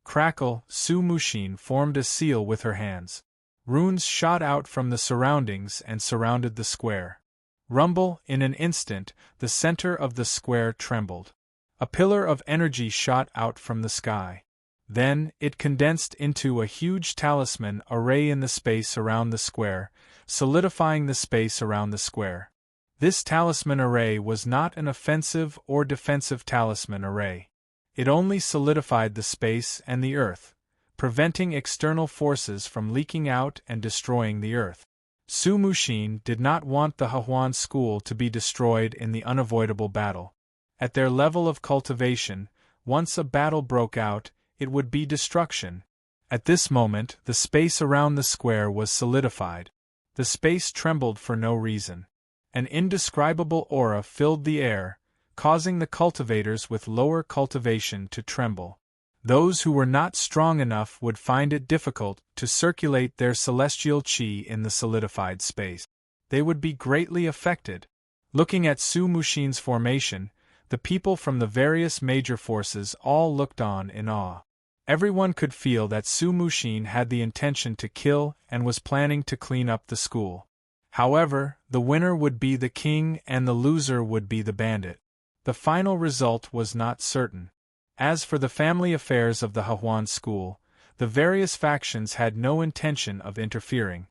Crackle, Su Muxin formed a seal with her hands. Runes shot out from the surroundings and surrounded the square. Rumble, in an instant, the center of the square trembled. A pillar of energy shot out from the sky. Then, it condensed into a huge talisman array in the space around the square, solidifying the space around the square. This talisman array was not an offensive or defensive talisman array. It only solidified the space and the earth, preventing external forces from leaking out and destroying the earth. Su Muxin did not want the Hahuan school to be destroyed in the unavoidable battle. At their level of cultivation, once a battle broke out, it would be destruction. At this moment, the space around the square was solidified. The space trembled for no reason. An indescribable aura filled the air, causing the cultivators with lower cultivation to tremble. Those who were not strong enough would find it difficult to circulate their celestial qi in the solidified space. They would be greatly affected. Looking at Su Mushin's formation, the people from the various major forces all looked on in awe. Everyone could feel that Su Mushin had the intention to kill and was planning to clean up the school. However, the winner would be the king and the loser would be the bandit. The final result was not certain. As for the family affairs of the Hahuan school, the various factions had no intention of interfering.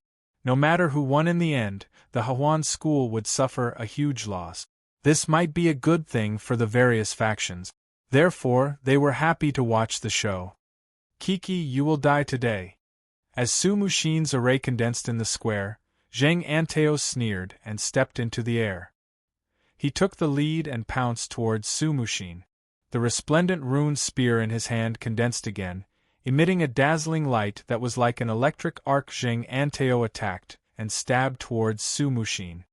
No matter who won in the end, the Hahuan school would suffer a huge loss. This might be a good thing for the various factions. Therefore, they were happy to watch the show. Kiki, you will die today. As Su Mushin's array condensed in the square, Zheng Anteo sneered and stepped into the air. He took the lead and pounced towards Su Mushin. The resplendent rune spear in his hand condensed again, emitting a dazzling light that was like an electric arc. Zheng Anteo attacked and stabbed towards Su Mushin.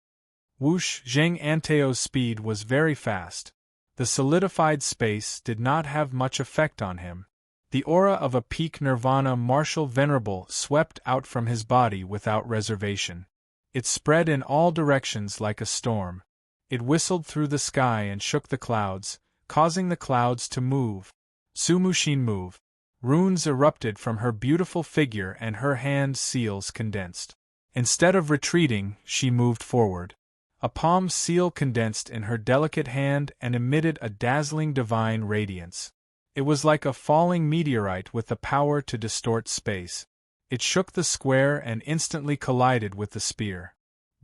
Whoosh! Zheng Anteo's speed was very fast. The solidified space did not have much effect on him. The aura of a peak nirvana martial venerable swept out from his body without reservation. It spread in all directions like a storm. It whistled through the sky and shook the clouds, causing the clouds to move. Su Mushin moved. Runes erupted from her beautiful figure and her hand seals condensed. Instead of retreating, she moved forward. A palm seal condensed in her delicate hand and emitted a dazzling divine radiance. It was like a falling meteorite with the power to distort space. It shook the square and instantly collided with the spear.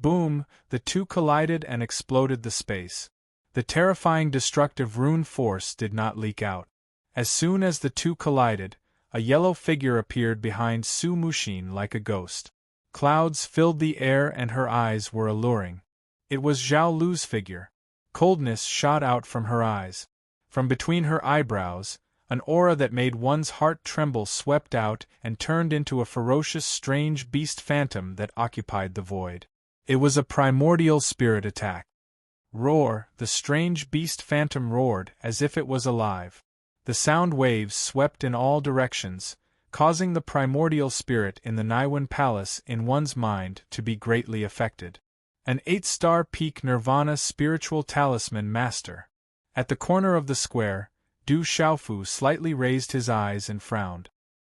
Boom! The two collided and exploded the space. The terrifying destructive rune force did not leak out. As soon as the two collided, a yellow figure appeared behind Su Mushin like a ghost. Clouds filled the air and her eyes were alluring. It was Zhao Lu's figure. Coldness shot out from her eyes. From between her eyebrows, an aura that made one's heart tremble swept out and turned into a ferocious strange beast phantom that occupied the void. It was a primordial spirit attack. Roar! The strange beast phantom roared as if it was alive. The sound waves swept in all directions, causing the primordial spirit in the Naiwan Palace in one's mind to be greatly affected. An 8-star peak nirvana spiritual talisman master. At the corner of the square, Du Xiaofu slightly raised his eyes and frowned.